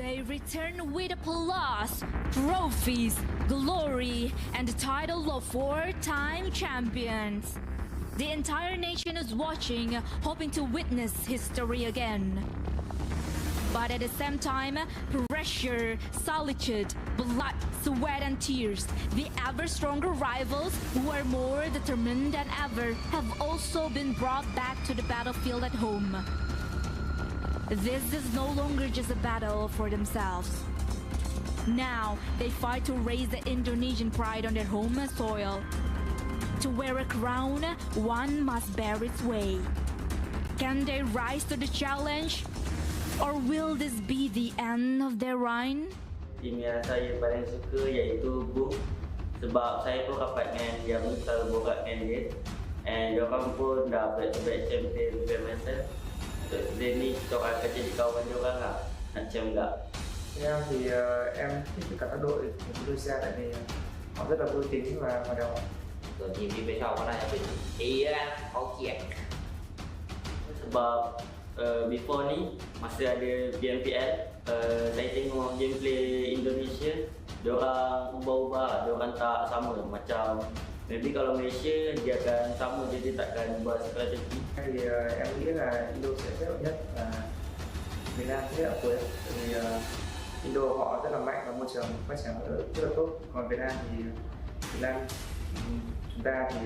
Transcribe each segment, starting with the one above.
They return with applause, trophies, glory, and the title of four-time champions. The entire nation is watching, hoping to witness history again. But at the same time, pressure, solitude, blood, sweat, and tears, the ever stronger rivals who are more determined than ever have also been brought back to the battlefield at home. This is no longer just a battle for themselves. Now, they fight to raise the Indonesian pride on their home soil. To wear a crown, one must bear its way. Can they rise to the challenge? Or will this be the end of their reign? Tim yang saya paling suka iaitu BOOM. Sebab saya pun rapat dengan dia pun selalu borak dengan dia. And diorang pun dah back-to-back champion PMSL. Today ni kita akan jadi kawan diorang lah. Nak macam tak? Em thì em thích cả các đội của Malaysia tại vì họ rất là vui tính và hoạt động. Rồi team đi bên sau có này là Fall Champion. Sebab before ni masa ada PMPL, saya tengok gameplay Indonesia, diorang ubah-ubah, diorang tak sama. Macam maybe kalau Malaysia dia akan sama, dia takkan buat strategi. Thì em nghĩ là Indo sẽ rất nhất và Việt Nam sẽ ở cuối. Vì Indo họ rất là mạnh và môi trường phát triển rất là tốt. Còn Việt Nam thì chúng ta thì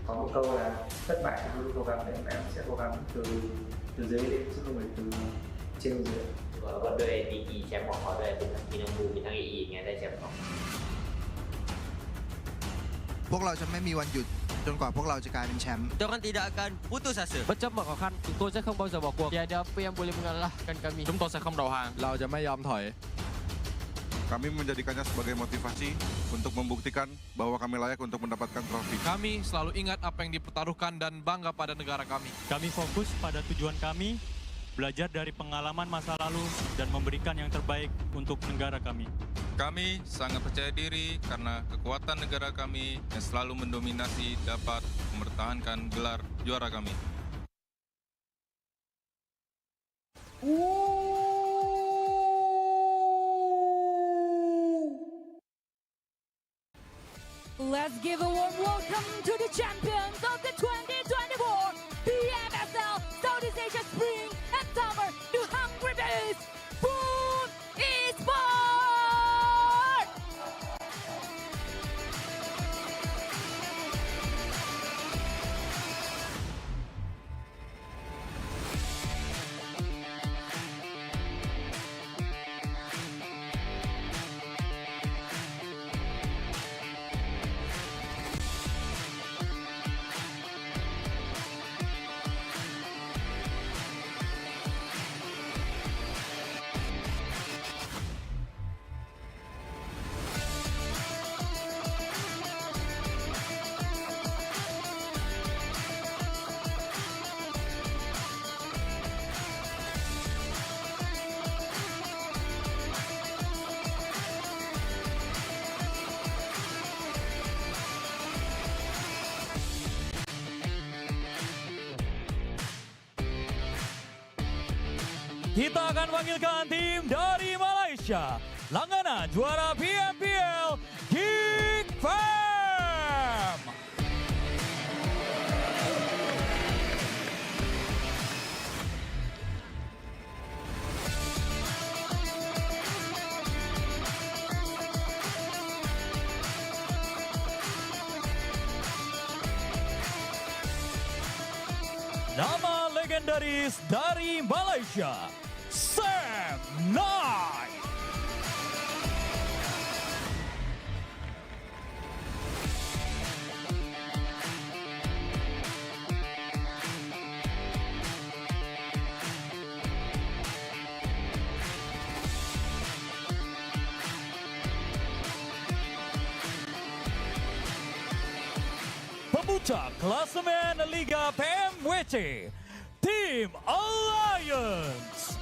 có một câu là thất bại thì luôn cố gắng, nên em sẽ cố gắng từ dưới lên chứ không phải từ trên lên dưới. ก็ด้วยดีกีแชมป์ของเขาด้วยเป็นทั้งทีนังบูมีทั้งอีไงได้แชมป์ของ พวกเราจะไม่มีวันหยุดจนกว่าพวกเราจะกลายเป็นแชมป์ Diorang tidak akan putus asa. Bất chấp mọi khó khăn, chúng tôi sẽ không bao giờ bỏ cuộc. Tiada apa yang boleh mengalahkan kami. Chúng tôi sẽ không đầu hàng. เราจะไม่ยอมถอย Kami menjadikannya sebagai motivasi untuk membuktikan bahwa kami layak untuk mendapatkan trofi. Kami selalu ingat apa yang dipertaruhkan dan bangga pada negara kami. Kami fokus pada tujuan kami, belajar dari pengalaman masa lalu, dan memberikan yang terbaik untuk negara kami. Kami sangat percaya diri karena kekuatan negara kami yang selalu mendominasi dapat mempertahankan gelar juara kami. Let's give a warm welcome to the champions of the 2024 PMSL Southeast Asia Spring and Summer New Hungry Days, VOIN ESPORTS! Kita akan panggilkan tim dari Malaysia, langganan juara PMPL GEEK Fam. Nama legendaris dari Malaysia, Sanhok. Pemuncak klasemen Liga PMWC, Team Alliance.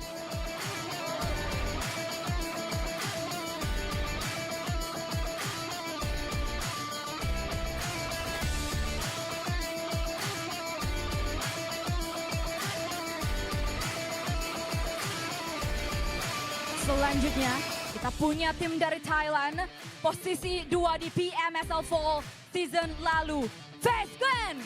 Selanjutnya, kita punya tim dari Thailand, posisi 2 di PMSL Fall season lalu, FAZE.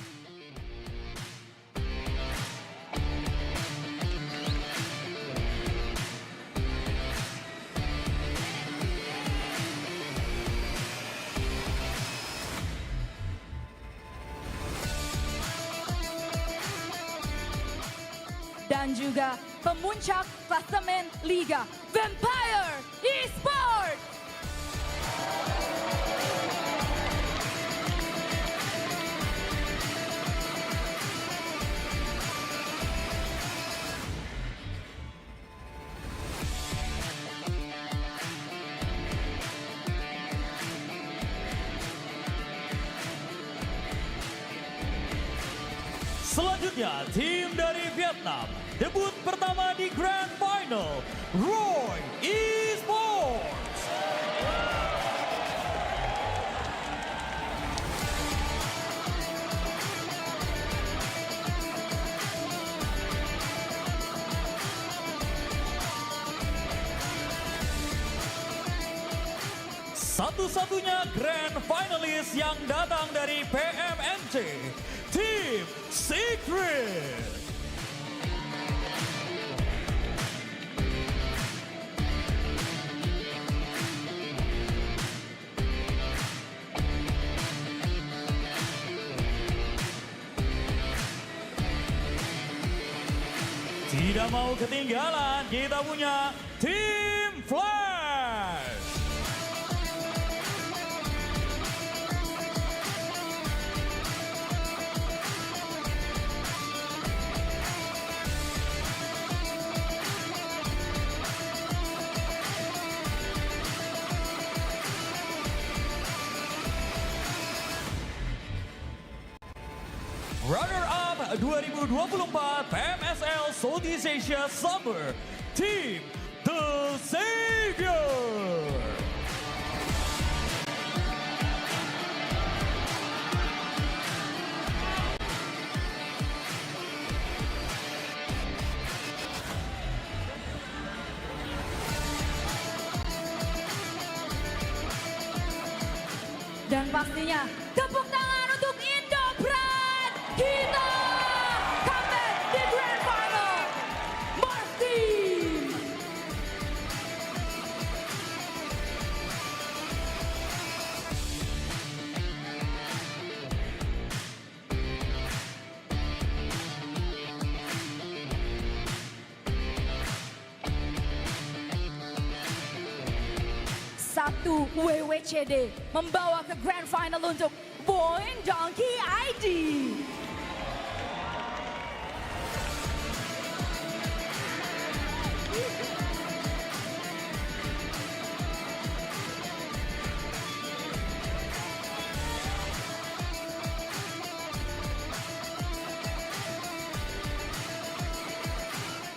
Dan juga pemuncak klasemen Liga Vampire Esports. Selanjutnya, tim dari Vietnam, debut pertama di Grand Final, VOIN ESPORTS. Satu-satunya Grand Finalis yang datang dari PMNC, Tim Secret. Tidak mau ketinggalan, kita punya Tim Flash. Runner-up 2024 PMSL Southeast Asia Summer, Team The Savior. Dan pastinya tepuk tangan untuk Indopran. Kita comeback di Grand Final. MORPH Team. Satu WWCD membawa ke Grand Final untuk VOIN Donkey ID.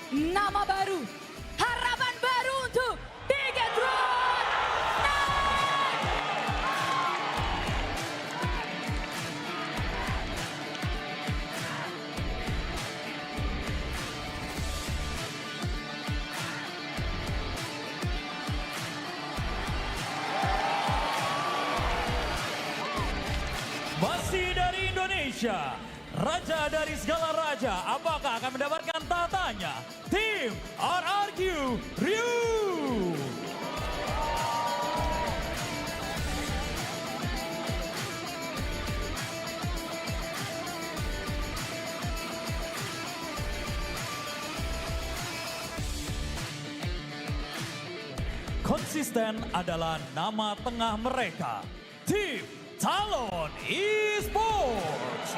Nama baru, harapan baru untuk BIGETRON. Masih dari Indonesia, raja dari segala raja, apakah akan mendapatkan tatanya? Tim RRQ Ryu. Konsisten adalah nama tengah mereka, Tim TALON ESPORTS.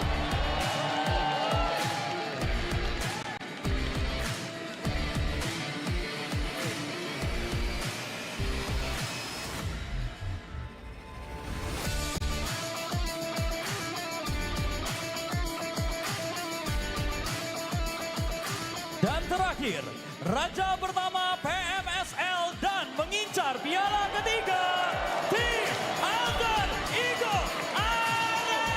Dan terakhir, raja pertama PMSL dan mengincar piala ketiga, Tim Alter Ego Aneh.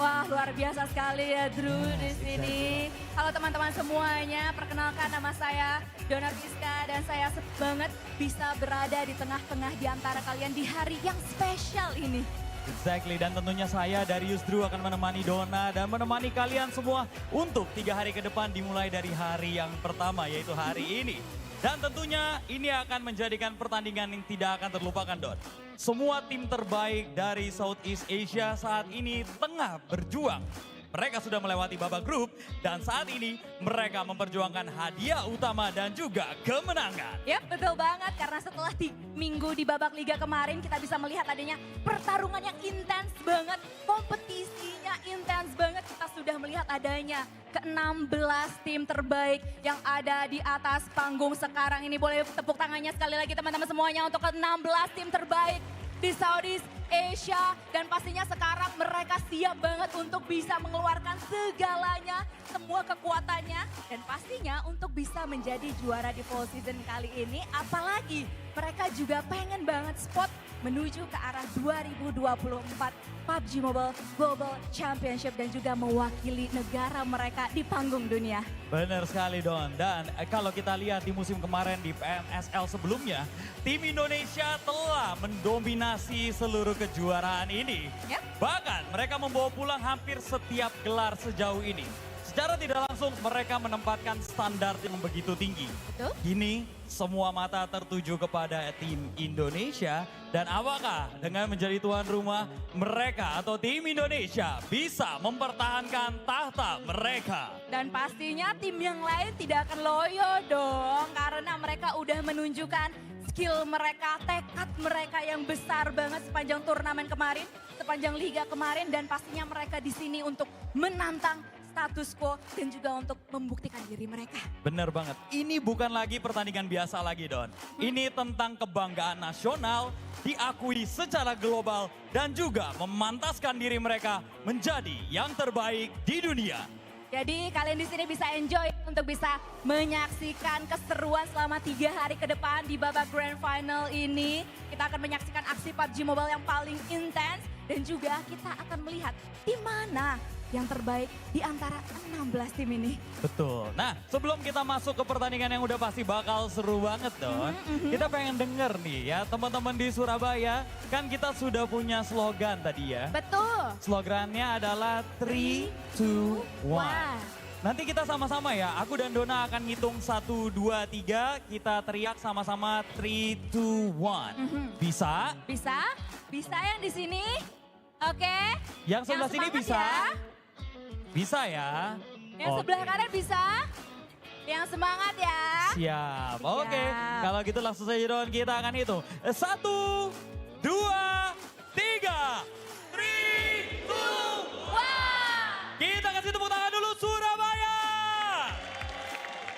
Wah, luar biasa sekali ya Drew di sini. Halo teman-teman semuanya, perkenalkan nama saya Dona Rizka dan saya banget bisa berada di tengah-tengah di antara kalian di hari yang spesial ini. Exactly, dan tentunya saya Darius Drew akan menemani Dona dan menemani kalian semua untuk 3 hari ke depan dimulai dari hari yang pertama yaitu hari ini. Dan tentunya ini akan menjadikan pertandingan yang tidak akan terlupakan, Don. Semua tim terbaik dari Southeast Asia saat ini tengah berjuang. Mereka sudah melewati babak grup dan saat ini mereka memperjuangkan hadiah utama dan juga kemenangan. Yap, betul banget karena setelah minggu di babak liga kemarin kita bisa melihat adanya pertarungan yang intens banget, kompetisinya intens banget. Kita sudah melihat adanya ke-16 tim terbaik yang ada di atas panggung sekarang ini. Boleh tepuk tangannya sekali lagi teman-teman semuanya untuk ke-16 tim terbaik di Southeast Asia. Dan pastinya sekarang mereka siap banget untuk bisa mengeluarkan segalanya, semua kekuatannya. Dan pastinya untuk bisa menjadi juara di fall season kali ini. Apalagi mereka juga pengen banget spot menuju ke arah 2024 PUBG Mobile Global Championship dan juga mewakili negara mereka di panggung dunia. Benar sekali Don, dan kalau kita lihat di musim kemarin di PMSL sebelumnya, tim Indonesia telah mendominasi seluruh kejuaraan ini. Yep. Bahkan mereka membawa pulang hampir setiap gelar sejauh ini. Secara tidak langsung mereka menempatkan standar yang begitu tinggi. Betul. Kini semua mata tertuju kepada tim Indonesia dan apakah dengan menjadi tuan rumah mereka atau tim Indonesia bisa mempertahankan tahta mereka. Dan pastinya tim yang lain tidak akan loyo dong karena mereka udah menunjukkan skill mereka, tekad mereka yang besar banget sepanjang turnamen kemarin, sepanjang liga kemarin dan pastinya mereka di sini untuk menantang status quo dan juga untuk membuktikan diri mereka. Bener banget, ini bukan lagi pertandingan biasa lagi Don. Ini tentang kebanggaan nasional, diakui secara global dan juga memantaskan diri mereka menjadi yang terbaik di dunia. Jadi kalian di sini bisa enjoy untuk bisa menyaksikan keseruan selama 3 hari ke depan di babak Grand Final ini. Kita akan menyaksikan aksi PUBG Mobile yang paling intens dan juga kita akan melihat di mana yang terbaik di antara 16 tim ini. Betul. Nah, sebelum kita masuk ke pertandingan yang udah pasti bakal seru banget Don. Kita pengen denger nih ya teman-teman di Surabaya. Kan kita sudah punya slogan tadi ya. Betul. Slogannya adalah 3, 2, 1. Nanti kita sama-sama ya, aku dan Dona akan ngitung 1, 2, 3. Kita teriak sama-sama 3, 2, 1. Bisa? Bisa? Bisa yang di sini? Oke. Yang sebelah sini bisa? Ya. Bisa ya? Yang sebelah kanan bisa? Yang semangat ya? Siap, oke. Kalau gitu langsung saja Don, kita akan hitung. 1, 2, 3. 3, 2, 1. Kita kasih tepuk tangan dulu Surabaya.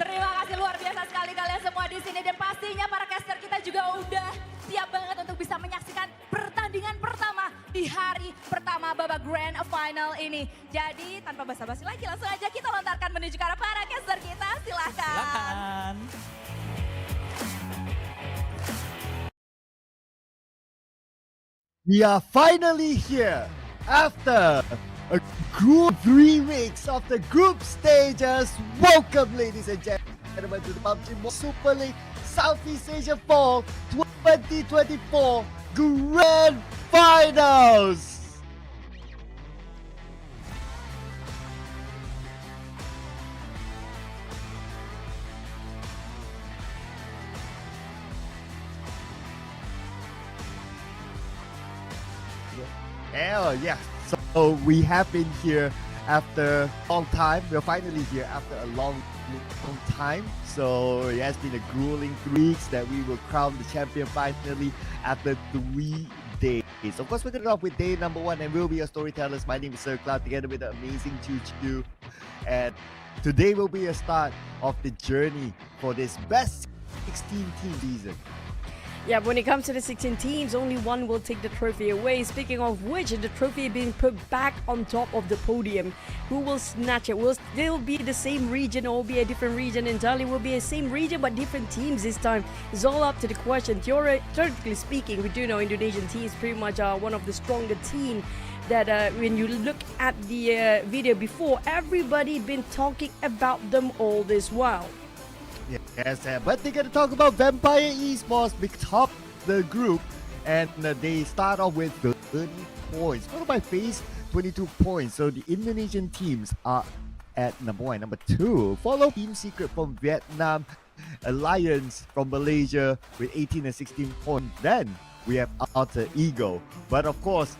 Terima kasih luar biasa sekali kalian semua di sini. Dan pastinya para caster kita juga udah siap banget untuk bisa menyaksikan pertandingan pertama di hari pertama babak Grand Final ini. Jadi tanpa basa-basi lagi langsung aja kita lontarkan menuju ke arah para caster kita. Silahkan. Silakan. We are finally here after a good 3 weeks of the group stages. Welcome ladies and gentlemen to the PUBG Super League Southeast Asia Fall 2024 Grand Finals. Oh yeah, so we have been here after a long time. We're finally here after a long time. So it has been a grueling 3 weeks that we will crown the champion finally after 3 days. Of course, we're going to off with day number 1 and we'll be your storytellers. My name is Sir Cloud together with the amazing Choo. And today will be a start of the journey for this best 16 team season. Yeah, when it comes to the 16 teams, only one will take the trophy away. Speaking of which, the trophy being put back on top of the podium. Who will snatch it? Will still be the same region or will be a different region entirely? Will be a same region but different teams this time. It's all up to the question. Theoretically speaking, we do know Indonesian teams pretty much are one of the stronger teams that when you look at the video before, everybody been talking about them all this while. Yes, but they're going to talk about Vampire Esports, big top the group, and they start off with 30 points, followed by FAZE 22 points. So the Indonesian teams are at number 1, number 2, followed Team Secret from Vietnam, Alliance from Malaysia with 18 and 16 points. Then we have Alter Ego. But of course,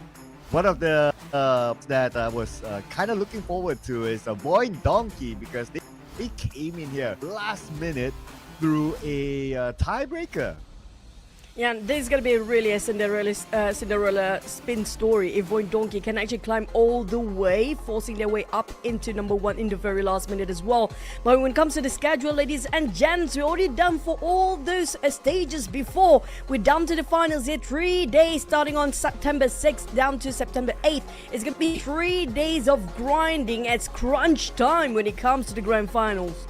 one of the that I was kind of looking forward to is VOIN Donkey, because they came in here last minute through a tiebreaker. Yeah, this is going to be really a Cinderella spin story if VOIN Donkey can actually climb all the way, forcing their way up into number 1 in the very last minute as well. But when it comes to the schedule, ladies and gents, we're already done for all those stages before. We're down to the finals here, 3 days starting on September 6th down to September 8th. It's going to be 3 days of grinding. It's crunch time when it comes to the grand finals.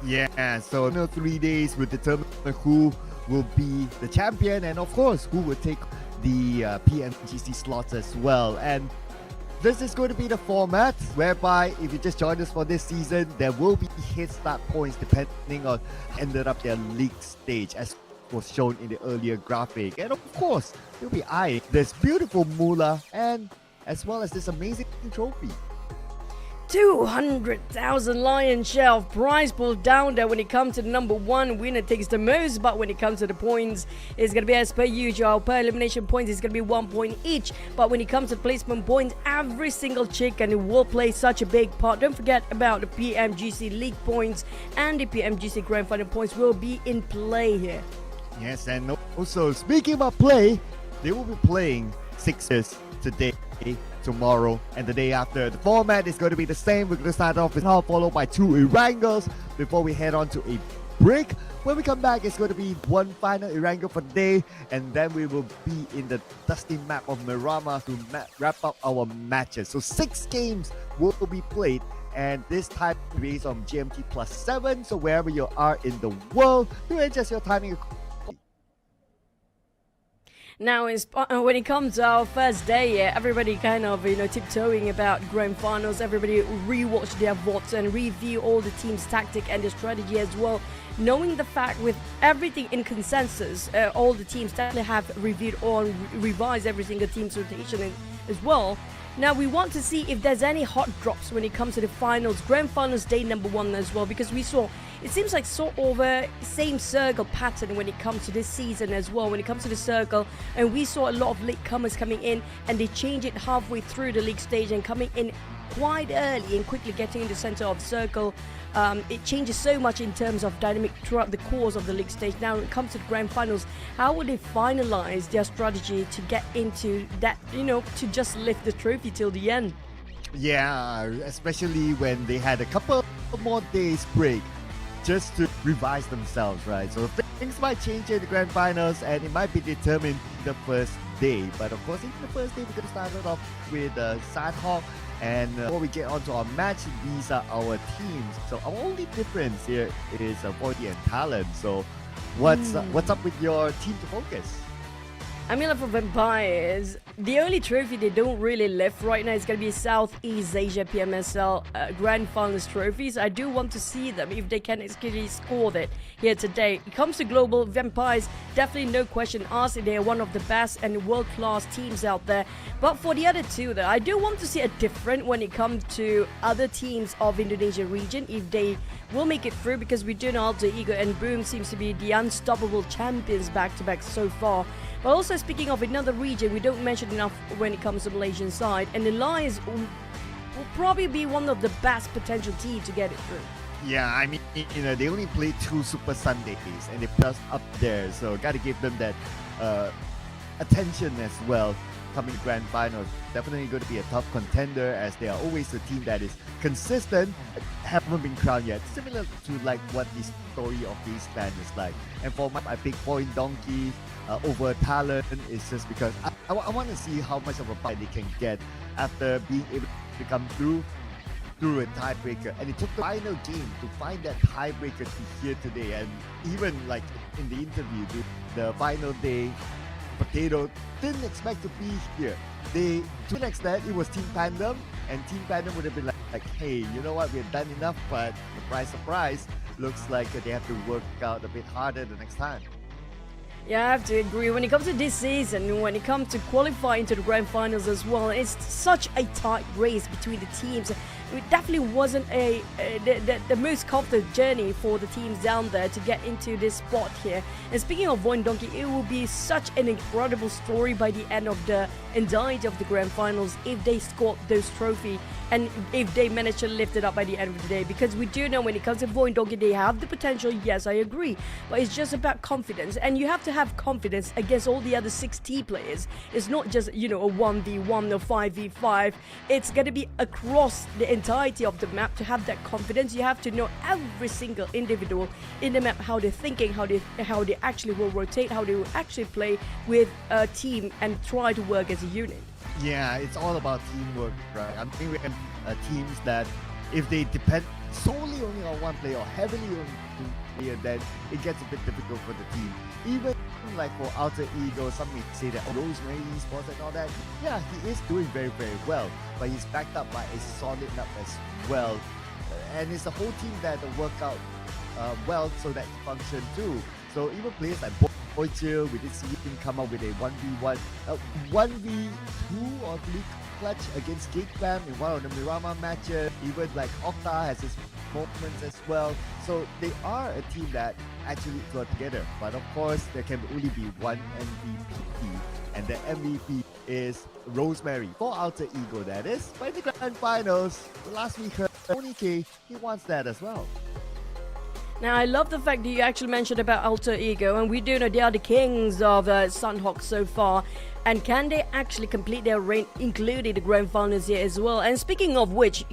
Yeah, so 3 days will determine who will be the champion, and of course who will take the PMGC slots as well. And this is going to be the format whereby if you just joined us for this season, there will be hit start points depending on ended up their league stage, as was shown in the earlier graphic. And of course you'll be eyeing this beautiful moolah and as well as this amazing trophy. 200,000 lion share of prize pool down there when it comes to the number 1 winner takes the most. But when it comes to the points, it's going to be as per usual. Per elimination points, it's going to be 1 point each. But when it comes to placement points, every single chicken will play such a big part. Don't forget about the PMGC league points, and the PMGC grand final points will be in play here. Yes, and also speaking about play, they will be playing 6s today, tomorrow, and the day after. The format is going to be the same. We're going to start off with how, followed by 2 Erangels before we head on to a break. When we come back, it's going to be 1 final Erangel for the day, and then we will be in the dusty map of Miramar to wrap up our matches. So 6 games will be played, and this time based on GMT +7. So wherever you are in the world, do adjust your timing. Now, when it comes to our first day, everybody kind of, tiptoeing about grand finals. Everybody rewatch their VODs and review all the team's tactic and their strategy as well. Knowing the fact with everything in consensus, all the teams definitely have reviewed or revised every single team's rotation as well. Now, we want to see if there's any hot drops when it comes to the finals, grand finals day number 1 as well, because we saw it seems like sort of a same circle pattern when it comes to this season as well. When it comes to the circle, and we saw a lot of latecomers coming in, and they change it halfway through the league stage and coming in quite early and quickly getting in the center of circle. It changes so much in terms of dynamic throughout the course of the league stage. Now, when it comes to the grand finals, how will they finalize their strategy to get into that, to just lift the trophy till the end? Yeah, especially when they had a couple more days break just to revise themselves, right? So things might change in the grand finals, and it might be determined the first day. But of course, in the first day, we're going to start it off with Sanhok. And before we get on to our match, these are our teams. So our only difference here is VOIN and TALON. So what's up with your team to focus? I mean, for Vampires, the only trophy they don't really lift right now is going to be Southeast Asia PMSL Grand Finals trophies. I do want to see them if they can actually score that here today. It comes to global Vampires, definitely no question asked. They are one of the best and world-class teams out there. But for the other two, though, I do want to see a different when it comes to other teams of Indonesia region, if they will make it through, because we do know Alter Ego and Boom seems to be the unstoppable champions back-to-back so far. But also, speaking of another region, we don't mention enough when it comes to the Malaysian side, and the Lions will probably be one of the best potential teams to get it through. Yeah, I mean, they only played 2 Super Sundays, and they plus up there, so gotta give them that attention as well. Coming grand finals, definitely going to be a tough contender, as they are always a team that is consistent, haven't been crowned yet, similar to like what the story of these fans is like. And for my, I pick VOIN Donkey over TALON is just because I want to see how much of a fight they can get after being able to come through a tiebreaker, and it took the final game to find that tiebreaker to here today. And even like in the interview, the final day, Potato didn't expect to be here they, to an extent, it was Team Pandem, and Team Pandem would have been like, hey, you know what, we've done enough, but surprise, looks like they have to work out a bit harder the next time. Yeah, I have to agree. When it comes to this season, when it comes to qualifying to the grand finals as well, it's such a tight race between the teams. It definitely wasn't the most confident journey for the teams down there to get into this spot here. And speaking of VOIN Donkey, it will be such an incredible story by the end of the entirety of the grand finals if they scored those trophies and if they manage to lift it up by the end of the day. Because we do know when it comes to VOIN Donkey, they have the potential, yes, I agree. But it's just about confidence. And you have to have confidence against all the other 6T players. It's not just, you know, a 1v1 or 5v5. It's going to be across the entirety of the map. To have that confidence, you have to know every single individual in the map, how they're thinking, how they actually will rotate, how they will actually play with a team and try to work as a unit. Yeah, it's all about teamwork, right? I'm thinking teams that if they depend solely only on one player or heavily on one player, then it gets a bit difficult for the team. Even like for Alter Ego, some may say that Rosemary eSports and all that, yeah, he is doing very, very well, but he's backed up by a solid lineup as well. And it's the whole team that work out well so that it function too. So even players like Boychill, we did see him come up with a 1v1, 1v2 or 3 clutch against GEEK in one of the Miramar matches. Even like Octa has his moments as well. So they are a team that actually got together. But of course, there can only be one MVP, and the MVP is Rosemary for Alter Ego, that is. By the grand finals, last week, Tony K, he wants that as well. Now, I love the fact that you actually mentioned about Alter Ego, and we do know they are the kings of Sanhok so far. And can they actually complete their reign, including the grand finals here as well? And speaking of which,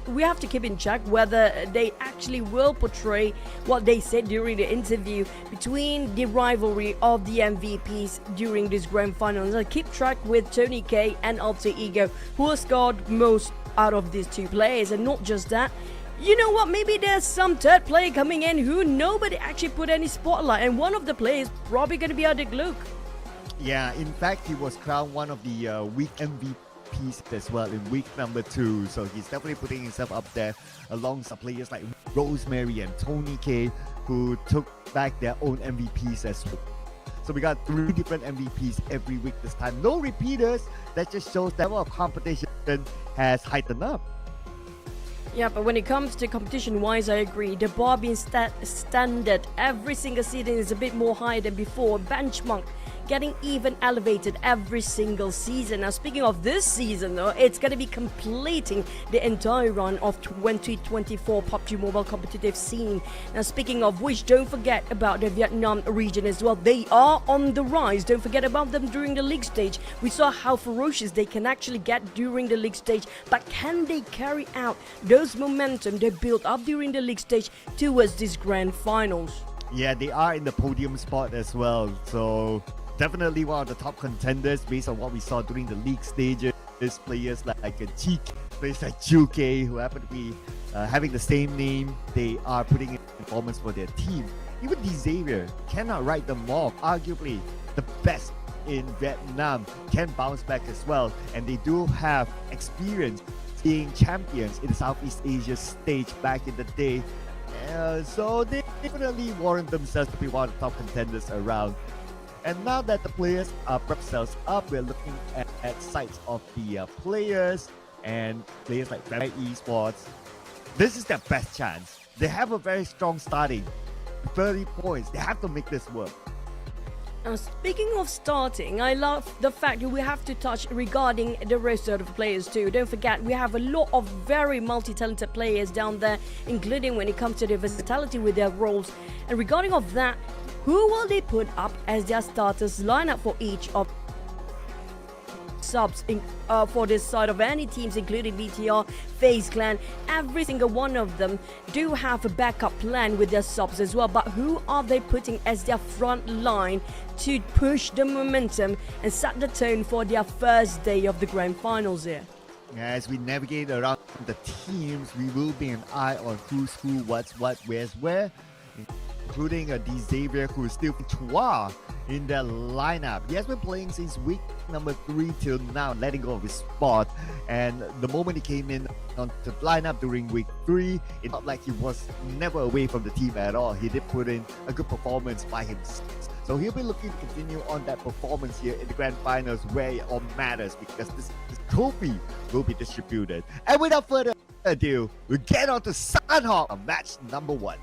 we have to keep in check whether they actually will portray what they said during the interview between the rivalry of the MVPs during this grand finals. So keep track with Tony K and Alter Ego, who has scored most out of these two players. And not just that, you know what, maybe there's some third player coming in who nobody actually put any spotlight, and one of the players probably going to be Adik Luke. Yeah, in fact, he was crowned one of the week MVPs as well in week number 2. So he's definitely putting himself up there alongside players like Rosemary and Tony K, who took back their own MVPs as well. So we got 3 different MVPs every week this time. No repeaters. That just shows that level of competition has heightened up. Yeah, but when it comes to competition-wise, I agree. The bar being standard every single season is a bit more higher than before. Benchmark getting even elevated every single season. Now, speaking of this season, though, it's going to be completing the entire run of 2024 PUBG Mobile competitive scene. Now, speaking of which, don't forget about the Vietnam region as well. They are on the rise. Don't forget about them during the league stage. We saw how ferocious they can actually get during the league stage, but can they carry out those momentum they built up during the league stage towards these grand finals? Yeah, they are in the podium spot as well. So definitely one of the top contenders based on what we saw during the league stages. Players like GEEK, players like Juke, who happen to be having the same name. They are putting in performance for their team. Even Xavier cannot write them off. Arguably the best in Vietnam can bounce back as well. And they do have experience being champions in the Southeast Asia stage back in the day. So they definitely warrant themselves to be one of the top contenders around. And now that the players are prepped themselves up, we're looking at sites of the players and players like eSports. This is their best chance. They have a very strong starting, 30 points. They have to make this work. Speaking of starting, I love the fact that we have to touch regarding the rest of the players too. Don't forget, we have a lot of very multi-talented players down there, including when it comes to the versatility with their roles. And regarding of that, who will they put up as their starters lineup for each of subs for this side of any teams, including BTR, FAZE Clan? Every single one of them do have a backup plan with their subs as well, but who are they putting as their front line to push the momentum and set the tone for their first day of the grand finals here? As we navigate around the teams, we will be an eye on who's who, what's what, where's where, including Xavier, who is still Chua in their lineup. He has been playing since week number 3 till now, letting go of his spot. And the moment he came in on the lineup during week 3, it felt like he was never away from the team at all. He did put in a good performance by himself. So he'll be looking to continue on that performance here in the grand finals where it all matters, because this trophy will be distributed. And without further ado, we get on to Sanhok on match number 1.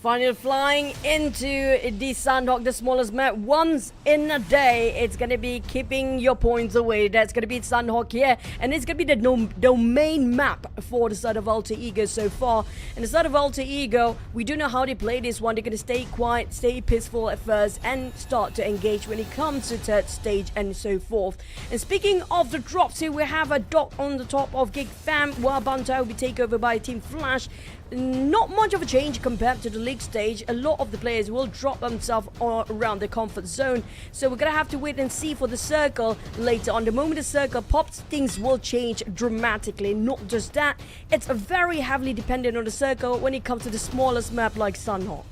Finally flying into the Sanhok, the smallest map once in a day. It's going to be keeping your points away. That's going to be Sanhok here. And it's going to be the domain map for the side of Alter Ego so far. And the side of Alter Ego, we do know how they play this one. They're going to stay quiet, stay peaceful at first, and start to engage when it comes to third stage and so forth. And speaking of the drops here, we have a dot on the top of GEEK Fam, while Banta will be taken over by Team Flash. Not much of a change compared to the league stage. A lot of the players will drop themselves around the comfort zone. So we're going to have to wait and see for the circle later on. The moment the circle pops, things will change dramatically. Not just that, it's very heavily dependent on the circle when it comes to the smallest map like Sanhok.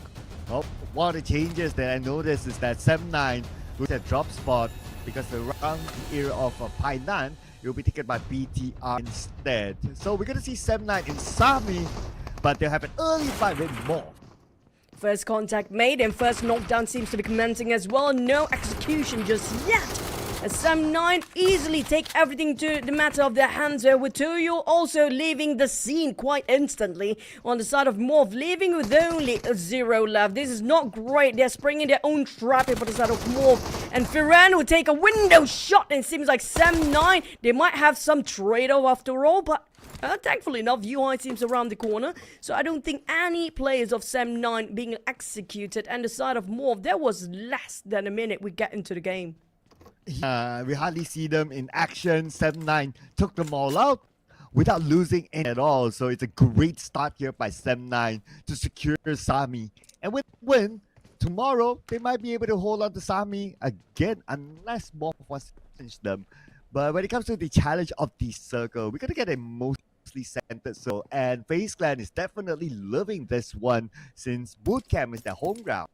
Well, one of the changes that I noticed is that 7-9 with a drop spot, because around the area of Painan, it will be taken by BTR instead. So we're going to see 7-9 in Sami, but they'll have an early fight with MORPH. First contact made and first knockdown seems to be commencing as well. No execution just yet. As 7-9 easily take everything to the matter of their hands here, with Tuyo also leaving the scene quite instantly on the side of MORPH, leaving with only a 0 left. This is not great. They're springing their own trap here for the side of MORPH. And Firan will take a window shot, and it seems like 7-9, they might have some trade-off after all, but thankfully enough, UI seems around the corner, so I don't think any players of 7-9 being executed. And the side of MORPH, there was less than a minute we get into the game. We hardly see them in action. 7-9 took them all out without losing any at all. So it's a great start here by 7-9 to secure Sami. And with win, tomorrow they might be able to hold on to Sami again, unless MORPH wants to finish them. But when it comes to the challenge of the circle, we're going to get a mostly centered circle. And FaZe Clan is definitely loving this one, since bootcamp is their home ground.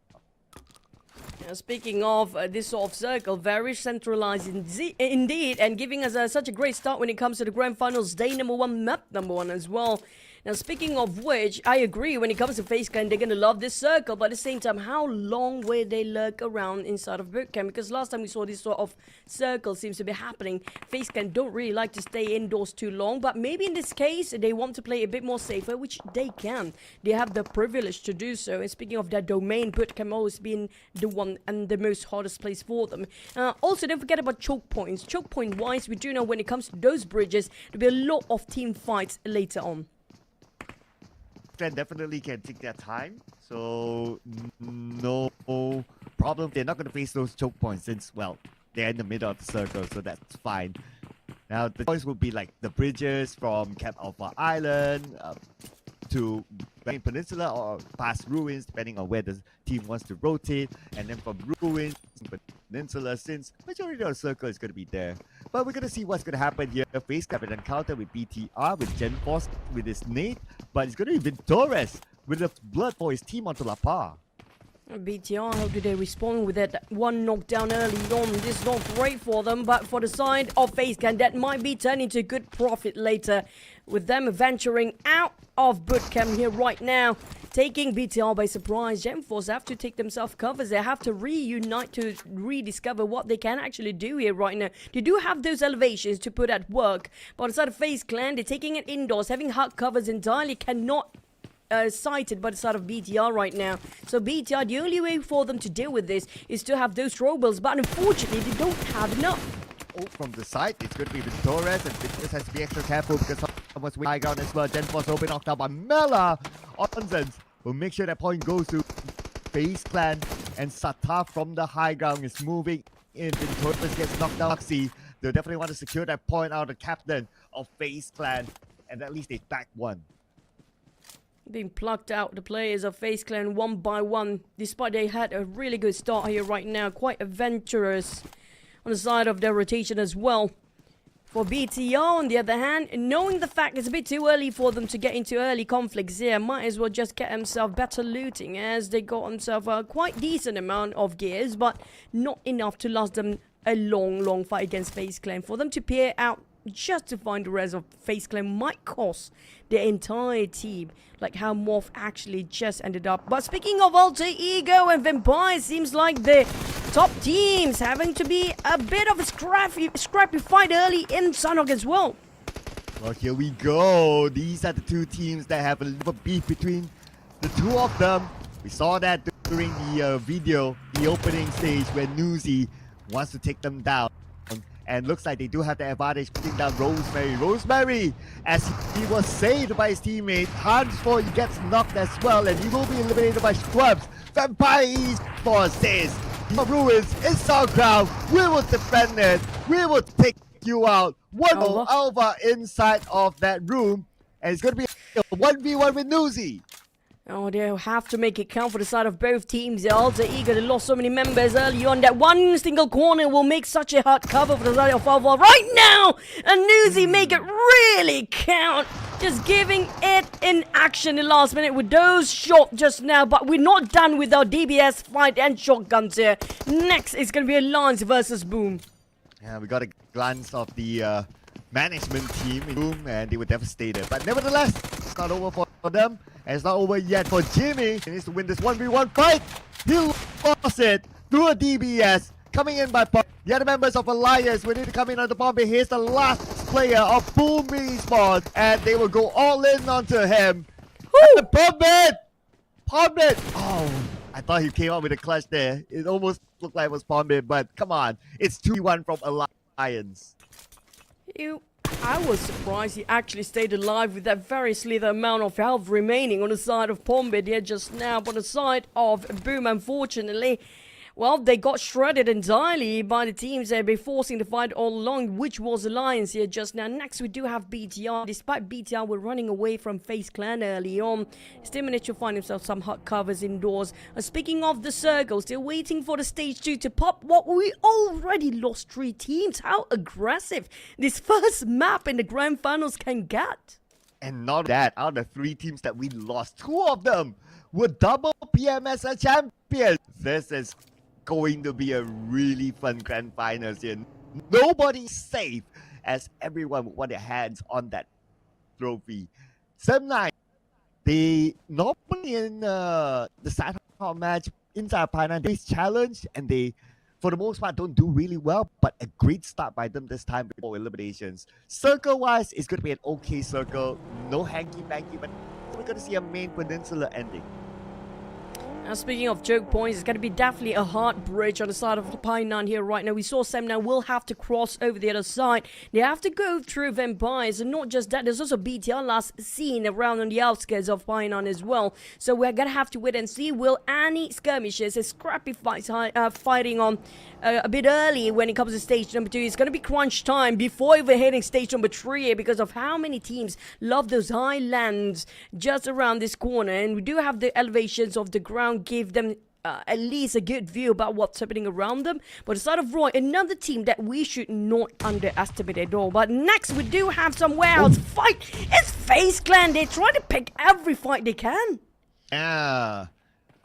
Speaking of this sort of circle, very centralized indeed, and giving us such a great start when it comes to the grand finals day number 1, map number 1 as well. Now, speaking of which, I agree, when it comes to FaZe Clan, they're going to love this circle, but at the same time, how long will they lurk around inside of bootcamp? Because last time we saw this sort of circle seems to be happening, FaZe Clan don't really like to stay indoors too long, but maybe in this case, they want to play a bit more safer, which they can. They have the privilege to do so. And speaking of that domain, bootcamp always been the one and the most hardest place for them. Also, don't forget about choke points. Choke point wise, we do know when it comes to those bridges, there'll be a lot of team fights later on. Definitely can take their time, so no problem. They're not going to face those choke points since, well, they're in the middle of the circle, so that's fine. Now the choice will be like the bridges from Camp Alpha Island to Main Peninsula or past Ruins, depending on where the team wants to rotate, and then from Ruins to Peninsula, since majority of the circle is going to be there. But we're going to see what's going to happen here. FaZe Clan an encounter with BTR, with GenForce, with his nade, but it's going to be Ventores with the blood for his team onto La Paz. BTR, how do they respond with that one knockdown early on? This is not great for them, but for the side of FaZe Clan, that might be turned into good profit later, with them venturing out of bootcamp here right now, taking BTR by surprise. GenForce have to take themselves covers. They have to reunite to rediscover what they can actually do here right now. They do have those elevations to put at work, but on the side of FaZe Clan, they're taking it indoors, having hard covers entirely cannot sighted by the side of BTR right now. So BTR, the only way for them to deal with this is to have those robles, but unfortunately they don't have enough. Oh, from the side, it's going to be with Torres, and Ventures has to be extra careful because someone's high ground as well. GenForce open knocked out by Mela. Onsens will make sure that point goes to FaZe Clan, and Sata from the high ground is moving in. Ventures gets knocked out. They'll definitely want to secure that point out of the captain of FaZe Clan, and at least they back one. Being plucked out, the players of FaZe Clan one by one, despite they had a really good start here right now, quite adventurous on the side of their rotation as well. For BTR, on the other hand, knowing the fact it's a bit too early for them to get into early conflicts here, might as well just get themselves better looting, as they got themselves a quite decent amount of gears, but not enough to last them a long fight against FaZe Clan. For them to peer out just to find the rest of FaZe Clan might cost the entire team, like how MORPH actually just ended up. But speaking of Alter Ego and Vampire, seems like the top teams having to be a bit of a scrappy fight early in Sanhok as well. Well, here we go. These are the two teams that have a little beef between the two of them. We saw that during the video, the opening stage, where Nuzi wants to take them down. And looks like they do have the advantage, putting down Rosemary. Rosemary, as he was saved by his teammate, Hansford gets knocked as well, and he will be eliminated by Scrubs. Vampire ESPORTS says, Ruins, it's our ground, we will defend it, we will take you out. One more Alva inside of that room, and it's going to be a 1v1 with Nuzi. Oh, they'll have to make it count for the side of both teams. They're Alter Ego, they lost so many members early on. That one single corner will make such a hard cover for the side of Alva right now. And Nuzi make it really count. Just giving it in action in the last minute with those shots just now. But we're not done with our DBS fight and shotguns here. Next is going to be Alliance versus Boom. Yeah, we got a glance of the management team in Boom, and they were devastated. But nevertheless, it's not over for them. And it's not over yet for Jimmy. He needs to win this 1v1 fight. He lost it through a DBS. Coming in by Pop. The other members of Alliance will need to come in on the bomb. Here's the last player of Boom Respawn. And they will go all in onto him. Pump it! Oh, I thought he came out with a clutch there. It almost looked like it was Pump it, but come on. It's 2v1 from Alliance. I was surprised he actually stayed alive with that very slither amount of health remaining on the side of Pombit here just now. But on the side of Boom, unfortunately, well, they got shredded entirely by the teams they've been forcing the fight all along, which was Alliance here just now. Next, we do have BTR. Despite BTR were running away from FaZe Clan early on, still managed to find himself some hot covers indoors. Speaking of the circle, still waiting for the stage 2 to pop. What, we already lost 3 teams. How aggressive this first map in the grand finals can get. And not that, out of the 3 teams that we lost, 2 of them were double PMSL champions. This is going to be a really fun grand finals here. Nobody's safe, as everyone would want their hands on that trophy. Same night, they normally in the Sanhok match inside Pioneer, they challenge and they, for the most part, don't do really well, but a great start by them this time before eliminations. Circle-wise, it's going to be an okay circle. No hanky-panky, but we're going to see a main peninsula ending. Now, speaking of choke points, it's going to be definitely a hard bridge on the side of Painan here right now. We saw Semna will have to cross over the other side. They have to go through Vampires, and not just that, there's also BTR last seen around on the outskirts of Painan as well. So we're going to have to wait and see. Will any skirmishes, a scrappy fight, fighting on a bit early when it comes to stage number 2. It's going to be crunch time before even hitting stage number 3 because of how many teams love those high lands just around this corner. And we do have the elevations of the ground, give them at least a good view about what's happening around them. But aside of Roy, another team that we should not underestimate at all. But next, we do have some warehouse fight. It's FaZe Clan. They try to pick every fight they can. Yeah.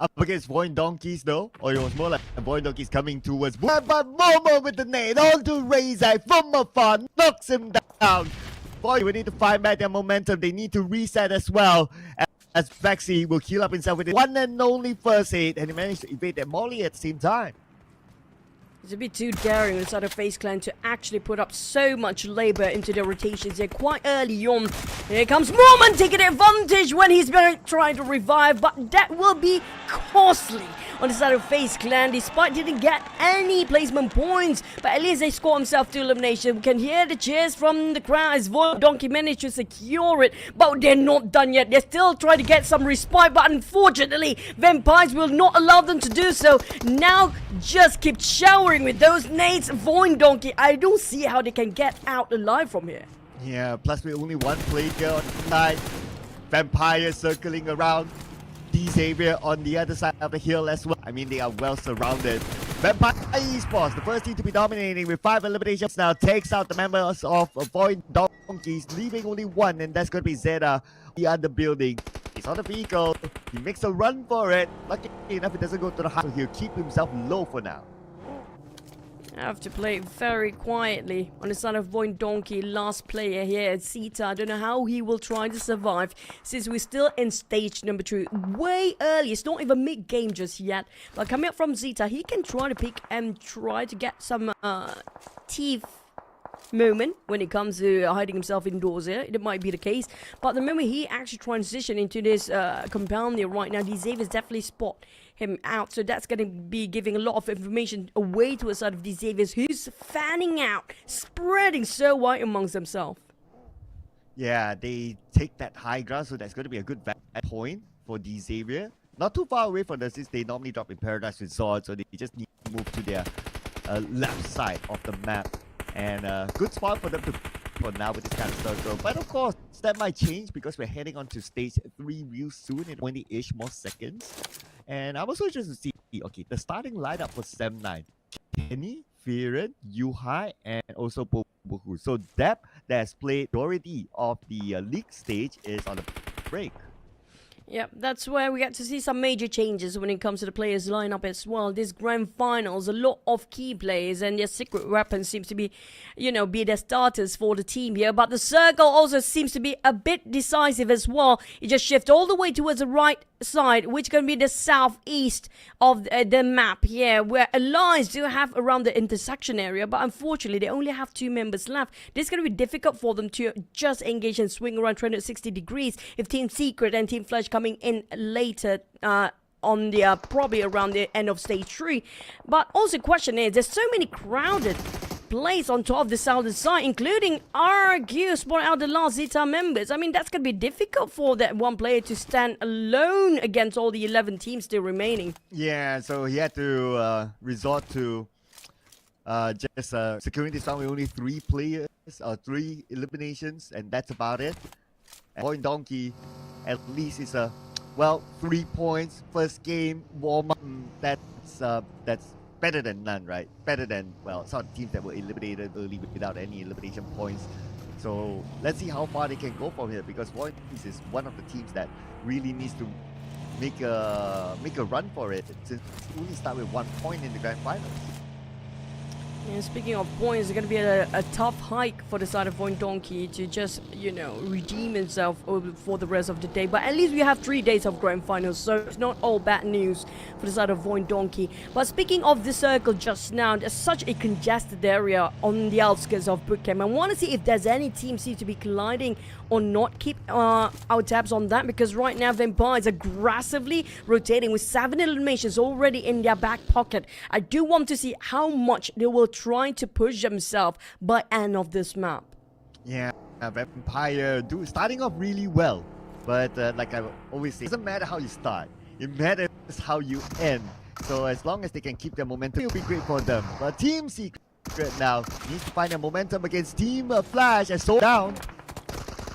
Up against VOIN Donkeys though, or it was more like VOIN Donkeys coming towards Boom. But Momo with the nade onto Razai from afar, knocks him down. VOIN will need to find back their momentum. They need to reset as well. As Vexy will heal up himself with one and only first aid, and he managed to evade that molly at the same time. It's a bit too daring inside of FaZe Clan to actually put up so much labor into their rotations here quite early on. Here comes Mormon taking advantage when he's been trying to revive, but that will be costly on the side of FaZe Clan, despite didn't get any placement points, but at least they score himself to elimination. We can hear the cheers from the crowd as VOIN Donkey managed to secure it, but they're not done yet. They're still trying to get some respite, but unfortunately, Vampires will not allow them to do so. Now, just keep showering with those nades. VOIN Donkey, I don't see how they can get out alive from here. Yeah, plus with only one player on the side. Vampires circling around. D Xavier on the other side of the hill as well. I mean, they are well surrounded. Vampire Esports, the first team to be dominating with 5 eliminations now, takes out the members of VOIN Donkeys, leaving only one, and that's going to be Zeta. The other building. He's on the vehicle. He makes a run for it. Lucky enough, it doesn't go to the house. He'll keep himself low for now. Have to play very quietly on the side of VOIN Donkey. Last player here, Zeta. I don't know how he will try to survive since we're still in stage number 2. Way early. It's not even mid-game just yet. But coming up from Zeta, he can try to pick and try to get some teeth moment when it comes to hiding himself indoors here. It might be the case. But the moment he actually transitioned into this compound here right now, the Xavier's definitely spot him out. So that's going to be giving a lot of information away to a side of the Xaviers who's fanning out, spreading so wide amongst themselves. Yeah, they take that high ground, so that's going to be a good point for the Xavier. Not too far away from the since they normally drop in Paradise Resort, so they just need to move to their left side of the map. And good spot for them to for now with this kind of circle. But of course, that might change because we're heading on to stage 3 real soon in 20-ish more seconds. And I'm also interested to see, okay, the starting lineup for SEM9. Kenny, Fearon, Yuhai, and also Bobohu. So Dep, that has played majority of the league stage, is on the break. Yep, that's where we get to see some major changes when it comes to the players' lineup as well. This grand finals, a lot of key players and their secret weapons seems to be, be their starters for the team here. But the circle also seems to be a bit decisive as well. It just shifts all the way towards the right side, which can be the southeast of the map here, where Alliance do have around the intersection area. But unfortunately, they only have 2 members left. This is going to be difficult for them to just engage and swing around 360 degrees if Team Secret and Team Flash coming in later on the probably around the end of stage 3. But also question is, there's so many crowded plays on top of the southern side, including Erangel spot out the last Zeta members. I mean, that's going to be difficult for that one player to stand alone against all the 11 teams still remaining. Yeah, so he had to resort to just securing this round with only 3 players, 3 eliminations, and that's about it. And VOIN Donkey at least is 3 points first game warm up. That's better than none, right? Better than some teams that were eliminated early without any elimination points. So let's see how far they can go from here, because VOIN is one of the teams that really needs to make a run for it, since we only start with 1 point in the grand finals. And speaking of points, it's going to be a tough hike for the side of VOIN Donkey to just, redeem himself for the rest of the day. But at least we have 3 days of grand finals, so it's not all bad news for the side of VOIN Donkey. But speaking of the circle just now, there's such a congested area on the outskirts of Bootcamp. I want to see if there's any teams seem to be colliding or not. Keep our tabs on that, because right now Vampire is aggressively rotating with 7 eliminations already in their back pocket. I do want to see how much they will try to push themselves by end of this map. Yeah, Vampire starting off really well, but like I always say, it doesn't matter how you start, it matters how you end. So as long as they can keep their momentum, it'll be great for them. But Team Secret now needs to find their momentum against Team Flash and so down.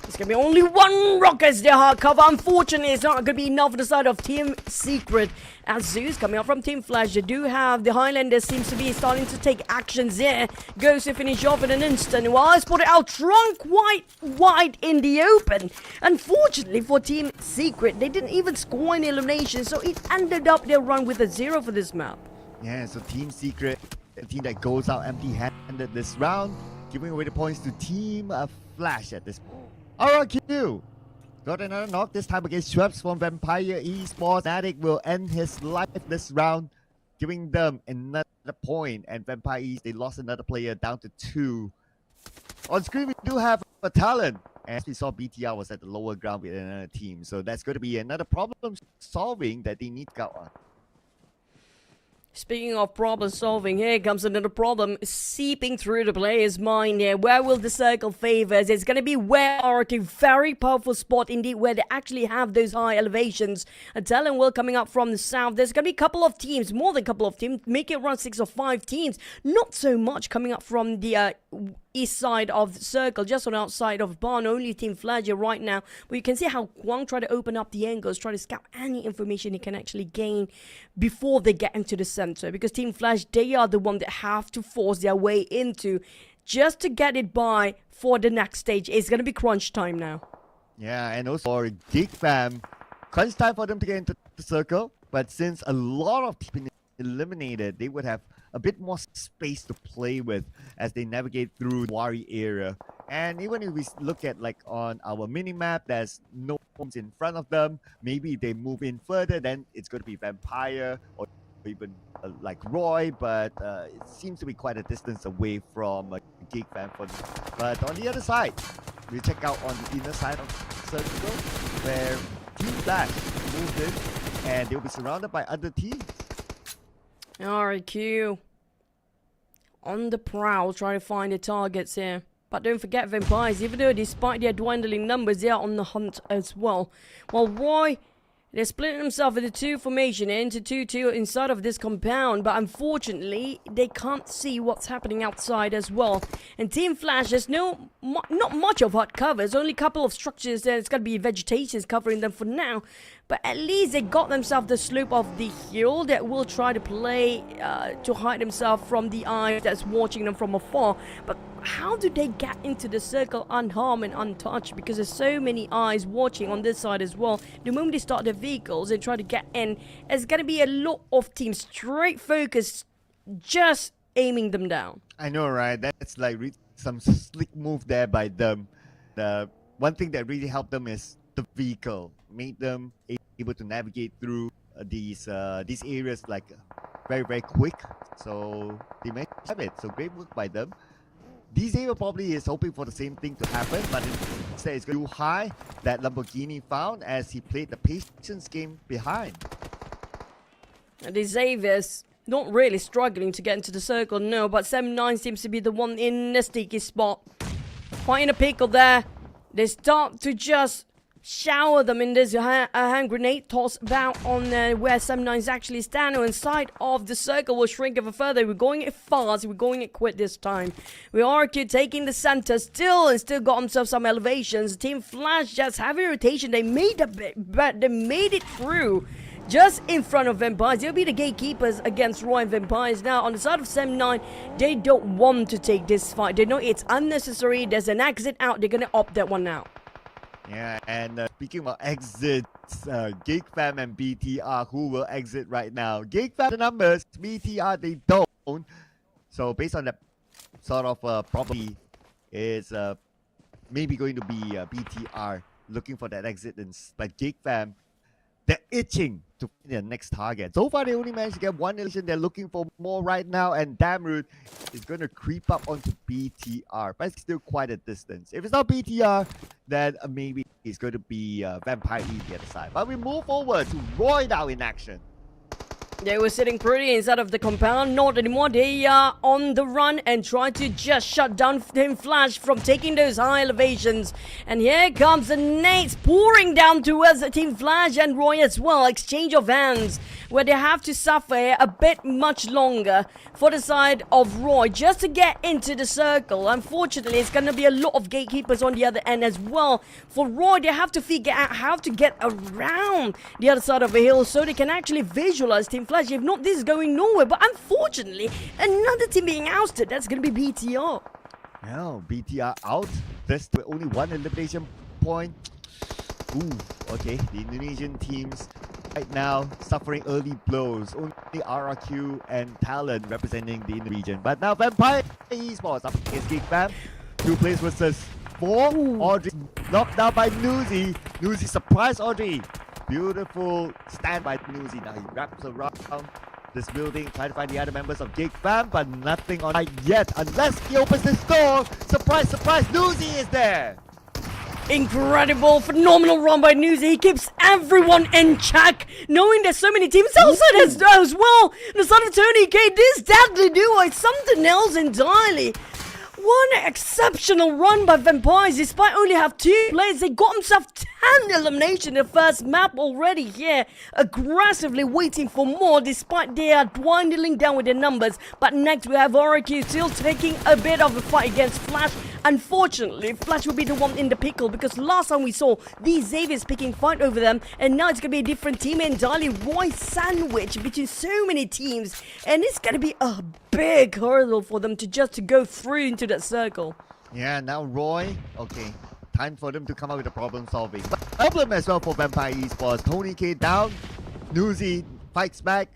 It's going to be only 1 rocket as their hard cover. Unfortunately, it's not going to be enough for the side of Team Secret. As Zeus coming up from Team Flash, they do have the Highlanders seems to be starting to take actions there. Goes to finish off in an instant. While I spotted out Trunk quite wide in the open. Unfortunately for Team Secret, they didn't even score any elimination, so it ended up their run with a 0 for this map. Yeah, so Team Secret, a team that goes out empty-handed this round, giving away the points to Team Flash at this point. Erangel got another knock, this time against Schweppes from Vampire Esports. Fnatic will end his life this round, giving them another point. And Vampire East, they lost another player down to 2. On screen, we do have a TALON. As we saw, BTR was at the lower ground with another team. So that's going to be another problem solving that they need to go on. Speaking of problem solving, here comes another problem seeping through the player's mind here. Where will the circle favor? It's going to be where are a very powerful spot indeed, where they actually have those high elevations. A TALON will coming up from the south. There's going to be a couple of teams, more than a couple of teams, make it around 6 or 5 teams. Not so much coming up from the east side of the circle, just on the outside of barn. Only Team Flash right now. But you can see how Kwang try to open up the angles, try to scout any information he can actually gain before they get into the center. center, because Team Flash, they are the one that have to force their way into just to get it by for the next stage. It's going to be crunch time now. Yeah, and also for GEEK fam, crunch time for them to get into the circle. But since a lot of teams eliminated, they would have a bit more space to play with as they navigate through the Wari area. And even if we look at like on our mini-map, there's no homes in front of them. Maybe they move in further, then it's going to be Vampire or even like Roy, but it seems to be quite a distance away from GEEK fam for them. But on the other side, we check out on the inner side of the circle where Team Flash moved in and they'll be surrounded by other teams. Alright, Q. On the prowl, trying to find the targets here. But don't forget Vampires, even though despite their dwindling numbers, they are on the hunt as well. While Roy, they're splitting themselves into two formation, into 2-2 inside of this compound. But unfortunately, they can't see what's happening outside as well. And Team Flash, there's not much of hot covers, only a couple of structures there. It's going to be vegetations covering them for now. But at least they got themselves the slope of the hill that will try to play to hide themselves from the eye that's watching them from afar. But how do they get into the circle unharmed and untouched? Because there's so many eyes watching on this side as well. The moment they start their vehicles and try to get in, there's going to be a lot of teams straight focused, just aiming them down. I know, right? That's like some slick move there by them. The one thing that really helped them is the vehicle. Made them able to navigate through these areas like very, very quick. So they may have it. So great work by them. DJ probably is hoping for the same thing to happen, but instead it's too high that Lamborghini found as he played the patience game behind. And the Xavier's not really struggling to get into the circle, no, but 7-9 seems to be the one in the sticky spot. Quite in a pickle there. They start to just shower them in this hand grenade toss about on where 7-9 is actually standing inside of the circle. Will shrink even further. We're going it fast, we're going it quick this time. We are taking the center still got themselves some elevations. Team Flash just having rotation. They made a bit, but they made it through just in front of Vampires. They'll be the gatekeepers against Roy and Vampires. Now on the side of 7-9, they don't want to take this fight. They know it's unnecessary. There's an exit out. They're gonna opt that one out. Yeah, and speaking about exits, GEEK fam and BTR, who will exit right now? GEEK fam the numbers, BTR they don't. So based on that sort of probably is maybe going to be BTR looking for that exit, but GEEK fam, they're itching to find their next target. So far they only managed to get one elimination. They're looking for more right now, and Damroot is going to creep up onto BTR, but it's still quite a distance. If it's not BTR, then maybe it's going to be Vampire E the other side. But we move forward to Roy now in action. They were sitting pretty inside of the compound. Not anymore. They are on the run and try to just shut down Team Flash from taking those high elevations. And here comes the nades pouring down towards Team Flash and Roy as well. Exchange of hands where they have to suffer a bit much longer for the side of Roy just to get into the circle. Unfortunately, it's going to be a lot of gatekeepers on the other end as well. For Roy, they have to figure out how to get around the other side of the hill so they can actually visualize Team Flash. If not, this is going nowhere. But unfortunately, another team being ousted. That's going to be BTR. No, BTR out. There's only one elimination point. Ooh, okay. The Indonesian teams right now suffering early blows. Only RRQ and TALON representing the region. But now Vampire Esports up against GEEK fam. 2 players versus 4. Ooh. Audrey knocked down by Nuzi. Nuzi surprised Audrey. Beautiful stand by Nuzi. Now he wraps around this building, trying to find the other members of GEEK fam, but nothing on it yet unless he opens this door. Surprise, surprise, Nuzi is there. Incredible, phenomenal run by Nuzi. He keeps everyone in check, knowing there's so many teams outside as well. The son of Tony K, this deadly duo is something else entirely. One exceptional run by Vampires. Despite only have 2 players, they got themselves 10 elimination in the first map already here. Aggressively waiting for more despite they are dwindling down with their numbers. But next we have RRQ still taking a bit of a fight against Flash. Unfortunately, Flash will be the one in the pickle because last time we saw these Xavier's picking fight over them, and now it's going to be a different team entirely. Roy sandwich between so many teams, and it's going to be a big hurdle for them to go through into that circle. Yeah, now Roy, okay, time for them to come up with a problem solving. But problem as well for Vampire Esports. Tony K down, Nuzi fights back,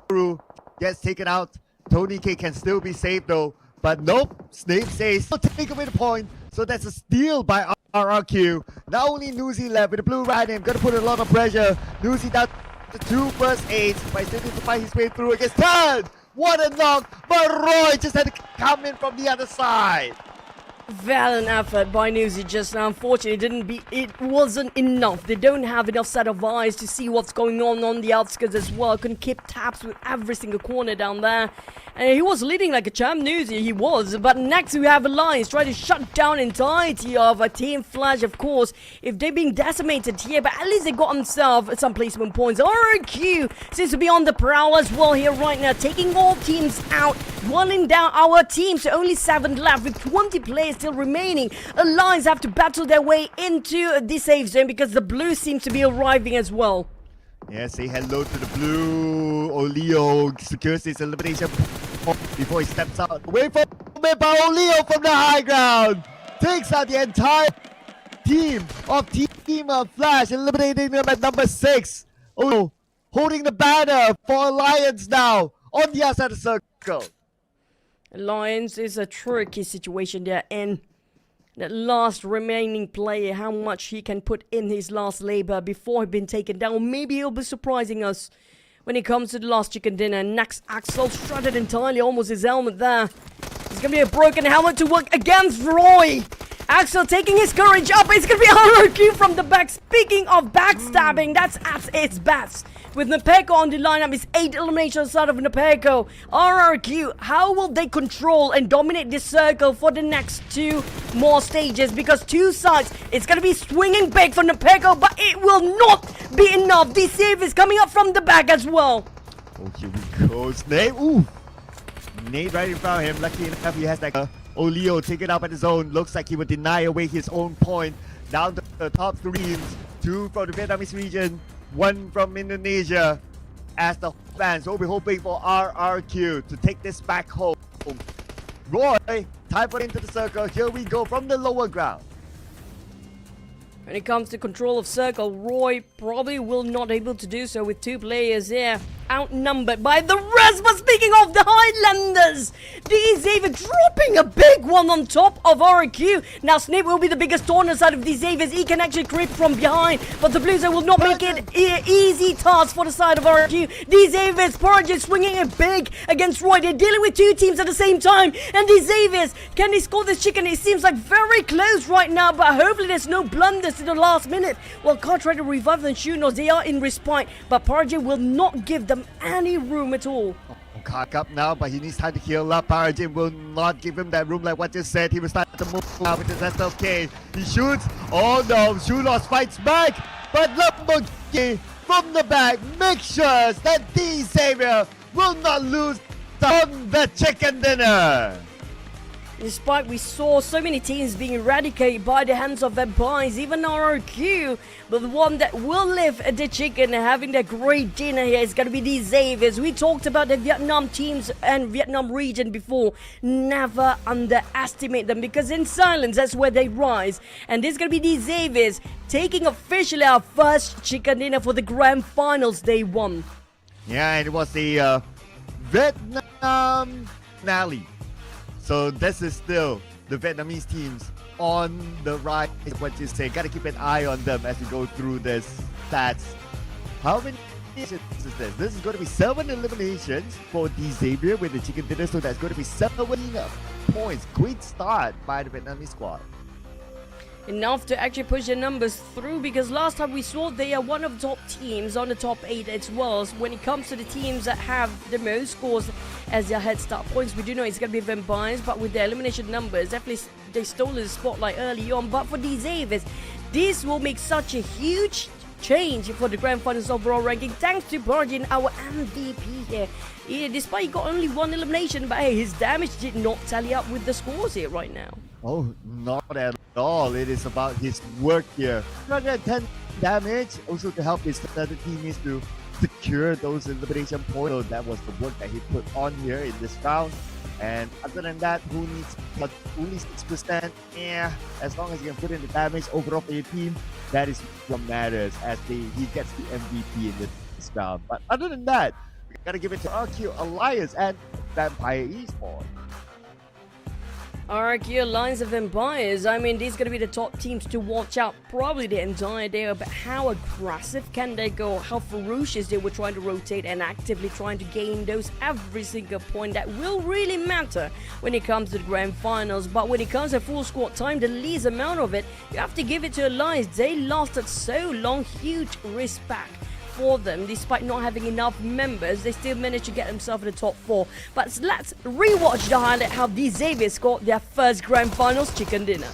Guru gets taken out. Tony K can still be saved though, but nope, Snape says, "I'll take away the point." So that's a steal by RRQ. Now only Nuzi left with the blue right him, gonna put a lot of pressure. Nuzi down to 2 first aids, but still needs to fight his way through against Turn. What a knock, but Roy just had to come in from the other side. Valiant effort by Nuzi just now. Unfortunately, it wasn't enough. They don't have enough set of eyes to see what's going on the outskirts as well. Couldn't keep tabs with every single corner down there. And he was leading like a champ, Nuzi, he was. But next we have Alliance trying to shut down entirety of a Team Flash, of course. If they're being decimated here, but at least they got themselves some placement points. RQ seems to be on the prowl as well here right now, taking all teams out, running down our team. So only 7 left with 20 players still remaining. Alliance have to battle their way into the safe zone because the blue seems to be arriving as well. Yeah, say hello to the blue. Olio secures his elimination before he steps out. Away from it by Olio from the high ground. Takes out the entire team of Team Flash, eliminating them at number 6. Olio holding the banner for Alliance now on the outside of the circle. Alliance is a tricky situation there, and that last remaining player, how much he can put in his last labor before he's been taken down. Maybe he'll be surprising us when it comes to the last chicken dinner. Next, Axel shredded entirely, almost his helmet there. It's gonna be a broken helmet to work against Roy. Axel taking his courage up. It's gonna be RRQ from the back. Speaking of backstabbing, that's at its best. With Nepeko on the lineup, it's 8 eliminations out of Nepeko. RRQ, how will they control and dominate this circle for the next 2 more stages? Because 2 sides, it's gonna be swinging big for Nepeko, but it will not be enough. The save is coming up from the back as well. Oh, here we go. Snape. Ooh. Nate right in front of him. Lucky enough, he has like a Olio take it up at his own. Looks like he would deny away his own point. Down to the top 3 teams. 2 from the Vietnamese region, 1 from Indonesia. As the fans will be hoping for RRQ to take this back home. Roy, time for into the circle. Here we go from the lower ground. When it comes to control of circle, Roy probably will not able to do so with 2 players here, outnumbered by the rest. But speaking of the Highlanders, the Xavier dropping a big one on top of RQ. Now Snape will be the biggest taunter side of the Xaviers. He can actually creep from behind, but the Blues will not make it easy task for the side of RQ. The Xaviers, Porridge swinging it big against Roy. They're dealing with 2 teams at the same time, and the Xaviers, can they score this chicken? It seems like very close right now, but hopefully there's no blunders in the last minute. Well, can't try to revive them. Shunos, they are in respite, but Porridge will not give them any room at all. Cock up now, but he needs time to heal up. Parajim will not give him that room like what just said. He will start to move now with his SLK. He shoots. Oh no, Shunos fights back, but Lamborghini from the back makes sure that the Xavier will not lose on the chicken dinner. Despite we saw so many teams being eradicated by the hands of vampires, even RRQ, but the one that will live the chicken and having that great dinner here is going to be the Xaviers. We talked about the Vietnam teams and Vietnam region before. Never underestimate them, because in silence, that's where they rise. And this is going to be the Xaviers taking officially our first chicken dinner for the grand finals day 1. Yeah, and it was the Vietnam finale. So this is still the Vietnamese teams on the rise. What you say? Gotta keep an eye on them as we go through this stats. How many eliminations is this? This is going to be 7 eliminations for the Xavier with the chicken dinner. So that's going to be 7 points. Great start by the Vietnamese squad. Enough to actually push their numbers through, because last time we saw they are one of the top teams on the top 8 as well. So when it comes to the teams that have the most scores as their head start points, we do know it's going to be Vampires, but with their elimination numbers, definitely they stole the spotlight early on. But for the Xaviers, this will make such a huge change for the Grand Finals overall ranking thanks to Borjin, our MVP here. Yeah, despite he got only 1 elimination, but hey, his damage did not tally up with the scores here right now. Oh, not at all. It is about his work here. 210 damage, also to help his other teammates to secure those elimination points. So that was the work that he put on here in this round. And other than that, who needs but only 6%? Yeah, as long as you can put in the damage overall for your team, that is what matters as he gets the MVP in this round. But other than that, we gotta give it to RQ Alliance and Vampire Esports. RQ Alliance of Empires, I mean, these are going to be the top teams to watch out probably the entire day. But how aggressive can they go? How ferocious they were trying to rotate and actively trying to gain those every single point that will really matter when it comes to the Grand Finals. But when it comes to full squad time, the least amount of it, you have to give it to Alliance. They lasted so long, huge respect for them. Despite not having enough members, they still managed to get themselves in the top 4. But let's rewatch the highlight how the Xavier scored their first Grand Finals chicken dinner.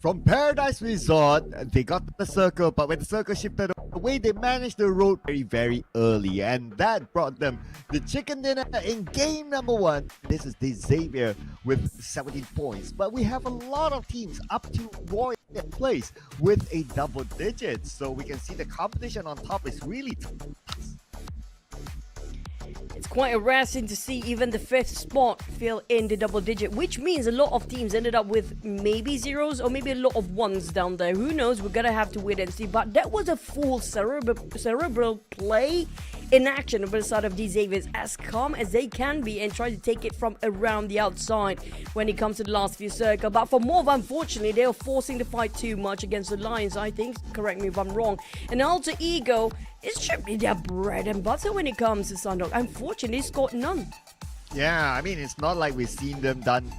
From Paradise Resort, they got the circle, but when the circle shifted away, they managed the road very, very early, and that brought them the chicken dinner in game number 1. This is the Xavier with 17 points, but we have a lot of teams up to Roy in place with a double digit, so we can see the competition on top is really tough. It's quite embarrassing to see even the 5th spot fill in the double digit, which means a lot of teams ended up with maybe zeros or maybe a lot of ones down there. Who knows? We're gonna have to wait and see. But that was a full cerebral play in action on the side of these Xaviers, as calm as they can be and try to take it from around the outside when it comes to the last few circles. But for MORPH, unfortunately, they are forcing the fight too much against the Lions, I think. Correct me if I'm wrong. And Alter Ego, it should be their bread and butter when it comes to Sanhok. Unfortunately, they scored none. Yeah, I mean, it's not like we've seen them done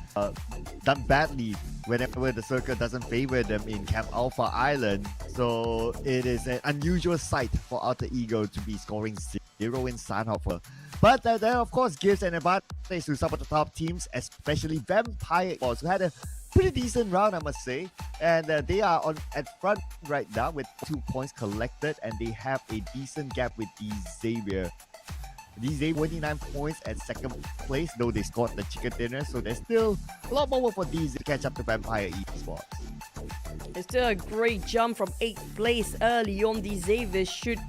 badly whenever the circle doesn't favor them in Camp Alpha Island. So it is an unusual sight for Alter Ego to be scoring 0 in Sanhok. But that of course gives an advantage to some of the top teams, especially Vampire Esports, who had a pretty decent round, I must say. And they are at front right now with 2 points collected, and they have a decent gap with the Xavier. These 29 points at second place, though they scored the chicken dinner, so there's still a lot more for these to catch up to Vampire Esports. It's still a great jump from 8th place early on. The Xavier shoot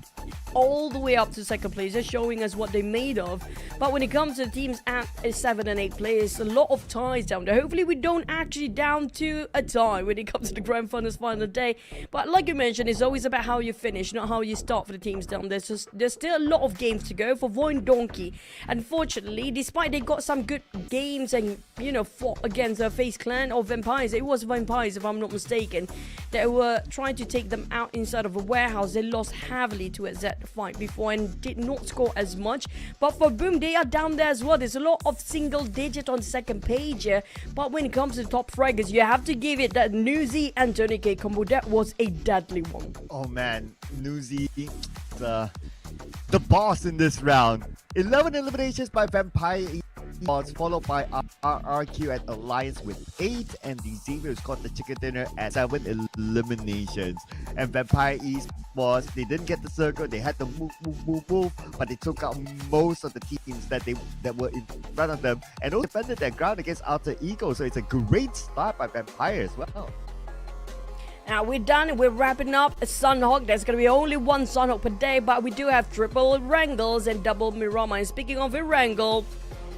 all the way up to 2nd place, just showing us what they're made of. But when it comes to the teams at 7 and 8 place, a lot of ties down there. Hopefully we don't actually down to a tie when it comes to the grand finals final day. But like you mentioned, it's always about how you finish, not how you start for the teams down there. So there's still a lot of games to go for VOIN Donkey. Unfortunately, despite they got some good games and, you know, fought against the FaZe clan or Vampires, it was Vampires if I'm not mistaken, they were trying to take them out inside of a warehouse. They lost heavily to a Z fight before and did not score as much. But for Boom, they are down there as well. There's a lot of single digit on second page here. But when it comes to top fraggers, you have to give it that Newsy and Tony K combo. That was a deadly one. Oh man, Newsy, the boss in this round. 11 eliminations by Vampire Esports, followed by RRQ at Alliance with 8, and the Xaviers got the chicken dinner at 7 eliminations. And Vampire Esports, they didn't get the circle, they had to move, but they took out most of the teams that were in front of them, and also defended their ground against Alter Ego. So it's a great start by Vampire as well. Now we're done, we're wrapping up Sanhok. There's going to be only one Sanhok per day, but we do have triple Erangels and double Miramar. And speaking of Erangel,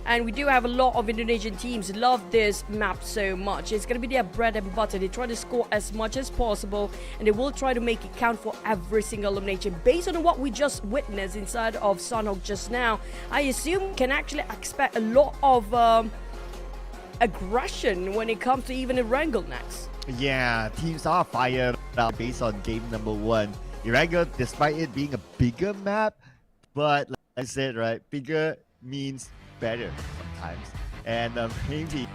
and we do have a lot of Indonesian teams love this map so much. It's going to be their bread and butter. They try to score as much as possible, and they will try to make it count for every single elimination. Based on what we just witnessed inside of Sanhok just now, I assume can actually expect a lot of aggression when it comes to even Erangel next. Yeah, teams are fired up based on game number 1. Erangel, despite it being a bigger map, but like I said, right, bigger means better sometimes. And maybe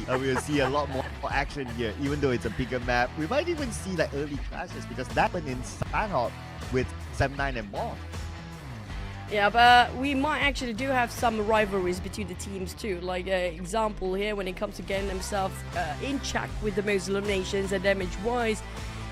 we'll see a lot more action here, even though it's a bigger map. We might even see like early clashes, because that happened in Sanhok with 7-9 and MORPH. Yeah, but we might actually do have some rivalries between the teams too. Like example here, when it comes to getting themselves in check with the most eliminations and damage wise.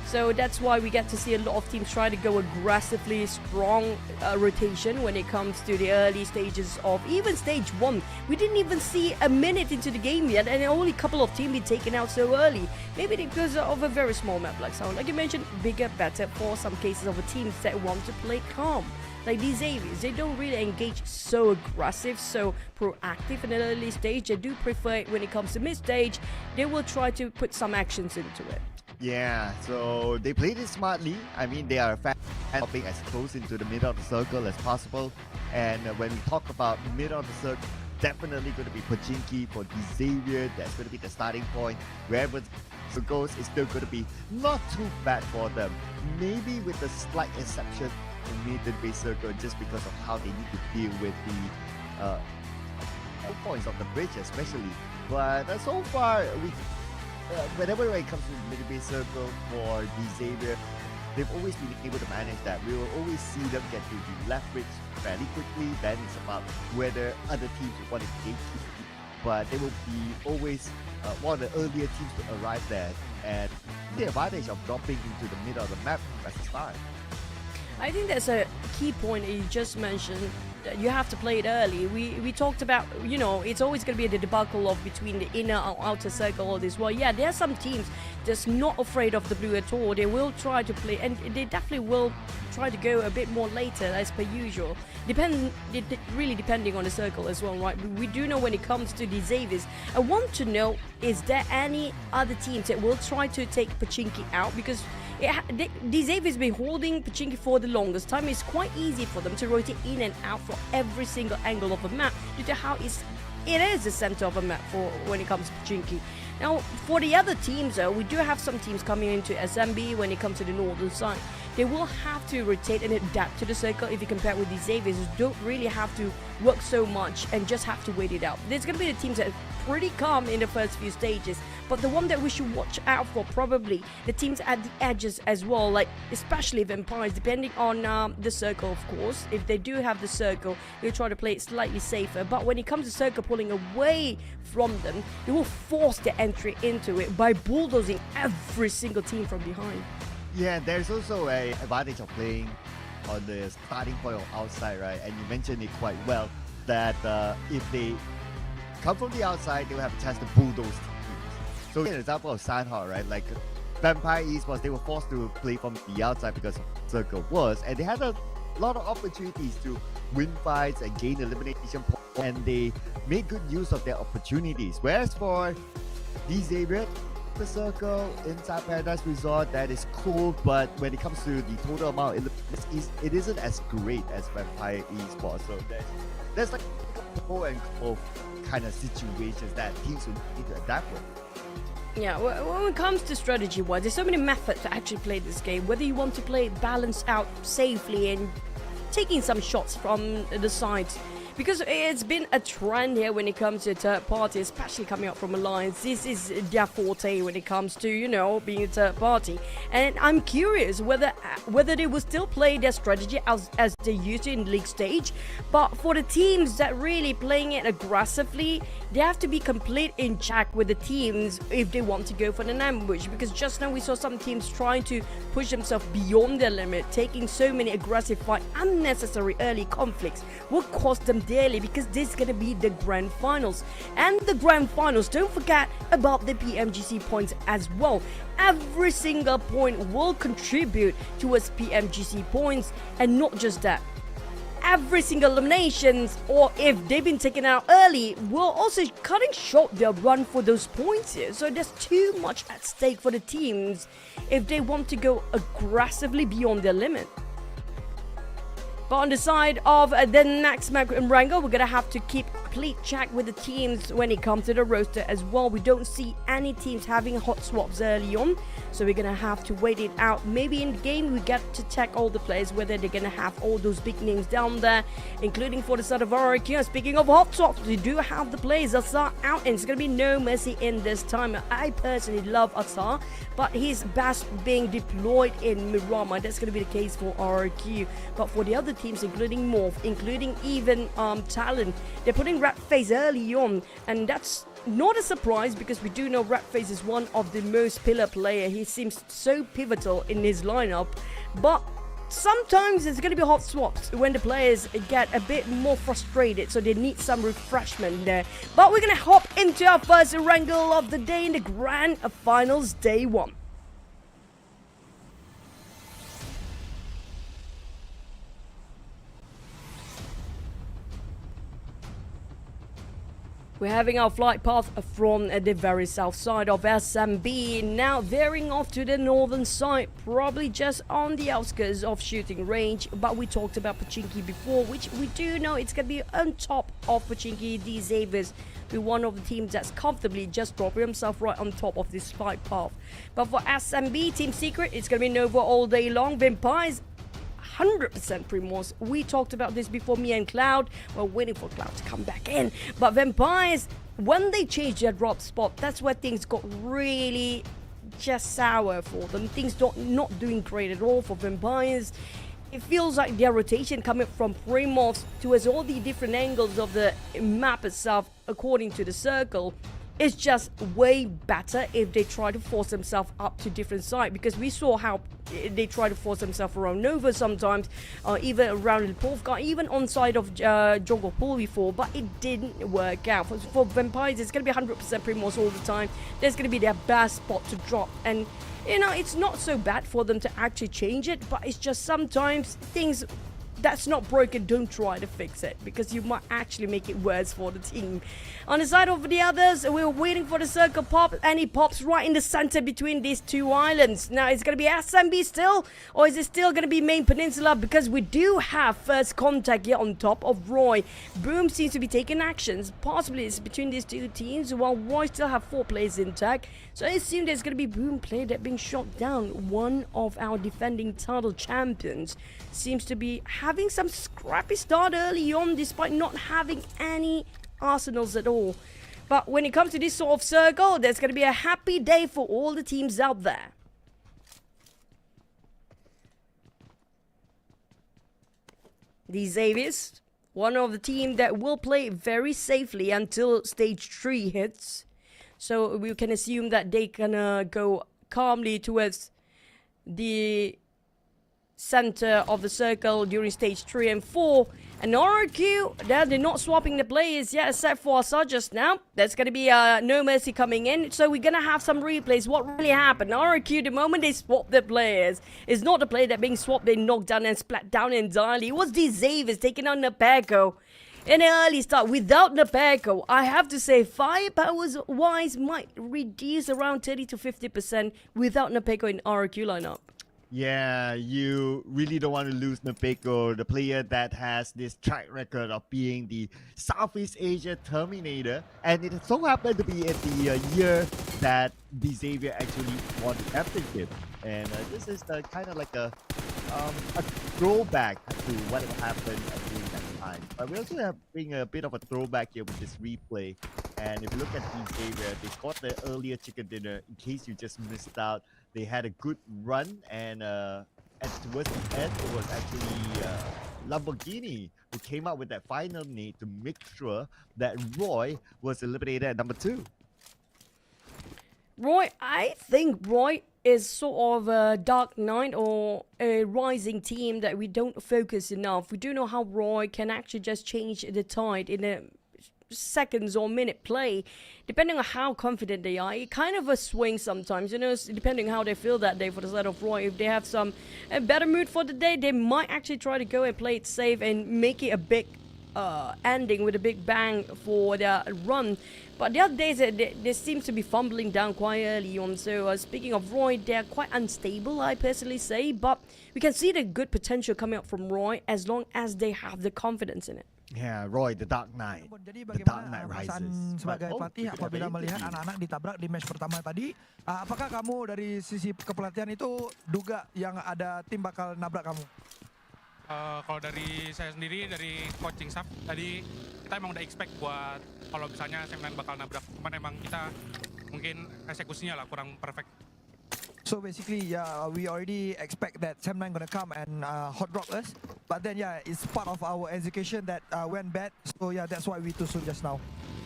So that's why we get to see a lot of teams try to go aggressively strong rotation when it comes to the early stages of even stage 1. We didn't even see a minute into the game yet, and only a couple of teams be taken out so early. Maybe because of a very small map like Sound. Like you mentioned, bigger, better for some cases of teams that want to play calm. Like these Xaviers, they don't really engage so aggressive, so proactive in the early stage. They do prefer it when it comes to mid-stage. They will try to put some actions into it. Yeah, so they played it smartly. I mean, they are a fan hopping as close into the middle of the circle as possible. And when we talk about middle of the circle, definitely going to be Pochinki for the Xavier. That's going to be the starting point. Wherever it goes, it's still going to be not too bad for them. Maybe with a slight exception in mid-base circle, just because of how they need to deal with the points of the bridge especially. But so far, whenever it comes to the mid-base circle for the Xavier, they've always been able to manage that. We will always see them get to the left bridge fairly quickly. Then it's about whether other teams want to gatekeep, but they will be always one of the earlier teams to arrive there, and the advantage of dropping into the middle of the map as a start. I think that's a key point that you just mentioned. That you have to play it early. We talked about, you know, it's always going to be the debacle of between the inner or outer circle all this. Well, yeah, there are some teams that's not afraid of the blue at all. They will try to play, and they definitely will try to go a bit more later as per usual. Really depending on the circle as well, right? We do know when it comes to the Xaviers. I want to know, is there any other teams that will try to take Pochinki out? Because the Xaviers been holding Pochinki for the longest time. It's quite easy for them to rotate in and out for every single angle of a map due to how it is the center of a map for when it comes to Pochinki. Now, for the other teams, we do have some teams coming into SMB when it comes to the northern side. They will have to rotate and adapt to the circle. If you compare it with the Xaviers, who don't really have to work so much and just have to wait it out. There's going to be the teams that are pretty calm in the first few stages, but the one that we should watch out for, probably the teams at the edges as well, like especially Vampires, depending on the circle, of course. If they do have the circle, they'll try to play it slightly safer, but when it comes to circle pulling away from them, they will force their entry into it by bulldozing every single team from behind. Yeah, there's also an advantage of playing on the starting point of outside, right? And you mentioned it quite well, that if they come from the outside, they'll have a chance to bulldoze teams. So an example of Sanhok, right? Like Vampire Esports, they were forced to play from the outside because of Circle was, and they had a lot of opportunities to win fights and gain elimination points, and they made good use of their opportunities. Whereas for Xavier, the Circle inside Paradise Resort, that is cool, but when it comes to the total amount, it isn't as great as Vampire Esports. So there's like pro and co kind of situations that teams will need to adapt with. Yeah, when it comes to strategy-wise, there's so many methods to actually play this game. Whether you want to play it balanced out safely and taking some shots from the sides. Because it's been a trend here when it comes to third party, especially coming up from Alliance. This is their forte when it comes to, you know, being a third party. And I'm curious whether they will still play their strategy as they used to in league stage. But for the teams that really playing it aggressively, they have to be complete in check with the teams if they want to go for an ambush. Because just now we saw some teams trying to push themselves beyond their limit, taking so many aggressive fights, unnecessary early conflicts will cost them dearly, because this is going to be the grand finals. And the grand finals, don't forget about the PMGC points as well. Every single point will contribute towards PMGC points, and not just that. Every single eliminations, or if they've been taken out early, will also cutting short their run for those points here. So there's too much at stake for the teams if they want to go aggressively beyond their limit. But on the side of the next match in Erangel, we're going to have to keep complete check with the teams when it comes to the roster as well. We don't see any teams having hot swaps early on, so we're going to have to wait it out. Maybe in the game we get to check all the players, whether they're going to have all those big names down there, including for the side of RRQ. Speaking of hot swaps, we do have the players. Azar out, and it's going to be no mercy in this time. I personally love Azar, but he's best being deployed in Miramar. That's going to be the case for RRQ. But for the other teams, including MORPH, including even TALON, they're putting FAZE early on, and that's not a surprise because we do know FAZE is one of the most pillar player. He seems so pivotal in his lineup, but sometimes it's going to be hot swaps when the players get a bit more frustrated, so they need some refreshment there. But we're going to hop into our first Erangel of the day in the grand finals day 1. We're having our flight path from the very south side of SMB, now veering off to the northern side, probably just on the outskirts of shooting range. But we talked about Pochinki before, which we do know it's going to be on top of Pochinki. The Xaviers be one of the teams that's comfortably just dropping himself right on top of this flight path. But for SMB, Team Secret, it's going to be Nova all day long. Vampires, 100% Primos. We talked about this before, me and Cloud. We're waiting for Cloud to come back in. But Vampires, when they changed their drop spot, that's where things got really just sour for them. Things not doing great at all for Vampires. It feels like their rotation coming from Primos towards all the different angles of the map itself, according to the circle, is just way better if they try to force themselves up to different sides, because we saw how they try to force themselves around Nova sometimes, even around the Polfgar, even on side of Jungle Pool before, but it didn't work out. For Vampires, it's going to be 100% Primos all the time. There's going to be their best spot to drop, and you know, it's not so bad for them to actually change it, but it's just sometimes things that's not broken, don't try to fix it, because you might actually make it worse for the team. On the side of the others, we're waiting for the circle pop, and he pops right in the center between these two islands. Now, is it going to be SMB still, or is it still going to be Main Peninsula? Because we do have first contact here on top of Roy. Boom seems to be taking actions. Possibly it's between these two teams, while Roy still have 4 players intact. So I assume there's going to be Boom player that being shot down. One of our defending title champions seems to be having some scrappy start early on, despite not having any arsenals at all. But when it comes to this sort of circle, there's going to be a happy day for all the teams out there. The Xaviers, one of the team that will play very safely until stage 3 hits. So we can assume that they gonna go calmly towards the center of the circle during stage 3 and 4. And RRQ, they're not swapping the players yet, except for Asa just now. There's going to be No Mercy coming in, so we're going to have some replays. What really happened? RRQ, the moment they swapped the players, it's not the player that being swapped, they knocked down and splat down entirely. It was the Xaviers taking on the POCO. In the early start, without the POCO, I have to say, firepower-wise might reduce around 30 to 50% without the POCO in RRQ lineup. Yeah, you really don't want to lose Nepeko, the player that has this track record of being the Southeast Asia Terminator. And it so happened to be at the year that the Xavier actually won the championship. And this is the kind of like a throwback to what happened during that time. But we're also having a bit of a throwback here with this replay. And if you look at the Xavier, they scored the earlier chicken dinner. In case you just missed out, they had a good run, and towards the end, it was actually Lamborghini who came out with that final nade to make sure that Roy was eliminated at number 2. Roy, I think Roy is sort of a Dark Knight or a rising team that we don't focus enough. We do know how Roy can actually just change the tide in a seconds or minute play, depending on how confident they are. It kind of a swing sometimes, you know, depending how they feel that day for the side of Roy. If they have a better mood for the day, they might actually try to go and play it safe and make it a big ending with a big bang for their run. But the other days, they seem to be fumbling down quite early on. So speaking of Roy, they're quite unstable, I personally say. But we can see the good potential coming up from Roy as long as they have the confidence in it. Yeah, Roy, the Dark Knight. Jadi The Dark bagaimana Knight perasaan rises. sebagai But, pelatih apabila melihat anak-anak ditabrak di match pertama tadi? Apakah kamu dari sisi kepelatihan itu duga yang ada tim bakal nabrak kamu? Kalau dari saya sendiri, dari coaching staff tadi kita emang udah expect buat kalau misalnya Sam9 bakal nabrak, cuman emang kita mungkin eksekusinya lah kurang perfect. So basically, yeah, we already expect that Sam9 gonna come and hot drop us, but then yeah, it's part of our execution that went bad. So yeah, that's why we too soon just now.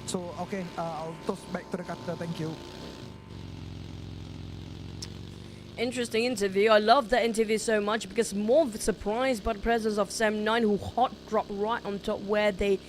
So okay, I'll toss back to the cutter. Thank you. Interesting interview. I love that interview so much because more surprised by the presence of Sam9, who hot dropped right on top where they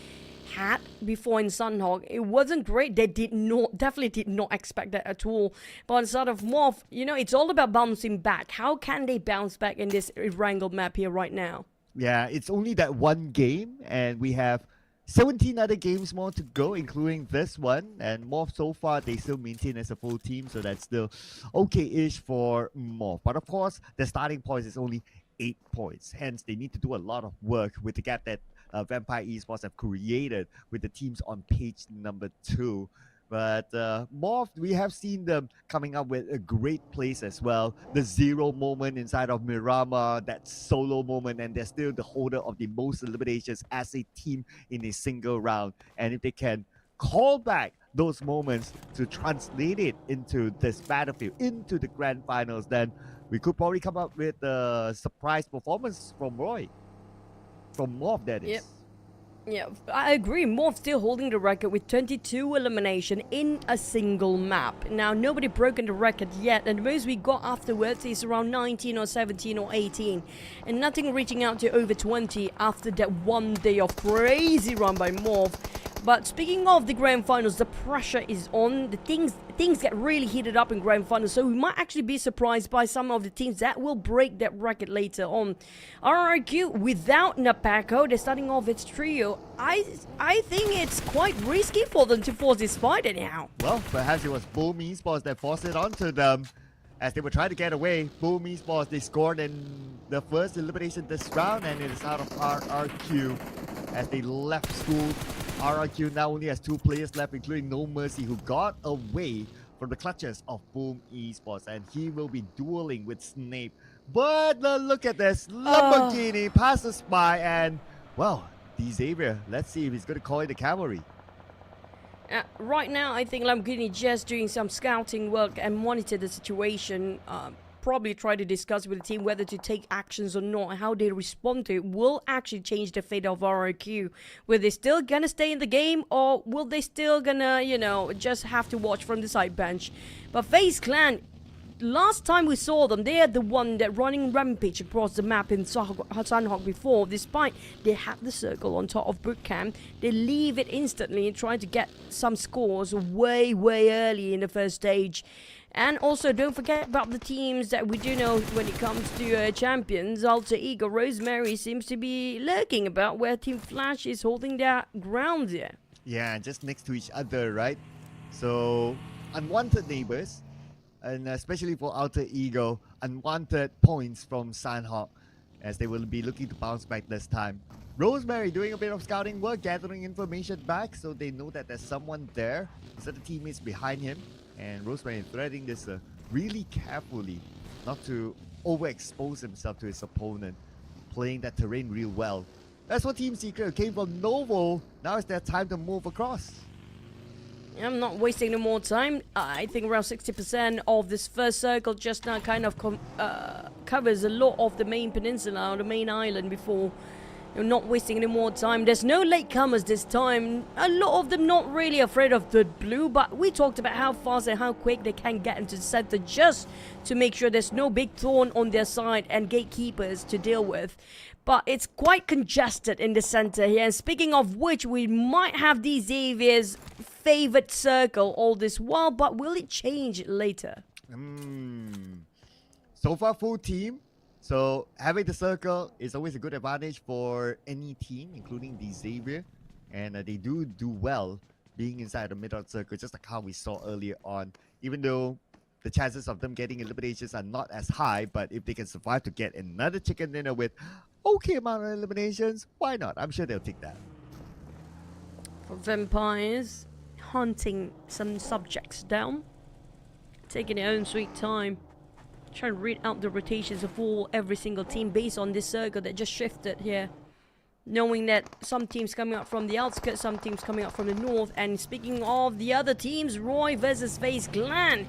had before in Sanhok. It wasn't great. They definitely did not expect that at all. But sort of MORPH, you know, it's all about bouncing back. How can they bounce back in this Erangel map here right now? Yeah, it's only that one game, and we have 17 other games more to go, including this one. And MORPH, so far, they still maintain as a full team, so that's still okay-ish for MORPH. But of course, the starting point is only 8 points. Hence, they need to do a lot of work with the gap that Vampire Esports have created with the teams on page number 2. But MORPH, we have seen them coming up with a great place as well. The 0 moment inside of Miramar, that solo moment, and they're still the holder of the most eliminations as a team in a single round. And if they can call back those moments to translate it into this battlefield, into the grand finals, then we could probably come up with a surprise performance from Roy. From MORPH, that is. Yep. Yeah, I agree. MORPH still holding the record with 22 elimination in a single map. Now, nobody broken the record yet, and the most we got afterwards is around 19 or 17 or 18. And nothing reaching out to over 20 after that one day of crazy run by MORPH. But speaking of the grand finals, the pressure is on. The things get really heated up in grand finals, so we might actually be surprised by some of the teams that will break that record later on. RRQ without Napako, they're starting off its trio. I think it's quite risky for them to force this fight anyhow. Well, perhaps it was Boom Esports that forced it onto them. As they were trying to get away, Boom Esports, they scored in the first elimination this round, and it is out of RRQ as they left school. RRQ now only has 2 players left, including No Mercy, who got away from the clutches of Boom Esports, and he will be dueling with Snape. But look at this, Lamborghini passes by, and well, the Xavier, let's see if he's going to call in the cavalry. Right now, I think Lamborghini just doing some scouting work and monitor the situation. Probably try to discuss with the team whether to take actions or not. How they respond to it will actually change the fate of RRQ. Will they still gonna stay in the game, or will they still gonna, you know, just have to watch from the side bench? But FaZe Clan, last time we saw them, they are the one that running rampage across the map in Sanhok before. Despite they have the circle on top of boot camp, they leave it instantly and try to get some scores way early in the first stage. And also, don't forget about the teams that we do know when it comes to champions. Alter Ego, Rosemary seems to be lurking about where Team Flash is holding their ground there. Yeah, just next to each other, right? So, unwanted neighbors, and especially for Alter Ego, unwanted points from Sanhok, as they will be looking to bounce back this time. Rosemary doing a bit of scouting work, gathering information back, so they know that there's someone there. So the teammates behind him. And Rosemary threading this really carefully, not to overexpose himself to his opponent, playing that terrain real well. That's what Team Secret came from Novo. Now it's their time to move across. I'm not wasting no more time. I think around 60% of this first circle just now kind of covers a lot of the main peninsula or the main island before. You're not wasting any more time. There's no latecomers this time. A lot of them not really afraid of the blue, but we talked about how fast and how quick they can get into the center just to make sure there's no big thorn on their side and gatekeepers to deal with. But it's quite congested in the center here. And speaking of which, we might have the Xavier's favorite circle all this while, but will it change later? So far, full team. So having the circle is always a good advantage for any team, including the Xavier. And they do well being inside the middle circle, just like how we saw earlier on. Even though the chances of them getting eliminations are not as high, but if they can survive to get another chicken dinner with okay amount of eliminations, why not? I'm sure they'll take that. For Vampires, hunting some subjects down, taking their own sweet time. Trying to read out the rotations of every single team based on this circle that just shifted here. Knowing that some teams coming up from the outskirts, some teams coming up from the north. And speaking of the other teams, Roy versus FaZe Clan.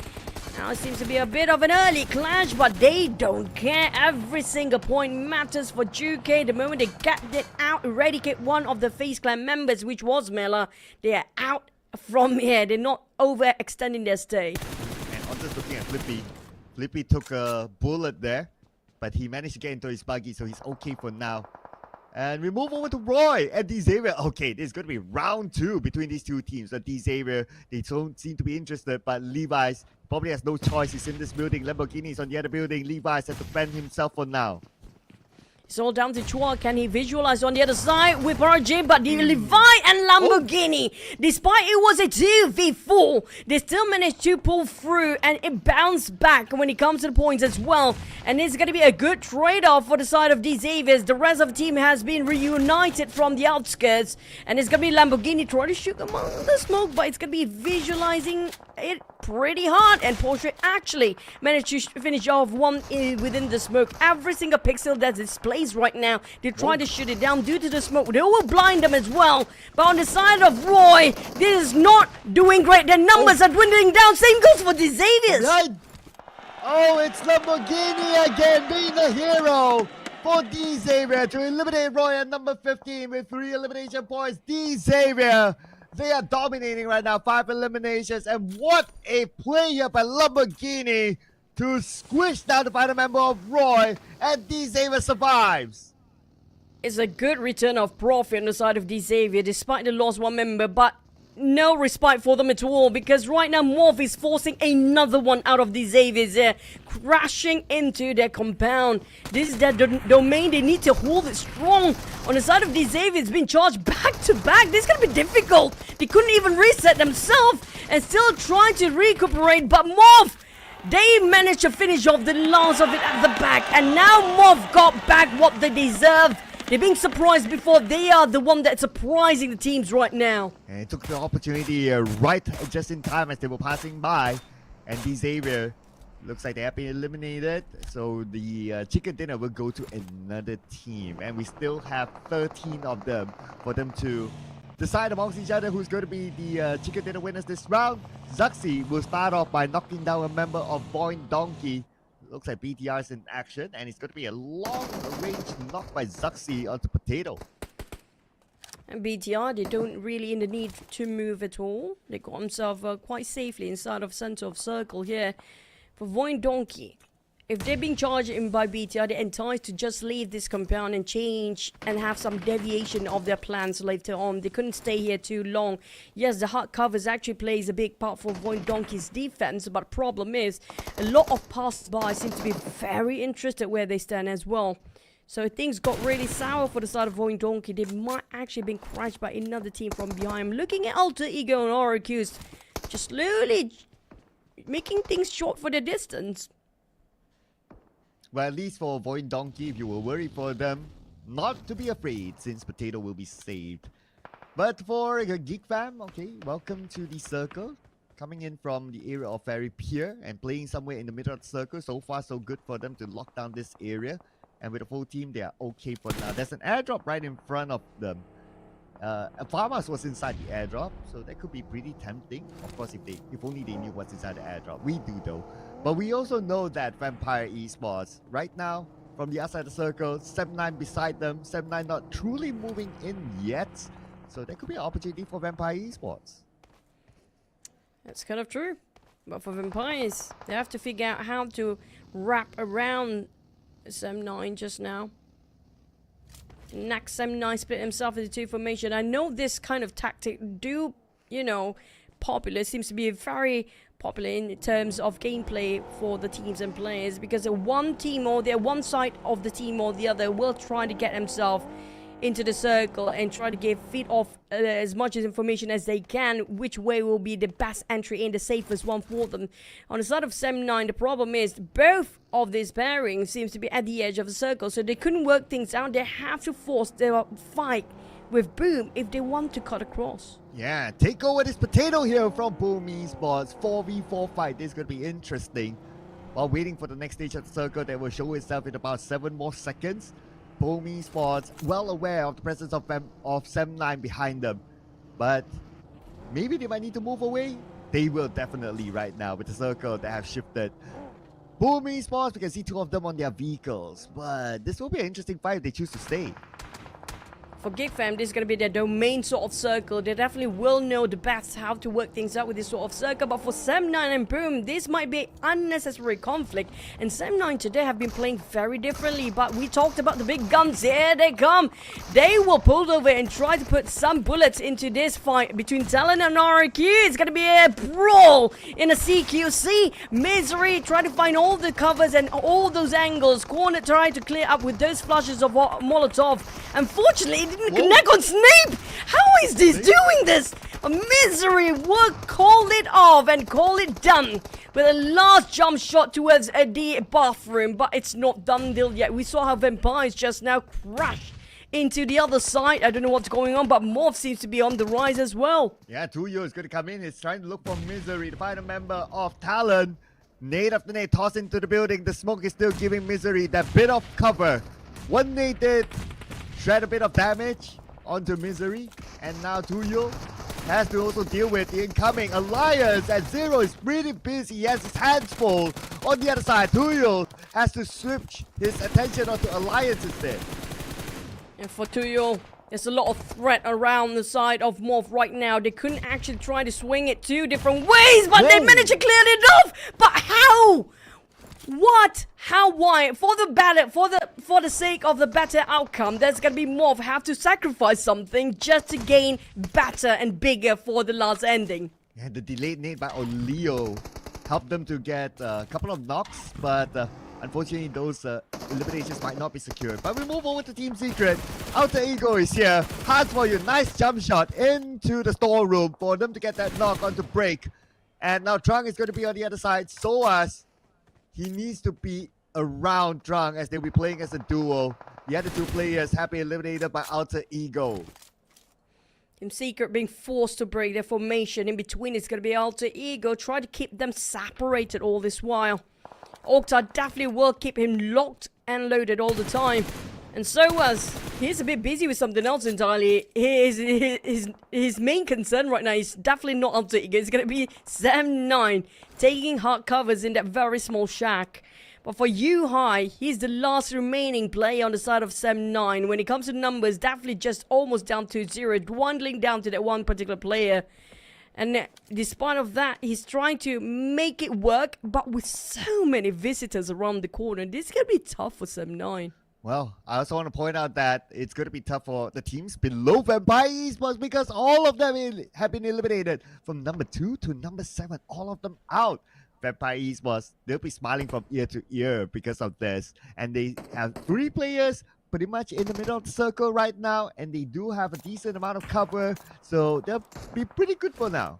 Now it seems to be a bit of an early clash, but they don't care. Every single point matters for GEEK. The moment they get it out, eradicate one of the FaZe Clan members, which was Mela, they are out from here. They're not overextending their stay. And I'm just looking at Flippy. Flippy took a bullet there, but he managed to get into his buggy, so he's okay for now. And we move over to Roy and D-Xavier. Okay, this is going to be round 2 between these two teams. So D-Xavier, they don't seem to be interested, but Levi's probably has no choice. He's in this building. Lamborghini's on the other building. Levi's has to fend himself for now. It's all down to Chua. Can he visualize on the other side with RJ? But the Levi and Lamborghini, despite it was a 2v4, they still managed to pull through and it bounced back when it comes to the points as well. And it's going to be a good trade-off for the side of the Xaviers. The rest of the team has been reunited from the outskirts. And it's going to be Lamborghini trying to shoot among the smoke, but it's going to be visualizing it pretty hard. And Porsche actually managed to finish off one within the smoke. Every single pixel that's displayed right now, they try to shoot it down due to the smoke. They will blind them as well. But on the side of Roy, this is not doing great. Their numbers are dwindling down. Same goes for the Xaviers. Right. Oh, it's Lamborghini again being the hero for D-Xavier to eliminate Roy at number 15 with 3 elimination points. D-Xavier, they are dominating right now. 5 eliminations, and what a player by Lamborghini to squish down the final member of Roy, and D-Xavier survives. It's a good return of profit on the side of D-Xavier despite the lost one member, but no respite for them at all, because right now MORPH is forcing another one out of the Xaviers there, crashing into their compound. This is their domain. They need to hold it strong. On the side of the Xaviers, being charged back to back. This is going to be difficult. They couldn't even reset themselves and still trying to recuperate, but MORPH, they managed to finish off the last of it at the back, and now MORPH got back what they deserve. They're being surprised before. They are the one that's surprising the teams right now. And it took the opportunity right just in time as they were passing by. And D-Xavier looks like they have been eliminated. So the chicken dinner will go to another team. And we still have 13 of them for them to decide amongst each other who's going to be the chicken dinner winners this round. Zuxi will start off by knocking down a member of VOIN Donkey. Looks like BTR's in action, and it's going to be a long-range knock by Zuxi onto Potato. And BTR, they don't really in the need to move at all. They got themselves quite safely inside of center of circle here. for VOIN Donkey. If they're being charged in by BT, are they entitled to just leave this compound and change and have some deviation of their plans later on? They couldn't stay here too long. Yes, the hard covers actually plays a big part for VOIN Donkey's defense, but problem is a lot of passers-by seem to be very interested where they stand as well. So things got really sour for the side of VOIN Donkey. They might actually been crashed by another team from behind. Looking at Alter Ego and RQs, just slowly making things short for the distance. Well, at least for VOIN Donkey, if you were worried for them, not to be afraid, since Potato will be saved. But for Geek Fam, okay, welcome to the circle. Coming in from the area of Ferry Pier and playing somewhere in the middle of the circle. So far, so good for them to lock down this area. And with the full team, they are okay for now. There's an airdrop right in front of them. Farmers was inside the airdrop, so that could be pretty tempting. Of course, if only they knew what's inside the airdrop. We do though. But we also know that Vampire Esports, right now, from the outside of the circle, 7-9 beside them, 7-9 not truly moving in yet. So there could be an opportunity for Vampire Esports. That's kind of true. But for Vampires, they have to figure out how to wrap around SEM9 just now. Next, SEM9 split himself into two formation. I know this kind of tactic popular, seems to be very popular in terms of gameplay for the teams and players, because one team or one side of the team or the other will try to get himself into the circle and try to feed off as much information as they can, which way will be the best entry in, the safest one for them. On the side of SEM9, the problem is both of these pairings seems to be at the edge of the circle, so they couldn't work things out. They have to force their fight with Boom if they want to cut across. Yeah, take over this Potato here from Boom Esports. 4v4 fight. This is going to be interesting. While waiting for the next stage of the circle that will show itself in about 7 more seconds. Boom Esports well aware of the presence of SEM9 behind them. But maybe they might need to move away. They will definitely right now with the circle that have shifted. Boom Esports, we can see 2 of them on their vehicles. But this will be an interesting fight if they choose to stay. For Geek Fam, this is going to be their domain sort of circle. They definitely will know the best how to work things out with this sort of circle. But for SEM9 and Boom, this might be unnecessary conflict. And SEM9 today have been playing very differently. But we talked about the big guns. Here they come. They will pull over and try to put some bullets into this fight between TALON and RQ. It's going to be a brawl in a CQC. Misery trying to find all the covers and all those angles. Corner trying to clear up with those flashes of Molotov. Unfortunately, didn't connect on Snape. How is this doing this? Misery will call it off and call it done with a last jump shot towards the bathroom, but it's not done deal yet. We saw how Vampires just now crashed into the other side. I don't know what's going on, but MORPH seems to be on the rise as well. Yeah, Tuyo is going to come in. He's trying to look for Misery, the final member of TALON. Nade after nade tossed into the building. The smoke is still giving Misery that bit of cover. One nade did shred a bit of damage onto Misery, and now Tuyo has to also deal with the incoming Alliance, and Zero is pretty busy. He has his hands full. On the other side, Tuyo has to switch his attention onto Alliance instead. And for Tuyo, there's a lot of threat around the side of MORPH right now. They couldn't actually try to swing it 2 different ways, but they managed to clear it off. But how? What? How? Why? For the sake of the better outcome, there's gonna be MORPH have to sacrifice something just to gain better and bigger for the last ending. And the delayed nade by Oleo helped them to get a couple of knocks, but unfortunately those eliminations might not be secured. But we move over to Team Secret. Alter Ego is here. Hard for you. Nice jump shot into the storeroom for them to get that knock onto break. And now Drunk is going to be on the other side. So as he needs to be around Drunk as they'll be playing as a duo. The other 2 players have been eliminated by Alter Ego. Team Secret being forced to break their formation. In between it's going to be Alter Ego. Try to keep them separated all this while. Okta definitely will keep him locked and loaded all the time. And so was. He's a bit busy with something else entirely. His main concern right now is definitely not Alter Ego. It's going to be SEM9 taking hard covers in that very small shack. But for High, he's the last remaining player on the side of SEM9. When it comes to numbers, definitely just almost down to 0, dwindling down to that one particular player. And despite of that, he's trying to make it work, but with so many visitors around the corner, this is going to be tough for Sem9. Well, I also want to point out that it's going to be tough for the teams below Vampire Esports because all of them have been eliminated from number 2 to number 7, all of them out. Vampire Esports, they'll be smiling from ear to ear because of this. And they have 3 players pretty much in the middle of the circle right now, and they do have a decent amount of cover, so they'll be pretty good for now.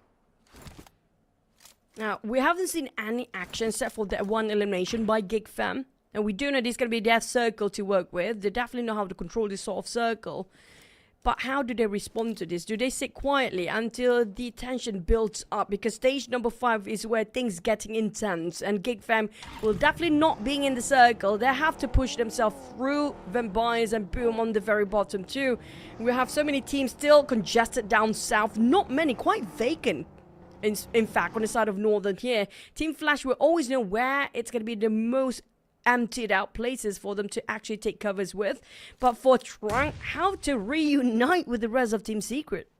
Now, we haven't seen any action except for that one elimination by GEEK Fam. And we do know this is going to be their circle to work with. They definitely know how to control this sort of circle. But how do they respond to this? Do they sit quietly until the tension builds up? Because stage number 5 is where things getting intense. And GEEK Fam will definitely not being in the circle. They have to push themselves through Vampires and Boom on the very bottom too. We have so many teams still congested down south. Not many, quite vacant. In fact, on the side of Northern here. Team Flash will always know where it's going to be the most emptied out places for them to actually take covers with. But for Trunk, how to reunite with the rest of Team Secret?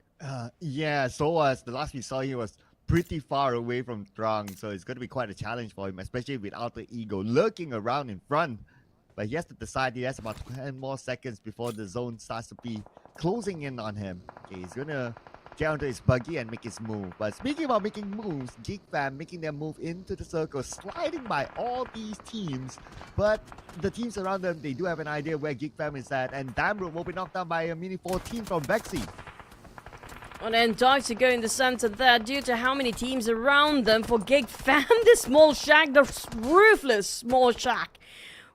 Yeah, so as the last we saw, he was pretty far away from Trunk, so it's going to be quite a challenge for him, especially without the ego lurking around in front. But he has to decide. He has about 10 more seconds before the zone starts to be closing in on him. Okay, he's going to get onto his buggy and make his move. But speaking about making moves, GEEK Fam making their move into the circle, sliding by all these teams. But the teams around them, they do have an idea where GEEK Fam is at. And Damroot will be knocked down by a mini 14 from Vexy. And then Dice to go in the center there due to how many teams around them for GEEK Fam. The small shack, the ruthless small shack,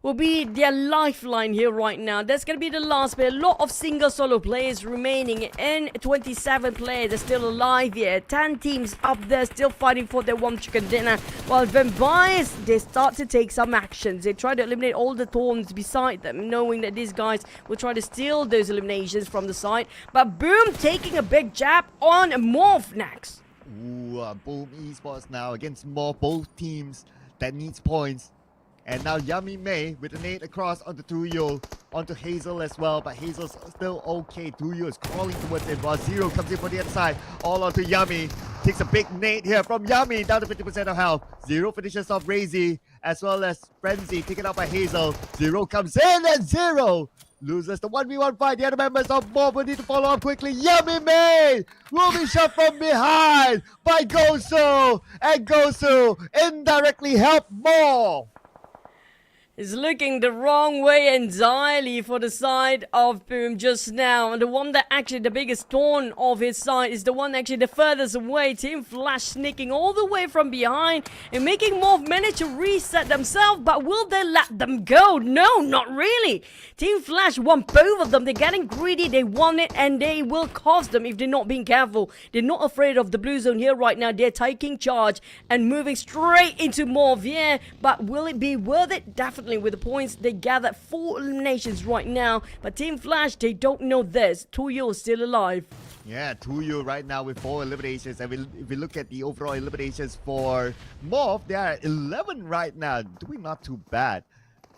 will be their lifeline here right now. That's going to be the last bit. A lot of single solo players remaining in 27 players are still alive here. 10 teams up there still fighting for their one chicken dinner. While Vampires, they start to take some actions. They try to eliminate all the thorns beside them, knowing that these guys will try to steal those eliminations from the side. But Boom taking a big jab on MORPH next. Ooh, Boom Esports now against MORPH, both teams that needs points. And now Yummy May with a nade across onto Tuyo, onto Hazel as well, but Hazel's still okay. Tuyo is crawling towards him while Zero comes in for the other side, all onto Yummy. Takes a big nade here from Yummy, down to 50% of health. Zero finishes off Razy, as well as Frenzy, taken out by Hazel. Zero comes in and Zero loses the 1v1 fight. The other members of MORPH will need to follow up quickly. Yummy May will be shot from behind by Gosu, and Gosu indirectly helped MORPH. Is looking the wrong way entirely for the side of Boom just now. And the one that actually the biggest thorn of his side is the one actually the furthest away. Team Flash sneaking all the way from behind and making MORPH manage to reset themselves. But will they let them go? No, not really. Team Flash want both of them. They're getting greedy. They want it and they will cost them if they're not being careful. They're not afraid of the blue zone here right now. They're taking charge and moving straight into MORPH. Yeah, but will it be worth it? Definitely. With the points they gathered, 4 eliminations right now, but Team Flash, they don't know this. Tuyo is still alive. Yeah, Tuyo right now with 4 eliminations, and if we look at the overall eliminations for MORPH, they are at 11 right now, doing not too bad.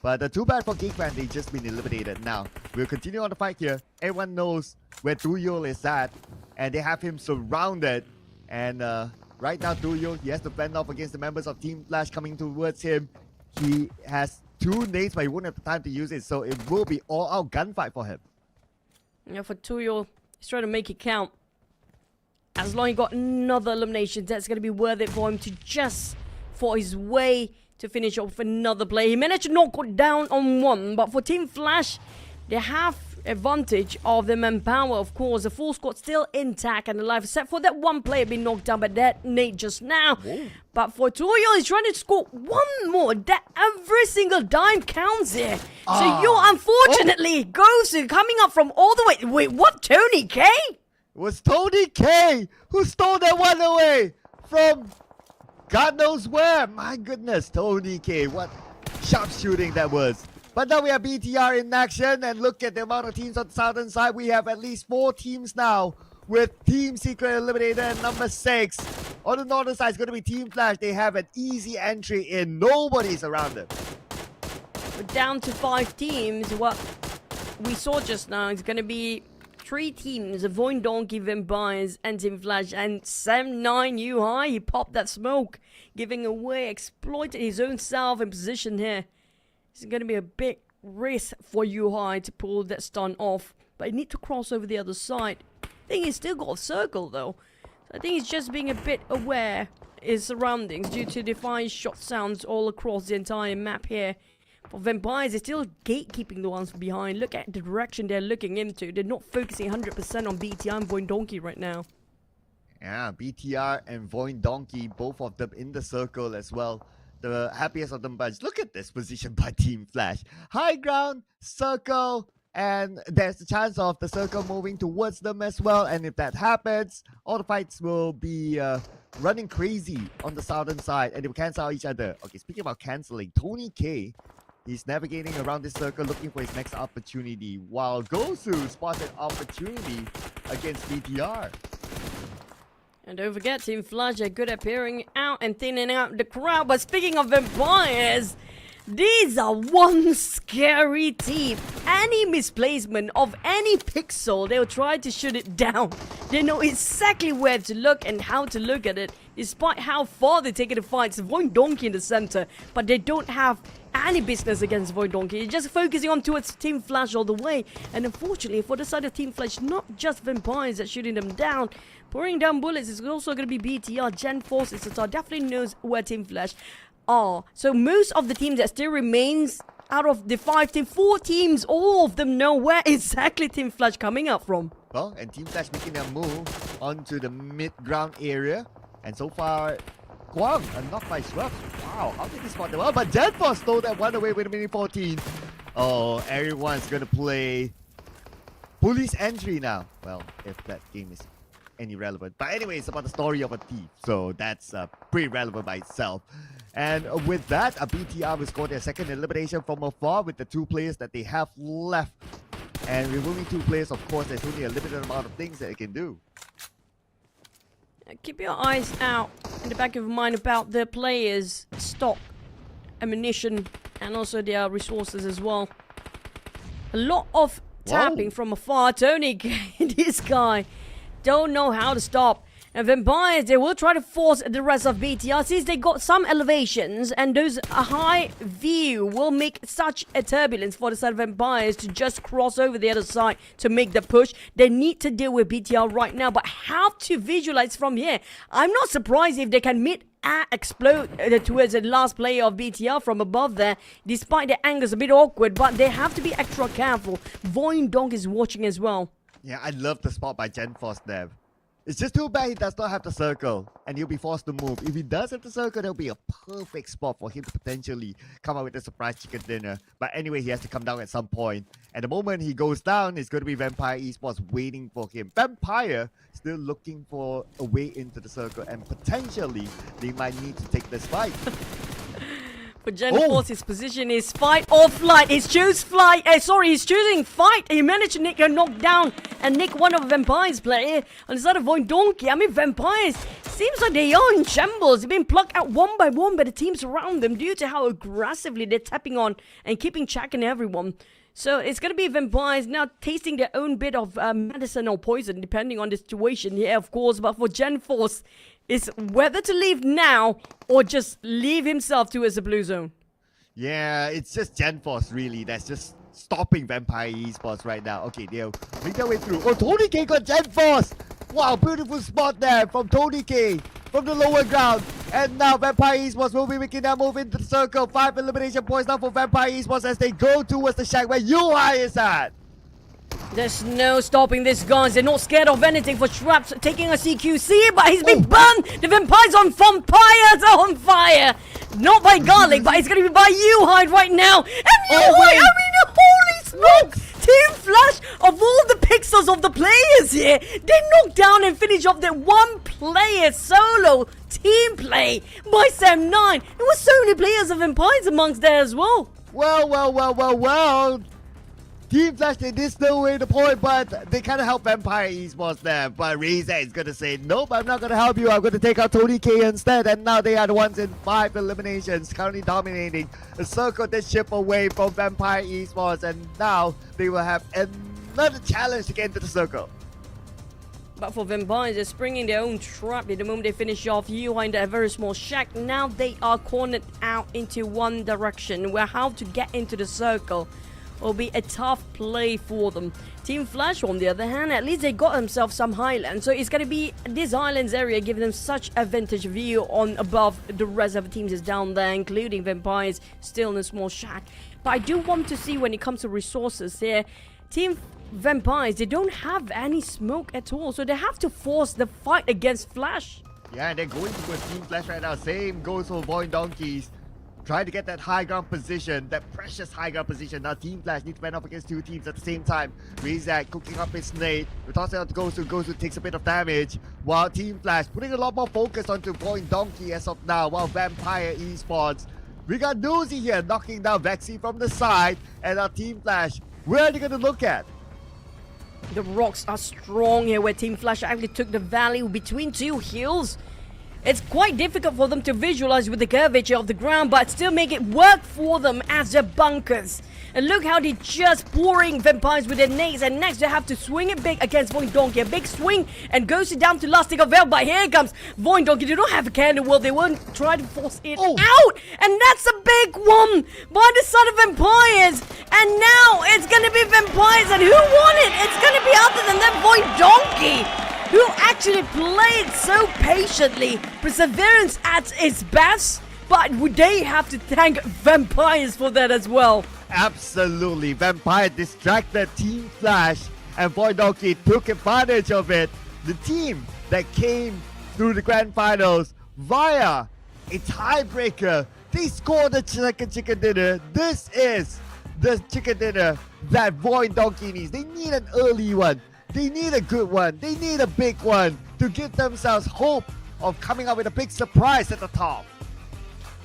But too bad for GEEK Fam, they've just been eliminated. Now, we'll continue on the fight here. Everyone knows where Tuyo is at, and they have him surrounded. And right now, Tuyo, he has to fend off against the members of Team Flash coming towards him. He has 2 nades, but he won't have the time to use it, so it will be all-out gunfight for him. Yeah, for Tuyo, he's trying to make it count. As long as he got another elimination, that's going to be worth it for him to just for his way to finish off another play. He managed to knock it down on 1, but for Team Flash, they have advantage of the manpower, of course. The full squad still intact and alive, except for that one player being knocked down by that nade just now. Whoa. But for Tuyo, he's trying to score one more. That every single dime counts here. So you unfortunately goes to coming up from all the way. Wait, what? Tony K? It was Tony K who stole that one away from God knows where. My goodness, Tony K. What sharp shooting that was. But now we have BTR in action, and look at the amount of teams on the southern side. We have at least 4 teams now, with Team Secret eliminated at number 6. On the northern side, it's going to be Team Flash. They have an easy entry in. Nobody's around them. We're down to 5 teams. What we saw just now is going to be three teams, VOIN, Donkey, Vampires, and Team Flash, and Sam9 U-High, he popped that smoke, giving away, exploited his own self and position here. It's going to be a big risk for U-High to pull that stun off, but he need to cross over the other side. I think he's still got a circle though. So I think he's just being a bit aware of his surroundings due to defined shot sounds all across the entire map here. For Vampires, they're still gatekeeping the ones behind. Look at the direction they're looking into. They're not focusing 100% on BTR and VOIN Donkey right now. Yeah, BTR and VOIN Donkey, both of them in the circle as well. The happiest of them bunch. Look at this position by Team Flash. High ground, circle, and there's the chance of the circle moving towards them as well. And if that happens, all the fights will be running crazy on the southern side, and they will cancel out each other. Okay, speaking about canceling, Tony K, he's navigating around this circle looking for his next opportunity, while Gosu spots an opportunity against BTR. And don't forget, Team Flash are good at peering out and thinning out the crowd. But speaking of Vampires, these are one scary team. Any misplacement of any pixel, they'll try to shoot it down. They know exactly where to look and how to look at it, despite how far they take it to fight. It's VOIN Donkey in the center, but they don't have any business against VOIN Donkey. They're just focusing on towards Team Flash all the way. And unfortunately, for the side of Team Flash, not just Vampires that's shooting them down. Pouring down bullets is also going to be BTR. Gen Force definitely knows where Team Flash are. So most of the teams that still remains out of the 5 teams, 4 teams, all of them know where exactly Team Flash coming up from. Well, and Team Flash making their move onto the mid-ground area. And so far, Guang knocked by Shrubs. Wow, how did he spot them? Well, but Gen Force stole that one away with a minute 14. Oh, everyone's going to play police entry now. Well, if that game is any relevant. But anyway, it's about the story of a thief. So that's pretty relevant by itself. And with that, BTR will score their second elimination from afar with the 2 players that they have left. And with only 2 players, of course, there's only a limited amount of things that they can do. Keep your eyes out in the back of your mind about the players' stock, ammunition, and also their resources as well. A lot of tapping from afar. Tony, this guy don't know how to stop. And Vampires, they will try to force the rest of BTR since they got some elevations, and those high view will make such a turbulence for the side of Vampires to just cross over the other side to make the push. They need to deal with BTR right now, but how to visualize from here? I'm not surprised if they can explode towards the last player of BTR from above there, despite the angle's a bit awkward, but they have to be extra careful. VOIN Dog is watching as well. Yeah, I love the spot by Gen Force there. It's just too bad he does not have the circle, and he'll be forced to move. If he does have the circle, there'll be a perfect spot for him to potentially come out with a surprise chicken dinner. But anyway, he has to come down at some point. And the moment he goes down, it's going to be Vampire Esports waiting for him. Vampire still looking for a way into the circle, and potentially they might need to take this fight. For Gen Force, his position is fight or flight. He's choosing fight. He managed to nick a knockdown and nick one of Vampire's player on the side of VOIN Donkey. I mean, Vampires seems like they are in shambles. They've been plucked out one by one by the teams around them due to how aggressively they're tapping on and keeping track on everyone. So it's going to be Vampires now tasting their own bit of medicine or poison, depending on the situation here, of course. But for Gen Force, it's whether to leave now or just leave himself towards the blue zone. Yeah, it's just Gen Force really that's just stopping Vampire Esports right now. Okay, they'll make their way through. Oh, Tony K got Gen Force! Wow, beautiful spot there from Tony K from the lower ground. And now Vampire Esports will be making their move into the circle. 5 elimination points now for Vampire Esports as they go towards the shack where UI is at. There's no stopping this, guys. They're not scared of anything for Traps taking a CQC, but he's been burned. The Vampires on fire. Not by Garlic, but it's going to be by U-Hide right now. And U-Hide, holy smoke! Team Flash, of all the pixels of the players here, they knocked down and finished off that one player solo team play by Sam9. There were so many players of Vampires amongst there as well. Well. Team Flash, they did still win the point, but they kind of helped Vampire Esports there. But Reza is going to say, nope, I'm not going to help you. I'm going to take out Tony K instead. And now they are the ones in 5 eliminations, currently dominating. A circle this ship away from Vampire Esports. And now they will have another challenge to get into the circle. But for Vampires, they're springing their own trap. At the moment they finish off UI in that very small shack, now they are cornered out into one direction, where how to get into the circle will be a tough play for them. Team Flash, on the other hand, at least they got themselves some highlands. So it's going to be this highlands area giving them such a vantage view on above the rest of the teams is down there, including Vampires still in a small shack. But I do want to see when it comes to resources here, Team Vampires, they don't have any smoke at all. So they have to force the fight against Flash. Yeah, and they're going to a Team Flash right now. Same goes for VOIN Donkeys. Trying to get that high ground position, that precious high ground position. Now Team Flash needs to man up against two teams at the same time. Razak cooking up his nade. We toss it out to Gosu. Gosu takes a bit of damage. While Team Flash putting a lot more focus onto VOIN Donkey as of now. While Vampire Esports, we got Noozy here knocking down Vexy from the side. And our Team Flash, where are they going to look at? The rocks are strong here where Team Flash actually took the valley between two hills. It's quite difficult for them to visualize with the curvature of the ground, but still make it work for them as their bunkers. And look how they're just pouring Vampires with their nades, and next they have to swing it big against VOIN Donkey. A big swing and goes it down to last stick of Veil, but here comes VOIN Donkey. They don't have a candle, well, they won't try to force it out, and that's a big one by the side of Vampires. And now it's gonna be Vampires, and who won it? It's gonna be other than that VOIN Donkey, who actually played so patiently. Perseverance at its best, but would they have to thank Vampires for that as well? Absolutely. Vampire distracted Team Flash, and VOIN Donkey took advantage of it. The team that came through the grand finals via a tiebreaker, they scored the second chicken dinner. This is the chicken dinner that VOIN Donkey needs. They need an early one. They need a good one. They need a big one to give themselves hope of coming up with a big surprise at the top.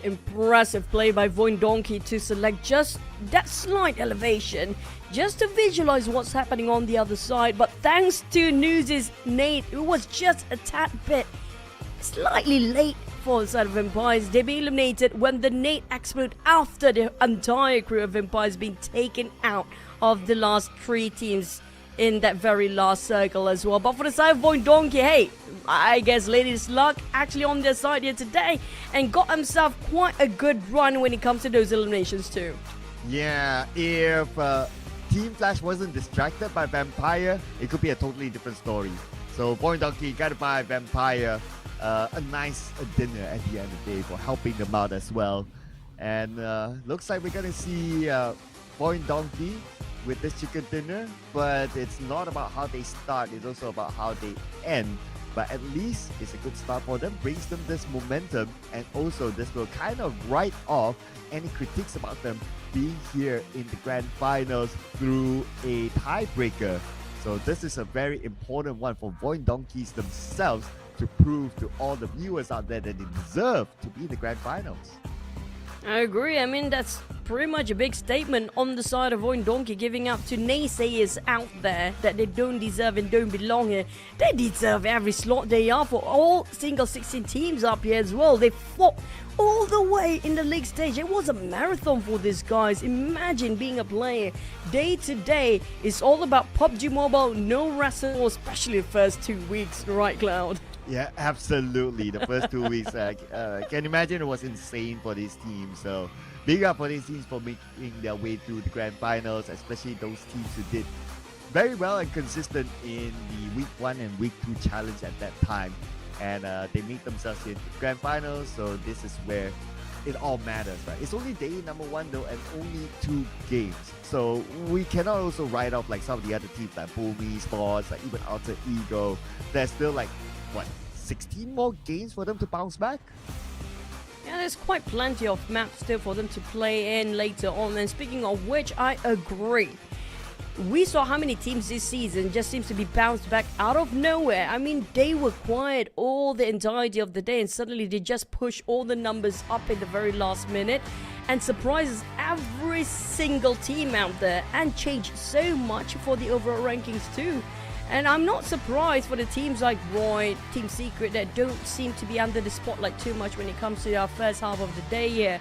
Impressive play by VOIN Donkey to select just that slight elevation, just to visualize what's happening on the other side. But thanks to Noozy's nade, it was just a tad bit slightly late for the side of Vampires. They be eliminated when the nade exploded after the entire crew of Vampires being taken out of the last three teams in that very last circle as well. But for the side of VOIN Donkey, hey, I guess Ladies Luck actually on their side here today and got himself quite a good run when it comes to those eliminations too. Yeah, if Team Flash wasn't distracted by Vampire, it could be a totally different story. So VOIN Donkey got to buy Vampire a nice dinner at the end of the day for helping them out as well. And looks like we're going to see VOIN Donkey with this chicken dinner, but it's not about how they start, it's also about how they end. But at least it's a good start for them, brings them this momentum, and also this will kind of write off any critiques about them being here in the grand finals through a tiebreaker. So this is a very important one for VOIN Donkeys themselves to prove to all the viewers out there that they deserve to be in the grand finals. I agree. I mean, that's pretty much a big statement on the side of VOIN Donkey, giving up to naysayers out there that they don't deserve and don't belong here. They deserve every slot they are for all single 16 teams up here as well. They fought all the way in the league stage. It was a marathon for these guys. Imagine being a player day to day. It's all about PUBG Mobile, no wrestle, especially the first 2 weeks, right, Cloud? Yeah, absolutely. The first 2 weeks, can imagine it was insane for these teams. So big up for these teams for making their way through the grand finals, especially those teams who did very well and consistent in the week 1 and week 2 challenge at that time. And they made themselves into the grand finals, so this is where it all matters, right? It's only day number 1 though, and only 2 games. So we cannot also write off like some of the other teams like Boomy, Sports, like even Alter Ego. There's still like, what, 16 more games for them to bounce back? Yeah, there's quite plenty of maps still for them to play in later on. And speaking of which, I agree. We saw how many teams this season just seems to be bounced back out of nowhere. I mean, they were quiet all the entirety of the day, and suddenly they just push all the numbers up in the very last minute and surprises every single team out there and change so much for the overall rankings too. And I'm not surprised for the teams like VOIN, Team Secret that don't seem to be under the spotlight too much when it comes to our first half of the day here.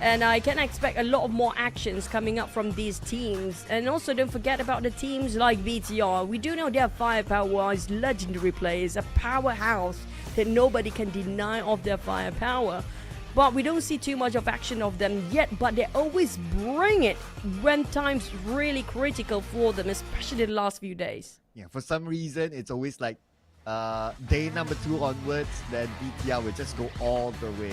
And I can expect a lot of more actions coming up from these teams. And also don't forget about the teams like BTR. We do know they have firepower-wise legendary players, a powerhouse that nobody can deny of their firepower. But we don't see too much of action of them yet, but they always bring it when time's really critical for them, especially the last few days. Yeah, for some reason, it's always like day number 2 onwards, then BTR will just go all the way.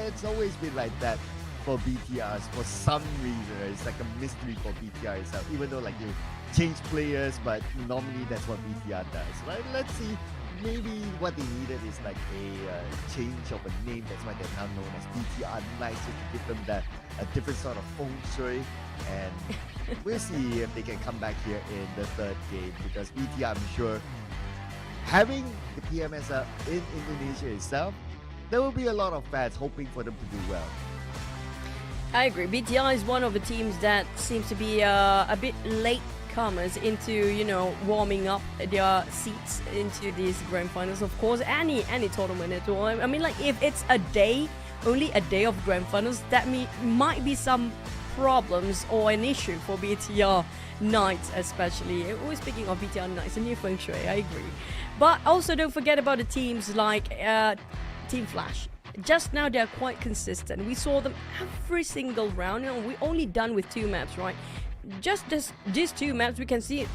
It's always been like that for BTRs for some reason. It's like a mystery for BTR itself, even though like you change players, but normally that's what BTR does. Let's see. Maybe what they needed is like a change of a name. That's why they're now known as BTR Knights, just to give them that a different sort of feng shui. And we'll see if they can come back here in the 3rd game, because BTR, I'm sure, having the PMSL in Indonesia itself, there will be a lot of fans hoping for them to do well. I agree. BTR is one of the teams that seems to be a bit late comers into, you know, warming up their seats into these grand finals. Of course, any tournament at all. I mean, like, if it's a day, only a day of grand finals, that might be some problems or an issue for BTR Knights, especially. Always speaking of BTR Knights, a new feng shui, I agree. But also don't forget about the teams like Team Flash. Just now they're quite consistent. We saw them every single round. You know, we're only done with 2 maps, right? Just these 2 maps, we can see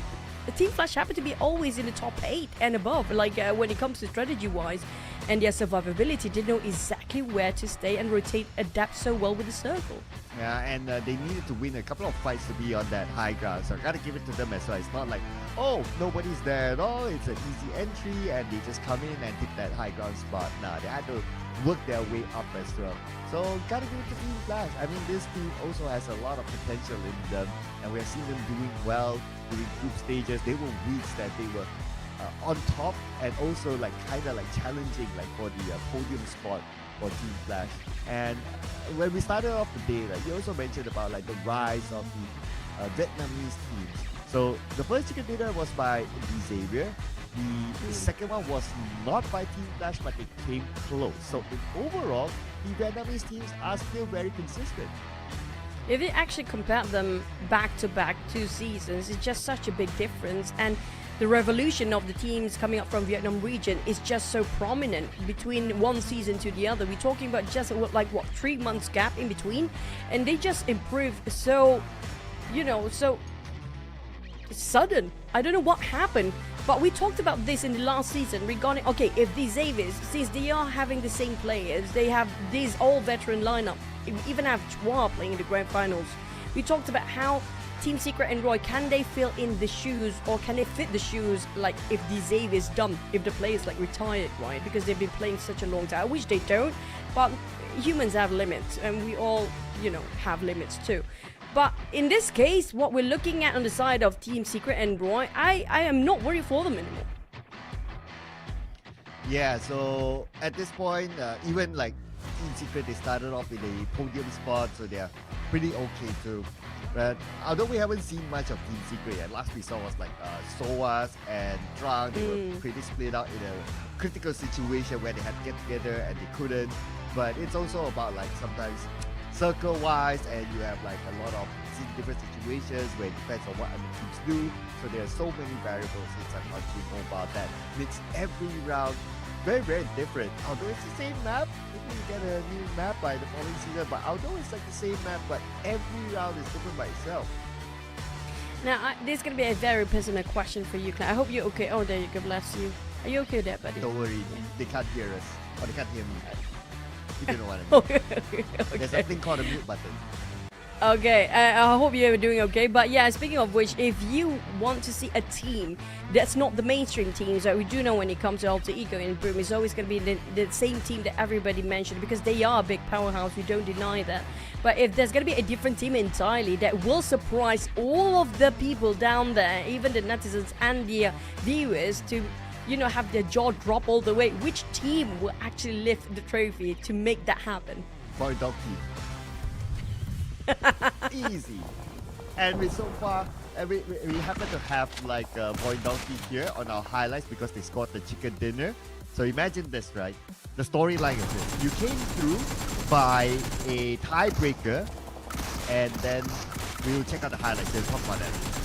Team Flash happen to be always in the top 8 and above. Like when it comes to strategy-wise and their survivability, they know exactly where to stay and rotate, adapt so well with the circle. Yeah, and they needed to win a couple of fights to be on that high ground, so I gotta give it to them as well. It's not like, oh, nobody's there at all, it's an easy entry and they just come in and take that high ground spot. Nah, they had to work their way up as well. So gotta give it to Team Flash. I mean, this team also has a lot of potential in them, and we have seen them doing well during group stages. They were weeks that they were on top, and also like kind of like challenging like for the podium spot for Team Flash. And when we started off the day, like you also mentioned about like the rise of the Vietnamese teams. So the first chicken dinner was by the Xavier. The second one was not by Team Flash, but they came close. So in overall, the Vietnamese teams are still very consistent. If you actually compare them back to back 2 seasons, it's just such a big difference. And the revolution of the teams coming up from Vietnam region is just so prominent between one season to the other. We're talking about just like what, 3 months gap in between, and they just improved so, you know, so sudden. I don't know what happened, but we talked about this in the last season regarding, okay, if the Xaviers, since they are having the same players, they have this all veteran lineup, even have Chua playing in the grand finals. We talked about how Team Secret and Roy, can they fill in the shoes, or can they fit the shoes, like if the Xavier's done, if the players like retired, right? Because they've been playing such a long time. I wish they don't, but humans have limits, and we all, you know, have limits too. But in this case, what we're looking at on the side of Team Secret and Roy, I am not worried for them anymore. Yeah, so at this point, even like Team Secret, they started off in a podium spot, so they're pretty okay too. But although we haven't seen much of Team Secret yet, last we saw was like SOAS and Drunk. They were pretty split out in a critical situation where they had to get together and they couldn't. But it's also about like sometimes circle-wise, and you have like a lot of different situations where it depends on what other teams do. So there are so many variables inside PUBG Mobile that makes every round very, very different. Although it's the same map, maybe you get a new map by the following season, but although it's like the same map, but every round is different by itself. Now, this is going to be a very personal question for you, Claire. I hope you're okay. Oh, there you go, bless you. Are you okay with that, buddy? Don't worry, they can't hear us, or they can't hear me. You don't know what I mean. Okay. There's something called a mute button. Okay, I hope you're doing okay. But yeah, speaking of which, if you want to see a team that's not the mainstream teams that we do know when it comes to Alter Ego and Boom, it's always going to be the same team that everybody mentioned, because they are a big powerhouse, we don't deny that. But if there's going to be a different team entirely that will surprise all of the people down there, even the netizens and the viewers, to, you know, have their jaw drop all the way, which team will actually lift the trophy to make that happen? Boy Donkey. Easy. And we so far, we happen to have like Boy Donkey here on our highlights because they scored the chicken dinner. So imagine this, right? The storyline of this. You came through by a tiebreaker, and then we'll check out the highlights and talk about that.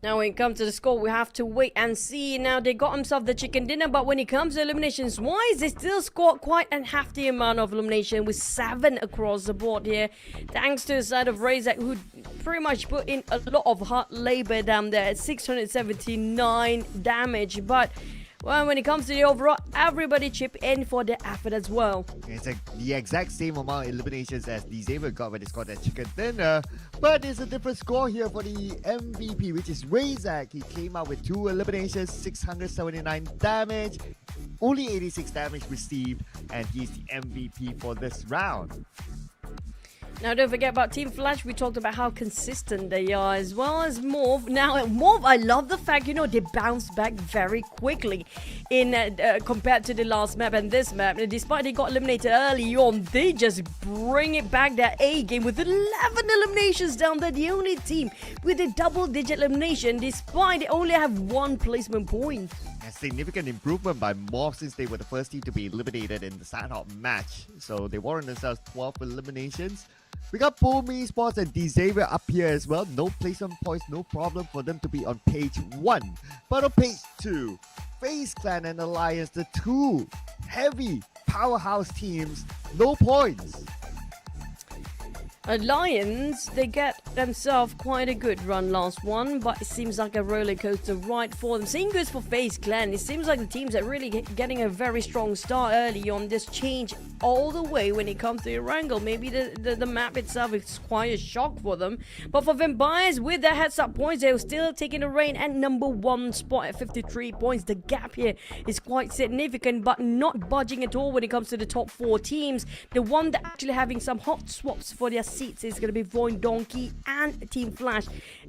Now when it comes to the score, we have to wait and see. Now they got themselves the chicken dinner, but when it comes to eliminations wise, they still scored quite a hefty amount of elimination with 7 across the board here. Thanks to the side of Razak, who pretty much put in a lot of hard labor down there at 679 damage. But well, when it comes to the overall, everybody chip in for the effort as well. It's the exact same amount of eliminations as Disabled got when they scored that chicken dinner. But there's a different score here for the MVP, which is Razak. He came out with 2 eliminations, 679 damage, only 86 damage received, and he's the MVP for this round. Now, don't forget about Team Flash. We talked about how consistent they are, as well as MORPH. Now, MORPH, I love the fact, they bounce back very quickly in compared to the last map and this map. And despite they got eliminated early on, they just bring it back their A game with 11 eliminations down there. The only team with a double-digit elimination, despite they only have 1 placement point. A significant improvement by MORPH since they were the first team to be eliminated in the Sanhok match. So they warrant themselves 12 eliminations. We got ESPORTS and Disabled up here as well. No placement points, no problem for them to be on page 1. But on page 2, FaZe Clan and Alliance, the 2 heavy powerhouse teams, no points. Alliance, they get themselves quite a good run last one, but it seems like a roller coaster ride for them. Same goes for FaZe Clan. It seems like the teams are really getting a very strong start early on. This change all the way when it comes to Erangel. Maybe the map itself is quite a shock for them. But for Vampires, with their heads up points, they're still taking the reign at number 1 spot at 53 points. The gap here is quite significant, but not budging at all when it comes to the top 4 teams. The one that actually having some hot swaps for their seats is going to be VOIN, Donkey, and Team Flash.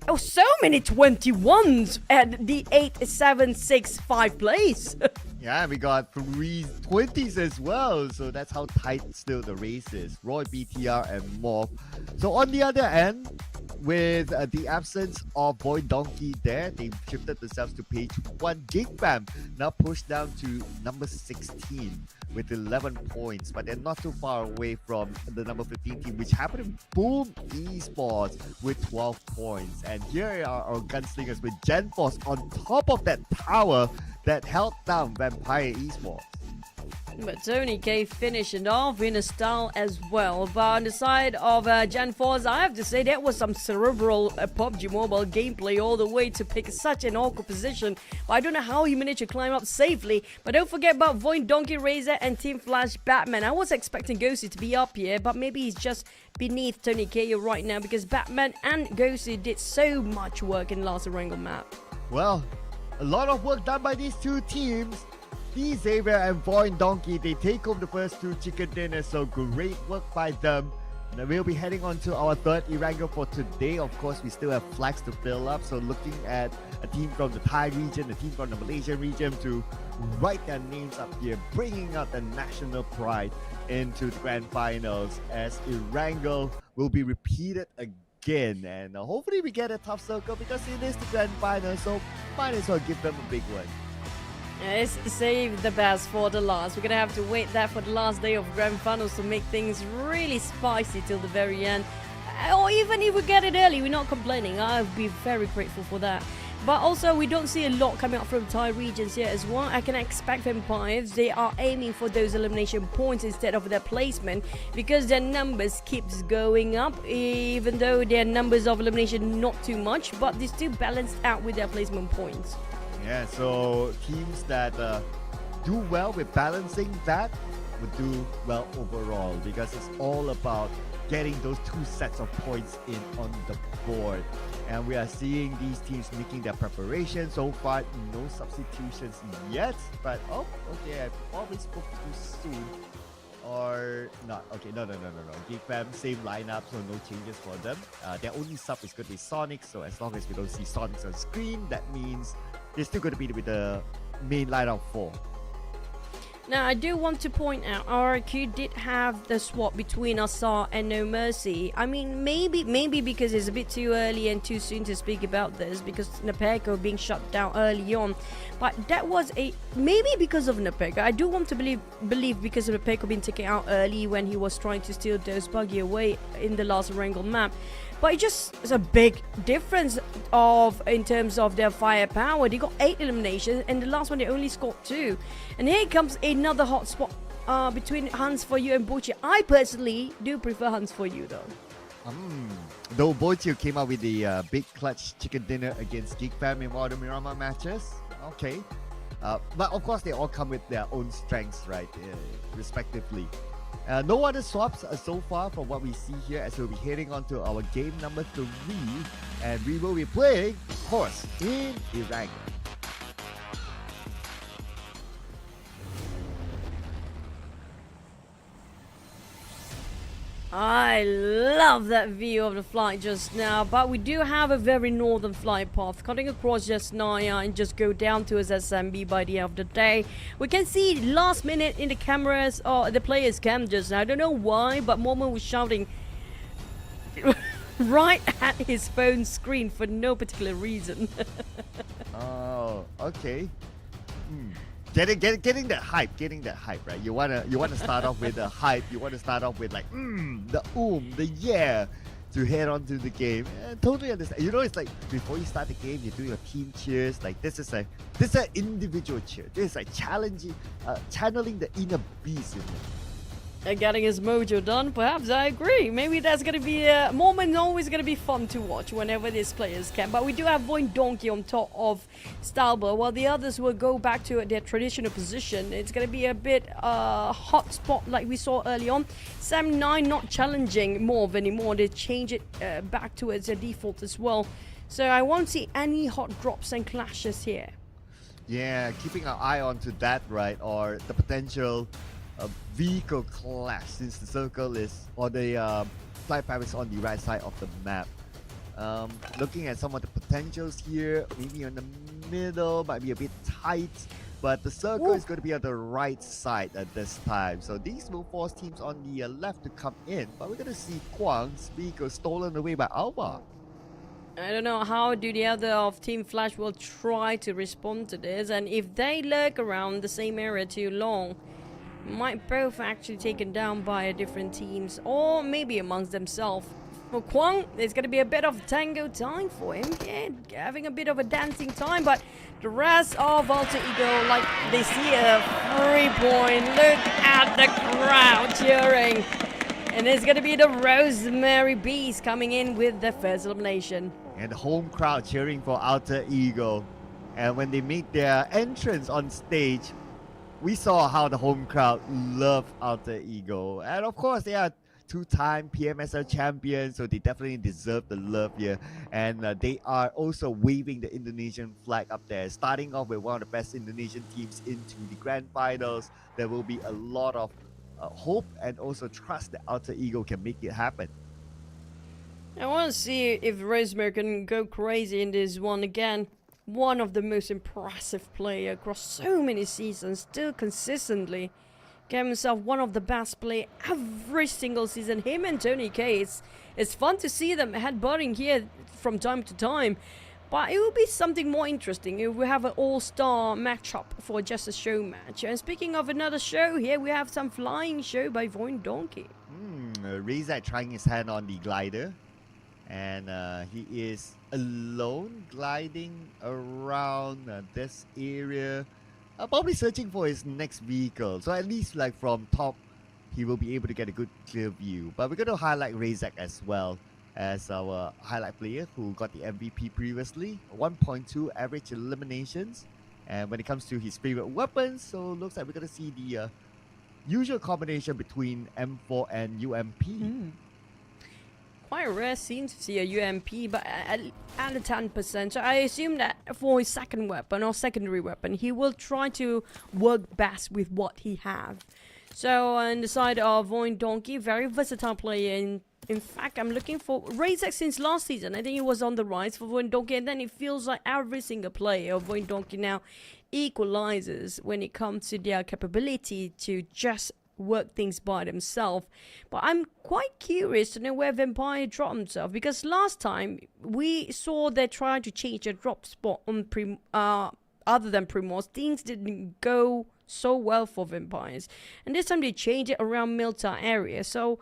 Oh, so many 21s at the 8, 7, 6, 5 place. Yeah, we got 3 20s as well. So that's how tight still the race is. Roy, BTR, and MORPH. So on the other end, with the absence of VOIN, Donkey there, they shifted themselves to page 1. GEEK now pushed down to number 16 with 11 points, but they're not too far away from the number 15 team, which happened to Boom Esports with 12 points. And here are our gunslingers with GenForce on top of that tower that held down Vampire Esports. But Tony K finishing off in a style as well. But on the side of Gen 4s, I have to say that was some cerebral PUBG Mobile gameplay all the way to pick such an awkward position. But I don't know how he managed to climb up safely. But don't forget about VOIN, Donkey Razor and Team Flash Batman. I was expecting Ghosty to be up here, but maybe he's just beneath Tony K right now because Batman and Ghosty did so much work in last Erangel map. Well, a lot of work done by these two teams. Xavier and VOIN Donkey, they take home the first 2 chicken dinners, so great work by them. Now we'll be heading on to our third Erangel for today. Of course, we still have flags to fill up, so looking at a team from the Thai region, a team from the Malaysian region to write their names up here, bringing out the national pride into the grand finals as Erangel will be repeated again. And hopefully we get a tough circle because it is the grand final, so might as well give them a big one. Let's save the best for the last. We're gonna have to wait there for the last day of grand finals to make things really spicy till the very end. Or even if we get it early, we're not complaining. I'll be very grateful for that. But also, we don't see a lot coming up from Thai regions here as well. I can expect Vampires. They are aiming for those elimination points instead of their placement because their numbers keeps going up. Even though their numbers of elimination not too much, but they still balanced out with their placement points. Yeah, so teams that do well with balancing that would do well overall because it's all about getting those 2 sets of points in on the board. And we are seeing these teams making their preparation. So far, no substitutions yet. But, oh, okay, I probably spoke too soon. Or not. Okay, no. GEEK fam, same lineup, so no changes for them. Their only sub is going to be Sonic, so as long as we don't see Sonic on screen, that means they're still going to be with the main lineup 4. Now, I do want to point out, RRQ did have the swap between Asar and No Mercy. I mean, maybe because it's a bit too early and too soon to speak about this because Nepeko being shut down early on. But that was maybe because of Nepeko. I do want to believe because of Nepeko being taken out early when he was trying to steal those buggy away in the last Erangel map. But it just is a big difference in terms of their firepower. They got 8 eliminations, and the last one they only scored 2. And here comes another hot spot between Hans For You and Bochi. I personally do prefer Hans For You though. Though Bochi came out with the big clutch chicken dinner against GEEK fam in one of the Miramar matches. Okay. But of course they all come with their own strengths, right? Respectively. No other swaps so far from what we see here as we'll be heading on to our game number 3 and we will be playing, of course, in Erangel. I love that view of the flight just now, but we do have a very northern flight path cutting across just Naya and just go down to his SMB by the end of the day. We can see last minute in the cameras or the players' cam just now. I don't know why, but Momo was shouting right at his phone screen for no particular reason. Oh, okay. Getting that hype, right? You wanna start off with the hype. You wanna start off with like the yeah to head on to the game. Totally understand. You know, it's like before you start the game, you do your team cheers. Like this is an individual cheer. This is like channeling the inner beast in you. And getting his mojo done, perhaps I agree. Maybe that's going to be a moment always going to be fun to watch whenever these players can. But we do have VOIN Donkey on top of Stalber, while the others will go back to their traditional position. It's going to be a bit hot spot like we saw early on. Sam 9 not challenging MORPH anymore. They change it back towards their default as well. So I won't see any hot drops and clashes here. Yeah, keeping an eye on to that, right? Or the potential vehicle clash since the circle is, or the flight path is on the right side of the map. Looking at some of the potentials here, maybe in the middle, might be a bit tight, but the circle is going to be on the right side at this time. So these will force teams on the left to come in, but we're going to see Kwang's vehicle stolen away by Alba. I don't know how do the other of Team Flash will try to respond to this, and if they lurk around the same area too long, might both actually taken down by different teams or maybe amongst themselves. Well, Kwang, there's going to be a bit of tango time for him. Yeah, having a bit of a dancing time, but the rest of Alter Ego, like, they see a 3-point. Look at the crowd cheering. And there's going to be the Rosemary Bees coming in with the first elimination. And the home crowd cheering for Alter Ego. And when they make their entrance on stage, we saw how the home crowd loved Alter Ego. And of course, they are two-time PMSL champions, so they definitely deserve the love here. And they are also waving the Indonesian flag up there, starting off with one of the best Indonesian teams into the grand finals. There will be a lot of hope and also trust that Alter Ego can make it happen. I want to see if Rosemary can go crazy in this one again. One of the most impressive players across so many seasons, still consistently get himself one of the best play every single season. Him and Tony K, it's fun to see them headbutting here from time to time, but it will be something more interesting if we have an all-star matchup for just a show match. And speaking of another show, here we have some flying show by VOIN Donkey. Razak trying his hand on the glider, and he is alone gliding around this area. Probably searching for his next vehicle, so at least like from top he will be able to get a good clear view. But we're going to highlight Razak as well as our highlight player who got the MVP previously. 1.2 average eliminations, and when it comes to his favorite weapons, so looks like we're going to see the usual combination between M4 and UMP. Quite rare scene to see a UMP, but at a 10%. So I assume that for his second weapon or secondary weapon, he will try to work best with what he have. So on the side of VOIN Donkey, very versatile player. In fact, I'm looking for Razak since last season. I think he was on the rise for VOIN Donkey, and then it feels like every single player of VOIN Donkey now equalizes when it comes to their capability to just work things by themselves. But I'm quite curious to know where Vampire dropped himself, because last time we saw they tried to change their drop spot on other than Primos. Things didn't go so well for Vampires, and this time they changed it around Milta area. So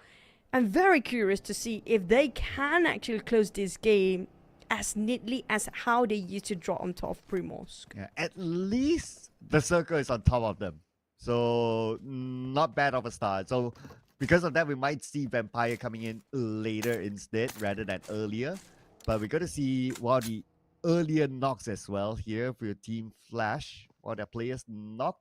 I'm very curious to see if they can actually close this game as neatly as how they used to drop on top of Primos. Yeah, at least the circle is on top of them. So not bad of a start. So because of that, we might see Vampire coming in later instead rather than earlier. But we're going to see one of the earlier knocks as well here for your Team Flash. One of their players not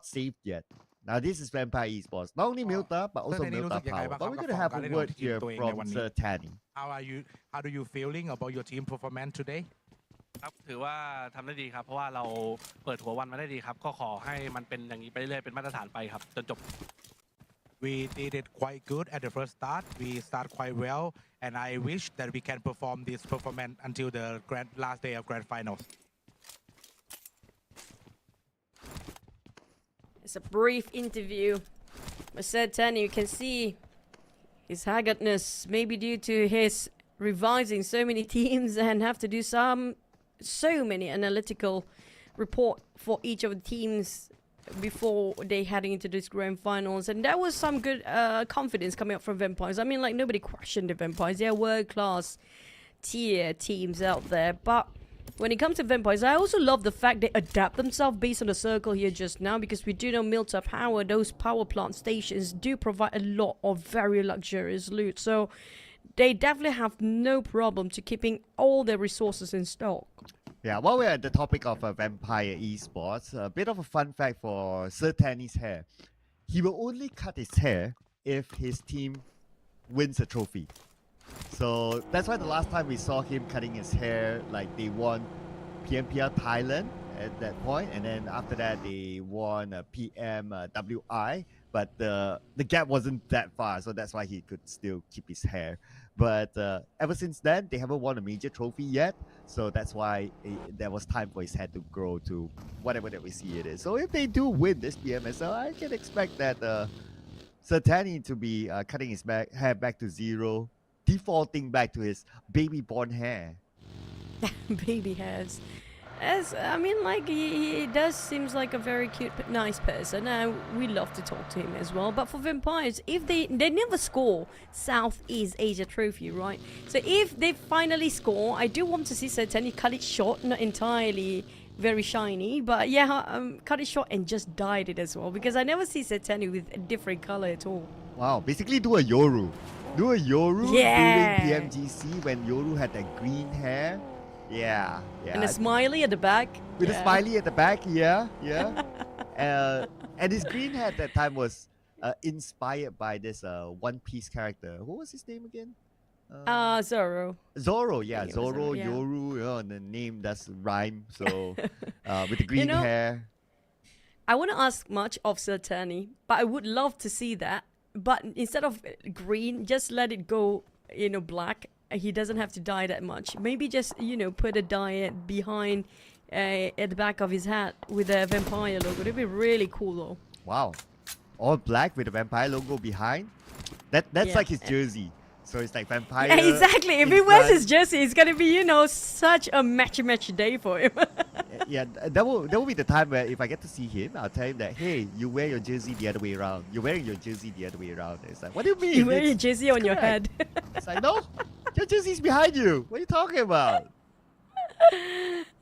saved yet. Now this is Vampire Esports. Not only Milta, but also Milta Power. But we're going to have a word here from Sir Tanny. How do you feeling about your team performance today? ครับถือว่าทำได้ดีครับเพราะว่าเราเปิดหัววันมาได้ดีครับก็ขอให้มันเป็นอย่างนี้ไปเรื่อยๆเป็นมาตรฐานไปครับจนจบ We did it quite good at the first start. We start quite well, and I wish that we can perform this performance until the last day of grand finals. It's a brief interview. Mr. Tanny, you can see his haggardness, maybe due to his revising so many teams and have to do so many analytical report for each of the teams before they heading into this grand finals. And that was some good confidence coming up from Vampires. I mean, like, nobody questioned the Vampires. They're world-class tier teams out there. But when it comes to Vampires, I also love the fact they adapt themselves based on the circle here just now, because we do know Milta Power, those power plant stations do provide a lot of very luxurious loot. So they definitely have no problem to keeping all their resources in stock. Yeah, while we're at the topic of Vampire Esports, a bit of a fun fact for Sir Tanny's hair. He will only cut his hair if his team wins a trophy. So that's why the last time we saw him cutting his hair, like they won PMPL Thailand at that point, and then after that they won PMWI, but the gap wasn't that far, so that's why he could still keep his hair. But ever since then, they haven't won a major trophy yet, so that's why there was time for his head to grow to whatever that we see it is. So if they do win this PMSL, I can expect that Sir Tanny to be cutting his hair back to zero, defaulting back to his baby born hair. Baby hairs. As I mean, like he does seems like a very cute, nice person. We love to talk to him as well. But for Vampires, if they never score Southeast Asia Trophy, right? So if they finally score, I do want to see Sertani cut it short, not entirely very shiny, but yeah, cut it short and just dyed it as well, because I never see Sertani with a different color at all. Wow, basically do a Yoru. Do a Yoru Yeah. during PMGC when Yoru had that green hair. Yeah. And a smiley at the back. With a smiley at the back, yeah. And his green hair at that time was inspired by this One Piece character. What was his name again? Zoro. Zoro, yeah. I think it was Zoro, Zoro, yeah. Yoru, and the name does rhyme. So, with the green hair. I wouldn't ask much of Sertani, but I would love to see that. But instead of green, just let it go, black. He doesn't have to dye that much. Maybe just, put a dye behind, at the back of his hat with a vampire logo. It'd be really cool, though. Wow. All black with a vampire logo behind? That's like his jersey. So it's like vampire. Yeah, exactly. If he wears his jersey, it's gonna be, such a matchy day for him. Yeah, that will be the time where if I get to see him, I'll tell him that, hey, you wear your jersey the other way around. You're wearing your jersey the other way around. It's like, what do you mean? You wear your jersey on your head. It's like, no, your jersey's behind you. What are you talking about?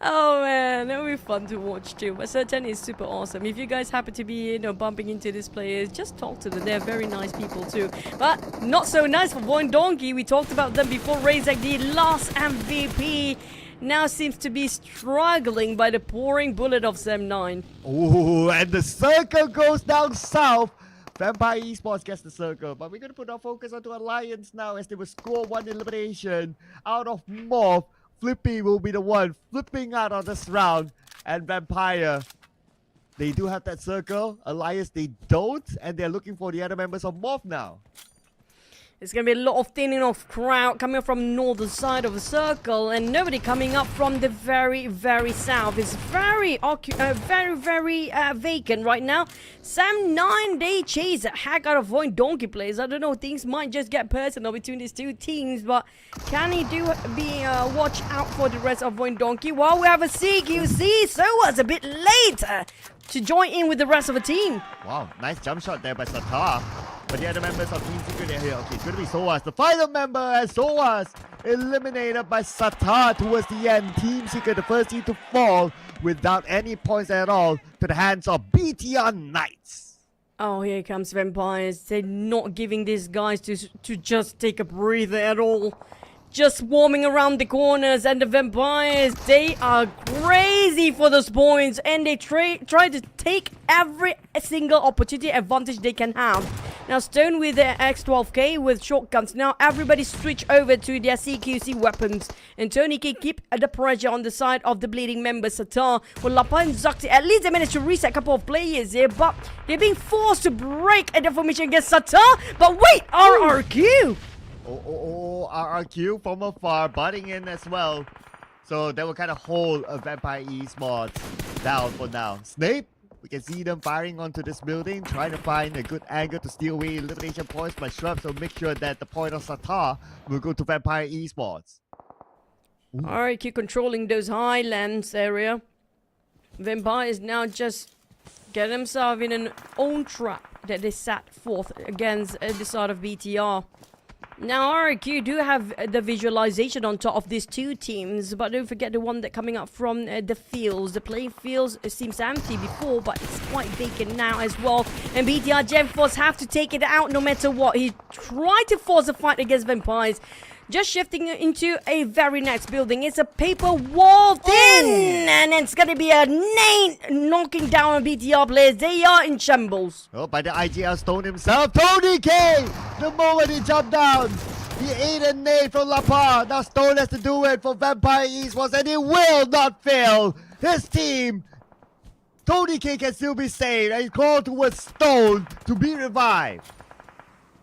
Oh man, that would be fun to watch too. But Sertani is super awesome. If you guys happen to be, bumping into these players, just talk to them. They're very nice people too. But not so nice for VOIN Donkey. We talked about them before. Razak, the last MVP, now seems to be struggling by the pouring bullet of Zem9. Oh, and the circle goes down south. Vampire Esports gets the circle, but we're going to put our focus onto Alliance now as they will score one elimination out of MORPH. Flippy will be the one flipping out of this round. And Vampire, they do have that circle. Alliance, they don't. And they're looking for the other members of MORPH now. There's going to be a lot of thinning of crowd coming from northern side of the circle, and nobody coming up from the very, very south. It's very vacant right now. Sam9, they chase a heck out of VOIN Donkey players. I don't know, things might just get personal between these two teams, but can he watch out for the rest of VOIN Donkey? Well, we have a CQC, so was a bit later to join in with the rest of the team. Wow, nice jump shot there by Satar. But the other members of Team Secret are here. Okay, it's going to be Soas, the final member, as Soas eliminated by Satar towards the end. Team Secret, the first team to fall without any points at all to the hands of BTR Knights. Oh, here comes Vampires. They're not giving these guys to just take a breather at all. Just swarming around the corners, and the Vampires, they are crazy for those points, and they try to take every single opportunity advantage they can have. Now Stone with their X12K with shotguns. Now everybody switch over to their CQC weapons, and Tony can keep the pressure on the side of the bleeding member Satar. Well, Lapa and Zakti, at least they managed to reset a couple of players here, but they're being forced to break a formation against Satar. But wait, RRQ! RRQ from afar, butting in as well. So that will kind of hold a Vampire Esports down for now. Snape, we can see them firing onto this building, trying to find a good angle to steal away elimination points by Shrub, so make sure that the point of Satar will go to Vampire Esports. RRQ controlling those highlands area. Vampire is now just getting himself in an own trap that they set forth against the side of BTR. Now RRQ do have the visualization on top of these two teams, but don't forget the one that coming up from the fields. The playing fields seems empty before, but it's quite vacant now as well. And BTR GemForce have to take it out no matter what. He tried to force a fight against Vampires. Just shifting into a very next building. It's a paper wall thin, and it's gonna be a Nate knocking down on BTR players. They are in shambles. Oh, by the IGL Stone himself, Tony K! The moment he jumped down, he ate a nade from Lapa. Now Stone has to do it for Vampire Esports, and he will not fail. His team, Tony K, can still be saved, and he's called towards Stone to be revived.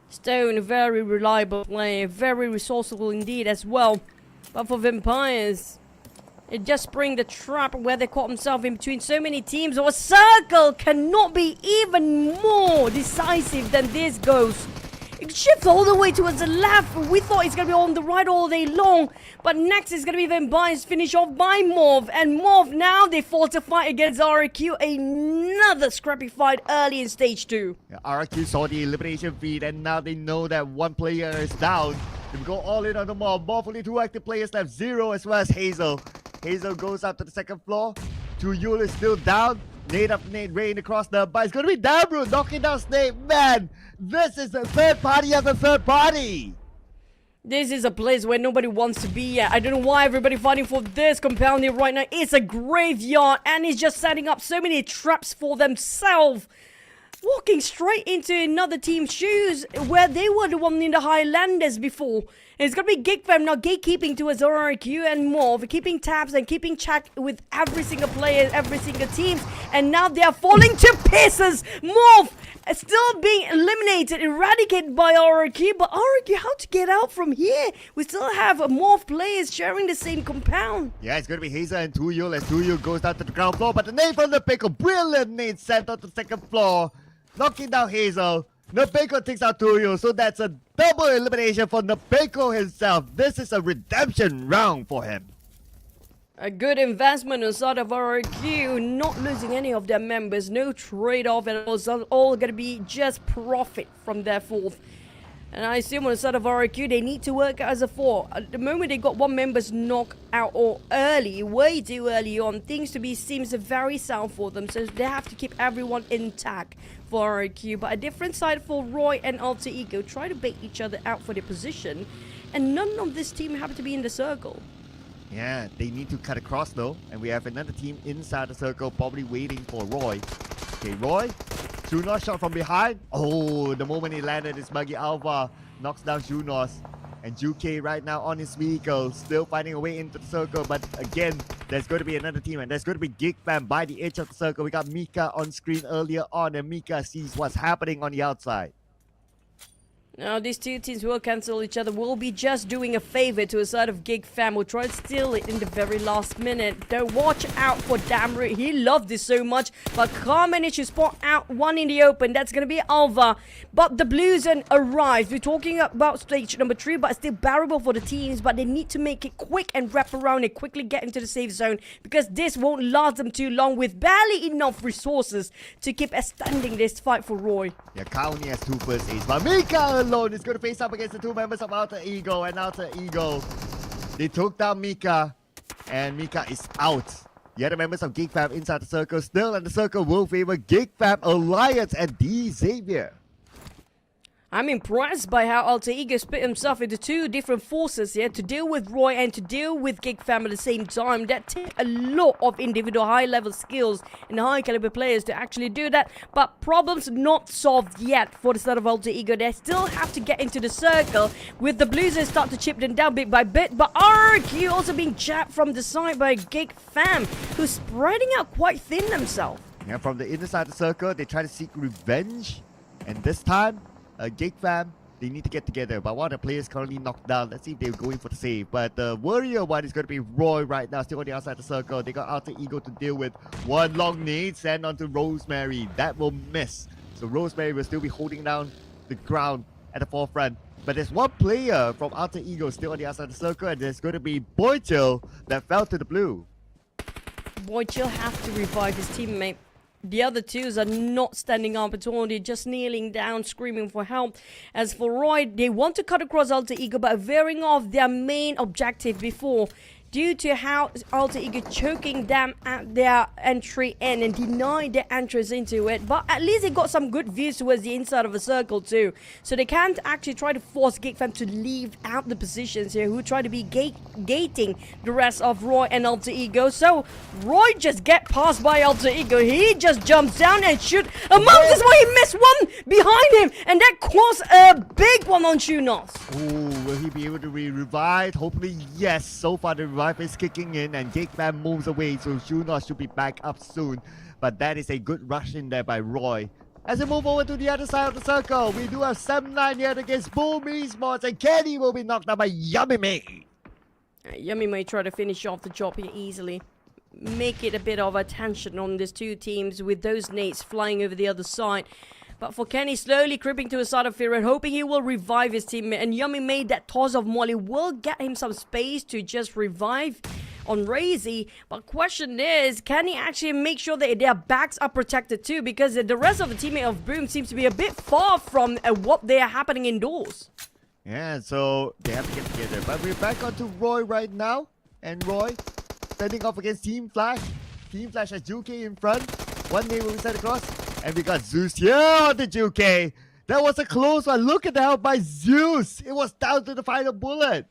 Stone, very reliable player, very resourceful indeed as well. But for Vampires, it just bring the trap where they caught themselves in between so many teams. Or a circle cannot be even more decisive than this goes. It shifts all the way towards the left. We thought it's going to be on the right all day long. But next is going to be then Bias finish off by MORPH. And MORPH now they force a fight against RRQ. Another scrappy fight early in stage 2. Yeah, RRQ saw the elimination feed and now they know that one player is down. They go all in on the MORPH. MORPH only 2 active players left, 0 as well as Hazel. Hazel goes up to the second floor. Tuyul is still down. Nade up Nade rain across the but it's gonna be Dabru knocking down Snake. Man, this is the third party of the third party. This is a place where nobody wants to be at. I don't know why everybody fighting for this compound here right now. It's a graveyard and it's just setting up so many traps for themselves. Walking straight into another team's shoes where they were the one in the Highlanders before. And it's going to be GEEK Fam now gatekeeping towards RRQ and MORPH, keeping tabs and keeping check with every single player, every single team. And now they are falling to pieces. MORPH still being eliminated, eradicated by RRQ. But RRQ, how to get out from here? We still have MORPH players sharing the same compound. Yeah, it's going to be Hazel and Tuyul as Tuyul goes down to the ground floor. But the nade from the Pickle, brilliant nade sent on to the second floor. Knocking down Hazel. Napeko takes out Tuyul, so that's a double elimination for Napeko himself. This is a redemption round for him. A good investment on side of RRQ, not losing any of their members, no trade-off, and it's all going to be just profit from their fourth. And I assume on the side of RRQ, they need to work as a 4. At the moment, they got one member's knock out or early, way too early on. Things to be seems very sound for them, so they have to keep everyone intact for RRQ. But a different side for Roy and Alter Ego. Try to bait each other out for their position. And none of this team happen to be in the circle. Yeah, they need to cut across though. And we have another team inside the circle, probably waiting for Roy. Okay, Roy. Junos shot from behind. Oh, the moment he landed, his Buggy Alpha knocks down Junos. And Juke right now on his vehicle, still finding a way into the circle. But again, there's going to be another team, and there's going to be GEEK Fam by the edge of the circle. We got Mika on screen earlier on, and Mika sees what's happening on the outside. Now, these two teams will cancel each other. We'll be just doing a favor to a side of GEEK Fam. We'll try to steal it in the very last minute. Though, watch out for Damru. He loved this so much. But can't manage to spot out one in the open. That's going to be Alva. But the Blues arrive. We're talking about stage number 3, but it's still bearable for the teams. But they need to make it quick and wrap around and quickly get into the safe zone. Because this won't last them too long with barely enough resources to keep extending this fight for Roy. Yeah, Kauni has 2 first aids. But Mika alone is going to face up against the 2 members of Alter Ego. And Alter Ego, they took down Mika. And Mika is out. The other members of GEEK Fam inside the circle still, and the circle will favor GEEK Fam Alliance and D Xavier. I'm impressed by how Alter Ego split himself into 2 different forces here to deal with Roy and to deal with GEEK Fam at the same time. That takes a lot of individual high-level skills and high-caliber players to actually do that. But problems not solved yet for the start of Alter Ego. They still have to get into the circle with the Blues and start to chip them down bit by bit. But RRQ also being jabbed from the side by GEEK Fam, who's spreading out quite thin themselves. Yeah, from the inside the circle, they try to seek revenge. And this time, GEEK Fam, they need to get together. But one of the players currently knocked down. Let's see if they're going for the save. But the warrior one is going to be Roy right now, still on the outside the circle. They got Alter Ego to deal with. One long nade sent onto Rosemary. That will miss. So Rosemary will still be holding down the ground at the forefront. But there's one player from Alter Ego still on the outside the circle, and there's going to be Boychill that fell to the blue. Boychill have to revive his teammate. The other 2s are not standing up at all. They're just kneeling down, screaming for help. As for Roy, they want to cut across Alter Ego by veering off their main objective before. Due to how Alter Ego choking them at their entry in and denying their entrance into it. But at least they got some good views towards the inside of the circle too. So they can't actually try to force GEEK Fam to leave out the positions here, who try to be gating the rest of Roy and Alter Ego. So Roy just get past by Alter Ego. He just jumps down and shoot a Moses, where he missed one behind him. And that caused a big one on Junos. Oh, will he be able to be revived? Hopefully, yes. So far, the revive is kicking in and GEEK Fam moves away, so Junos should be back up soon. But that is a good rush in there by Roy. As we move over to the other side of the circle, we do have 7-9 here against Boom Esports, and Kenny will be knocked out by Yummy May. Yummy may try to finish off the job here easily. Make it a bit of a tension on these 2 teams with those nades flying over the other side. But for Kenny, slowly creeping to the side of Firen, hoping he will revive his teammate. And Yummy made that toss of Molly, will get him some space to just revive on Razy. But question is, can he actually make sure that their backs are protected too? Because the rest of the teammate of Boom seems to be a bit far from what they are happening indoors. Yeah, so they have to get together. But we're back onto Roy right now. And Roy standing off against Team Flash. Team Flash has Juke in front. One name will be set across. And we got Zeus here on the Juke. That was a close one. Look at the help by Zeus. It was down to the final bullet.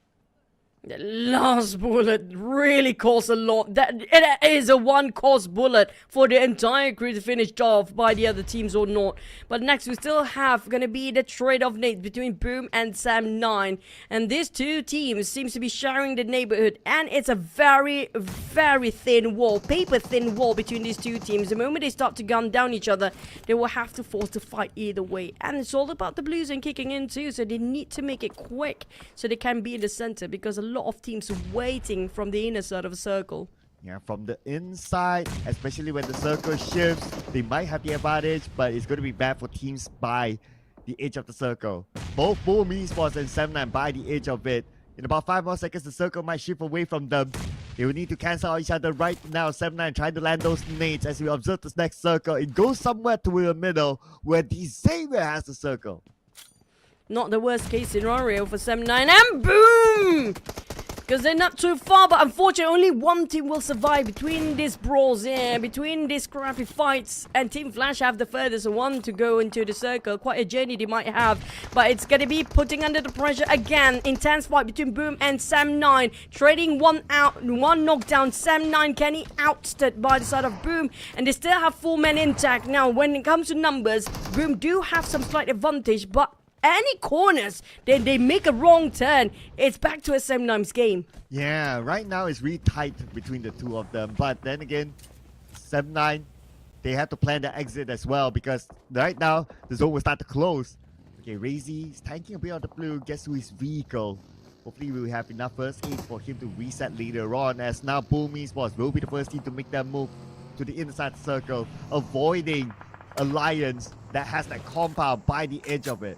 The last bullet really costs a lot. That it is a one-cost bullet for the entire crew to finish off by the other teams or not. But next we still have gonna be the trade-off nades between Boom and Sam9. And these two teams seems to be sharing the neighborhood. And it's a very, very thin wall, paper-thin wall between these two teams. The moment they start to gun down each other, they will have to force the fight either way. And it's all about the Blues and kicking in too. So they need to make it quick so they can be in the center, because a lot of teams waiting from the inner side of a circle. Yeah, from the inside, especially when the circle shifts, they might have the advantage, but it's going to be bad for teams by the edge of the circle. Both Boom Esports and Sam9 by the edge of it. In about 5 more seconds, the circle might shift away from them. They will need to cancel out each other right now. Sam9 trying to land those nades as we observe this next circle. It goes somewhere to the middle where the Xavier has the circle. Not the worst case scenario for Sam9, and boom! Because they're not too far, but unfortunately only one team will survive between these brawls here, between these scrappy fights. And Team Flash have the furthest one to go into the circle. Quite a journey they might have, but it's going to be putting under the pressure again. Intense fight between Boom and Sam9. Trading one out, one knockdown. Sam9 Kenny ousted by the side of Boom, and they still have 4 men intact. Now, when it comes to numbers, Boom do have some slight advantage, but any corners, they make a wrong turn, it's back to a Sam9's game. Yeah, right now it's really tight between the two of them. But then again, Sam9, they have to plan the exit as well, because right now the zone will start to close. Okay, Razy is tanking a bit on the blue, gets to his vehicle. Hopefully we'll have enough first aid for him to reset later on, as now Boom Esports will be the first team to make that move to the inside circle, avoiding Alliance that has that compound by the edge of it.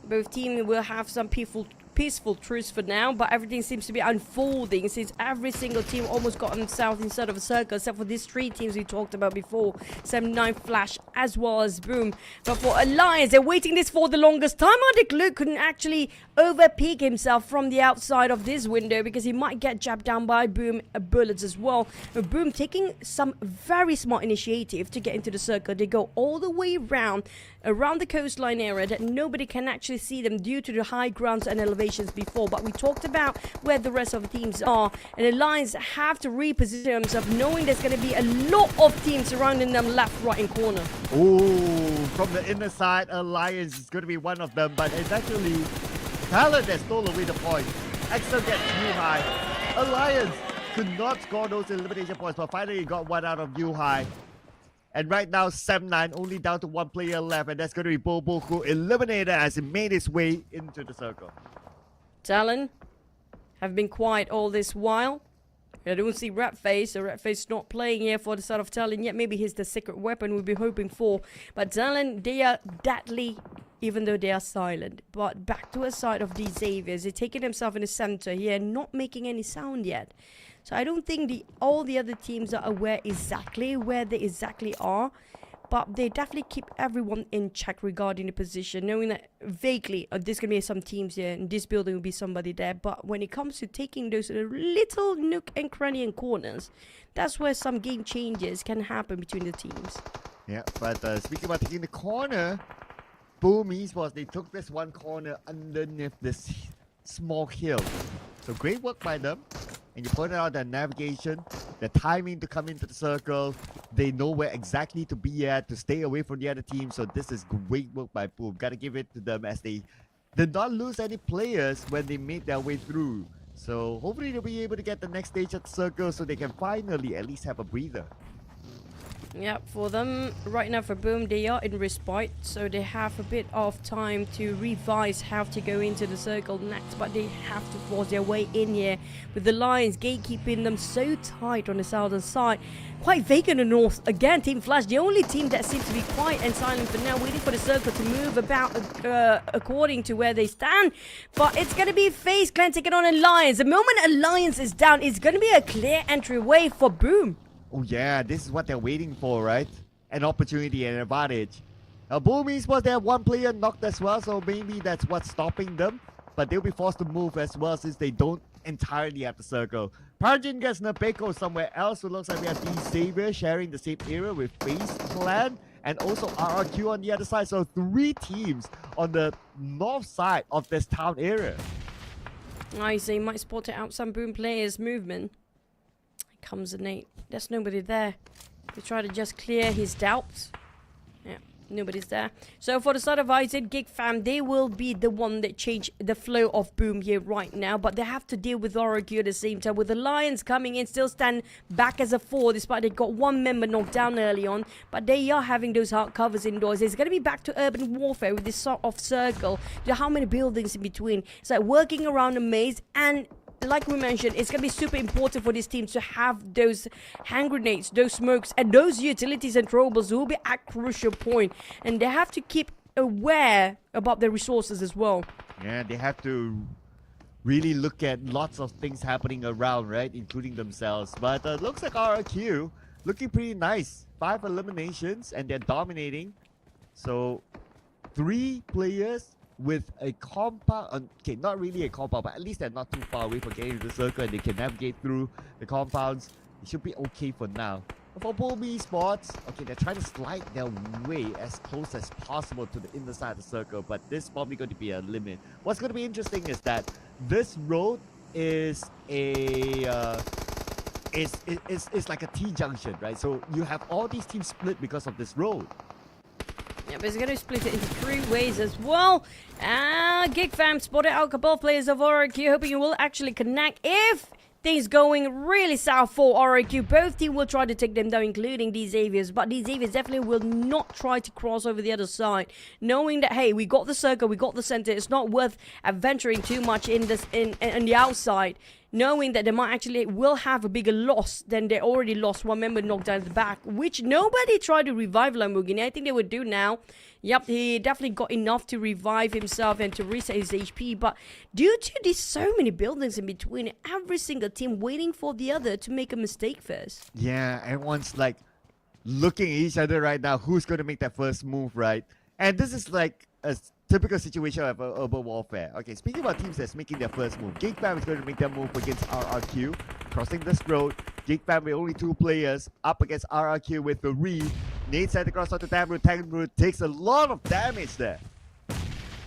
Both teams will have some peaceful truce for now, but everything seems to be unfolding since every single team almost got on south instead of a circle, except for these 3 teams we talked about before, Sam9, Flash, as well as Boom. But for Alliance, they're waiting this for the longest time. Arctic Luke couldn't actually overpeak himself from the outside of this window, because he might get jabbed down by Boom bullets as well. But Boom taking some very smart initiative to get into the circle. They go all the way around the coastline area that nobody can actually see them due to the high grounds and elevations before. But we talked about where the rest of the teams are, and the Lions have to reposition themselves, knowing there's going to be a lot of teams surrounding them left, right, and corner. Ooh, from the inner side, Alliance is going to be one of them, but it's actually TALON that stole away the point. Excel gets too high. Alliance could not score those elimination points, but finally got one out of New High. And right now, Sam9 only down to 1 player left, and that's going to be Bobo, who eliminated as he made his way into the circle. TALON have been quiet all this while. I don't see Ratface, so Ratface not playing here for the side of TALON yet. Maybe he's the secret weapon we'll be hoping for. But TALON, they are deadly, even though they are silent. But back to a side of the Xaviers. They're taking themselves in the center here, not making any sound yet. So I don't think all the other teams are aware exactly where they exactly are. But they definitely keep everyone in check regarding the position, knowing that vaguely there's going to be some teams here, and this building will be somebody there. But when it comes to taking those little nook and cranny and corners, that's where some game changes can happen between the teams. Yeah, but speaking about taking the corner, Boom Esports, they took this one corner underneath this small hill. So great work by them. And you pointed out the navigation, the timing to come into the circle. They know where exactly to be at to stay away from the other team. So this is great work by Boom. Gotta give it to them, as they did not lose any players when they made their way through. So hopefully they'll be able to get the next stage of the circle so they can finally at least have a breather. Yeah, for them, right now for Boom, they are in respite, so they have a bit of time to revise how to go into the circle next, but they have to force their way in here with the Lions gatekeeping them so tight on the southern side. Quite vacant in the north. Again, Team Flash, the only team that seems to be quiet and silent for now, waiting for the circle to move about according to where they stand. But it's going to be FaZe Clan taking on Alliance. The moment Alliance is down, it's going to be a clear entryway for Boom. Oh yeah, this is what they're waiting for, right? An opportunity and an advantage. Now, Boom Esports, they have one player knocked as well, so maybe that's what's stopping them. But they'll be forced to move as well since they don't entirely have the circle. Parjin gets POCO somewhere else, so it looks like we have these Xavier sharing the same area with FaZe Clan and also RRQ on the other side. So 3 teams on the north side of this town area. I see, might spot out some Boom players' movement. Comes a Nate. There's nobody there. We try to just clear his doubts. Yeah, nobody's there. So for the side of IZ, GEEK fam, they will be the one that change the flow of Boom here right now. But they have to deal with RRQ at the same time. With the Lions coming in, still stand back as a 4, despite they got one member knocked down early on. But they are having those hard covers indoors. It's going to be back to urban warfare with this sort of circle. How many buildings in between? It's like working around a maze, and like we mentioned, it's going to be super important for these teams to have those hand grenades, those smokes, and those utilities and throwables will be at crucial point. And they have to keep aware about their resources as well. Yeah, they have to really look at lots of things happening around, right? Including themselves. But looks like RRQ looking pretty nice. 5 eliminations and they're dominating. So 3 players with a compound, okay, not really a compound, but at least they're not too far away from getting to the circle and they can navigate through the compounds. It should be okay for now. But for Boom Esports, okay, they're trying to slide their way as close as possible to the inner side of the circle, but this is probably going to be a limit. What's going to be interesting is that this road is a it's like a T-junction, right? So you have all these teams split because of this road. Yeah, but it's going to split it into 3 ways as well. GEEK fam spotted out a couple of players of RRQ, hoping you will actually connect. If things going really south for RRQ, both teams will try to take them down, including these Xaviers. But these Xaviers definitely will not try to cross over the other side, knowing that, hey, we got the circle, we got the center. It's not worth adventuring too much in the outside, knowing that they might actually will have a bigger loss than they already lost. One member knocked down at the back, which nobody tried to revive Lamborghini. I think they would do now. Yep, he definitely got enough to revive himself and to reset his HP. But due to these so many buildings in between, every single team waiting for the other to make a mistake first. Yeah, everyone's like looking at each other right now. Who's going to make that first move, right? And this is like a typical situation of urban warfare. Okay, speaking about teams that's making their first move, GEEK fam is going to make their move against RRQ, crossing this road. GEEK fam with only 2 players, up against RRQ with the Re. Nate sent across onto Tamru. Tamru takes a lot of damage there.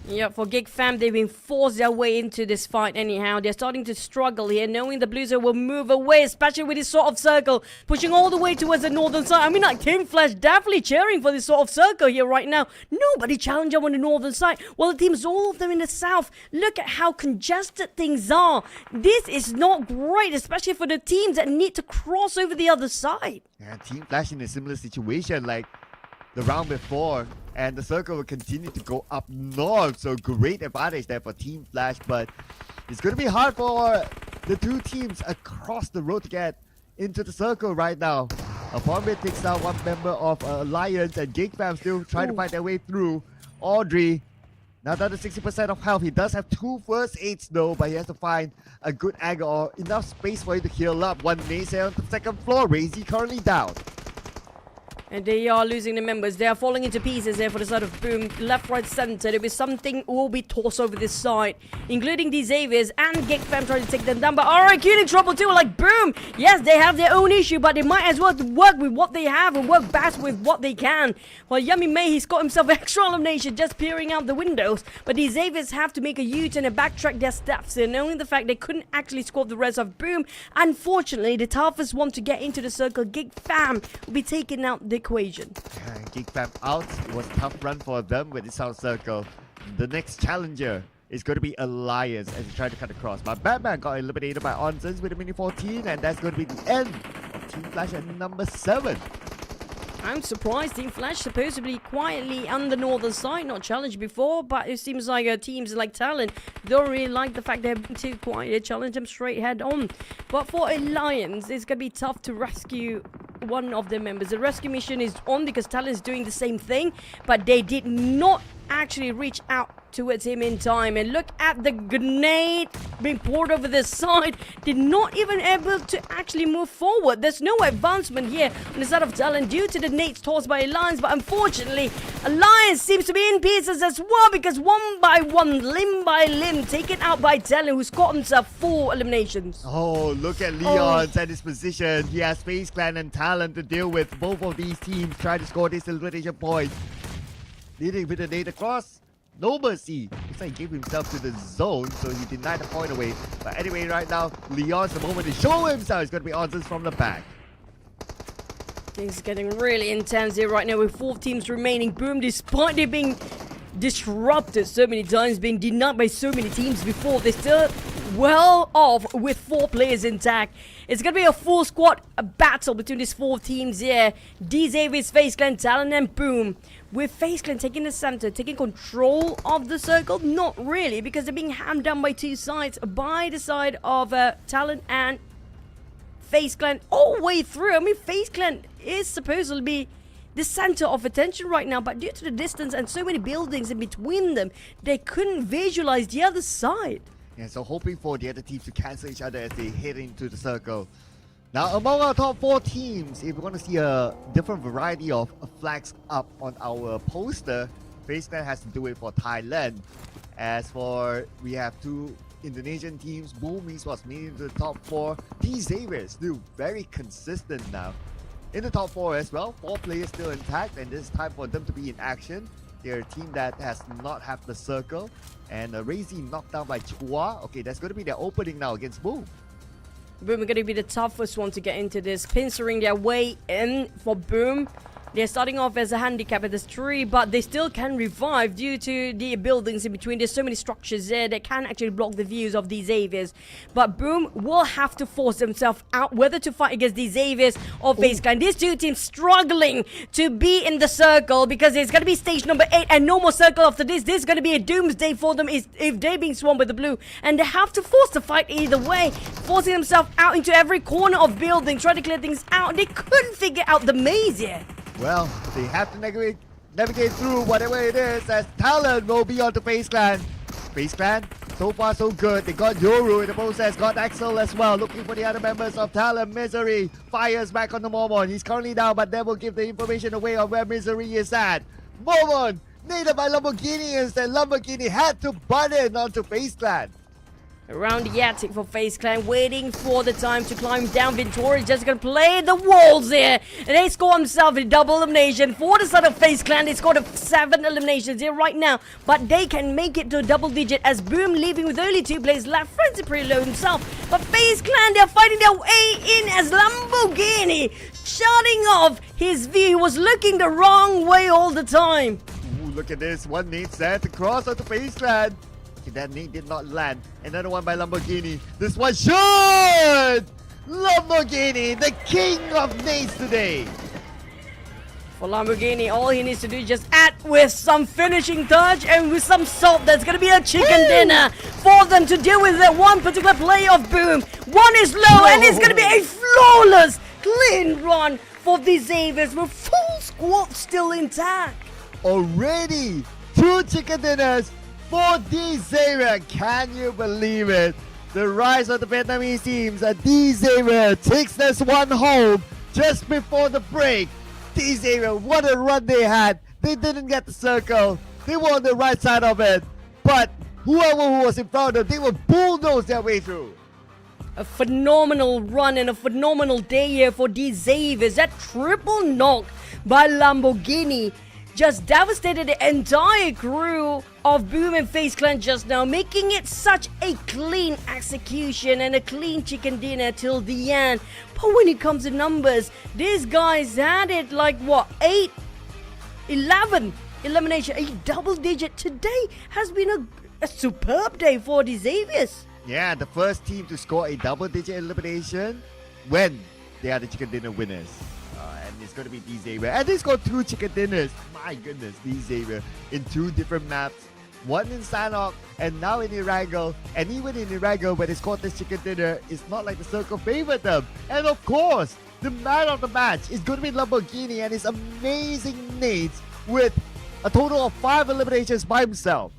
Yeah, for GEEK fam, they've been forced their way into this fight anyhow. They're starting to struggle here, knowing the Blues will move away, especially with this sort of circle, pushing all the way towards the northern side. I mean, like, Team Flash definitely cheering for this sort of circle here right now. Nobody challenge them on the northern side. Well, the teams, all of them in the south, look at how congested things are. This is not great, especially for the teams that need to cross over the other side. Yeah, Team Flash in a similar situation like the round before, and the circle will continue to go up north. So great advantage there for Team Flash, but it's going to be hard for the 2 teams across the road to get into the circle right now. Upon takes down 1 member of Alliance, and GEEK fam still trying to find their way through. Audrey, now down to 60% of health. He does have 2 first aids though, but he has to find a good angle or enough space for him to heal up. 1 naysayer on the 2nd floor. Razy currently down. And they are losing the members. They are falling into pieces there for the side of Boom. Left, right, center. There'll be something will be tossed over this side, including the Xaviers and GEEK fam trying to take them down. But RRQ in trouble too. Like Boom, yes, they have their own issue, but they might as well work with what they have and work best with what they can. Well, Yummy May, he's got himself extra elimination just peering out the windows. But the Xaviers have to make a U-turn and backtrack their steps here, knowing the fact they couldn't actually score the rest of Boom. Unfortunately, the toughest one to get into the circle, GEEK fam, will be taking out the equation. GEEK fam out. It was a tough run for them with the south circle. The next challenger is going to be Alliance as he tried to cut across. But Batman got eliminated by Onsens with a mini 14, and that's going to be the end of Team Flash at number 7. I'm surprised Team Flash supposedly quietly on the northern side, not challenged before, but it seems like teams like Talon don't really like the fact they're being too quiet. They challenge them straight head on. But for Alliance, it's going to be tough to rescue one of their members. The rescue mission is on because Talon's doing the same thing, but they did not actually reach out towards him in time. And look at the grenade being poured over the side. Did not even able to actually move forward. There's no advancement here on the side of Talon due to the nades tossed by Alliance. But unfortunately, Alliance seems to be in pieces as well, because one by one, limb by limb, taken out by Talon, who's got himself 4 eliminations. Oh, look at Leon's at his position. He has FaZe Clan and Talon to deal with. Both of these teams try to score this elimination point. Leading with the nade across. No mercy. Looks like he gave himself to the zone, so he denied the point away. But anyway, right now, Leon's the moment to show himself. It's going to be answers from the back. Things are getting really intense here right now with 4 teams remaining. Boom, despite it being disrupted so many times, being denied by so many teams before, they're still well off with 4 players intact. It's going to be a full squad battle between these 4 teams here. DZavis, FaZe Clan, Talon, and Boom. With FaZe Clan taking the center, taking control of the circle? Not really, because they're being hammed down by 2 sides. By the side of Talon and FaZe Clan all the way through. I mean, FaZe Clan is supposed to be the center of attention right now, but due to the distance and so many buildings in between them, they couldn't visualize the other side. Yeah, so hoping for the other teams to cancel each other as they head into the circle. Now, among our top 4 teams, if we want to see a different variety of flags up on our poster, FaZe Clan has to do it for Thailand. As for, we have 2 Indonesian teams, Boom Esports made into the top 4. DZavis still very consistent now. In the top 4 as well, 4 players still intact, and it's time for them to be in action. They're a team that has not have the circle. And Razy knocked down by Chua. Okay, that's going to be their opening now against Boom. Boom are going to be the toughest one to get into this, pincering their way in for Boom. They're starting off as a handicap at this tree, but they still can revive due to the buildings in between. There's so many structures there that can actually block the views of these Xaviers. But Boom will have to force themselves out, whether to fight against these Xaviers or FaZe Clan. These 2 teams struggling to be in the circle because it's going to be stage number 8 and no more circle after this. This is going to be a doomsday for them if they're being swarmed by the blue. And they have to force the fight either way, forcing themselves out into every corner of building, trying to clear things out. They couldn't figure out the maze yet. Well, they have to navigate through whatever it is, as Talon will be on to FaZe Clan. FaZe Clan, so far so good. They got Yoru in the process, got Axel as well. Looking for the other members of Talon. Misery fires back on the Mormon. He's currently down, but that will give the information away on where Misery is at. Mormon, nailed by Lamborghini, instead Lamborghini had to butt in onto FaZe Clan. Around the attic for FaZe Clan, waiting for the time to climb down. Vintori's just gonna play the walls here. And they score themselves a double elimination. For the side of FaZe Clan, they scored 7 eliminations here right now. But they can make it to a double digit as Boom leaving with only 2 players left. Frenzy pretty low himself. But FaZe Clan, they're fighting their way in as Lamborghini shutting off his view. He was looking the wrong way all the time. Ooh, look at this. One nade set to cross onto FaZe Clan. That nade did not land. Another one by Lamborghini. This one should! Lamborghini, the king of nades today. For Lamborghini, all he needs to do is just add with some finishing touch and with some salt. That's going to be a chicken dinner for them to deal with that one particular play of Boom. One is low and it's going to be a flawless, clean run for the Xaviers with full squad still intact. Already 2 chicken dinners for D-Xavier. Can you believe it? The rise of the Vietnamese teams. D-Xavier takes this one home just before the break. D-Xavier, what a run they had. They didn't get the circle. They were on the right side of it. But whoever who was in front of them, they will bulldoze their way through. A phenomenal run and a phenomenal day here for D-Xavier. That triple knock by Lamborghini just devastated the entire crew of Boom and FaZe Clan just now, making it such a clean execution and a clean chicken dinner till the end. But when it comes to numbers, these guys had it like what, 11 elimination, a double digit. Today has been a superb day for the Xaviers. Yeah, the first team to score a double digit elimination when they are the chicken dinner winners. And it's going to be Xavier. And they scored 2 chicken dinners. My goodness, Xavier in 2 different maps. One in Sanhok and now in Erangel. And even in Erangel, when they scored this chicken dinner, it's not like the circle favored them. And of course, the man of the match is going to be Lamborghini and his amazing nades with a total of 5 eliminations by himself.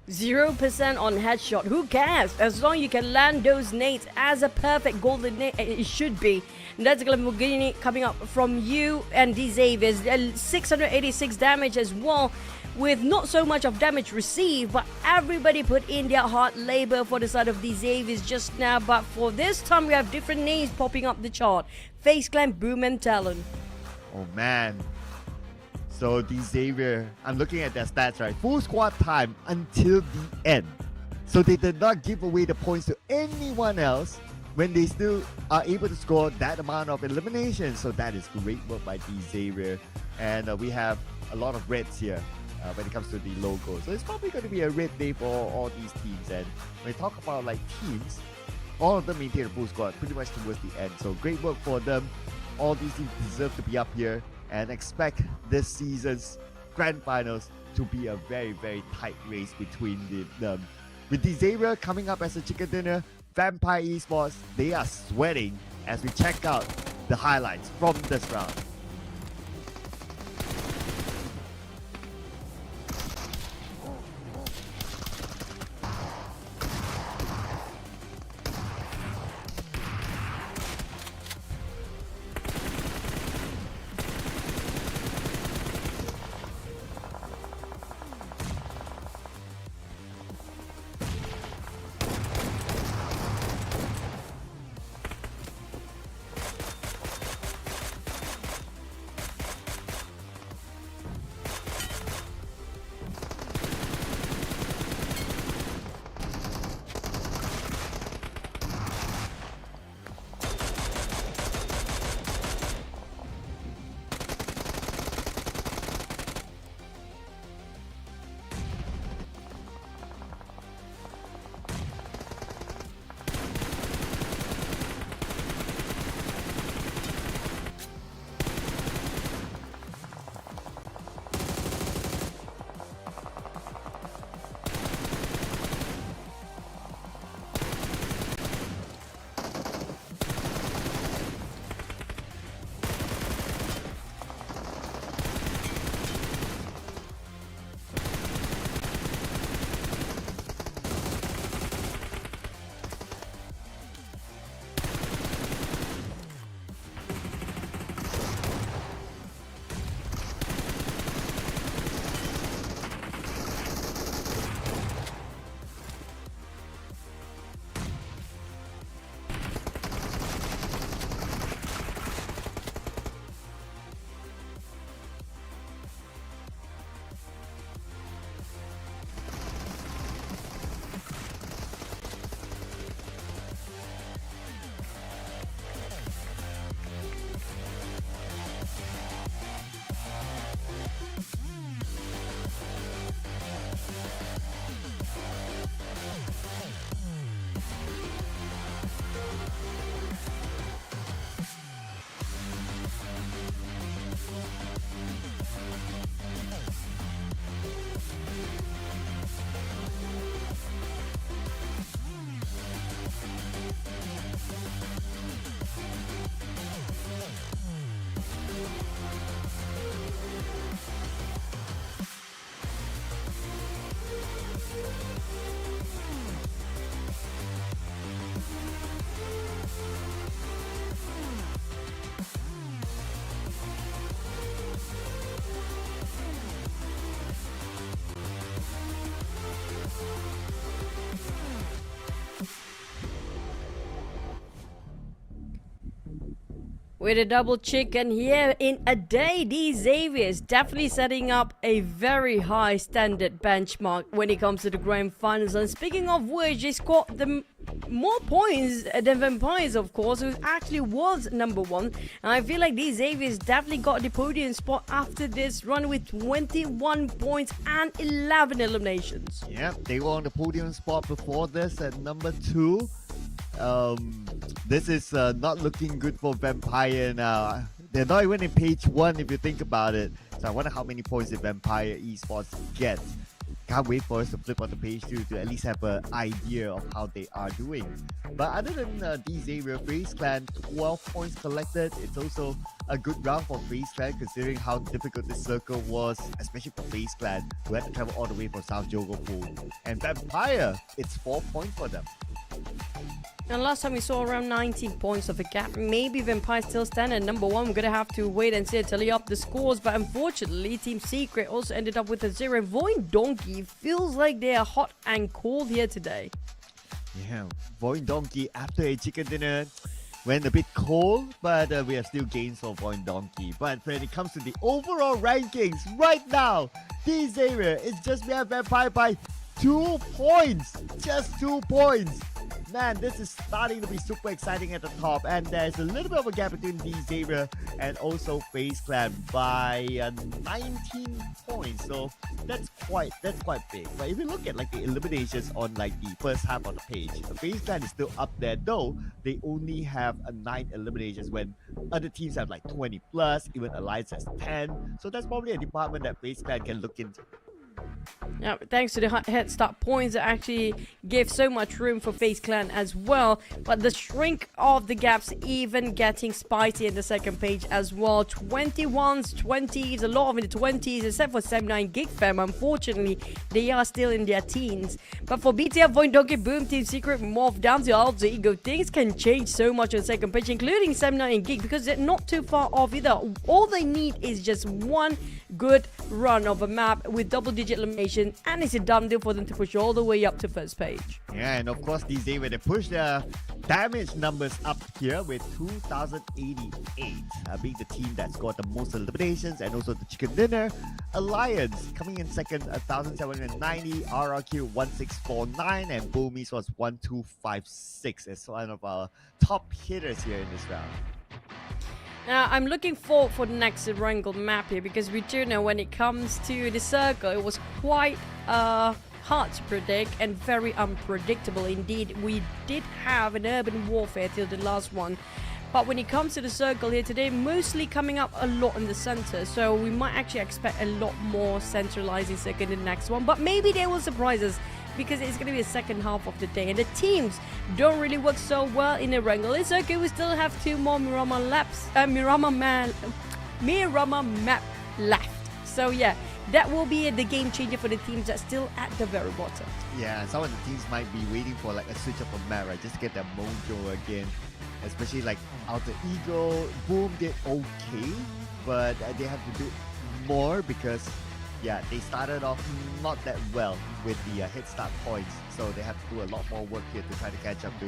0% on headshot. Who cares? As long as you can land those nades as a perfect golden nade, it should be. And that's Lamborghini coming up from you and Xavier's 686 damage as well, with not so much of damage received, but everybody put in their hard labor for the side of Xavier's just now. But for this time, we have different names popping up the chart: FaZe Clan, Boom, and Talon. Oh man. So Xavier, I'm looking at their stats, right? Full squad time until the end. So they did not give away the points to anyone else when they still are able to score that amount of eliminations. So that is great work by Xavier. And we have a lot of reds here when it comes to the logo. So it's probably going to be a red day for all these teams. And when we talk about like teams, all of them maintain a full squad pretty much towards the end. So great work for them. All these teams deserve to be up here, and expect this season's grand finals to be a very, very tight race between them. With Xavier coming up as a chicken dinner, Vampire Esports, they are sweating as we check out the highlights from this round. With a double chicken here in a day, Xavier is definitely setting up a very high standard benchmark when it comes to the grand finals. And speaking of which, they scored the more points than Vampires, of course, who actually was number 1. And I feel like Xavier has definitely got the podium spot after this run with 21 points and 11 eliminations. Yep, they were on the podium spot before this at number 2. This is not looking good for Vampire now. They're not even in page 1 if you think about it. So I wonder how many points the Vampire Esports gets. Can't wait for us to flip on the page 2 to at least have an idea of how they are doing. But other than Xavier, FaZe Clan, 12 points collected. It's also a good round for FaZe Clan considering how difficult this circle was, especially for FaZe Clan, who had to travel all the way from South Jogopul. And Vampire, it's 4 points for them. And last time we saw around 19 points of a gap. Maybe Vampire still stand at number 1. We're going to have to wait and see and tally up the scores. But unfortunately, Team Secret also ended up with a 0. VOIN Donkey feels like they are hot and cold here today. Yeah, VOIN Donkey after a chicken dinner went a bit cold, but we have still gains for VOIN Donkey. But when it comes to the overall rankings, right now, this area is just behind Vampire by 2 points. Just 2 points. Man, this is starting to be super exciting at the top, and there's a little bit of a gap between Xavier and also FaZe Clan by 19 points. So that's quite big. But if you look at like the eliminations on like the first half of the page, FaZe Clan is still up there, though they only have 9 eliminations when other teams have like 20 plus, even Alliance has 10. So that's probably a department that FaZe Clan can look into. Yeah, thanks to the head start points that actually gave so much room for FaZe Clan as well. But the shrink of the gaps even getting spicy in the second page as well. 21s, 20s, a lot of in the 20s, except for 79 GEEK fam. Unfortunately, they are still in their teens. But for BTF, VOIN Donkey, Boom, Team Secret, MORPH, down to Alter Ego, things can change so much on the second page, including 79 and GEEK, because they're not too far off either. All they need is just one good run of a map with double-digit elimination, and it's a done deal for them to push all the way up to first page. Yeah, and of course these days when they push their damage numbers up here with 2,088, being the team that's got the most eliminations, and also the chicken dinner. Alliance coming in second, 1,790, RRQ 1649, and Boomies was 1256 as one of our top hitters here in this round. Now, I'm looking forward for the next Erangel map here, because we do know when it comes to the circle, it was quite hard to predict and very unpredictable indeed. We did have an urban warfare till the last one, but when it comes to the circle here today, mostly coming up a lot in the center, so we might actually expect a lot more centralizing circle in the next one, but maybe they will surprise us, because it's going to be the second half of the day, and the teams don't really work so well in Erangel. It's okay, we still have 2 more Miramar map left. So yeah, that will be the game changer for the teams that's still at the very bottom. Yeah, some of the teams might be waiting for like a switch up of map, right? Just to get that mojo again. Especially like Alter Ego, Boom did okay, but they have to do more because yeah, they started off not that well with the head start points, so they have to do a lot more work here to try to catch up to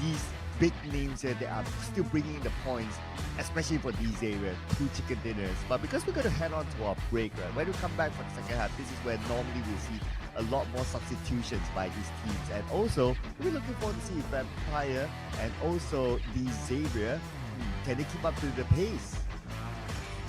these big names here. They are still bringing in the points, especially for these areas, 2 chicken dinners. But because we're going to head on to our break, right? When we come back for the second half, this is where normally we'll see a lot more substitutions by these teams. And also, we're looking forward to see Vampire and also the Xavier. Can they keep up to the pace?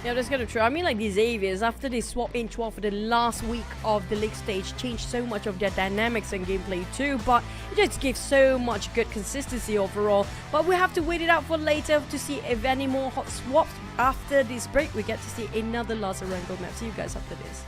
Yeah, that's kind of true. I mean, like the Xaviers, after they swap in 12 for the last week of the league stage, changed so much of their dynamics and gameplay too, but it just gives so much good consistency overall. But we have to wait it out for later to see if any more hot swaps. After this break, we get to see another last Erangel map. See you guys after this.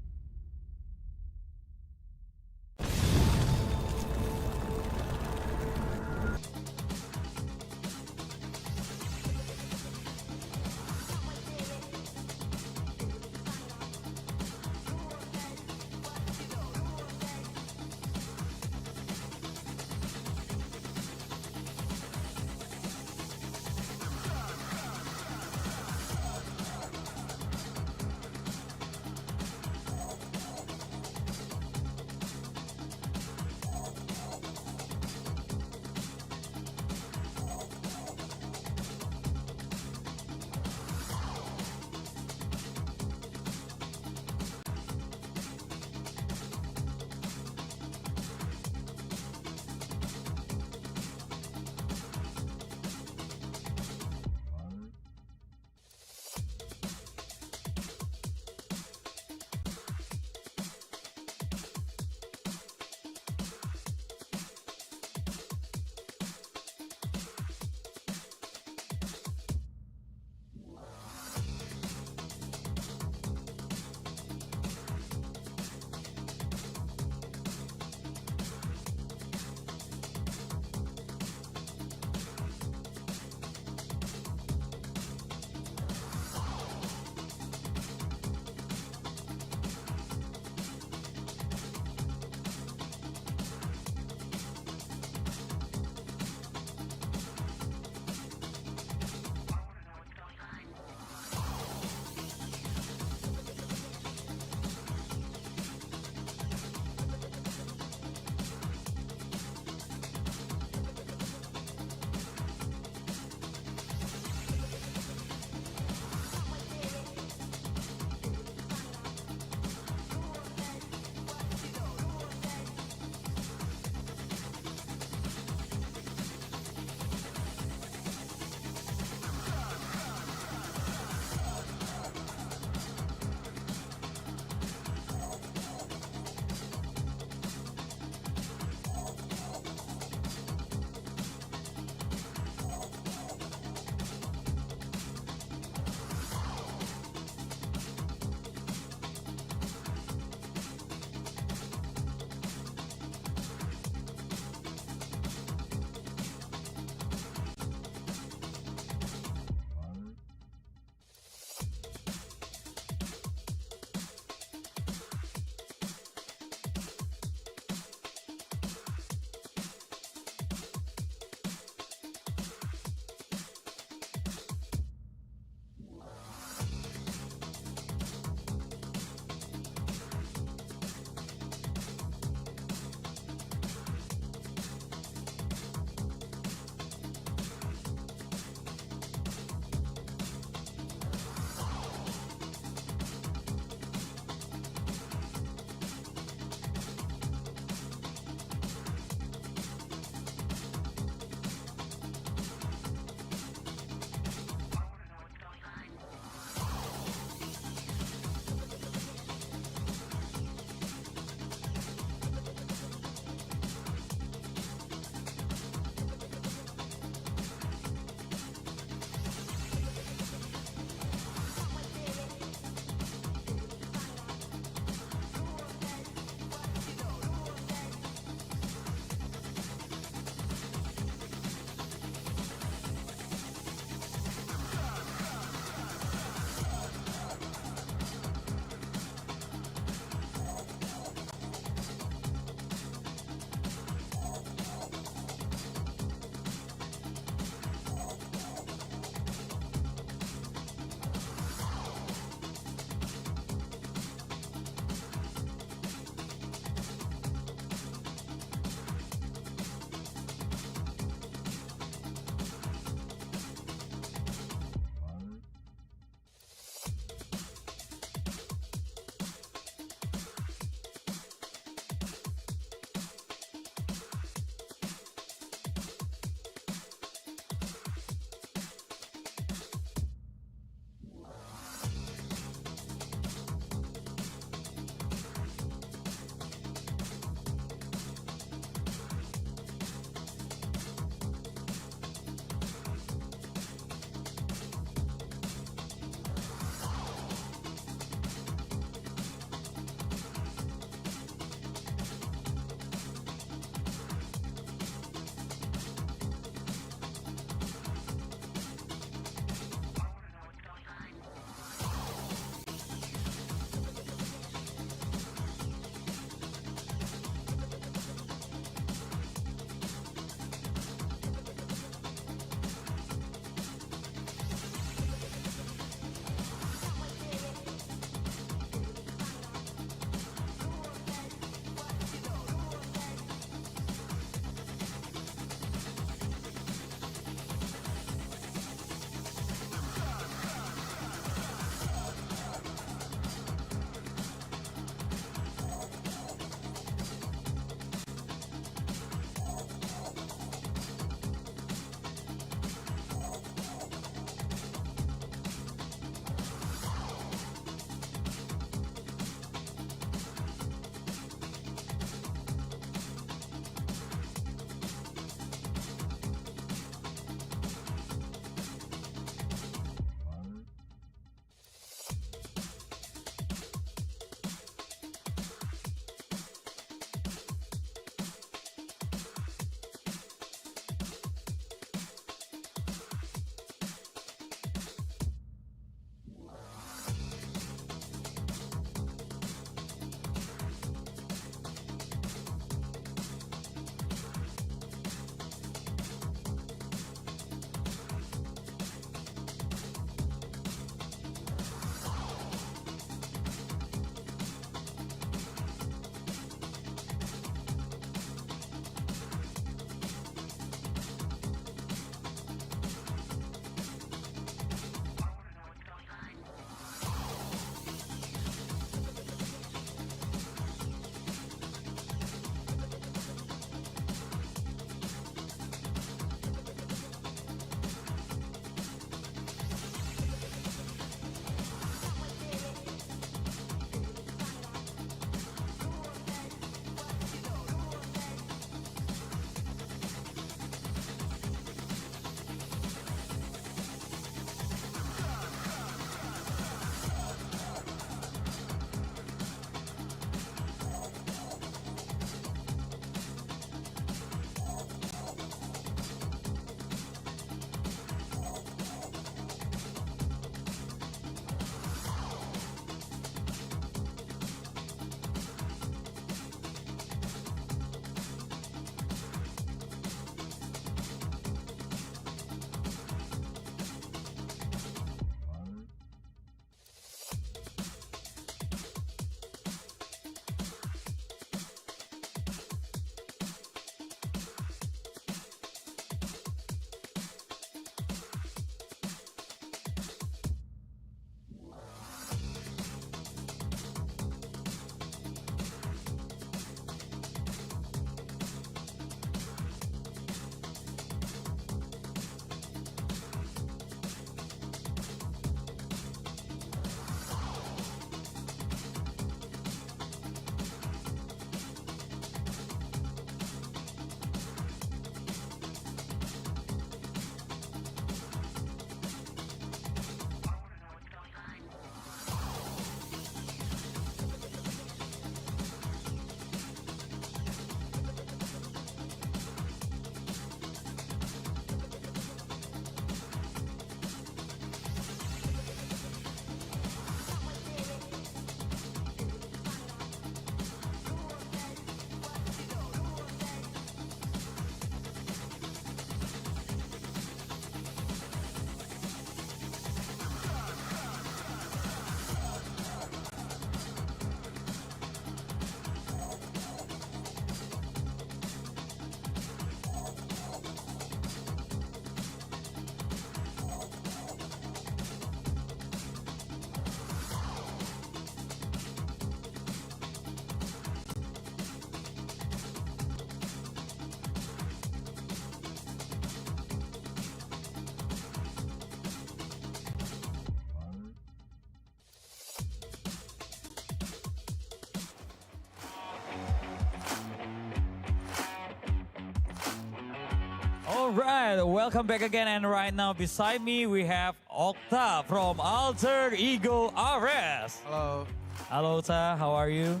All right, welcome back again. And right now beside me we have Okta from Alter Ego RS. Hello. Hello, Okta. How are you?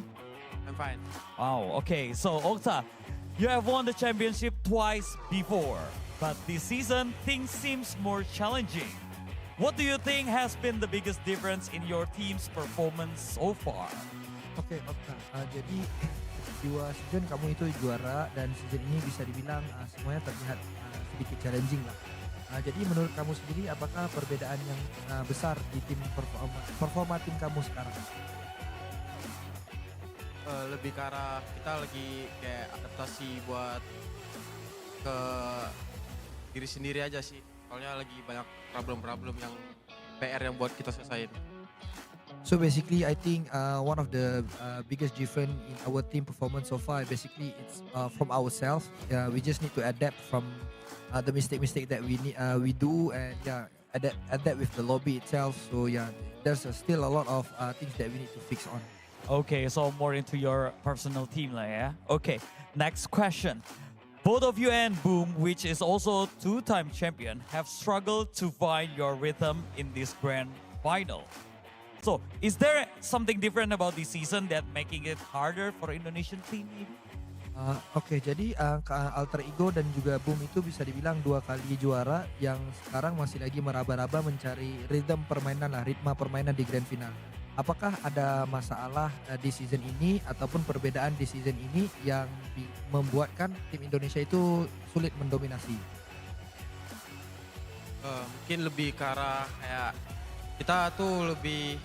I'm fine. Wow. Okay. So, Okta, you have won the championship twice before, but this season things seems more challenging. What do you think has been the biggest difference in your team's performance so far? Oke, Okta. Jadi 2 season kamu itu juara dan season ini bisa dibilang semuanya terlihat sedikit challenging lah. Jadi menurut kamu sendiri apakah perbedaan yang besar di tim performa tim kamu sekarang? Lebih ke arah kita lagi kayak adaptasi buat ke diri sendiri aja sih. Soalnya lagi banyak problem-problem yang PR yang buat kita selesaiin. So basically, I think one of the biggest difference in our team performance so far, basically it's from ourselves. We just need to adapt from the mistake that we do, and adapt with the lobby itself. So there's still a lot of things that we need to fix on. Okay, so more into your personal team lah ya. Okay, next question. Both of you and Boom, which is also 2-time champion, have struggled to find your rhythm in this grand final. So, is there something different about this season that making it harder for Indonesian team maybe? Oke, jadi Alter Ego dan juga Boom itu bisa dibilang 2 kali juara yang sekarang masih lagi meraba-raba mencari ritme permainan di grand final. Apakah ada masalah di season ini ataupun perbedaan di season ini yang membuatkan tim Indonesia itu sulit mendominasi? Mungkin lebih ke arah kayak kita tuh lebih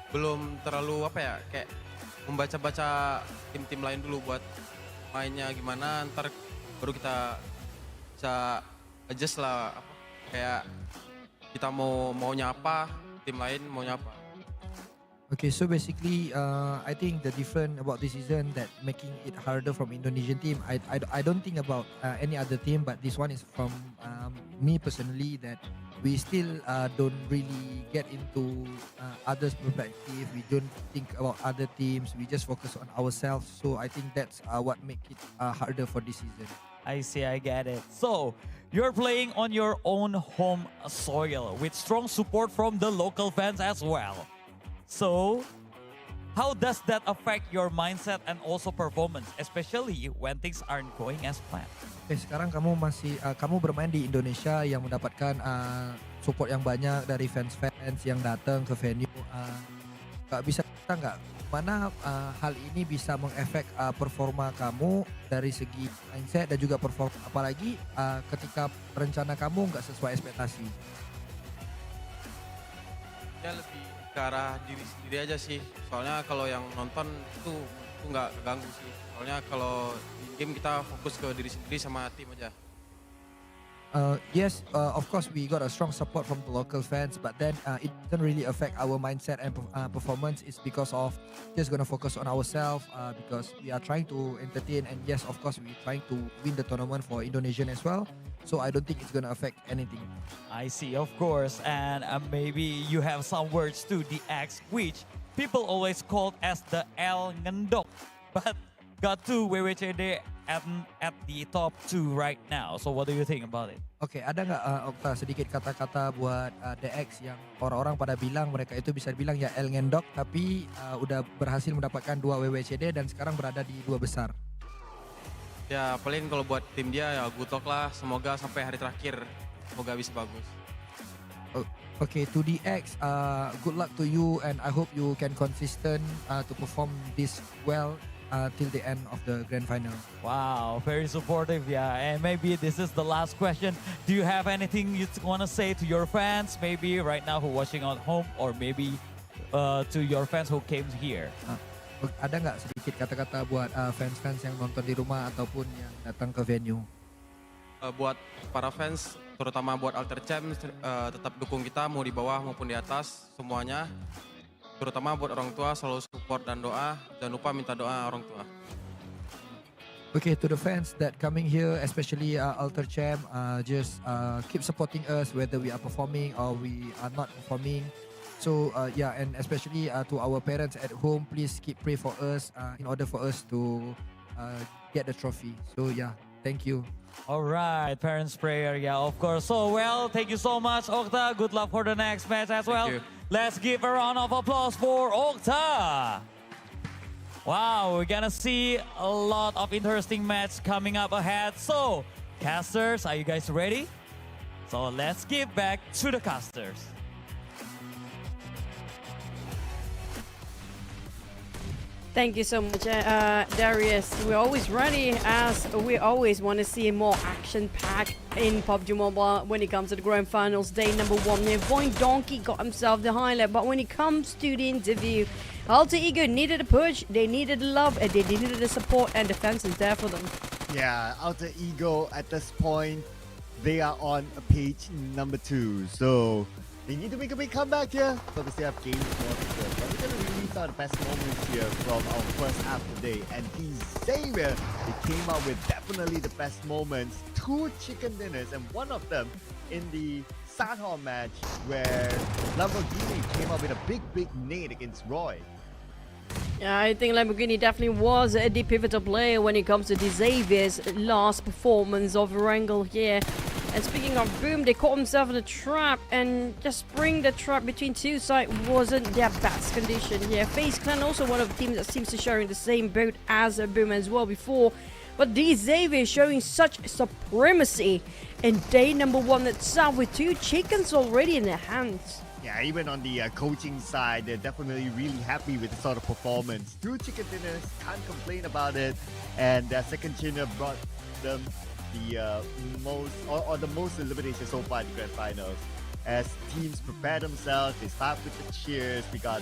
belum terlalu kayak membaca-baca tim-tim lain dulu buat mainnya gimana, ntar baru kita bisa adjust lah kayak kita maunya apa, tim lain maunya apa. Okay, so basically, I think the different about this season that making it harder from Indonesian team. I don't think about any other team, but this one is from me personally that we still don't really get into others' perspective. We don't think about other teams. We just focus on ourselves. So I think that's what make it harder for this season. I see, I get it. So, you're playing on your own home soil with strong support from the local fans as well. So, how does that affect your mindset and also performance, especially when things aren't going as planned? Oke, sekarang kamu bermain di Indonesia yang mendapatkan support yang banyak dari fans-fans yang datang ke venue. Bisa kita mana hal ini bisa mengefek performa kamu dari segi mindset dan juga performa, apalagi ketika rencana kamu nggak sesuai ekspektasi? Ya lebih ke arah diri sendiri aja sih. Soalnya kalau yang nonton itu nggak keganggu sih. Soalnya kalau di game kita fokus ke diri sendiri sama tim aja. Yes, of course we got a strong support from the local fans, but then it doesn't really affect our mindset and performance. It's because of just gonna focus on ourselves because we are trying to entertain, and yes, of course we're trying to win the tournament for Indonesian as well. So I don't think it's gonna affect anything. I see, of course, and maybe you have some words to the X, which people always called as the El Ngendok, but got 2 WWCD at the top 2 right now. So what do you think about it? Oke, ada nggak Okta sedikit kata-kata buat DX yang orang-orang pada bilang mereka itu bisa dibilang ya El Ngendok, tapi udah berhasil mendapatkan 2 WWCD dan sekarang berada di 2 besar. Ya paling kalau buat tim dia ya good luck lah, semoga sampai hari terakhir semoga bisa bagus. Okay, to the X, good luck to you and I hope you can consistent to perform this well till the end of the grand final. Wow, very supportive, yeah. And maybe this is the last question. Do you have anything you want to say to your fans, maybe right now who watching at home, or maybe to your fans who came here? Ada nggak sedikit kata-kata buat fans-fans yang nonton di rumah ataupun yang datang ke venue? Buat para fans, terutama buat Alter Champs, tetap dukung kita mau di bawah maupun di atas semuanya. Terutama buat orang tua selalu support dan doa. Jangan lupa minta doa orang tua. Okay, to the fans that coming here, especially Alter Champ, just keep supporting us whether we are performing or we are not performing. So and especially to our parents at home, please keep pray for us in order for us to get the trophy. So Thank you. All right, parents' prayer, yeah, of course. So, well, thank you so much, Okta. Good luck for the next match as well. you. Let's give a round of applause for Okta. Wow, we're gonna see a lot of interesting match coming up ahead. So, casters, are you guys ready? So let's give back to the casters. Thank you so much, Darius. We're always ready, as we always want to see more action-packed in PUBG Mobile when it comes to the Grand Finals day number 1. Yeah, VOIN Donkey got himself the highlight, but when it comes to the interview, Alter Ego needed a push, they needed love, and they needed the support, and the fans is there for them. Yeah, Alter Ego at this point, they are on page number 2, so they need to make a big comeback here. So the CF games more to go. But we're gonna release our best moments here from our first half today. And Xavier, they came out with definitely the best moments. 2 chicken dinners, and one of them in the Sanhok match where Lamborghini came out with a big nade against Roy. Yeah, I think Lamborghini definitely was the pivotal player when it comes to the Xavier's last performance of Erangel here. And speaking of Boom, they caught himself in a trap, and just bring the trap between two sides wasn't their best condition here. FaZe Clan also one of the teams that seems to share in the same boat as Boom as well before. But these Xavier showing such supremacy in day number 1 itself with 2 chickens already in their hands. Yeah, even on the coaching side, they're definitely really happy with the sort of performance. 2 chicken dinners, can't complain about it. And their second chinner brought them the most elimination so far in the Grand Finals. As teams prepare themselves, they start with the cheers. We got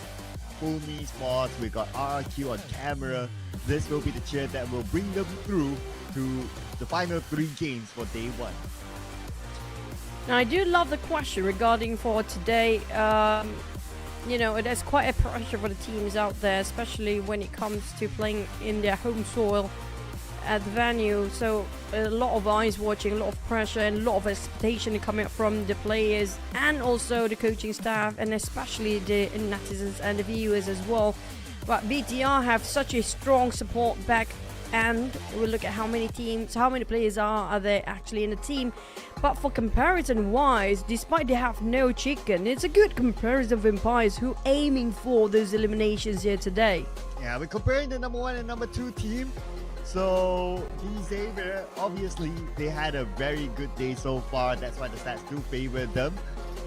Full Me Sports, we got RRQ on camera. This will be the cheer that will bring them through to the final 3 games for day 1. Now, I do love the question regarding for today. You know, there's quite a pressure for the teams out there, especially when it comes to playing in their home soil at the venue. So a lot of eyes watching, a lot of pressure, and a lot of expectation coming up from the players and also the coaching staff, and especially the netizens and the viewers as well. But BTR have such a strong support back, and we'll look at how many players are there actually in the team. But for comparison wise, despite they have no chicken, it's a good comparison of Empires who aiming for those eliminations here today. Yeah, we're comparing the number 1 and number 2 team. So Xavier, obviously they had a very good day so far. That's why the stats do favor them.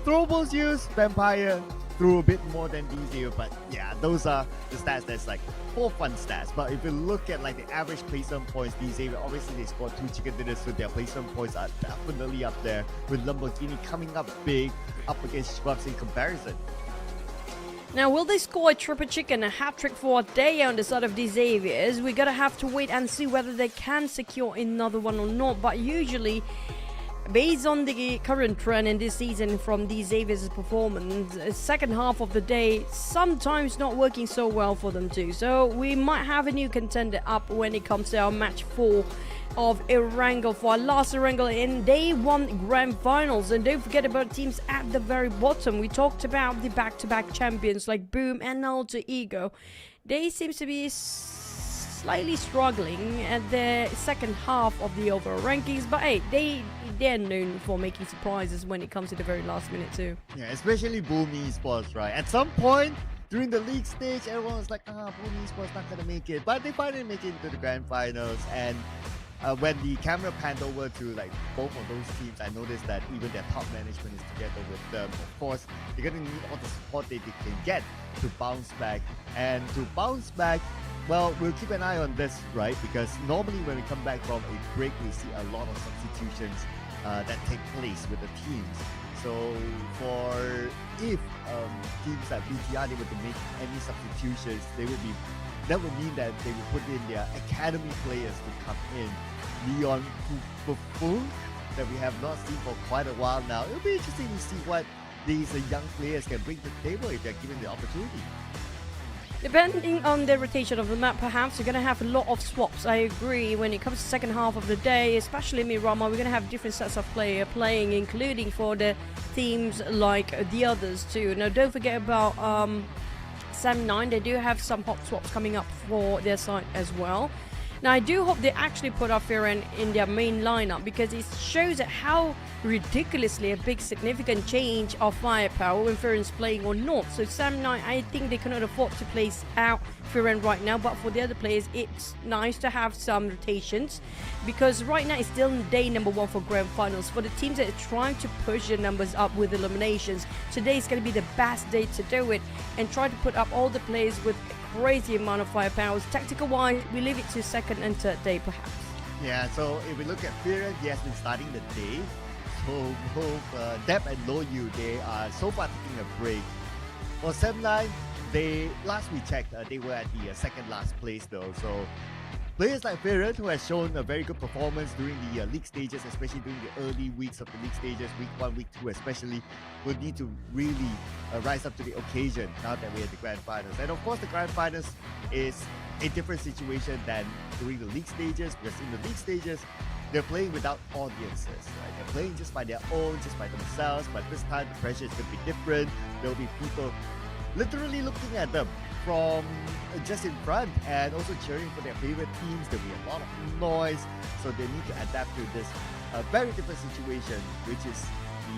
Throwables used, Vampire threw a bit more than Xavier, but yeah, those are the stats that's like for fun stats. But if you look at like the average placement points, Xavier, obviously they scored 2 chicken dinners, so their placement points are definitely up there, with Lamborghini coming up big up against Scrubs in comparison. Now, will they score a triple chicken, a hat-trick for a day on the side of the Xaviers? We're gonna have to wait and see whether they can secure another one or not. But usually, based on the current trend in this season from the Xaviers' performance, second half of the day sometimes not working so well for them too. So we might have a new contender up when it comes to our match 4 of Erangel for our last Erangel in day 1 Grand Finals. And don't forget about teams at the very bottom. We talked about the back-to-back champions like Boom and Alter Ego. They seem to be slightly struggling at the second half of the overall rankings, but hey, they're known for making surprises when it comes to the very last minute too. Yeah, especially Boom Esports, right? At some point during the league stage, everyone was like, Boom Esports not gonna make it, but they finally make it into the Grand Finals. And when the camera panned over to like both of those teams, I noticed that even their top management is together with them. Of course, they're gonna need all the support they can get to bounce back. And to bounce back, well, we'll keep an eye on this, right? Because normally when we come back from a break, we see a lot of substitutions that take place with the teams. So if teams like BTR they were to make any substitutions, that would mean that they would put in their academy players to come in. Leon Buffoon, that we have not seen for quite a while now. It'll be interesting to see what these young players can bring to the table if they're given the opportunity. Depending on the rotation of the map, perhaps we're going to have a lot of swaps. I agree. When it comes to second half of the day, especially Miramar, we're going to have different sets of players playing, including for the teams like the others too. Now, don't forget about Sam9. They do have some hot swaps coming up for their side as well. Now, I do hope they actually put up Firen in their main lineup because it shows that how ridiculously a big significant change of firepower when Firen's playing or not. So Sam9, I think they cannot afford to place out Firen right now, but for the other players, it's nice to have some rotations because right now it's still day number 1 for grand finals. For the teams that are trying to push their numbers up with eliminations, today is going to be the best day to do it and try to put up all the players with a crazy amount of firepower. Tactical wise, we leave it to second and third day perhaps. Yeah, so if we look at Firen, he has been starting the day. So both Dep and Loyu, they are so far taking a break. For Sam9, last we checked, they were at the second last place though. So players like Firen, who has shown a very good performance during the league stages, especially during the early weeks of the league stages, week 1, week 2 especially, will need to really rise up to the occasion now that we're at the grand finals. And of course, the grand finals is a different situation than during the league stages, because in the league stages, they're playing without audiences, right? They're playing just by their own, just by themselves, but this time the pressure is going to be different. There'll be people literally looking at them from just in front and also cheering for their favorite teams. There'll be a lot of noise, so they need to adapt to this very different situation, which is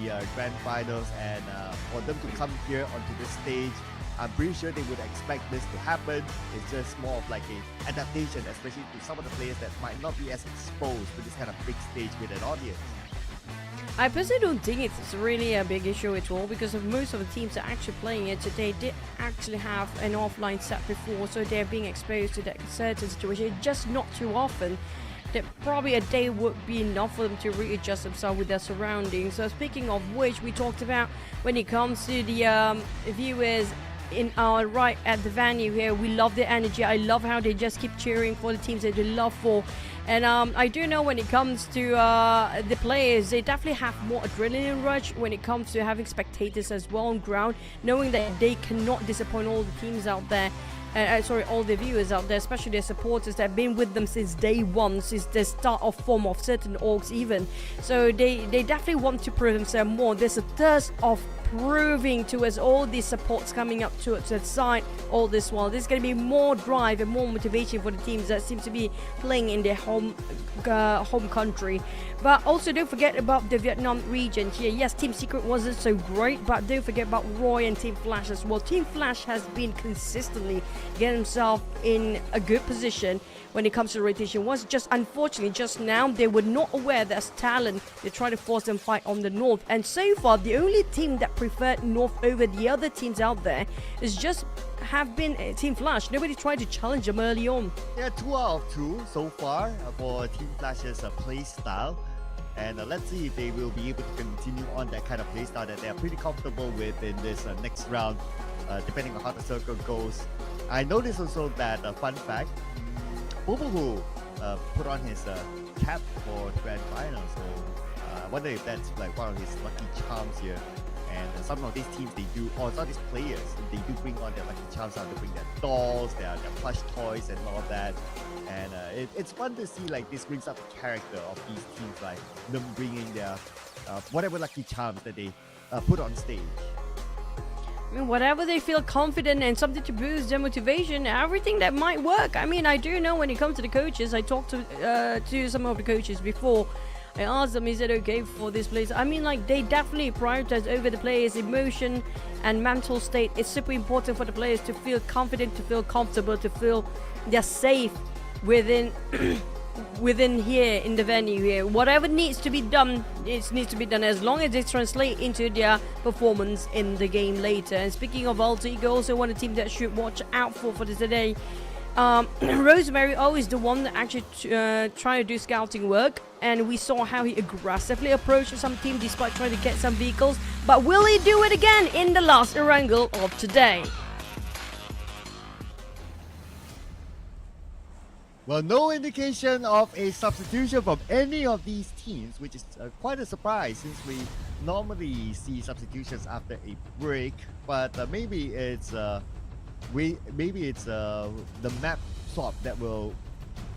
the grand finals. And for them to come here onto this stage, I'm pretty sure they would expect this to happen. It's just more of like a adaptation, especially to some of the players that might not be as exposed to this kind of big stage with an audience. I personally don't think it's really a big issue at all because of most of the teams that are actually playing it today did actually have an offline set before, so they're being exposed to that certain situation, just not too often. That probably a day would be enough for them to readjust themselves with their surroundings. So speaking of which, we talked about when it comes to the viewers in our right at the venue here, we love the energy. I love how they just keep cheering for the teams that they love for. And I do know when it comes to the players, they definitely have more adrenaline rush when it comes to having spectators as well on ground, knowing that they cannot disappoint all the teams out there. All the viewers out there, especially their supporters that have been with them since day 1, since the start of form of certain orgs even. So they definitely want to prove themselves more. There's a thirst of proving to us all these supports coming up to the side all this while. There's going to be more drive and more motivation for the teams that seem to be playing in their home country. But also don't forget about the Vietnam region here. Yes, Team Secret wasn't so great, but don't forget about Roy and Team Flash as well. Team Flash has been consistently getting himself in a good position when it comes to rotation. Was just unfortunately just now they were not aware that as TALON they try to force them fight on the north, and so far the only team that preferred north over the other teams out there is just have been Team Flash. Nobody tried to challenge them early on. Yeah, 2 out of 2 so far for Team Flash's play style. And let's see if they will be able to continue on that kind of play style that they're pretty comfortable with in this next round, depending on how the circle goes. I noticed also that, fun fact, POCO put on his cap for the grand final, so I wonder if that's like one of his lucky charms here. And some of these teams, they do, or some of these players, they do bring on their lucky charms out. They bring their dolls, their plush toys and all that. And it's fun to see like this brings up the character of these teams, like them bringing their whatever lucky charms that they put on stage. I mean, whatever they feel confident and something to boost their motivation, everything that might work. I mean, I do know when it comes to the coaches, I talked to some of the coaches before. I asked them, is it okay for this place? I mean, like, they definitely prioritize over the players' emotion and mental state. It's super important for the players to feel confident, to feel comfortable, to feel they're safe within within here in the venue here. Whatever needs to be done, it needs to be done as long as it translates into their performance in the game later. And speaking of alter ego, also one of the teams that should watch out for today. Rosemary always the one that actually try to do scouting work, and we saw how he aggressively approached some team despite trying to get some vehicles. But will he do it again in the last Erangel of today? Well, no indication of a substitution from any of these teams, which is quite a surprise since we normally see substitutions after a break. But maybe it's the map swap that will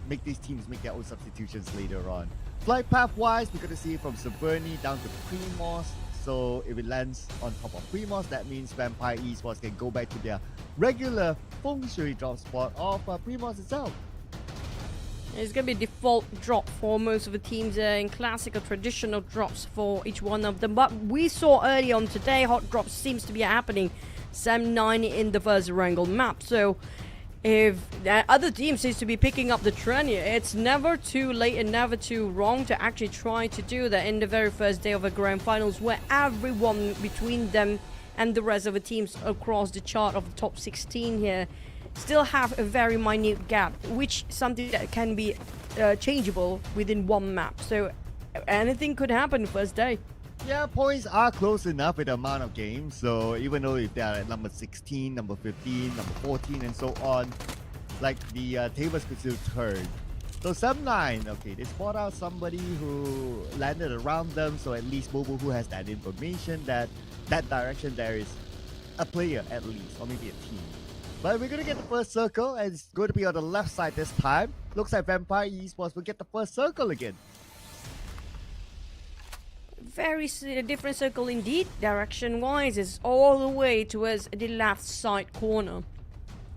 make these teams make their own substitutions later on. Flight path wise, we're going to see it from Severny down to Primos. So if it lands on top of Primos, that means Vampire Esports can go back to their regular feng shui drop spot of Primos itself. It's going to be default drop for most of the teams in classic or traditional drops for each one of them. But we saw early on today, hot drops seems to be happening. Sam9 in the first Erangel map. So if other teams seems to be picking up the trend here, it's never too late and never too wrong to actually try to do that in the very first day of a grand finals, where everyone between them and the rest of the teams across the chart of the top 16 here still have a very minute gap, which something that can be changeable within one map. So anything could happen first day. Yeah, points are close enough with the amount of games. So even though if they are at number 16, number 15, number 14, and so on, like the tables could still turn. So Sam9, okay, they spot out somebody who landed around them. So at least Bobo who has that information that direction there is a player at least, or maybe a team. But we're going to get the first circle, and it's going to be on the left side this time. Looks like Vampire Esports will get the first circle again. Very different circle indeed. Direction-wise, it's all the way towards the left side corner.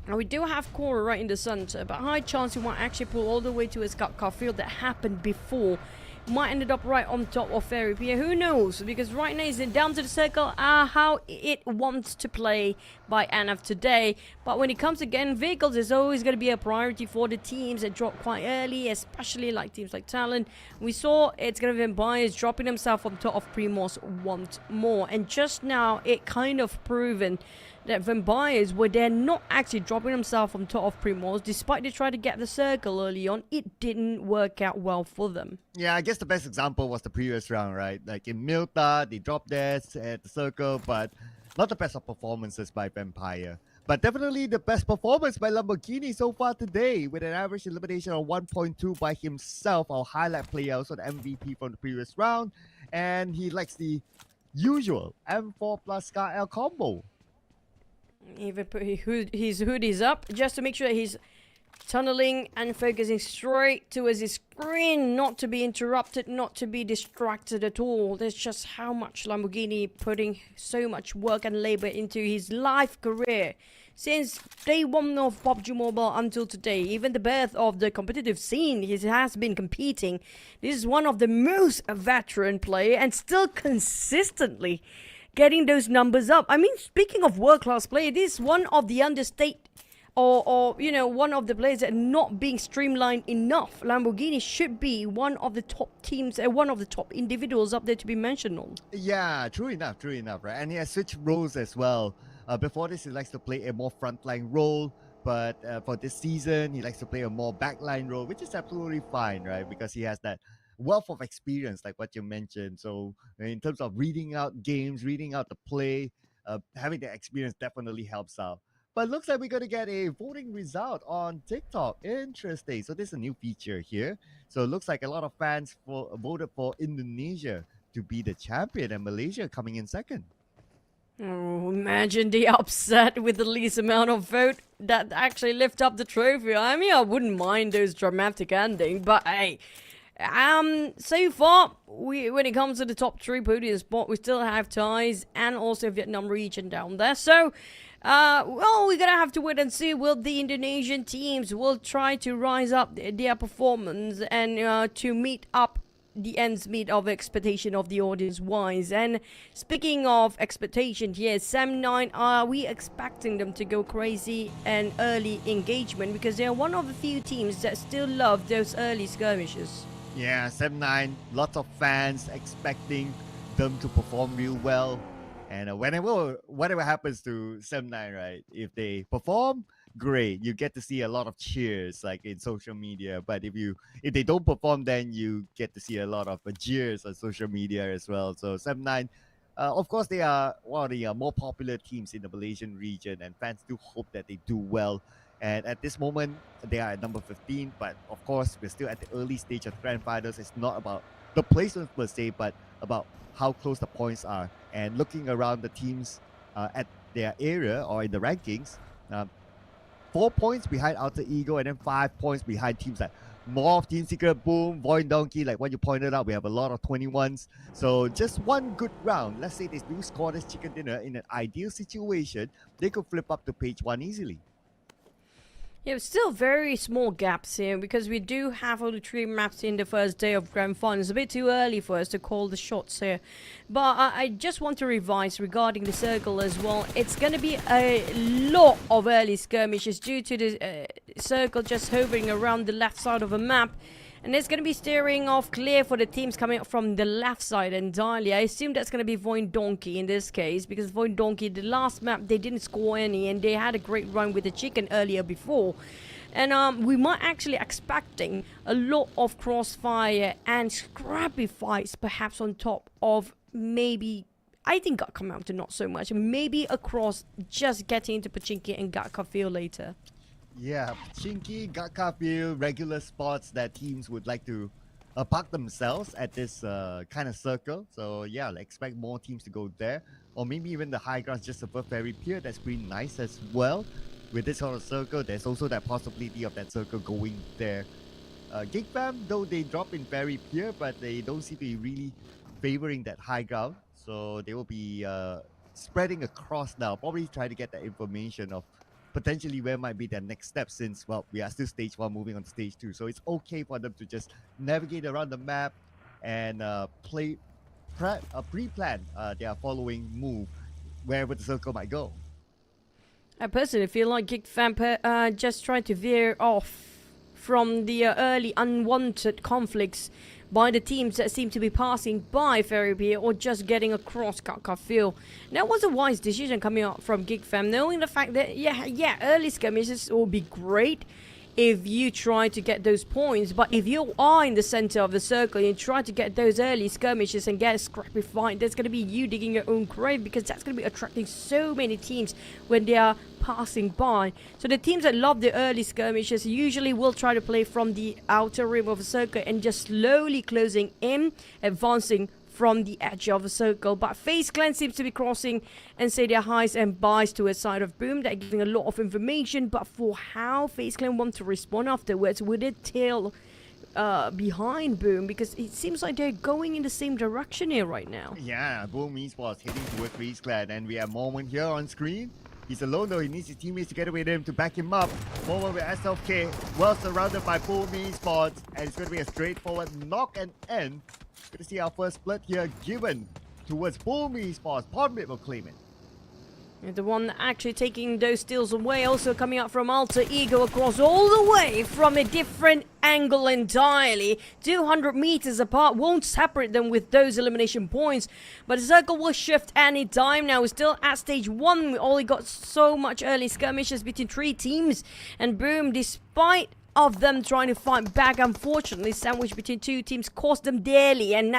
Now we do have Cora right in the center, but high chance he might actually pull all the way to his car field that happened before. Might ended up right on top of Fairy Pier. Who knows? Because right now he's down to the circle. How it wants to play by NF today. But when it comes again, vehicles is always going to be a priority for the teams that drop quite early, especially like teams like TALON. We saw it's going to be Vampires dropping himself on top of Primos once more. And just now, it kind of proven that Vampires were there not actually dropping themselves on top of Primos, despite they tried to get the circle early on. It didn't work out well for them. Yeah, I guess the best example was the previous round, right? Like in Milta, they dropped theirs at the circle, but not the best of performances by Vampire. But definitely the best performance by Lamborghini so far today, with an average elimination of 1.2 by himself, our highlight player, also the MVP from the previous round. And he likes the usual M4 plus Scar L combo. Even put his hoodies up just to make sure he's tunneling and focusing straight towards his screen, not to be interrupted, not to be distracted at all. That's just how much Lamborghini putting so much work and labor into his life career. Since day one of PUBG Mobile until today, even the birth of the competitive scene, he has been competing. This is one of the most veteran player and still consistently getting those numbers up. I mean, speaking of world-class play, this is one of the understate or you know, one of the players that are not being streamlined enough. Lamborghini should be one of the top teams, one of the top individuals up there to be mentioned on. Yeah, true enough, right? And he has switched roles as well. Before this, he likes to play a more frontline role, but for this season, he likes to play a more backline role, which is absolutely fine, right? Because he has that wealth of experience, like what you mentioned. So in terms of reading out games, reading out the play, having the experience definitely helps out. But looks like we're going to get a voting result on TikTok. Interesting. So this is a new feature here. So it looks like a lot of fans voted for Indonesia to be the champion and Malaysia coming in second. Oh, imagine the upset with the least amount of vote that actually lift up the trophy. I mean, I wouldn't mind those dramatic ending, but hey, so far, when it comes to the top 3 podium spot, we still have ties and also Vietnam region down there. So, well, we're gonna have to wait and see. Will the Indonesian teams will try to rise up their performance and to meet up the ends meet of expectation of the audience wise. And speaking of expectation here, Sam9, are we expecting them to go crazy and early engagement? Because they're one of the few teams that still love those early skirmishes. Yeah, Sam9, lots of fans expecting them to perform real well. And whatever happens to Sam9, right? If they perform, great. You get to see a lot of cheers like in social media. But if they don't perform, then you get to see a lot of jeers on social media as well. So Sam9, of course, they are one of the more popular teams in the Malaysian region, and fans do hope that they do well. And at this moment, they are at number 15. But of course, we're still at the early stage of the grand finals. It's not about the placement per se, but about how close the points are. And looking around the teams at their area or in the rankings, 4 points behind Alter Ego, and then 5 points behind teams like MORPH, Team Secret, Boom, VOIN, Donkey. Like what you pointed out, we have a lot of 21s. So just one good round. Let's say they do score this chicken dinner in an ideal situation, they could flip up to page 1 easily. Yeah, still very small gaps here because we do have only 3 maps in the first day of Grand Final. It's a bit too early for us to call the shots here. But I just want to revise regarding the circle as well. It's going to be a lot of early skirmishes due to the circle just hovering around the left side of a map. And it's going to be steering off clear for the teams coming up from the left side entirely. I assume that's going to be VOIN Donkey in this case, because VOIN Donkey, the last map, they didn't score any, and they had a great run with the chicken earlier before. And we might actually expecting a lot of crossfire and scrappy fights, perhaps on top of maybe, I think got come out to not so much, maybe across just getting into Pachinki and Gatka Field later. Yeah, Pachinki, Gatka Field, regular spots that teams would like to park themselves at this kind of circle. So yeah, expect more teams to go there. Or maybe even the high grounds just above Ferry Pier. That's pretty nice as well. With this sort of circle, there's also that possibility of that circle going there. GEEK Fam, though they drop in Ferry Pier, but they don't seem to be really favoring that high ground. So they will be spreading across now, probably try to get that information of potentially where might be their next step, since, well, we are still stage 1 moving on to stage 2. So it's okay for them to just navigate around the map and pre-plan their following move wherever the circle might go. I personally feel like GEEK Fam just tried to veer off from the early unwanted conflicts by the teams that seem to be passing by Ferry Pier or just getting across Gatka Field. That was a wise decision coming out from GEEK Fam, knowing the fact that, yeah, early skirmishes will be great if you try to get those points, but if you are in the center of the circle and you try to get those early skirmishes and get a scrappy fight, that's going to be you digging your own grave, because that's going to be attracting so many teams when they are passing by. So the teams that love the early skirmishes usually will try to play from the outer rim of the circle and just slowly closing in, advancing from the edge of the circle. But FaZe Clan seems to be crossing and say their highs and buys to a side of Boom. They're giving a lot of information, but for how FaZe Clan want to respond afterwards, would it tail behind Boom? Because it seems like they're going in the same direction here right now. Yeah, Boom Esports heading towards FaZe Clan, and we have Moment here on screen. He's alone though, he needs his teammates together with him to back him up. Moment with SLK, well surrounded by Boom Esports, and it's going to be a straightforward knock and end. Good to see our first split here given towards Boom Esports. Pondbit will claim it. And the one actually taking those steals away, also coming up from Alter Ego across all the way from a different angle entirely. 200 meters apart, won't separate them with those elimination points. But the circle will shift any time now. We're still at stage 1. We only got so much early skirmishes between 3 teams. And Boom, despite of them trying to fight back, unfortunately sandwiched between 2 teams cost them dearly, and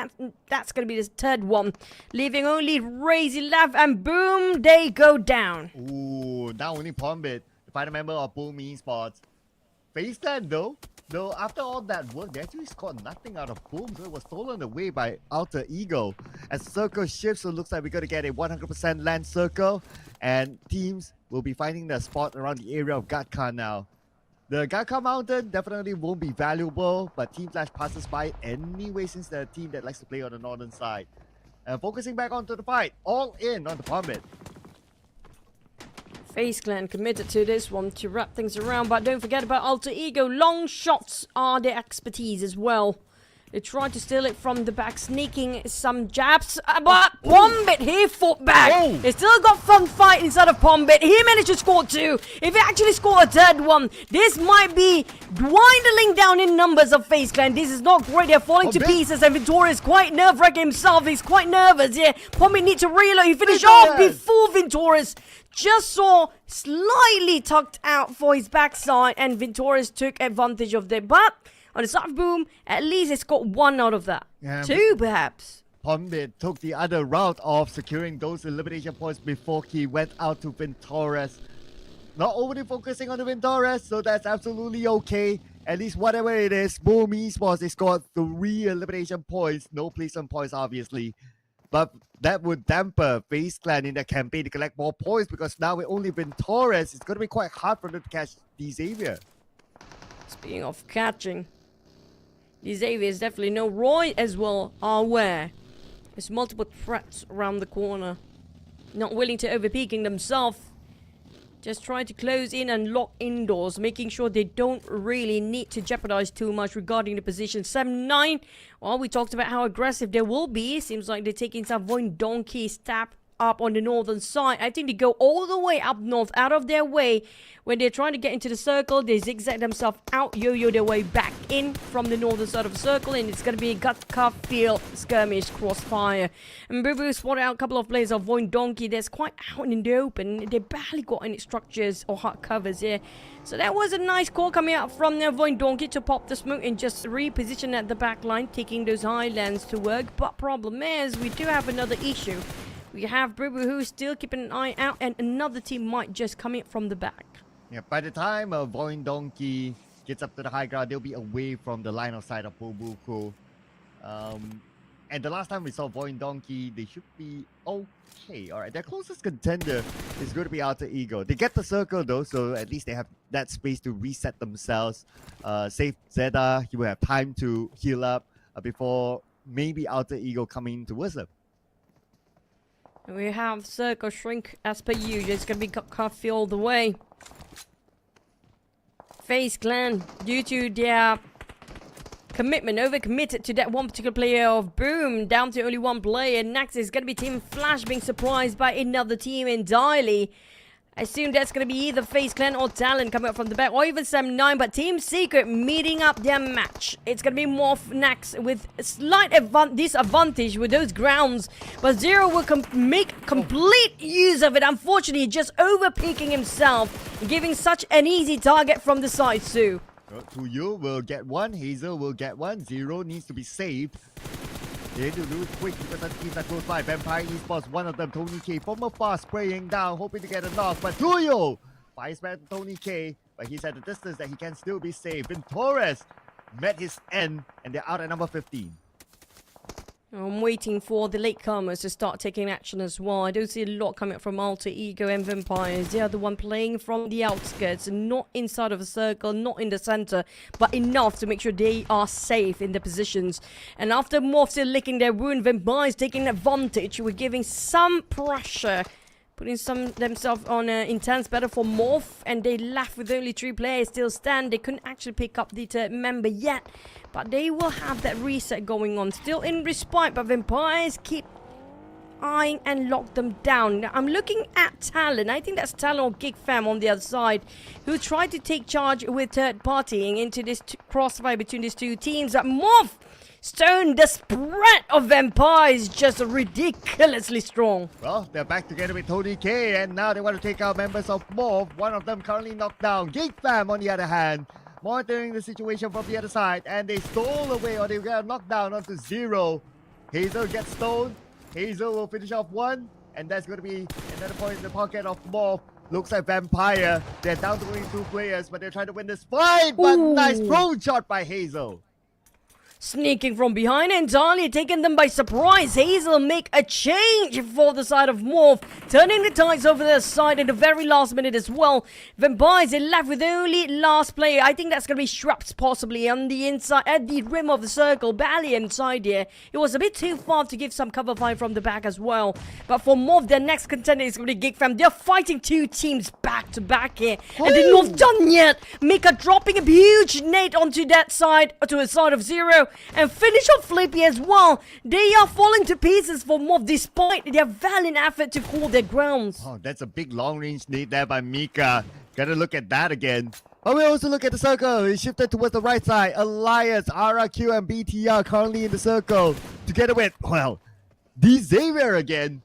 that's going to be the third one, leaving only Razy left, and Boom, they go down. Ooh, now only Pondbit, the final member of Boom Esports. FaZe Clan though after all that work, they actually scored nothing out of Boom, so it was stolen away by Alter Ego. As circle shifts, so it looks like we're going to get a 100% land circle, and teams will be finding their spot around the area of Gatka now. The Gatka Mountain definitely won't be valuable, but Team Flash passes by it anyway, since they're a team that likes to play on the northern side. Focusing back onto the fight, all in on the Pondbit. FaZe Clan committed to this one to wrap things around, but don't forget about Alter Ego. Long shots are their expertise as well. They tried to steal it from the back, sneaking some jabs, but Pondbit, he fought back. They still got fun fight inside of Pondbit. He managed to score 2. If he actually scored a third one, this might be dwindling down in numbers of FaZe Clan. This is not great. They're falling to pieces, and Vintorius is quite nerve-wracking himself. He's quite nervous. Yeah, Pondbit needs to reload. He finished off before Vintorius just saw slightly tucked out for his backside, and Vintorius took advantage of that. But on the side of Boom, at least it's got 1 out of that. Yeah, 2 perhaps. Pondbit took the other route of securing those elimination points before he went out to Vintorius. Not overly focusing on the Vintorius, so that's absolutely okay. At least whatever it is, Boom Esports, they scored 3 elimination points. No placement points, obviously. But that would damper FaZe Clan in their campaign to collect more points, because now with only Vintorius, it's going to be quite hard for them to catch Xavier. Speaking of catching, Xavier is definitely no Roy as well are aware. There's multiple threats around the corner. Not willing to overpeaking themselves. Just trying to close in and lock indoors, making sure they don't really need to jeopardize too much regarding the position. 7-9, well, we talked about how aggressive they will be. Seems like they're taking some VOIN donkey stab up on the northern side. I think they go all the way up north, out of their way. When they're trying to get into the circle, they zigzag themselves out, yo-yo their way back in from the northern side of the circle, and it's going to be a gut cuff field skirmish crossfire. And Boo spotted out a couple of players of VOIN donkey that's quite out in the open. They barely got any structures or hard covers here. So that was a nice call coming out from the VOIN donkey to pop the smoke and just reposition at the back line, taking those highlands to work. But problem is, we do have another issue. We have Boo who's still keeping an eye out, and another team might just come in from the back. Yeah, by the time VOIN donkey gets up to the high ground, they'll be away from the line of sight of POCO. And the last time we saw VOIN donkey, they should be okay. All right, their closest contender is going to be Alter Ego. They get the circle though, so at least they have that space to reset themselves. Save Zeta, he will have time to heal up before maybe Alter Ego coming towards them. We have circle shrink as per usual. It's going to be coffee all the way. FaZe clan, due to their commitment, overcommitted to that one particular player of Boom, down to only one player. Next is going to be Team Flash being surprised by another team entirely. I assume that's going to be either FaZe clan or TALON coming up from the back, or even 7-9, but Team Secret meeting up their match. It's going to be MORPH next with a slight disadvantage with those grounds, but Zero will make complete use of it. Unfortunately, just overpeaking himself, giving such an easy target from the side, Sue. Tuyo will get one, Hazel will get one, Zero needs to be saved. They need to do it quick because that teams are close by. Vampire Esports, one of them, Tony K, from afar spraying down, hoping to get a knock. But Tuyo fires back to Tony K, but he's at a distance that he can still be saved. And Torres met his end, and they're out at number 15. I'm waiting for the latecomers to start taking action as well. I don't see a lot coming up from Alter Ego and Vampires. They are the one playing from the outskirts, not inside of a circle, not in the center, but enough to make sure they are safe in their positions. And after MORPH still licking their wound, Vampires taking advantage. We're giving some pressure, putting themselves on an intense battle for MORPH, and they left with only 3 players still stand. They couldn't actually pick up the third member yet, but they will have that reset going on. Still in respite, but Vampires keep eyeing and lock them down. Now, I'm looking at TALON. I think that's TALON or GEEK fam on the other side, who tried to take charge with third partying into this crossfire between these two teams. That MORPH Stone, the spread of Vampires just ridiculously strong. Well, they're back together with Tony K, and now they want to take out members of MORPH. One of them currently knocked down. GEEK fam, on the other hand, monitoring the situation from the other side, and they stole away, or they got knocked down onto Zero. Hazel gets stoned. Hazel will finish off one, and that's going to be another point in the pocket of MORPH. Looks like Vampire. They're down to only 2 players, but they're trying to win this fight. But nice drone shot by Hazel. Sneaking from behind entirely, taking them by surprise. Hazel make a change for the side of MORPH, turning the tides over their side in the very last minute as well. Vampires are left with only last player. I think that's going to be Shrapps possibly on the inside, at the rim of the circle, barely inside here. It was a bit too far to give some cover fire from the back as well. But for MORPH, their next contender is going to be GEEK fam. They're fighting 2 teams back to back here, and they're not done yet. Mika dropping a huge nade onto that side, to the side of Zero. And finish off Flippy as well. They are falling to pieces for MORPH despite their valiant effort to hold their grounds. Oh, that's a big long-range nade there by Mika. Gotta look at that again. Oh, we also look at the circle. He shifted towards the right side. Elias, RRQ, and BTR currently in the circle. Together with, well, D Xavier again.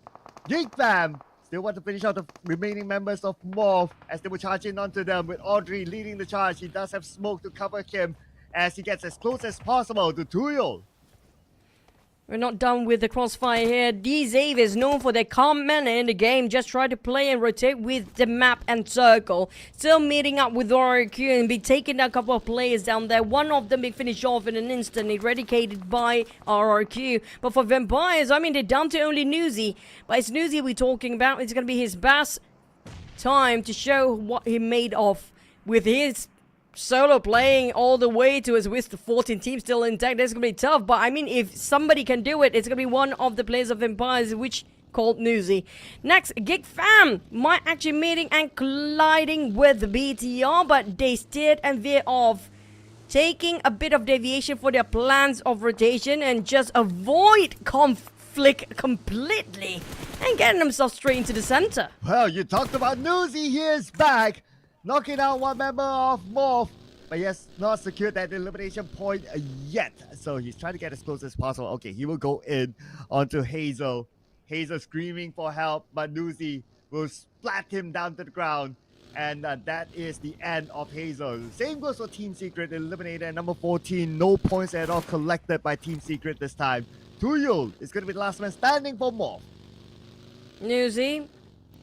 GEEK fam still want to finish out the remaining members of MORPH as they were charging onto them with Audrey leading the charge. He does have smoke to cover him as he gets as close as possible to Tuyo. We're not done with the crossfire here. D Xavier is known for their calm manner in the game. Just try to play and rotate with the map and circle. Still meeting up with RRQ and be taking a couple of players down there. One of them being finished off in an instant, eradicated by RRQ. But for Vampires, I mean, they're down to only Newsy. But it's Newsy we're talking about. It's going to be his best time to show what he made of with his solo playing all the way to his with the 14 team still intact. That's gonna be tough, but I mean, if somebody can do it, it's gonna be one of the players of Vampires, which called Newsy. Next, GEEK Fam might actually meeting and colliding with BTR, but they steered and veered off, taking a bit of deviation for their plans of rotation and just avoid conflict completely and getting themselves straight into the center. Well, you talked about Newsy. He is back, knocking out one member of MORPH, but he has not secured that elimination point yet. So he's trying to get as close as possible. Okay, he will go in onto Hazel. Hazel screaming for help, but Newsy will splat him down to the ground. And that is the end of Hazel. Same goes for Team Secret, eliminated at number 14. No points at all collected by Team Secret this time. Tuyul is going to be the last man standing for MORPH. Newsy,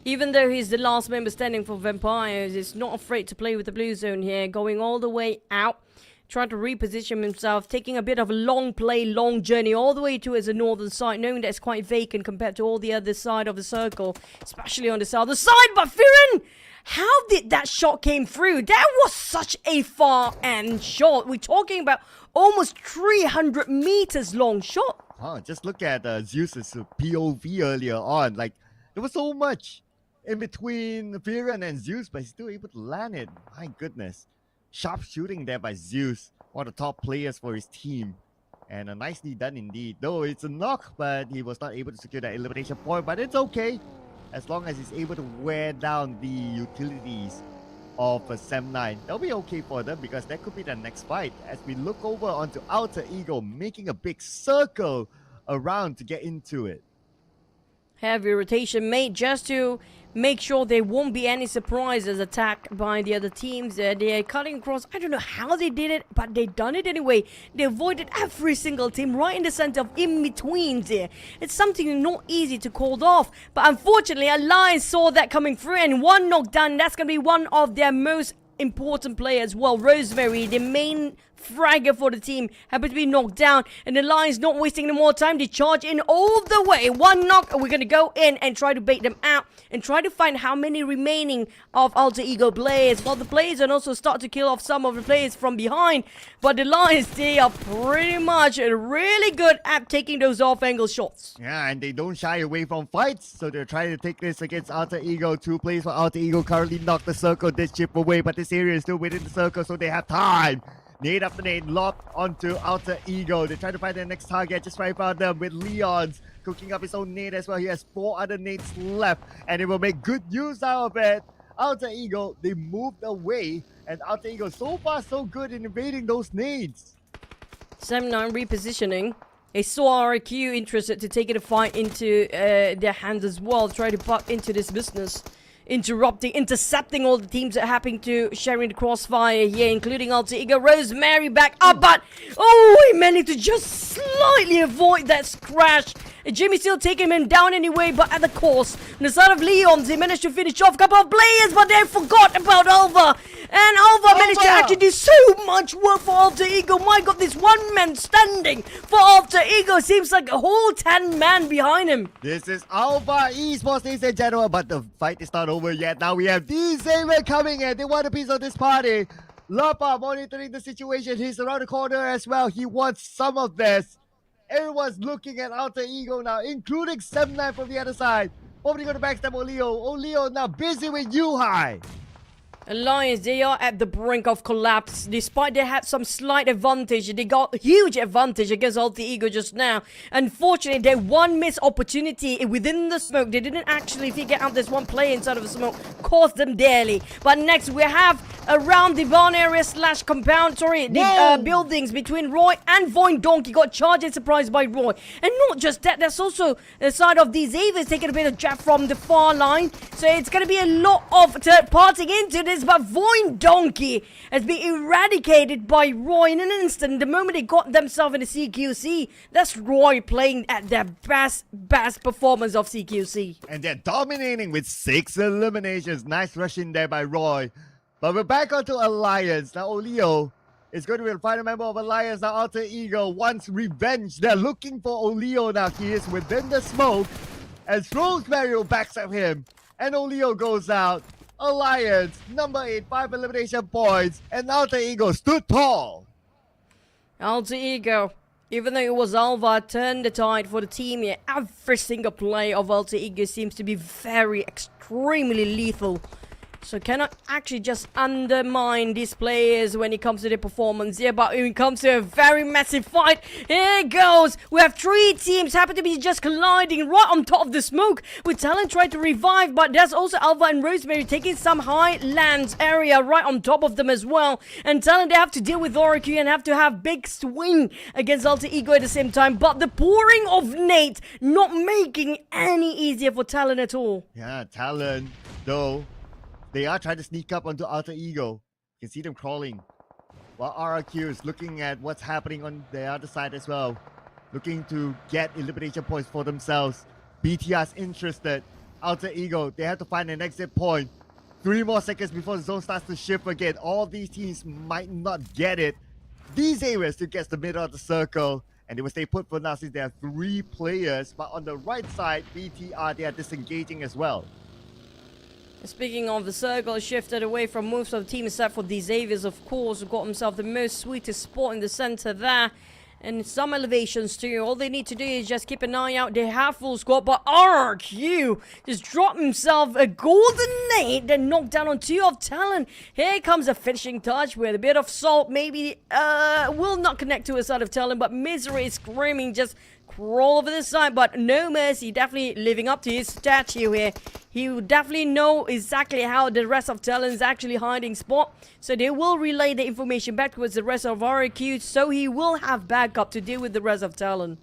even though he's the last member standing for Vampires, is not afraid to play with the blue zone here, going all the way out, trying to reposition himself, taking a bit of a long play, long journey all the way towards the northern side, knowing that it's quite vacant compared to all the other side of the circle, especially on the southern side. But Firen, how did that shot came through? That was such a far end shot. We're talking about almost 300 meters long shot. Just look at Zeus's POV earlier on. Like, there was so much in between Firen and Zeus, but he's still able to land it. My goodness. Sharp shooting there by Zeus, one of the top players for his team. And nicely done indeed. Though it's a knock, but he was not able to secure that elimination point. But it's okay, as long as he's able to wear down the utilities of Sem9. That'll be okay for them, because that could be the next fight. As we look over onto Alter Ego, making a big circle around to get into it. Heavy rotation made just to make sure there won't be any surprises attacked by the other teams. They're cutting across. I don't know how they did it, but they done it anyway. They avoided every single team right in the center of in-betweens there. It's something not easy to call off, but unfortunately Alliance saw that coming through, and one knockdown. That's going to be one of their most important players. Well, Rosemary, the main fragger for the team, happened to be knocked down, and the Lions not wasting any more time. They charge in all the way. One knock, and we're going to go in and try to bait them out and try to find how many remaining of Alter Ego players. Well, the players and also start to kill off some of the players from behind, but the Lions, they are pretty much really good at taking those off-angle shots. Yeah, and they don't shy away from fights, so they're trying to take this against Alter Ego. 2 players for Alter Ego currently knocked the circle, this chip away, but this area is still within the circle, so they have time. Nade after nade lobbed onto Alter Ego. They try to find their next target, just right about them with Leon's cooking up his own nade as well. He has 4 other nades left, and they will make good use out of it. Alter Ego, they moved away, and Alter Ego so far so good in evading those nades. Sem9 repositioning. They saw RQ interested to take the fight into their hands as well, try to butt into this business. Interrupting, intercepting all the teams that are happening to sharing the crossfire here, including Alter Ego. Rosemary back up, but he managed to just slightly avoid that crash. Jimmy still taking him down anyway, but at the cost. On the side of Leon's, he managed to finish off a couple of players, but they forgot about Alva. And Alva managed to actually do so much work for Alter Ego. My God, this one man standing for Alter Ego seems like a whole 10 man behind him. This is Alpha Esports, ladies and gentlemen, but the fight is not over yet. Now we have D-Saber coming in. They want a piece of this party. Lapa monitoring the situation. He's around the corner as well. He wants some of this. Everyone's looking at Alter Ego now, including Sem9 from the other side. Probably going to backstab Oleo. Oleo now busy with Yuhai. Alliance, they are at the brink of collapse. Despite they had some slight advantage, they got a huge advantage against Alter Ego just now. Unfortunately, their one missed opportunity within the smoke, they didn't actually figure out this one player inside of the smoke, cost them dearly. But next, we have around the barn area / compound, the buildings between Roy and VOIN Donkey got charged and surprised by Roy. And not just that, there's also the side of these Zavers taking a bit of jab from the far line. So it's going to be a lot of parting into this, but VOIN Donkey has been eradicated by Roy in an instant. The moment they got themselves in the CQC, that's Roy playing at their best performance of CQC. And they're dominating with 6 eliminations. Nice rush in there by Roy. But we're back onto Alliance. Now Oleo is going to be the final member of Alliance. Now Alter Ego wants revenge. They're looking for Oleo now. He is within the smoke. As Rosemary backs up him. And Oleo goes out. Alliance, number 8, 5 elimination points. And Alter Ego stood tall. Alter Ego Even though it was Alva turned the tide for the team here, every single play of Alter Ego seems to be very extremely lethal. So cannot actually just undermine these players when it comes to their performance. Yeah, but when it comes to a very massive fight, here it goes. We have three teams happen to be just colliding right on top of the smoke. With Talon trying to revive, but there's also Alva and Rosemary taking some high lands area right on top of them as well. And Talon, they have to deal with Oracle and have to have big swing against Alter Ego at the same time. But the pouring of Nate not making any easier for Talon at all. Yeah, Talon, though, they are trying to sneak up onto Alter Ego. You can see them crawling. While RRQ is looking at what's happening on the other side as well. Looking to get elimination points for themselves. BTR's interested. Alter Ego, they have to find an exit point. 3 more seconds before the zone starts to shift again. All these teams might not get it. These areas to get to the middle of the circle. And they will stay put for now since there are 3 players. But on the right side, BTR, they are disengaging as well. Speaking of the circle, shifted away from most of the team except for the Xaviers, of course, who got himself the most sweetest spot in the center there. And some elevations too. All they need to do is just keep an eye out. They have full squad, but RQ just dropped himself a golden nade that knocked down on 2 of Talon. Here comes a finishing touch with a bit of salt. Maybe will not connect to a side of Talon, but Misery is screaming, just crawl over the side, but no mercy. Definitely living up to his statue here. He will definitely know exactly how the rest of Talon is actually hiding spot. So they will relay the information back towards the rest of RQ, so he will have backup to deal with the rest of Talon.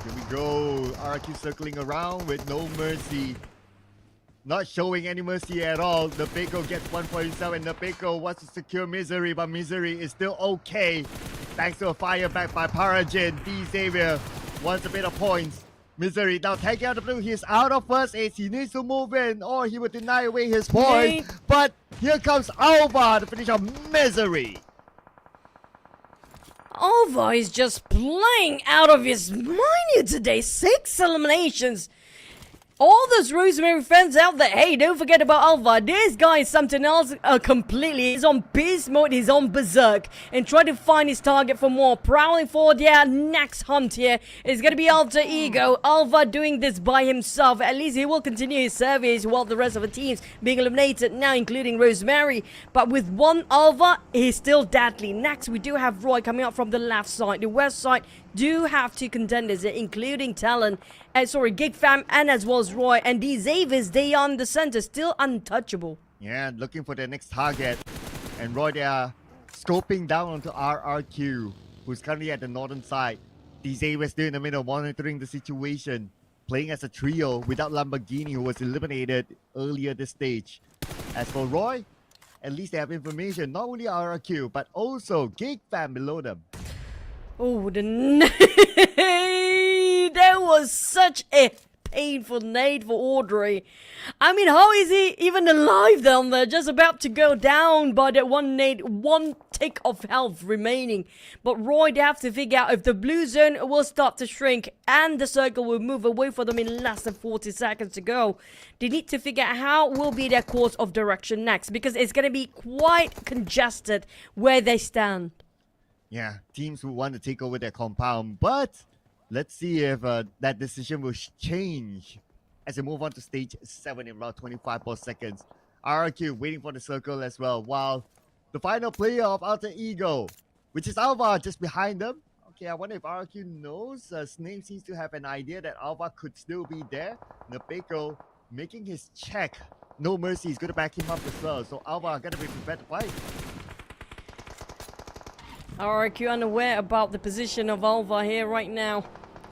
Here we go. RQ circling around with no mercy. Not showing any mercy at all. The POCO gets 1 for himself, and the POCO wants to secure Misery, but Misery is still okay. Thanks to a fire back by Paragen. D Xavier wants a bit of points. Misery now taking out the blue. He's out of first aid. He needs to move in or he would deny away his points. But here comes Alva to finish off Misery. Alva is just playing out of his mind here today. 6 eliminations. All those Rosemary fans out there, hey, don't forget about Alva. This guy is something else completely. He's on beast mode, he's on berserk. And trying to find his target for more. Prowling forward, yeah, next hunt here is going to be Alter Ego. Alva doing this by himself. At least he will continue his service while the rest of the teams being eliminated now, including Rosemary. But with one Alva, he's still deadly. Next, we do have Roy coming up from the left side. The west side do have 2 contenders, including Talon, GEEK Fam, and as well as Roy. And these Xaviers, they are on the center, still untouchable. Yeah, looking for their next target. And Roy, they are scoping down onto RRQ, who's currently at the northern side. These Xaviers still in the middle, monitoring the situation. Playing as a trio without Lamborghini, who was eliminated earlier this stage. As for Roy, at least they have information, not only RRQ, but also GEEK Fam below them. Oh, that was such a painful nade for Audrey. I mean, how is he even alive down there? Just about to go down by that 1 nade, 1 tick of health remaining. But Roy, they have to figure out if the blue zone will start to shrink and the circle will move away for them in less than 40 seconds to go. They need to figure out how will be their course of direction next, because it's going to be quite congested where they stand. Yeah, teams who want to take over their compound, but let's see if that decision will change as we move on to stage 7 in around 25 more seconds. RRQ waiting for the circle as well, while the final player of Alter Ego, which is Alva, just behind them. Okay, I wonder if RRQ knows. Snake seems to have an idea that Alva could still be there. The POCO making his check. No mercy is going to back him up as well, so Alva got to be prepared to fight. RQ unaware about the position of Alva here right now.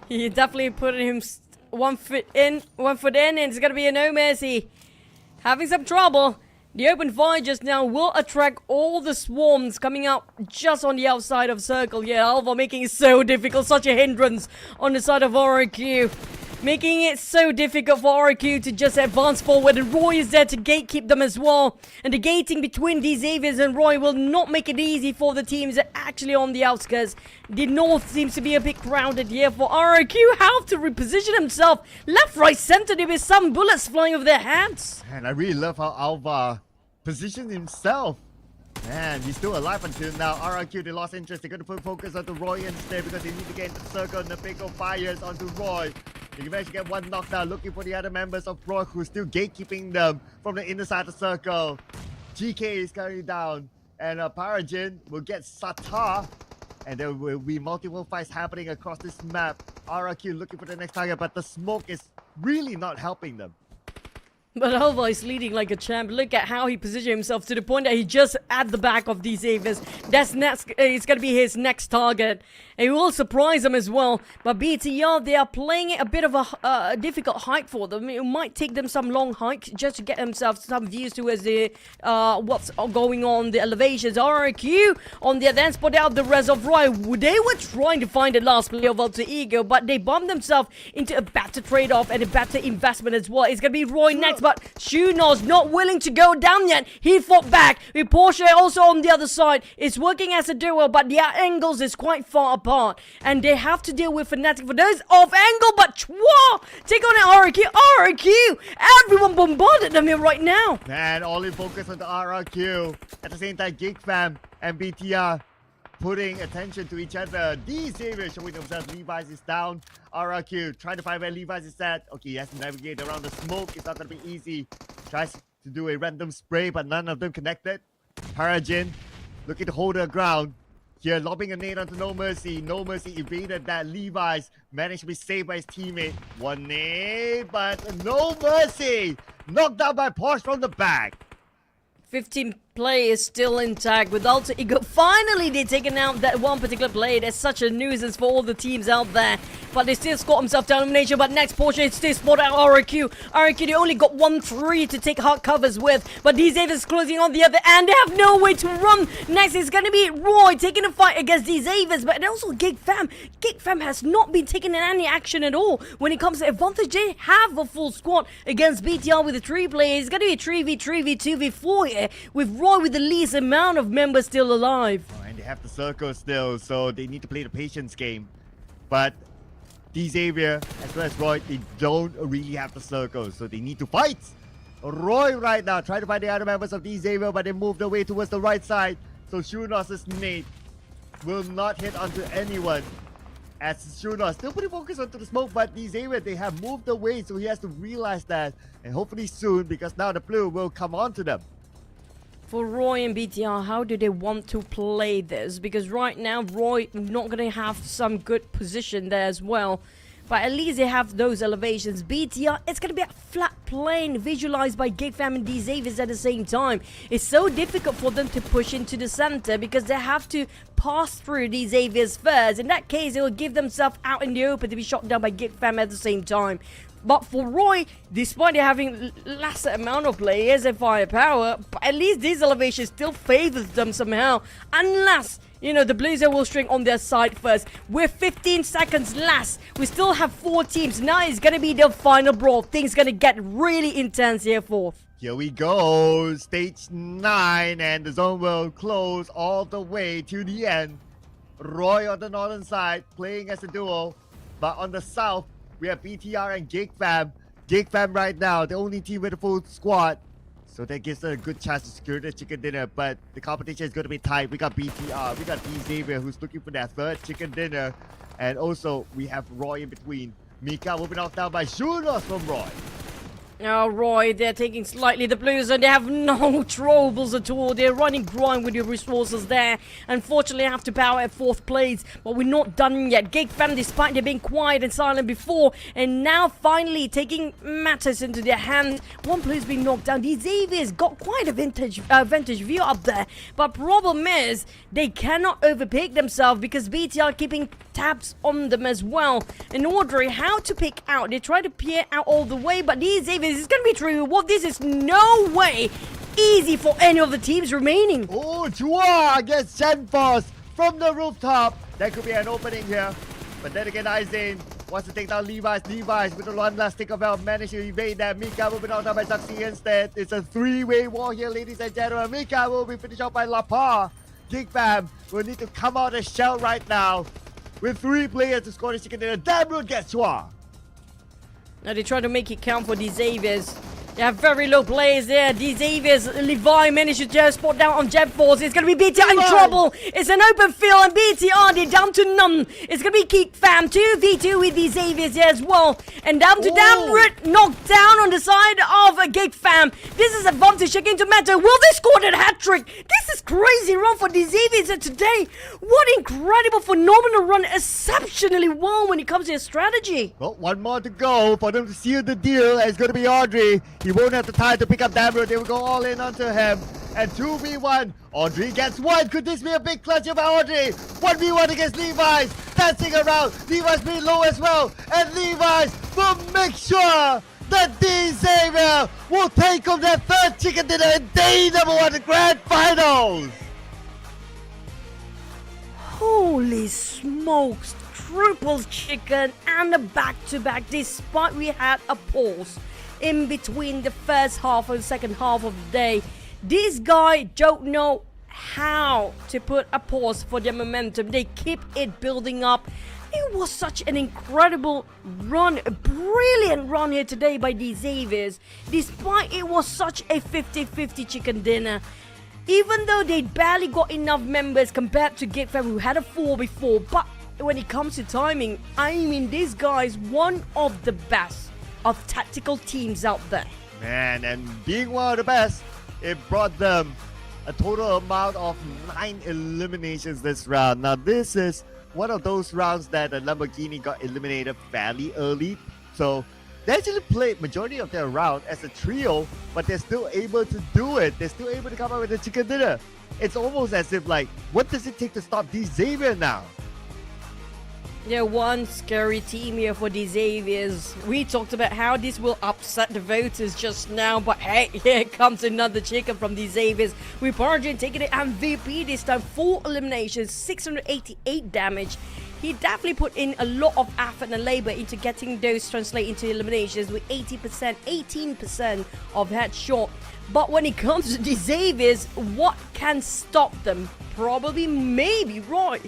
He definitely put him 1 foot in, 1 foot in, and it's gonna be a no mercy. Having some trouble. The open fire just now will attract all the swarms coming out just on the outside of circle. Yeah, Alva making it so difficult, such a hindrance on the side of RQ. Making it so difficult for RQ to just advance forward, and Roy is there to gatekeep them as well. And the gating between these Xaviers and Roy will not make it easy for the teams that are actually on the outskirts. The north seems to be a bit crowded here for RQ. Have to reposition himself left, right, center. There is some bullets flying over their heads. And I really love how Alva positioned himself Man, he's still alive until now. RRQ, they lost interest. They're going to put focus onto Roy instead because they need to get into the circle. Napeko fires onto Roy. They can manage to get one knockdown, looking for the other members of Roy who's still gatekeeping them from the inner side of the circle. GK is currently down. And Parajin will get Satar. And there will be multiple fights happening across this map. RRQ looking for the next target, but the smoke is really not helping them. But Alva is leading like a champ. Look at how he positioned himself to the point that he just at the back of these Avis. That's next. It's gonna be his next target. And he will surprise them as well. But BTR, they are playing it a bit of a difficult hike for them. It might take them some long hikes just to get themselves some views towards the what's going on the elevations. RRQ on the other hand spotted out the rest of Roy. They were trying to find the last player of Alter Ego, but they bumped themselves into a better trade-off and a better investment as well. It's gonna be Roy next. But Shuno's not willing to go down yet. He fought back. With Porsche also on the other side. It's working as a duo, but their angles is quite far apart. And they have to deal with Fnatic for those off angle. But Chua take on the RRQ. RRQ! Everyone bombarded them here right now. Man, all in focus on the RRQ. At the same time, GEEK fam and BTR putting attention to each other. These areas showing themselves. Levi's is down. RRQ trying to find where Levi's is at. Okay, he has to navigate around the smoke. It's not going to be easy. Tries to do a random spray, but none of them connected. Parajin looking to hold her ground. Here, lobbing a nade onto No Mercy. No Mercy evaded that. Levi's managed to be saved by his teammate. One nade, but No Mercy knocked down by Porsche from the back. 15 play is still intact with Alter Ego. Finally, they've taken out that one particular play. That's such a nuisance for all the teams out there. But they still score themselves down elimination. But next Porsche is still spotted out RRQ. RRQ, they only got 1-3 to take hard covers with. But these Avis closing on the other end. They have no way to run. Next is going to be Roy taking a fight against these Avis. But also GEEK fam. GEEK fam has not been taking any action at all. When it comes to advantage, they have a full squad against BTR with the 3 players. It's going to be a 3v3v 2v4 here. With Roy with the least amount of members still alive. Oh, and they have the circle still, so they need to play the patience game. But Xavier, as well as Roy, they don't really have the circle, so they need to fight. Roy right now trying to find the other members of Xavier, but they moved away towards the right side. So Shunos' nade will not hit onto anyone. As Shunos still putting focus onto the smoke, but Xavier, they have moved away, so he has to realize that. And hopefully soon, because now the blue will come on to them. For Roy and BTR, how do they want to play this? Because right now, Roy not going to have some good position there as well. But at least they have those elevations. BTR, it's going to be a flat plane visualized by GEEK fam and Xavier at the same time. It's so difficult for them to push into the center because they have to pass through these Xaviers first. In that case, they will give themselves out in the open to be shot down by GEEK fam at the same time. But for Roy, despite having less amount of players and firepower, but at least these elevations still favors them somehow. Unless, you know, the Blazer will string on their side first. With 15 seconds last, we still have 4 teams. Now it's going to be the final brawl. Things going to get really intense here, fourth. Here we go. Stage 9, and the zone will close all the way to the end. Roy on the northern side, playing as a duo. But on the south, we have BTR and GEEK fam. GEEK fam right now, the only team with a full squad. So that gives them a good chance to secure the chicken dinner. But the competition is going to be tight. We got BTR, we got Xavier who's looking for that 3rd chicken dinner. And also, we have Roy in between. Mika will be knocked down by Shunos from Roy. Now Roy, they're taking slightly the blues and they have no troubles at all. They're running grind with your resources there. Unfortunately, I have to power at 4th place, but we're not done yet. GEEK fam, despite they being quiet and silent before, and now finally taking matters into their hands. One player's being knocked down. These Xavier's got quite a vintage view up there, but problem is they cannot overpick themselves because BTR keeping tabs on them as well in order how to pick out. They try to peer out all the way, but these Xavier's is going to be true. Well, this is no way easy for any of the teams remaining. Oh, Chua against Shenfors from the rooftop. There could be an opening here. But then again, Izane wants to take down Levi's. Levi's with the one last stick of help managed to evade that. Mika will be knocked down by Zaxi instead. It's a 3-way war here, ladies and gentlemen. Mika will be finished off by Lapar. GEEK fam will need to come out of shell right now with 3 players to score the chicken dinner. Damn root gets Chua. Now they try to make it count for these Xaviers. Yeah, very low plays there. The Xavier's Levi managed to just spot down on Jet Force. It's going to be BTR in trouble. It's an open field and BTR, they're down to none. It's going to be GEEK fam 2v2 with the Xaviers here as well. And down to Damrit, knocked down on the side of GEEK fam. This is advantage again to matter. Will they score that hat trick? This is crazy run for the Xaviers today. What incredible phenomenal run, exceptionally well when it comes to strategy. Well, one more to go for them to seal the deal. It's going to be Audrey. He won't have the time to pick up Damro. They will go all in onto him. And 2v1. Audrey gets one. Could this be a big clutch of Audrey? 1v1 against Levi's. Dancing around. Levi's being low as well. And Levi's will make sure that the Xavier will take home their third chicken dinner in day number 1 of the grand finals. Holy smokes. Triple chicken and a back-to-back despite we had a pause in between the first half and second half of the day. This guy don't know how to put a pause for their momentum. They keep it building up. It was such an incredible run, a brilliant run here today by the Xaviers. Despite it was such a 50-50 chicken dinner. Even though they barely got enough members compared to GEEK fam who had a 4 before. But when it comes to timing, I mean this guy is one of the best of tactical teams out there. Man, and being one of the best, it brought them a total amount of 9 eliminations this round. Now this is one of those rounds that the Lamborghini got eliminated fairly early. So they actually played majority of their round as a trio, but they're still able to do it. They're still able to come up with a chicken dinner. It's almost as if like, what does it take to stop these Xavier now? Yeah, one scary team here for the Xaviers. We talked about how this will upset the voters just now, but hey, here comes another chicken from the Xaviers. With Parjin taking the MVP this time, 4 eliminations, 688 damage. He definitely put in a lot of effort and labor into getting those translate into eliminations with 80%, 18% of headshot. But when it comes to the Xaviers, what can stop them? Probably, maybe Roy.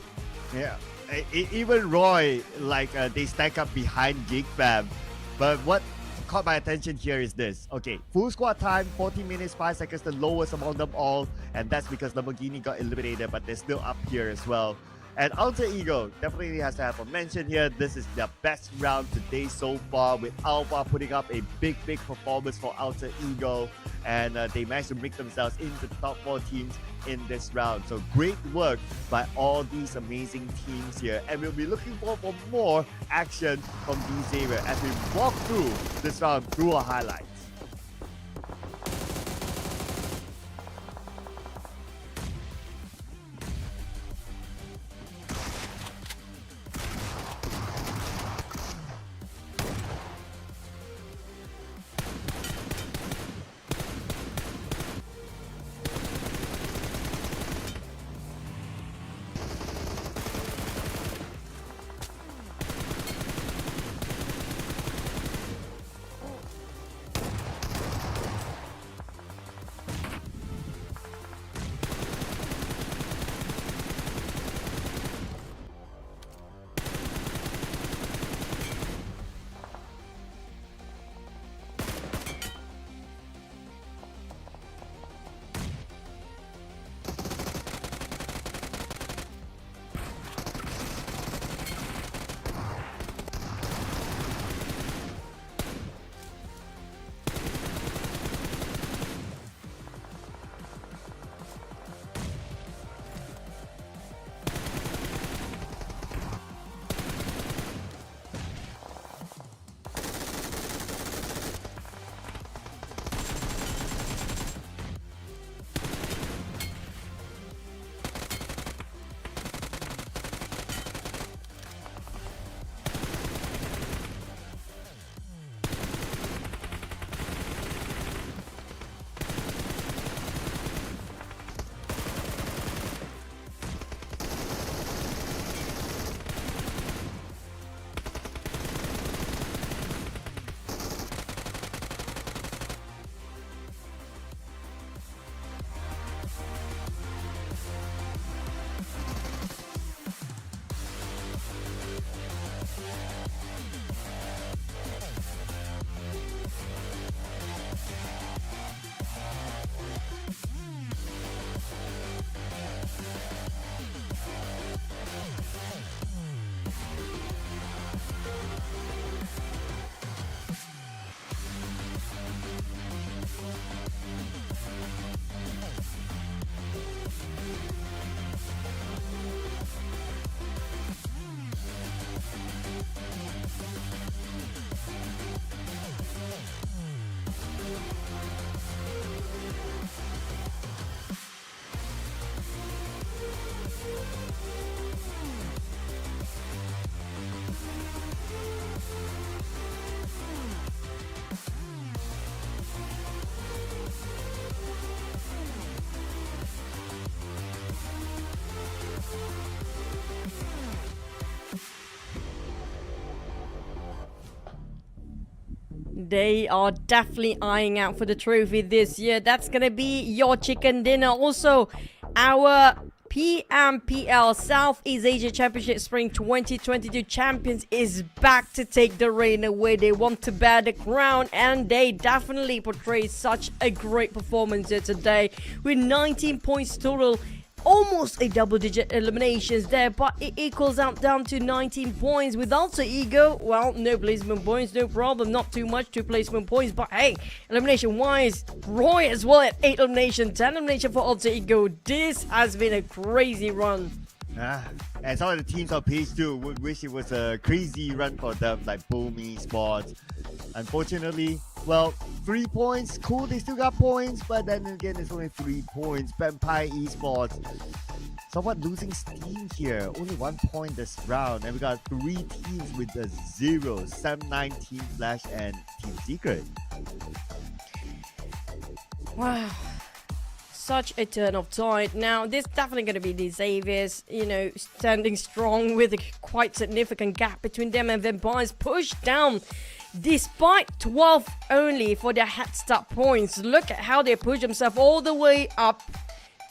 Yeah. Even Roy, like they stack up behind GEEK fam. But what caught my attention here is this. Okay, full squad time, 14 minutes, 5 seconds, the lowest among them all. And that's because Lamborghini got eliminated, but they're still up here as well. And Alter Ego definitely has to have a mention here. This is their best round today so far, with Alpha putting up a big performance for Alter Ego. And they managed to make themselves into the top 4 teams in this round. So great work by all these amazing teams here. And we'll be looking forward for more action from these Xavier as we walk through this round through our highlights. They are definitely eyeing out for the trophy this year. That's gonna be your chicken dinner. Also, our PMPL Southeast Asia Championship Spring 2022 champions is back to take the reign away. They want to bear the crown, and they definitely portray such a great performance here today with 19 points total. Almost a double-digit eliminations there, but it equals out down to 19 points. With Alter Ego, well, no placement points, no problem. Not too much, 2 placement points, but hey, elimination-wise, Roy as well at 8 elimination, 10 elimination for Alter Ego. This has been a crazy run. And some of the teams on page 2 would wish it was a crazy run for them, like BOMI, Sports. Unfortunately, well, 3 points, cool, they still got points, but then again, it's only 3 points. Vampire Esports, somewhat losing steam here. Only 1 point this round, and we got 3 teams with a 0. Sam9, Team Flash, and Team Secret. Wow. Such a turn of tide. Now, this definitely going to be the Xaviers, you know, standing strong with a quite significant gap between them and Vampires pushed down despite 12 only for their head start points. Look at how they push themselves all the way up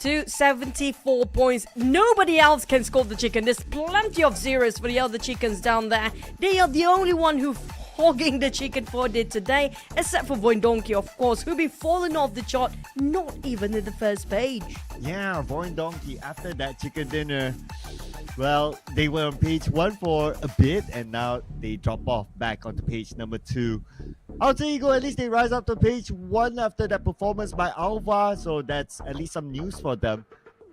to 74 points. Nobody else can score the chicken. There's plenty of zeros for the other chickens down there. They are the only one who hogging the chicken for it today, except for VOIN Donkey, of course, who'll be falling off the chart, not even in the first page. Yeah, VOIN Donkey, after that chicken dinner, well, they were on page 1 for a bit, and now they drop off back onto page number 2. Alter Ego, at least they rise up to page 1 after that performance by Alva, so that's at least some news for them.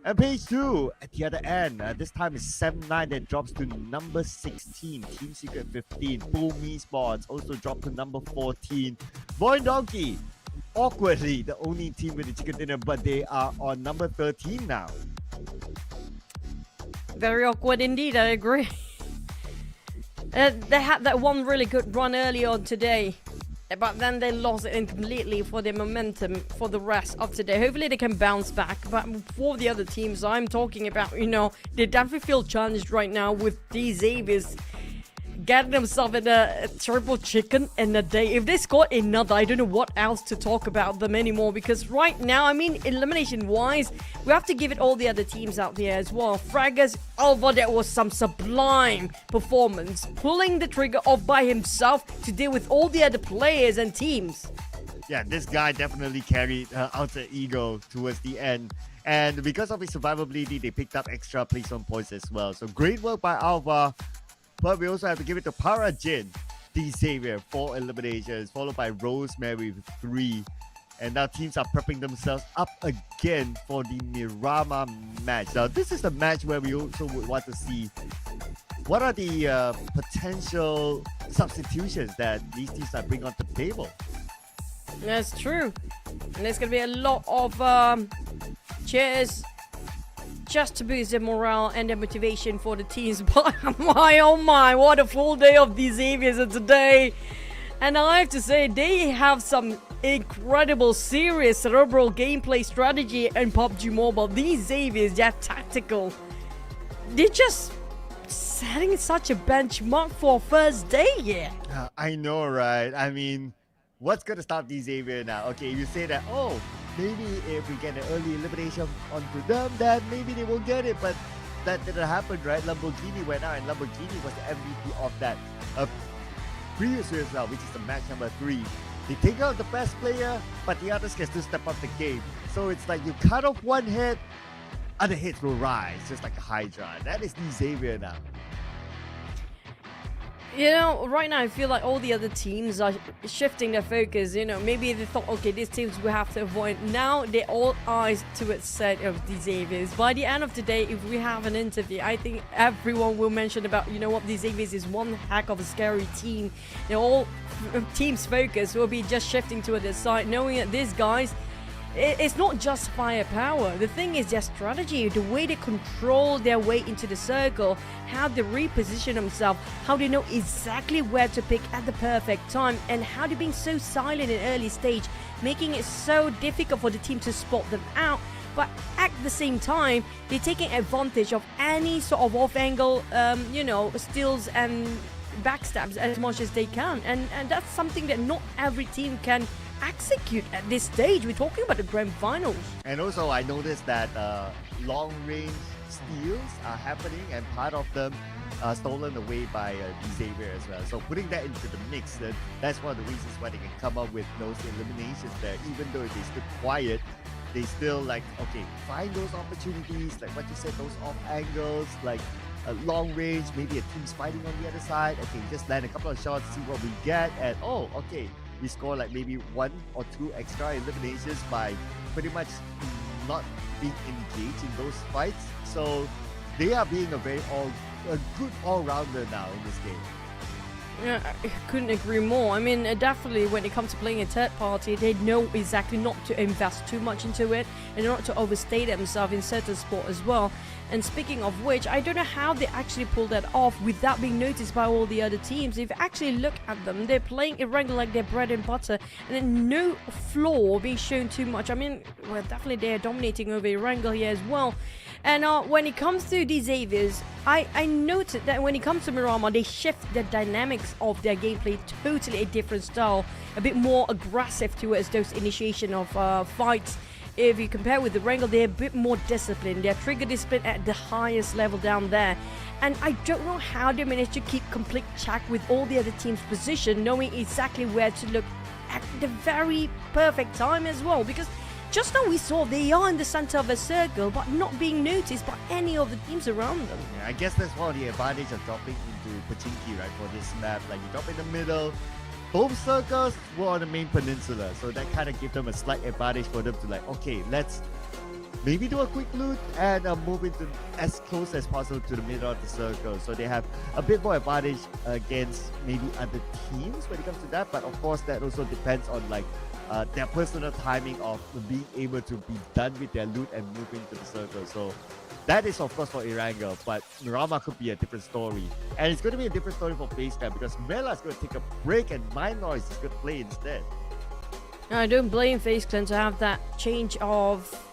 And page 2, at the other end, this time is Sam9 that drops to number 16. Team Secret 15. BOMI Sports also dropped to number 14. VOIN Donkey, awkwardly, the only team with the chicken dinner, but they are on number 13 now. Very awkward indeed, I agree. They had that one really good run early on today, but then they lost it completely for their momentum for the rest of today. Hopefully they can bounce back, but for the other teams I'm talking about, you know, they definitely feel challenged right now with these Xaviers getting themselves in a triple chicken in a day. If they score another, I don't know what else to talk about them anymore, because right now, I mean, elimination wise, we have to give it all the other teams out there as well. Fraggers, Alva, that was some sublime performance, pulling the trigger off by himself to deal with all the other players and teams. Yeah, this guy definitely carried Alter Ego towards the end. And because of his survivability, they picked up extra placement points as well. So great work by Alva. But we also have to give it to Parajin, the Xavier, 4 eliminations, followed by Rosemary with 3. And now teams are prepping themselves up again for the Miramar match. Now, this is the match where we also would want to see what are the potential substitutions that these teams are bringing onto the table. That's true. And there's going to be a lot of cheers just to boost their morale and their motivation for the teams. But my oh my, what a full day of these Xaviers today. And I have to say, they have some incredible, serious cerebral gameplay strategy in PUBG Mobile. These Xaviers, they're tactical. They're just setting such a benchmark for first day, yeah. I know, right? I mean, what's going to stop these Xavier now? Okay, you say that, oh, maybe if we get an early elimination onto them, then maybe they won't get it. But that didn't happen, right? Lamborghini went out, and Lamborghini was the MVP of that previous result, which is the match number 3. They take out the best player, but the others can still step up the game. So it's like you cut off one head, other heads will rise, just like a Hydra. That is the Xavier now. You know, right now I feel like all the other teams are shifting their focus. You know, maybe they thought, okay, these teams we have to avoid. Now they're all eyes to a set of these Xaviers. By the end of the day, if we have an interview, I think everyone will mention about, you know what, these Xaviers is one heck of a scary team. They're all teams' focus will be just shifting to their side, knowing that these guys, it's not just firepower. The thing is their strategy, the way they control their way into the circle, how they reposition themselves, how they know exactly where to pick at the perfect time, and how they're being so silent in early stage, making it so difficult for the team to spot them out. But at the same time, they're taking advantage of any sort of off-angle, you know, steals and backstabs as much as they can, and that's something that not every team can execute at this stage. We're talking about the grand finals. And also, I noticed that long range steals are happening, and part of them are stolen away by Xavier as well. So putting that into the mix, that's one of the reasons why they can come up with those eliminations there. Even though they stood quiet, they still like, okay, find those opportunities, like what you said, those off angles, like a long range, maybe a team's fighting on the other side. Okay, just land a couple of shots, see what we get, and oh, okay, we score like maybe 1 or 2 extra eliminations by pretty much not being engaged in those fights. So they are being a good all-rounder now in this game. Yeah, I couldn't agree more. I mean, definitely when it comes to playing a third party, they know exactly not to invest too much into it and not to overstay themselves in certain sport as well. And speaking of which, I don't know how they actually pulled that off without being noticed by all the other teams. If you actually look at them, they're playing Erangel like their bread and butter, and then no flaw being shown too much. I mean, well, definitely they're dominating over Erangel here as well. And when it comes to the Xaviers, I noted that when it comes to Miramar, they shift the dynamics of their gameplay, totally a different style, a bit more aggressive towards those initiation of fights. If you compare with the Erangel, they're a bit more disciplined. Their trigger discipline at the highest level down there. And I don't know how they managed to keep complete check with all the other teams' position, knowing exactly where to look at the very perfect time as well. Because just now we saw they are in the center of a circle, but not being noticed by any of the teams around them. Yeah, I guess that's one of the advantages of dropping into Pachinki, right, for this map. Like, you drop in the middle, both circles were on the main peninsula, so that kind of gave them a slight advantage for them to like, okay, let's maybe do a quick loot and move into as close as possible to the middle of the circle. So they have a bit more advantage against maybe other teams when it comes to that, but of course that also depends on like their personal timing of being able to be done with their loot and move into the circle. So that is of course for Erangel, but Miramar could be a different story. And it's going to be a different story for FaZe because Mela is going to take a break and Mind Noise is going to play instead. I don't blame FaZe Clan to have that change of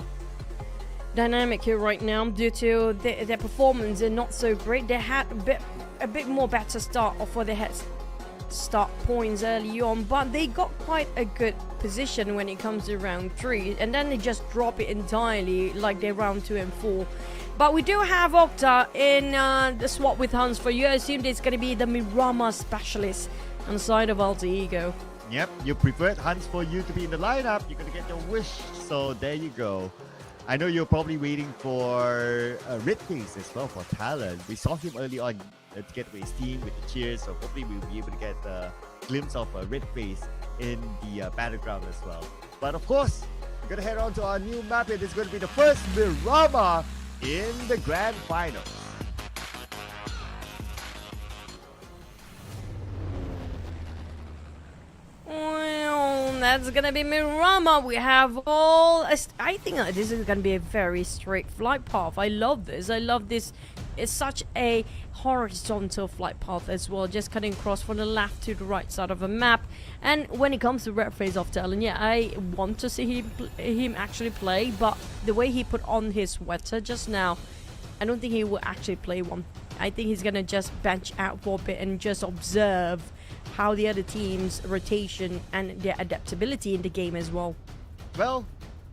dynamic here right now due to their performance and not so great. They had a bit more better start for their head start points early on, but they got quite a good position when it comes to round 3, and then they just drop it entirely like they're round 2 and 4. But we do have Octa in the swap with Hans for you. I assume it's going to be the Miramar specialist on the side of Alter Ego. Yep, you preferred Hans for you to be in the lineup. You're going to get your wish, so there you go. I know you're probably waiting for Red Face as well for TALON. We saw him early on to get with his team with the cheers, so hopefully we'll be able to get a glimpse of Red Face in the battleground as well. But of course, we're going to head on to our new map here. This is going to be the first Miramar in the Grand Finals. Well, that's gonna be Miramar. We have all. I think this is gonna be a very straight flight path. I love this. I love this. It's such a horizontal flight path as well, just cutting across from the left to the right side of a map. And when it comes to Red Face of TALON, yeah, I want to see him actually play, but the way he put on his sweater just now, I don't think he will actually play one. I think he's gonna just bench out for a bit and just observe how the other team's rotation and their adaptability in the game as well. Well,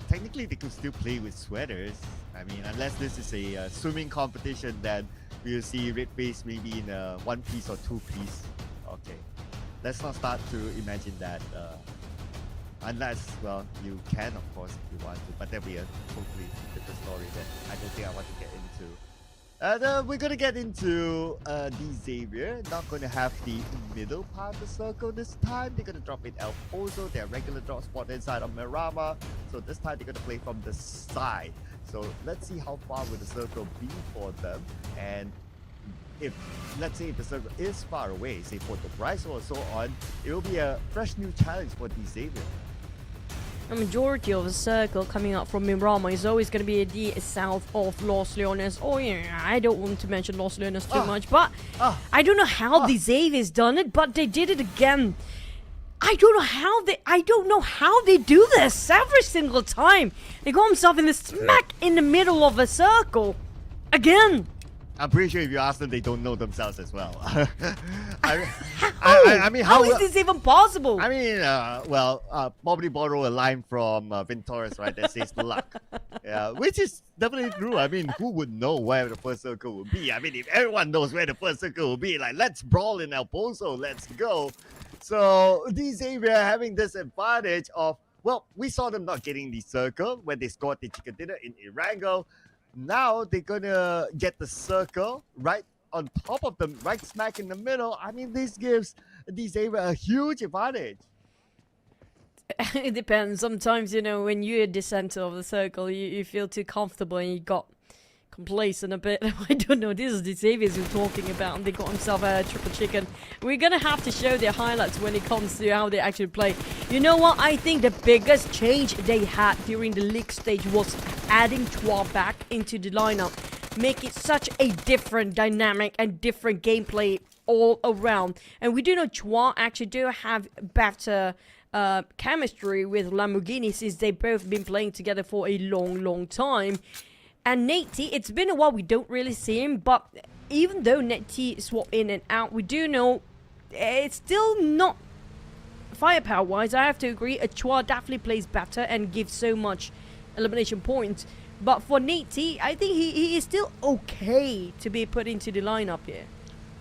technically they could still play with sweaters. I mean, unless this is a swimming competition, then we'll see Red Face maybe in a 1-piece or 2-piece. Okay, let's not start to imagine that. Unless, well, you can of course if you want to, but that'll be a totally different story that I don't think I want to get into. We're gonna get into the Xavier. Not gonna have the middle part of the circle this time. They're gonna drop in El Pozo, their regular drop spot inside of Miramar. So this time they're gonna play from the side. So let's see how far will the circle be for them. And if, let's say, if the circle is far away, say for the Bryce or so on, it will be a fresh new challenge for the Xavier. The majority of the circle coming up from Miramar is always going to be the south of Los Leones. Oh yeah, I don't want to mention Los Leones too much, but I don't know how the Xavier's done it, but they did it again. I don't know how they do this every single time. They got themselves in the smack in the middle of a circle again. I'm pretty sure if you ask them, they don't know themselves as well. I mean, how is this even possible? I mean, probably borrow a line from Ventoris, right? That says luck. Yeah, which is definitely true. I mean, who would know where the first circle will be? I mean, if everyone knows where the first circle will be, like, let's brawl in El Pozo, let's go. So, Xavier having this advantage of, well, we saw them not getting the circle when they scored the chicken dinner in Erangel. Now they're gonna get the circle right on top of them, right smack in the middle. I mean, this gives Xavier a huge advantage. It depends. Sometimes, you know, when you're at the center of the circle, you feel too comfortable and you got complacent a bit. I don't know. This is the Xavier's we're talking about, and they got himself a triple chicken. We're gonna have to show their highlights when it comes to how they actually play. You know what? I think the biggest change they had during the league stage was adding Chua back into the lineup, make it such a different dynamic and different gameplay all around. And we do know Chua actually do have better chemistry with Lamborghini, since they've both been playing together for a long time. And Nate T, it's been a while we don't really see him, but even though Nate T swap in and out, we do know it's still not firepower wise. I have to agree, Chua definitely plays better and gives so much elimination points. But for Nate T, I think he is still okay to be put into the lineup here.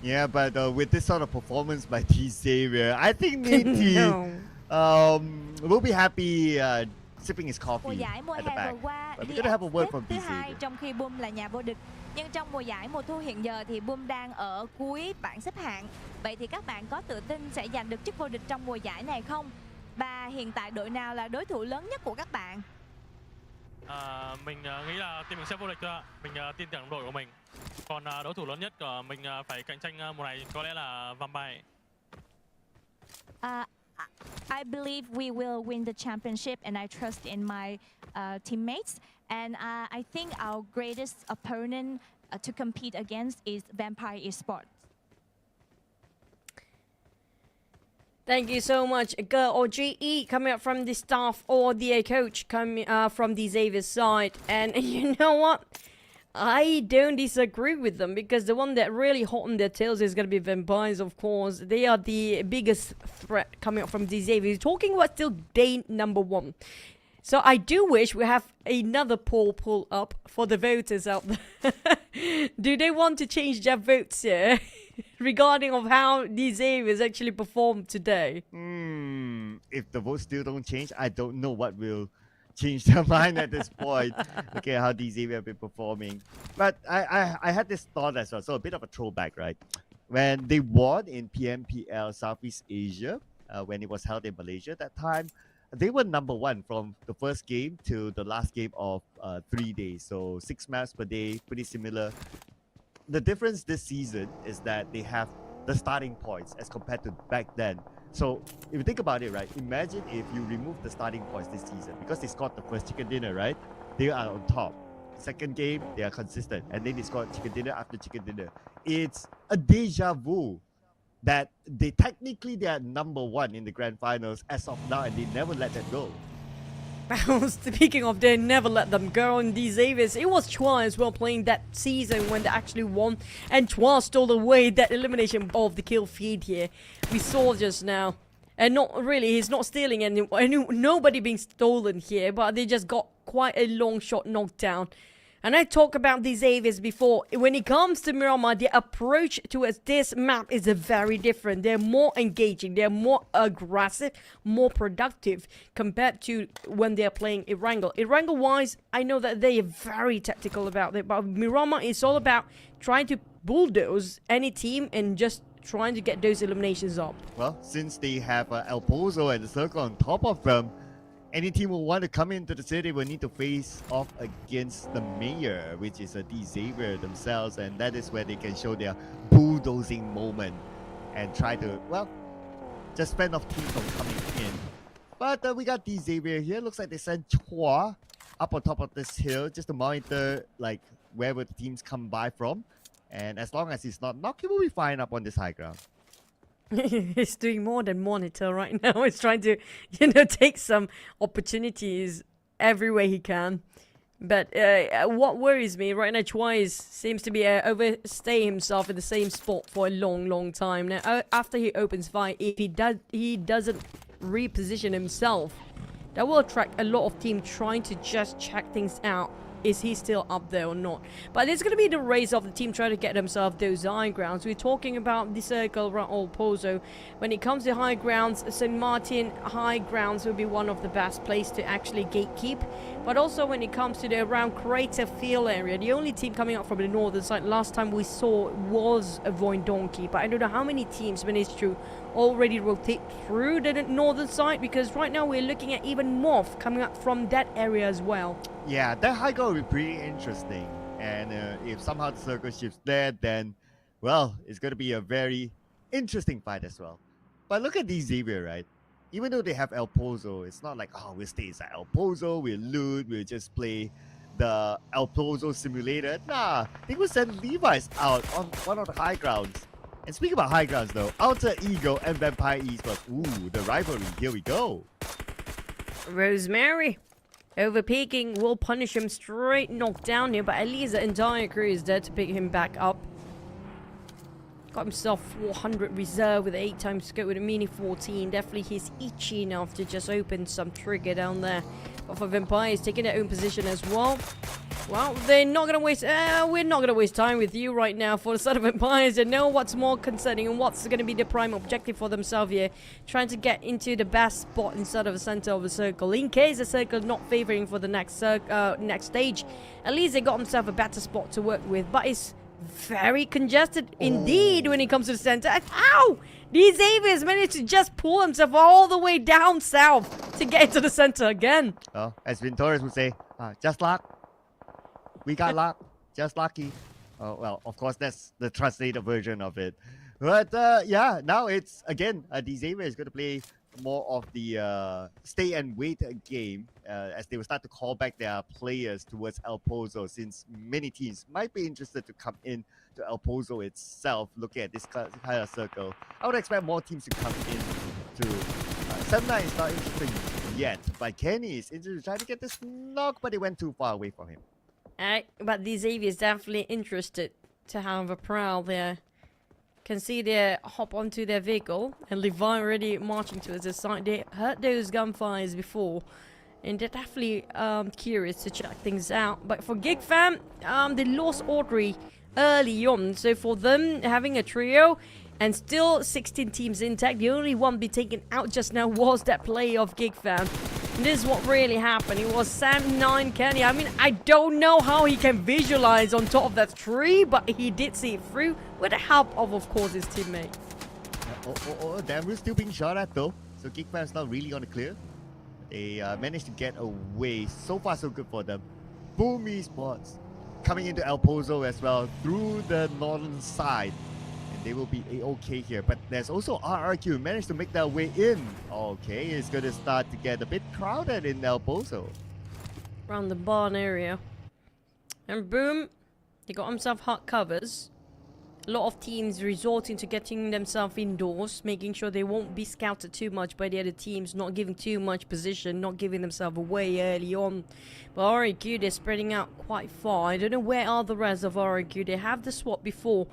Yeah, but with this sort of performance by Xavier, I think Nate T will be happy sipping his coffee mùa giải mùa at the hè back. vừa qua But we're gonna have a word from thứ hai Xavier. trong khi Boom là nhà vô địch. Nhưng trong mùa giải mùa thu hiện giờ thì Boom đang ở cuối bảng xếp hạng. Vậy thì các bạn có tự tin sẽ giành được chức vô địch trong mùa giải này không? Và hiện tại đội nào là đối thủ lớn nhất của các bạn? Mình nghĩ là team mình sẽ vô địch thôi ạ. Mình tin tưởng đội của mình. Còn đối thủ lớn nhất của mình phải cạnh tranh mùa này có lẽ là Vampire. I believe we will win the championship, and I trust in my teammates. And I think our greatest opponent to compete against is Vampire Esports. Thank you so much, or GE coming up from the staff or the coach coming from the Xavier side. And you know what? I don't disagree with them, because the one that really hot on their tails is going to be Vampires, of course. They are the biggest threat coming up from the Xavier. Talking about still day number 1. So I do wish we have another poll pull up for the voters out there. Do they want to change their votes here regarding of how the Xaviers actually performed today? If the votes still don't change, I don't know what will change their mind at this point. Okay, how Xavier have been performing. But I had this thought as well, so a bit of a throwback, right? When they won in PMPL Southeast Asia, when it was held in Malaysia that time, they were number 1 from the first game to the last game of 3 days. So 6 maps per day, pretty similar. The difference this season is that they have the starting points as compared to back then. So if you think about it, right, imagine if you remove the starting points this season, because they scored the first chicken dinner, right? They are on top. Second game, they are consistent, and then they scored chicken dinner after chicken dinner. It's a deja vu that they are number 1 in the grand finals as of now, and they never let that go. Speaking of, they never let them go on these Xaviers. It was Chua as well playing that season when they actually won, and Chua stole away that elimination of the kill feed here. We saw just now. And not really, he's not stealing nobody being stolen here, but they just got quite a long shot knocked down. And I talked about these Xaviers before. When it comes to Miramar, the approach towards this map is very different. They're more engaging, they're more aggressive, more productive compared to when they're playing Erangel. Erangel-wise, I know that they are very tactical about it, but Miramar is all about trying to bulldoze any team and just trying to get those eliminations up. Well, since they have El Pozo and the circle on top of them, any team who want to come into the city will need to face off against the mayor, which is Xavier themselves, and that is where they can show their bulldozing moment and try to, well, just fend off teams from coming in. But we got Xavier here. Looks like they sent Chua up on top of this hill just to monitor like where would the teams come by from. And as long as he's not knocked, he will be fine up on this high ground. He's doing more than monitor right now. He's trying to, take some opportunities every way he can. But what worries me right now, Twice seems to be overstay himself in the same spot for a long time now. After he opens fire, if he doesn't reposition himself, that will attract a lot of teams trying to just check things out. Is he still up there or not? But it's going to be the race of the team trying to get themselves those high grounds. We're talking about the circle around Old Pozo. When it comes to high grounds, St. Martin high grounds will be one of the best places to actually gatekeep. But also when it comes to the around Crater Field area, the only team coming up from the northern side last time we saw was a VOIN Donkey. But I don't know how many teams managed to already rotate through the northern side, because right now we're looking at even MORPH coming up from that area as well. Yeah, that high ground will be pretty interesting. And if somehow the circle shifts there, then, well, it's going to be a very interesting fight as well. But look at these Xavier, right? Even though they have El Pozo, it's not like, oh, we'll stay inside El Pozo, we'll loot, we'll just play the El Pozo simulator. Nah, they will send Levi's out on one of the high grounds. And speaking about high grounds though, Alter Ego and Vampire Esports. Ooh, the rivalry, here we go. Rosemary overpeaking will punish him straight knocked down here, but at least the entire crew is there to pick him back up. Got himself 400 reserve with 8 times scope with a mini 14. Definitely he's itchy enough to just open some trigger down there. But for Vampires taking their own position as well. Well, they're not going to waste... we're not going to waste time with you right now for the side of Vampires. They know what's more concerning and what's going to be the prime objective for themselves here. Trying to get into the best spot inside of the center of the circle. In case the circle not favoring for the next stage, at least they got themselves a better spot to work with. But it's very congested indeed when it comes to the center. And ow! These Avians managed to just pull himself all the way down south to get into the center again. Oh, as Vintorius would say, just luck. We got luck. Just lucky. Oh, well, of course, that's the translated version of it. But yeah, now it's, again, Xavier is going to play more of the stay and wait game as they will start to call back their players towards El Pozo, since many teams might be interested to come in to El Pozo itself, looking at this kind of circle. I would expect more teams to come in to... Semna is not interested yet, but Kenny is interested to try to get this knock, but it went too far away from him. But the Xavier is definitely interested to have a prowl there. Can see they hop onto their vehicle, and Levi already marching towards the side. They heard those gunfires before, and they're definitely curious to check things out. But for GEEK fam, they lost Audrey early on, so for them having a trio and still 16 teams intact, the only one be taken out just now was that play of GEEK fam. And this is what really happened. It was Sam 9 Kenny. I mean, I don't know how he can visualize on top of that tree, but he did see it through with the help of course, his teammate. Damn, we're still being shot at though. So GEEK fam's not really on the clear. They managed to get away. So far, so good for them. Boom esports coming into El Pozo as well through the northern side. And they will be okay here. But there's also RRQ managed to make their way in. Okay, it's going to start to get a bit crowded in El Pozo. Around the barn area. And boom, he got himself hot covers. A lot of teams resorting to getting themselves indoors, making sure they won't be scouted too much by the other teams, not giving too much position, not giving themselves away early on. But RRQ, they're spreading out quite far. I don't know where are the rest of RRQ. They have the swap before.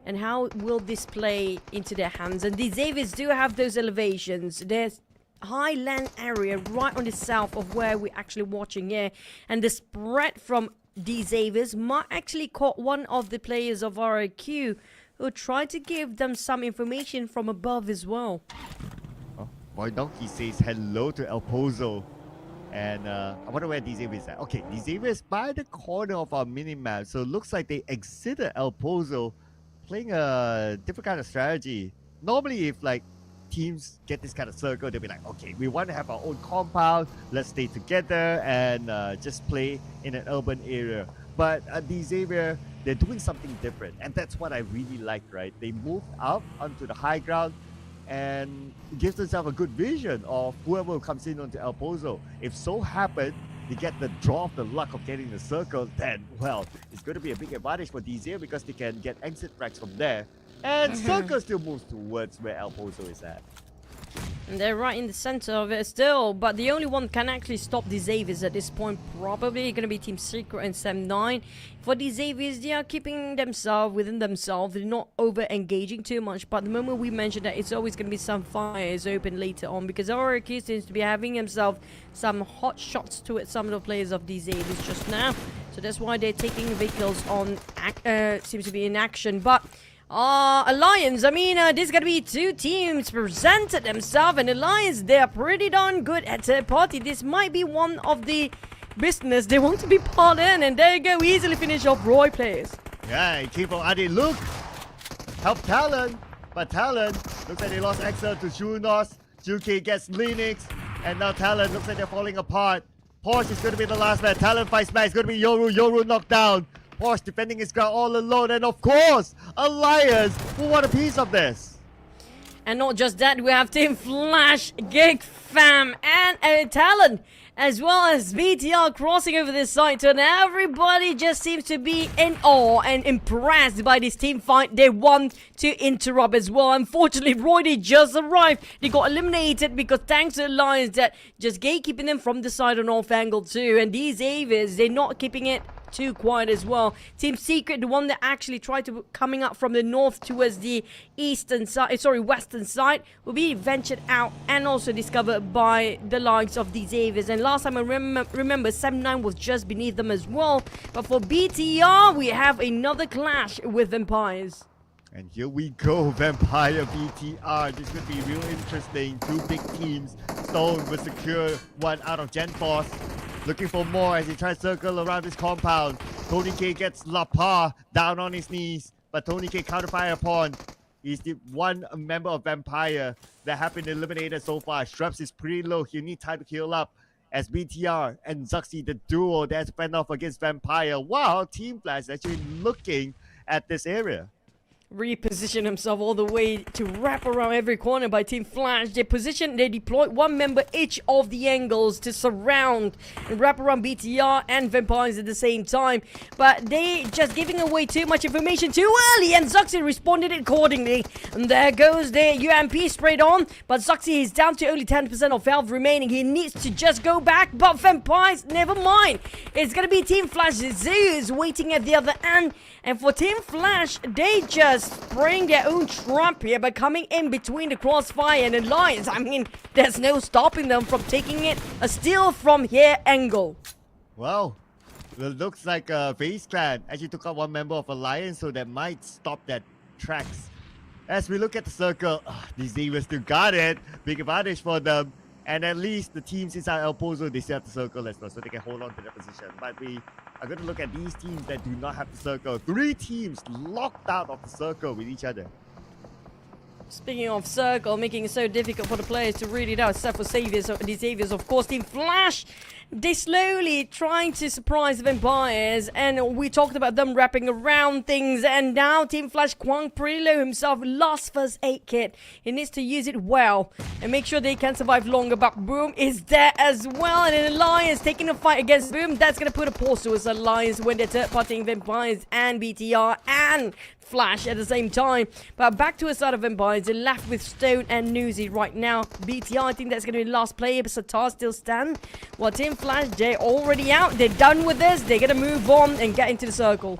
And how will this play into their hands? And the Xaviers do have those elevations. There's high land area right on the south of where we're actually watching here. And the spread from the Xaviers might actually caught one of the players of RRQ who tried to give them some information from above as well. Oh, Boy Donkey says hello to El Pozo. And I wonder where the Xaviers are. Okay, the Xaviers by the corner of our mini-map. So it looks like they exited El Pozo, playing a different kind of strategy. Normally, if like teams get this kind of circle, they'll be like, okay, we want to have our own compound, let's stay together and just play in an urban area. But the Xavier, they're doing something different, and that's what I really like, right? They moved up onto the high ground and gives themselves a good vision of whoever comes in onto El Pozo. If so happen they get the draw of the luck of getting the circle, then, well, it's going to be a big advantage for DZ because they can get exit frags from there. And circle still moves towards where El Pozo is at. And they're right in the center of it still, but the only one can actually stop the Xaviers at this point, probably going to be Team Secret and Sam9. For the Xaviers, they are keeping themselves within themselves. They're not over-engaging too much, but the moment we mentioned that it's always going to be some fires open later on, because Oriki seems to be having himself some hot shots to it, some of the players of the Xaviers just now. So that's why they're taking vehicles on, seems to be in action, but... Alliance, I mean, there's gonna be two teams presented themselves, and Alliance, they are pretty darn good at their party. This might be one of the business they want to be part in, and there you go, easily finish off Roy players. Yeah, keep on Adi. Look, help Talon, but Talon looks like they lost Excel to Junos. Juki gets Linux, and now Talon looks like they're falling apart. Porsche is gonna be the last man. Talon fights back. It's gonna be Yoru. Yoru knocked down. Porsche defending his ground all alone, and of course, Alliance will want a piece of this. And not just that, we have Team Flash, GEEK, Fam, and Talon, as well as BTR crossing over this site, and everybody just seems to be in awe and impressed by this team fight. They want to interrupt as well. Unfortunately, Roy just arrived. They got eliminated because thanks to Alliance that just gatekeeping them from the side on off angle too, and these Avies, they're not keeping it too quiet as well. Team Secret, the one that actually tried to coming up from the north towards the eastern side, western side, will be ventured out and also discovered by the likes of the Xaviers. And last time I remember, Sam9 was just beneath them as well. But for BTR, we have another clash with Vampires. And here we go, Vampire BTR. This could be real interesting. Two big teams. Stone will secure one out of Gen Force. Looking for more as he tries to circle around his compound. Tony K gets La Pa down on his knees, but Tony K counterfire upon. He's the one member of Vampire that have been eliminated so far. Shrubs is pretty low. He'll need time to heal up as BTR and Zuxi, the duo that's fend off against Vampire. Wow, Team Flash is actually looking at this area. Reposition himself all the way to wrap around every corner by Team Flash. They deployed one member each of the angles to surround and wrap around BTR and Vampires at the same time. But they just giving away too much information too early, and Zuxi responded accordingly. And there goes the UMP sprayed on, but Zuxi is down to only 10% of health remaining. He needs to just go back, but Vampires, never mind. It's gonna be Team Flash Zeus waiting at the other end. And for Team Flash, they just spraying their own trap here by coming in between the crossfire and Alliance. I mean, there's no stopping them from taking it a steal from here angle. Well, it looks like FaZe Clan actually took out one member of Alliance, so that might stop that tracks. As we look at the circle, these Xaviers still got it. Big advantage for them. And at least the teams inside El Pozo, they still have the circle as well, so they can hold on to their position. But we are going to look at these teams that do not have the circle. 3 teams locked out of the circle with each other. Speaking of circle, making it so difficult for the players to read it out, except for the Xaviers, of course. Team Flash, they slowly trying to surprise the Vampires, and we talked about them wrapping around things, and now Team Flash, Kwang pretty low himself, lost first aid kit. He needs to use it well and make sure they can survive longer, but Boom is there as well, and an Alliance taking a fight against Boom. That's going to put a pause to his Alliance when they're third-partying Vampires and BTR and Flash at the same time. But back to a side of Vampires, they're left with Stone and Newsy right now. BTR, I think that's going to be the last player, but Satar still stand. While Team Flash, they're already out. They're done with this. They're going to move on and get into the circle.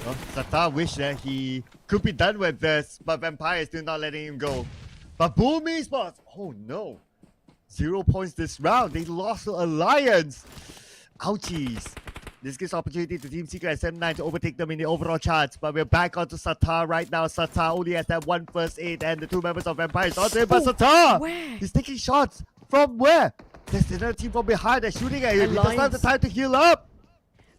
Well, Satar wished that he could be done with this, but Vampire is still not letting him go. But Boom Esports, oh no. 0 points this round. They lost to Alliance. Ouchies. This gives opportunity to Team Secret and SM9 to overtake them in the overall charts. But we're back onto Satar right now. Satar only has that one first aid, and the 2 members of Vampires onto him. But Satar! Where? He's taking shots. From where? There's another team from behind that's shooting at him. He doesn't have the time to heal up.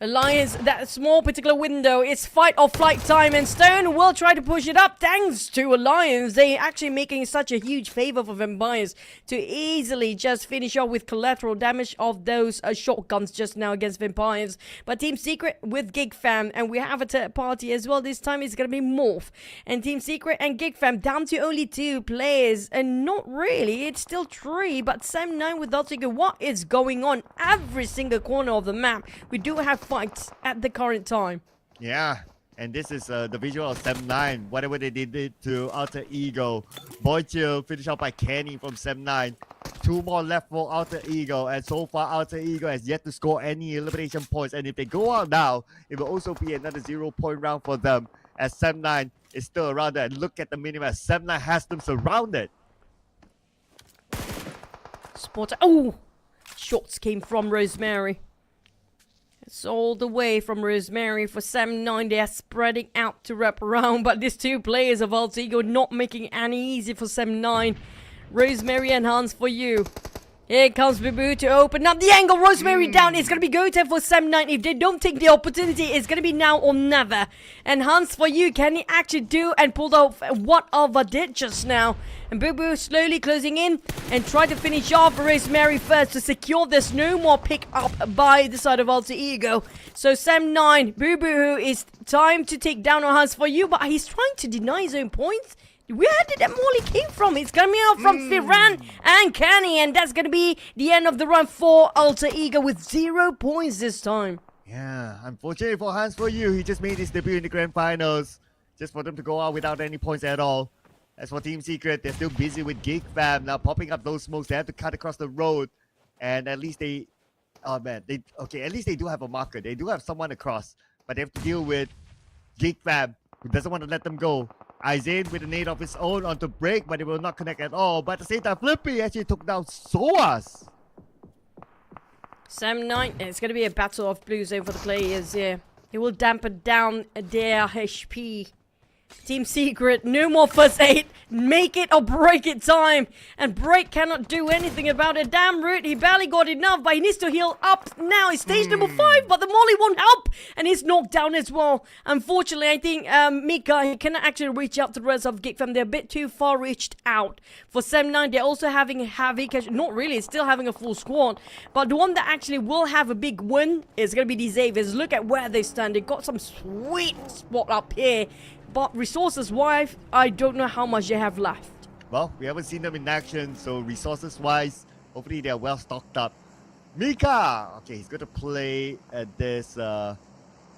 Alliance, that small particular window, it's fight or flight time, and Stone will try to push it up thanks to Alliance. They actually making such a huge favor for Vampires to easily just finish off with collateral damage of those shotguns just now against Vampires. But Team Secret with GEEK Fam, and we have a third party as well. This time it's going to be MORPH. And Team Secret and GEEK Fam down to only 2 players, and not really, it's still 3, but Sam9 without thinking what is going on every single corner of the map. We do have fights at the current time. Yeah, And this is the visual of Sem9. Whatever they did to Alter Ego. Boychill finished off by Kenny from Sem9. 2 more left for Alter Ego. And so far, Alter Ego has yet to score any elimination points. And if they go out now, it will also be another 0-point round for them. As Sem9 is still around there. And look at the minimap. Sem9 has them surrounded. Sport. Oh! Shots came from Rosemary. It's all the way from Rosemary for Sem9. They are spreading out to wrap around, but these 2 players of Alter Ego not making any easy for Sem9. Rosemary and Hans for you. Here comes Bibu to open up the angle. Rosemary down. It's going to be go time for Sem9. If they don't take the opportunity, it's going to be now or never. And Hans for you. Can he actually do and pull off what Alva did just now? And Bibu slowly closing in and try to finish off Rosemary first to secure this. No more pick up by the side of Alter Ego. So Sem9, Bibu, who is time to take down on Hans for you, but he's trying to deny his own points. Where did that molly came from? It's coming out from Firan and Kenny, and that's going to be the end of the run for Alter Ego with 0 points this time. Yeah, unfortunately for Hans for you, he just made his debut in the grand finals. Just for them to go out without any points at all. As for Team Secret, they're still busy with GEEK fam. Now popping up those smokes, they have to cut across the road. And at least they, oh man, at least they do have a marker. They do have someone across. But they have to deal with GEEK fam, who doesn't want to let them go. Aizen with a nade of his own onto break, but it will not connect at all. But at the same time, Flippy actually took down Soas. Sem9, it's going to be a battle of blues over the players here. It will dampen down their HP. Team Secret, no more first aid. Make it or break it time. And Break cannot do anything about it. Damn Root, he barely got enough, but he needs to heal up now. It's stage number 5, but the molly won't help. And he's knocked down as well. Unfortunately, I think Mika, he cannot actually reach out to the rest of GEEK fam. They're a bit too far reached out. For Sem9, they're also having heavy cash. Not really, still having a full squad. But the one that actually will have a big win is going to be the Xaviers. Look at where they stand. They got some sweet spot up here. But resources-wise, I don't know how much they have left. Well, we haven't seen them in action, so resources-wise, hopefully they're well stocked up. Mika! Okay, he's going to play this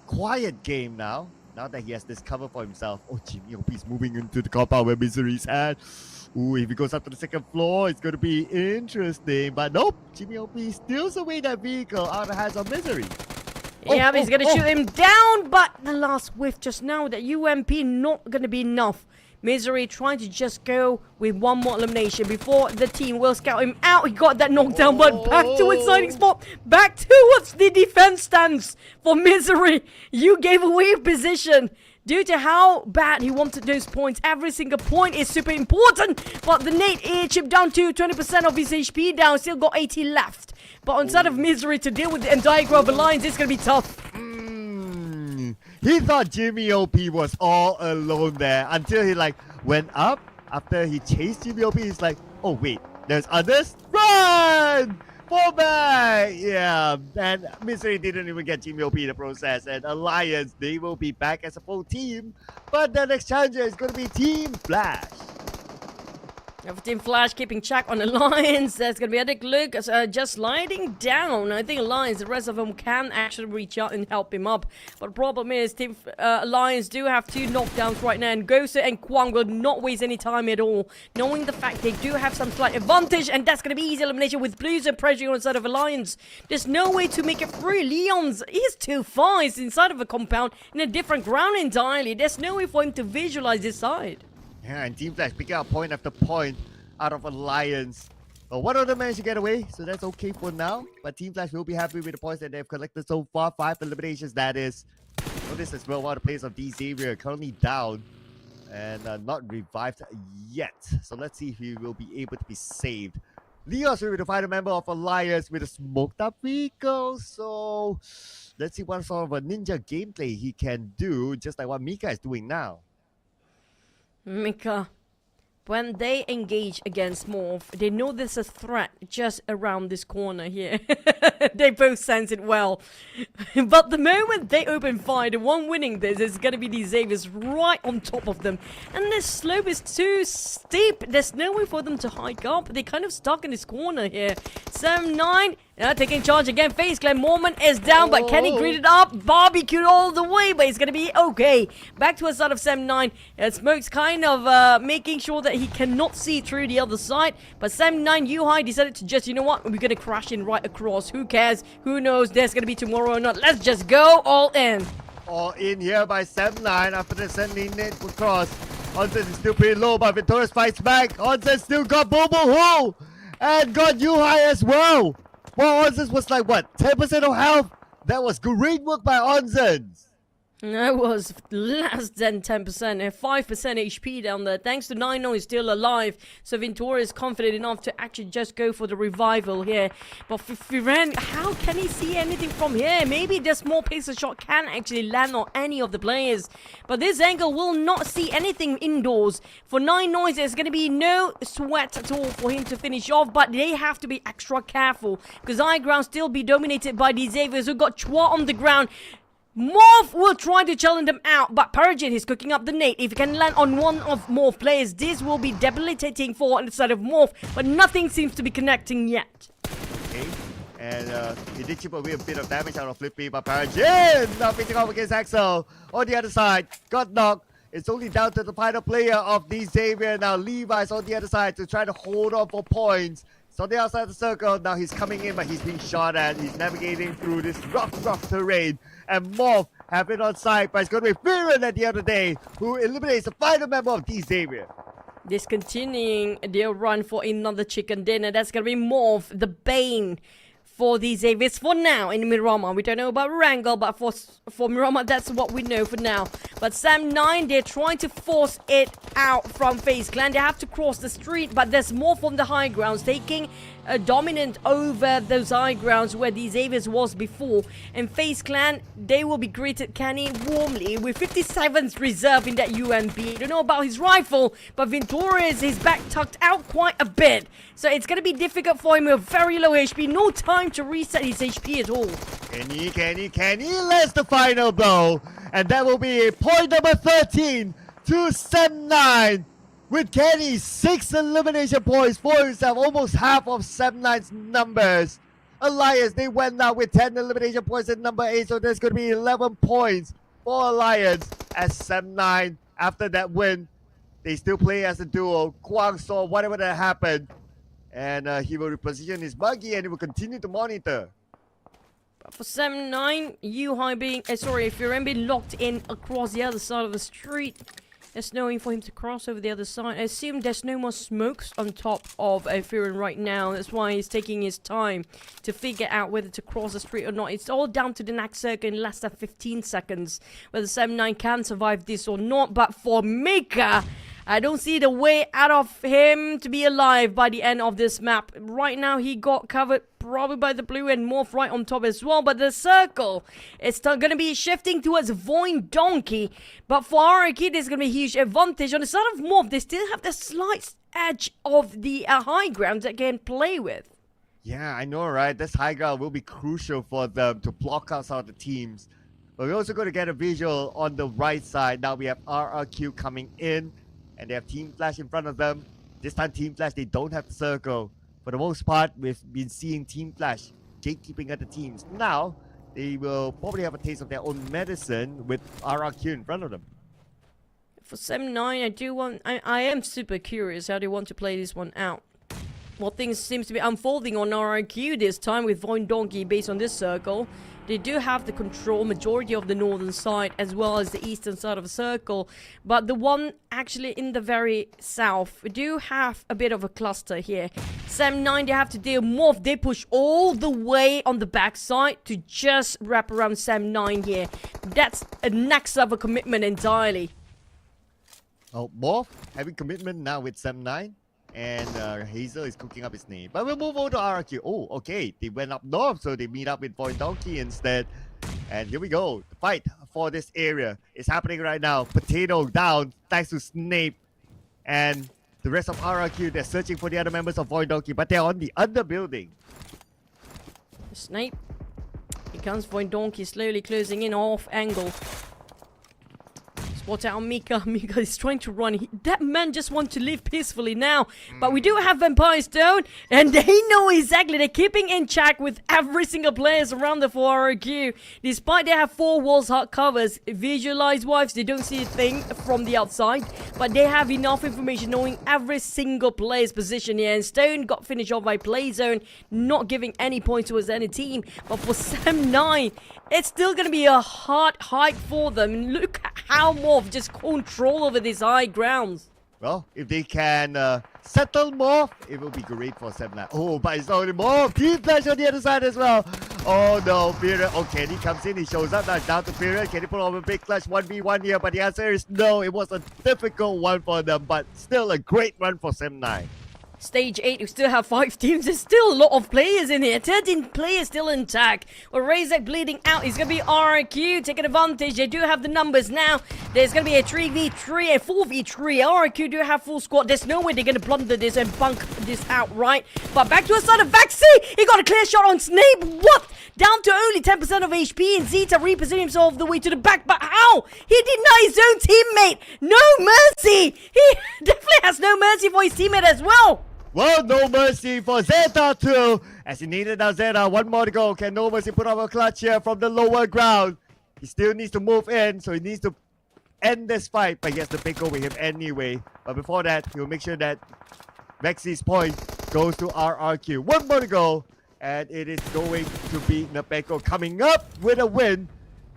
quiet game now. Now that he has this cover for himself. Oh, Jimmy OP is moving into the compound where Misery's at. Ooh, if he goes up to the 2nd floor, it's going to be interesting. But nope, Jimmy OP steals away that vehicle out of the hands of Misery. Yeah, he's going to shoot him down, but the last whiff just now, that UMP not going to be enough. Misery trying to just go with one more elimination before the team will scout him out. He got that knockdown, but back to its hiding spot. Back towards the defense stance for Misery. You gave away a position. Due to how bad he wanted those points, every single point is super important. But the nade air chip down to 20% of his HP down, still got 80 left. But instead of Misery to deal with the entire group of Alliance, it's going to be tough. He thought Jimmy OP was all alone there until he went up. After he chased Jimmy OP, he's like, oh wait, there's others? Run! Fall back! Yeah, and Misery didn't even get Jimmy OP in the process. And Alliance, they will be back as a full team. But the next challenger is going to be Team Flash. Team Flash keeping check on Alliance. There's going to be a look just sliding down. I think Alliance, the rest of them can actually reach out and help him up. But the problem is Team Alliance do have 2 knockdowns right now. And Gosa and Kwang will not waste any time at all. Knowing the fact they do have some slight advantage. And that's going to be easy elimination with Blues and pressure on the side of Alliance. There's no way to make it through. Leon's, he's too far. He's inside of a compound in a different ground entirely. There's no way for him to visualize this side. Yeah, and Team Flash picking up point after point out of Alliance. But one of them managed to get away, so that's okay for now. But Team Flash will be happy with the points that they've collected so far. 5 eliminations, that is. Notice as well, while the players of D Xavier currently down and not revived yet. So let's see if he will be able to be saved. Leos will be the final member of Alliance with a smoked up vehicle. So let's see what sort of a ninja gameplay he can do, just like what Mika is doing now. Mika, when they engage against MORPH, they know there's a threat just around this corner here. They both sense it well. But the moment they open fire, the one winning this is going to be the Xaviers right on top of them. And this slope is too steep. There's no way for them to hike up. They're kind of stuck in this corner here. 7-9. Taking charge again. FaZe Clan moment is down, but Kenny greeted up. Barbecued all the way, but it's going to be okay. Back to a side of 7-9. Smoke's kind of making sure that he cannot see through the other side. But 7-9, Yuhai decided to just, you know what? We're going to crash in right across. Who cares? Who knows? There's going to be tomorrow or not. Let's just go all in. All in here by 7-9 after the sending it across. Onsen is still pretty low, but Victorious fights back. Onsen still got Bobo Hoo and got Yuhai as well. Well, Onsen was like, what, 10% of health? That was great work by Onsen. That was less than 10%, 5% HP down there. Thanks to Nino, he's still alive. So Ventura is confident enough to actually just go for the revival here. But for Firen, how can he see anything from here? Maybe the small pistol shot can actually land on any of the players. But this angle will not see anything indoors. For Nine Noise, there's going to be no sweat at all for him to finish off. But they have to be extra careful, because high ground still be dominated by the Xaviers, who got Chua on the ground. MORPH will try to challenge them out, but Perigin is cooking up the nade. If he can land on one of MORPH players, this will be debilitating for on the side of MORPH, but nothing seems to be connecting yet. Okay, and he did chip away a bit of damage out of Flippy, but Perigin now facing off against Axel. On the other side, got knocked. It's only down to the final player of the Xavier. Now Levi's on the other side to try to hold on for points. So on the outside of the circle, now he's coming in, but he's being shot at. He's navigating through this rough terrain. And MORPH have it on side, but it's going to be Firen at the other day, who eliminates the final member of the Xavier. Discontinuing their run for another chicken dinner. That's going to be MORPH, the bane for the Xaviers for now in Miramar. We don't know about Erangel, but for Miramar, that's what we know for now. But Sam 9, they're trying to force it out from FaZe Clan. They have to cross the street, but there's more from the high grounds, taking a dominant over those high grounds where the Xaviers was before. And FaZe Clan, they will be greeted Kenny warmly with 57th reserve in that UMP. Don't know about his rifle, but Ventura's his back tucked out quite a bit. So it's going to be difficult for him with very low HP. No time to reset his HP at all. Kenny lands the final blow. And that will be point number 13 to Sam 9. With Kenny, 6 elimination points for himself, almost half of Sam 9's numbers. Alliance, they went out with 10 elimination points at number 8, so there's going to be 11 points for Alliance. As Sam 9, after that win, they still play as a duo. Kwang saw whatever that happened, and he will reposition his buggy and he will continue to monitor. For 7-9, Yuhai being, Firen being locked in across the other side of the street. There's no way for him to cross over the other side. I assume there's no more smokes on top of Firen right now. That's why he's taking his time to figure out whether to cross the street or not. It's all down to the next circle in less than 15 seconds. Whether 7-9 can survive this or not. But for Mika, I don't see the way out of him to be alive by the end of this map. Right now, he got covered probably by the blue and MORPH right on top as well. But the circle is still going to be shifting towards VOIN Donkey. But for RRQ, there's going to be a huge advantage. On the side of MORPH, they still have the slight edge of the high ground that they can play with. Yeah, I know, right? This high ground will be crucial for them to block out some of the teams. But we're also going to get a visual on the right side. Now we have RRQ coming in. And they have Team Flash in front of them. This time Team Flash, they don't have the circle. For the most part, we've been seeing Team Flash gatekeeping at the teams. Now, they will probably have a taste of their own medicine with RRQ in front of them. For 7-9, I am super curious how they want to play this one out. Well, things seems to be unfolding on RRQ this time with VOIN Donkey based on this circle. They do have the control majority of the northern side as well as the eastern side of the circle. But the one actually in the very south, we do have a bit of a cluster here. Sam 9, they have to deal MORPH. They push all the way on the backside to just wrap around Sam 9 here. That's a next level commitment entirely. Oh, MORPH having commitment now with Sam 9. And Hazel is cooking up his name. But we'll move on to RRQ. Oh, okay. They went up north, so they meet up with VOIN Donkey instead. And here we go. The fight for this area is happening right now. Potato down thanks to Snape. And the rest of RRQ, they're searching for the other members of VOIN Donkey, but they're on the other building. Snipe. Here comes VOIN Donkey slowly closing in off angle. Spot out on Mika. Mika is trying to run. That man just wants to live peacefully now. But we do have Vampire Stone, and they know exactly. They're keeping in check with every single players around the 4RQ. Despite they have 4 walls hard covers, visualize-wise, they don't see a thing from the outside. But they have enough information knowing every single player's position here. And Stone got finished off by Playzone, not giving any points towards any team. But for Sam9, it's still going to be a hard hike for them. Look at how MORPH just control over these high grounds. Well, if they can settle MORPH, it will be great for Sam9. Oh, but it's only MORPH. Team Flash on the other side as well. Oh no, Period. Oh, Kenny comes in. He shows up now. Down to Period. Can he pull off a big clutch 1v1 here? But the answer is no. It was a difficult one for them, but still a great run for Sam9. Stage 8, we still have 5 teams. There's still a lot of players in here. 13 players still intact. With Razak bleeding out, it's going to be RRQ taking advantage. They do have the numbers now. There's going to be a 3v3, a 4v3. RRQ do have full squad. There's no way they're going to blunder this and bunk this out, right? But back to a side of Vaxi. He got a clear shot on Snape. What? Down to only 10% of HP, and Zeta repositioning himself all the way to the back. But how? He denied his own teammate. No mercy. He definitely has no mercy for his teammate as well. Well, no mercy for Zeta too. As he needed now Zeta, 1 more to go. Can no mercy put up a clutch here from the lower ground? He still needs to move in, so he needs to end this fight. But he has to pick over him anyway. But before that, he'll make sure that Vexi's point goes to RRQ. 1 more to go. And it is going to be Nepeko coming up with a win.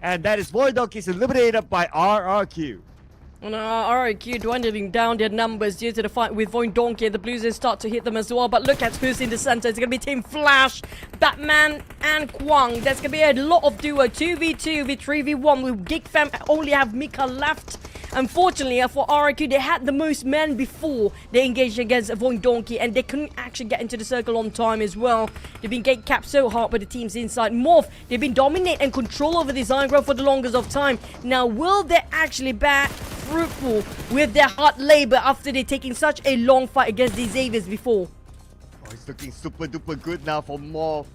And that is VOIN Donkeys eliminated by RRQ. And RRQ dwindling down their numbers due to the fight with VOIN Donkey, and the Blues start to hit them as well. But look at who's in the center. It's going to be Team Flash, Batman, and Kwang. There's going to be a lot of duo 2v2 with 3v1 with GEEK Fam only have Mika left. Unfortunately for RRQ, they had the most men before they engaged against VOIN Donkey, and they couldn't actually get into the circle on time as well. They've been gate capped so hard by the teams inside. MORPH, they've been dominate and control over this high ground for the longest of time. Now, will they actually bat fruitful with their hard labor after they're taking such a long fight against these Xaviers before? Oh, it's looking super duper good now for MORPH,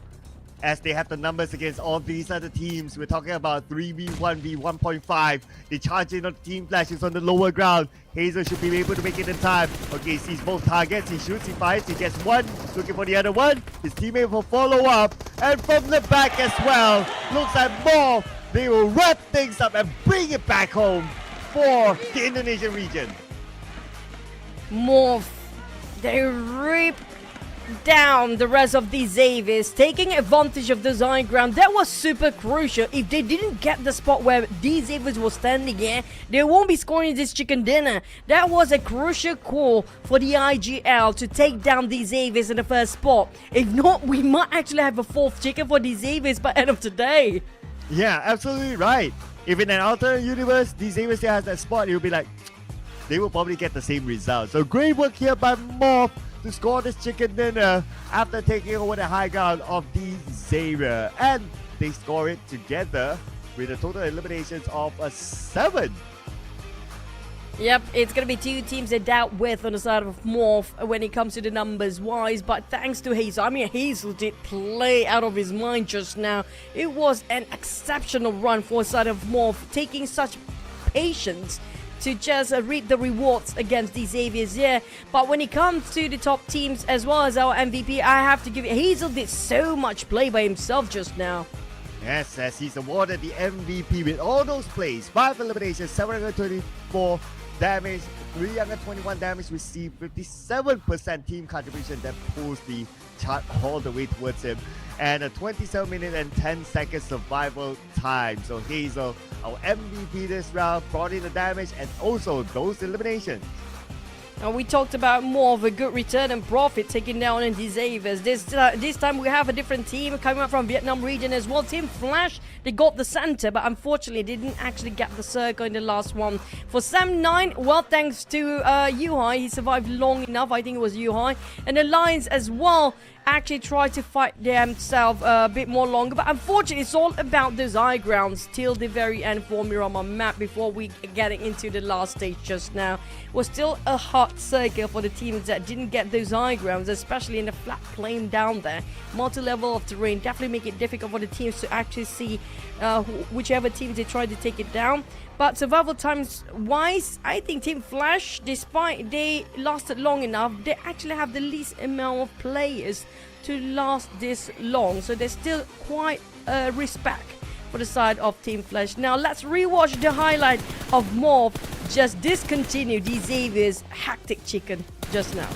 as they have the numbers against all these other teams. We're talking about 3v1 v 1.5. They charge in on Team Flash, is on the lower ground. Hazel should be able to make it in time. Okay, he sees both targets. He shoots, he fires, he gets one. Looking for the other one. His teammate will follow up. And from the back as well, looks like MORPH, they will wrap things up and bring it back home for the Indonesian region. MORPH, they rip down the rest of these Xaviers, taking advantage of the high ground. That was super crucial. If they didn't get the spot where these Xaviers were standing here, they won't be scoring this chicken dinner. That was a crucial call for the IGL to take down these Xaviers in the first spot. If not, we might actually have a 4th chicken for these Xaviers by end of today. Yeah, absolutely right. If in an alternate universe, these Xaviers still has that spot, it will be like, they will probably get the same result. So great work here by MORPH to score this chicken dinner after taking over the high ground of the Xavier. And they score it together with a total eliminations of 7. Yep, it's going to be 2 teams they dealt with on the side of MORPH when it comes to the numbers wise. But thanks to Hazel, I mean, Hazel did play out of his mind just now. It was an exceptional run for the side of MORPH, taking such patience to just reap the rewards against these Xaviers here. But when it comes to the top teams as well as our MVP, I have to give it, Hazel did so much play by himself just now. Yes, as he's awarded the MVP with all those plays. 5 eliminations, 724 damage, 321 damage received, 57% team contribution that pulls the chart all the way towards him, and a 27 minute and 10 second survival time. So Hazel, our MVP this round, brought in the damage and also those eliminations. And we talked about more of a good return and profit taking down in these Xaviers. This time we have a different team coming up from Vietnam region as well. Team Flash, they got the center, but unfortunately they didn't actually get the circle in the last one. For Sam9, well, thanks to Yuhai, he survived long enough. I think it was Yuhai. And the Lions as well. actually try to fight themselves a bit more longer. But unfortunately, it's all about those high grounds till the very end for Miramar map before we getting into the last stage just now. Was still a hard circle for the teams that didn't get those high grounds, especially in the flat plain down there. Multi-level of terrain definitely make it difficult for the teams to actually see whichever teams they try to take it down. But survival times wise, I think Team Flash, despite they lasted long enough, they actually have the least amount of players to last this long. So there's still quite respect for the side of Team Flash. Now let's rewatch the highlight of MORPH just discontinue the Xavier's hectic chicken just now.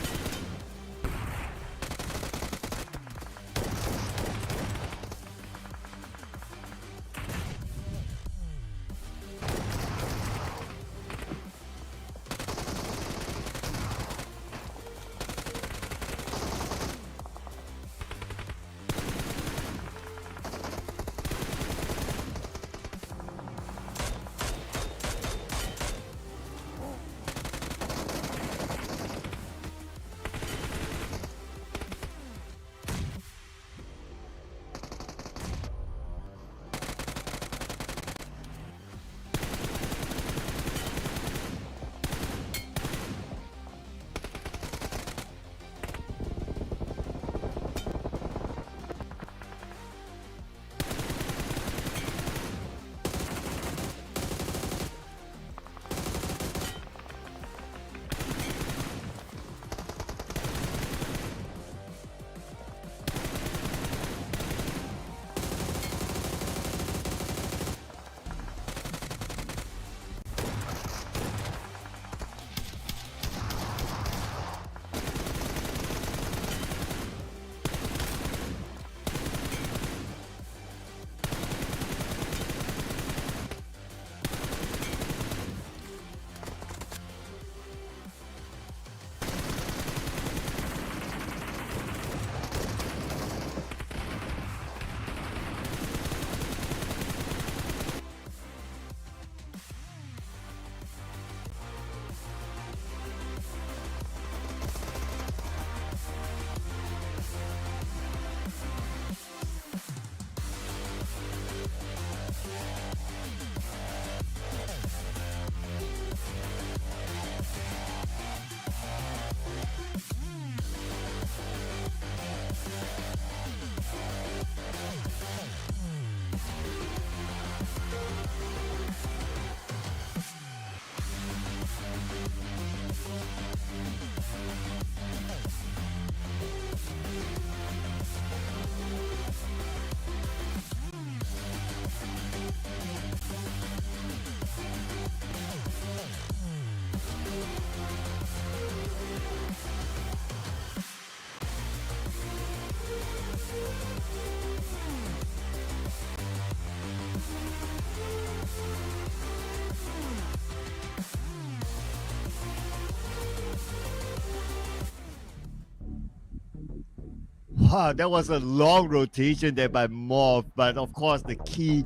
Wow, that was a long rotation there by MORPH, but of course the key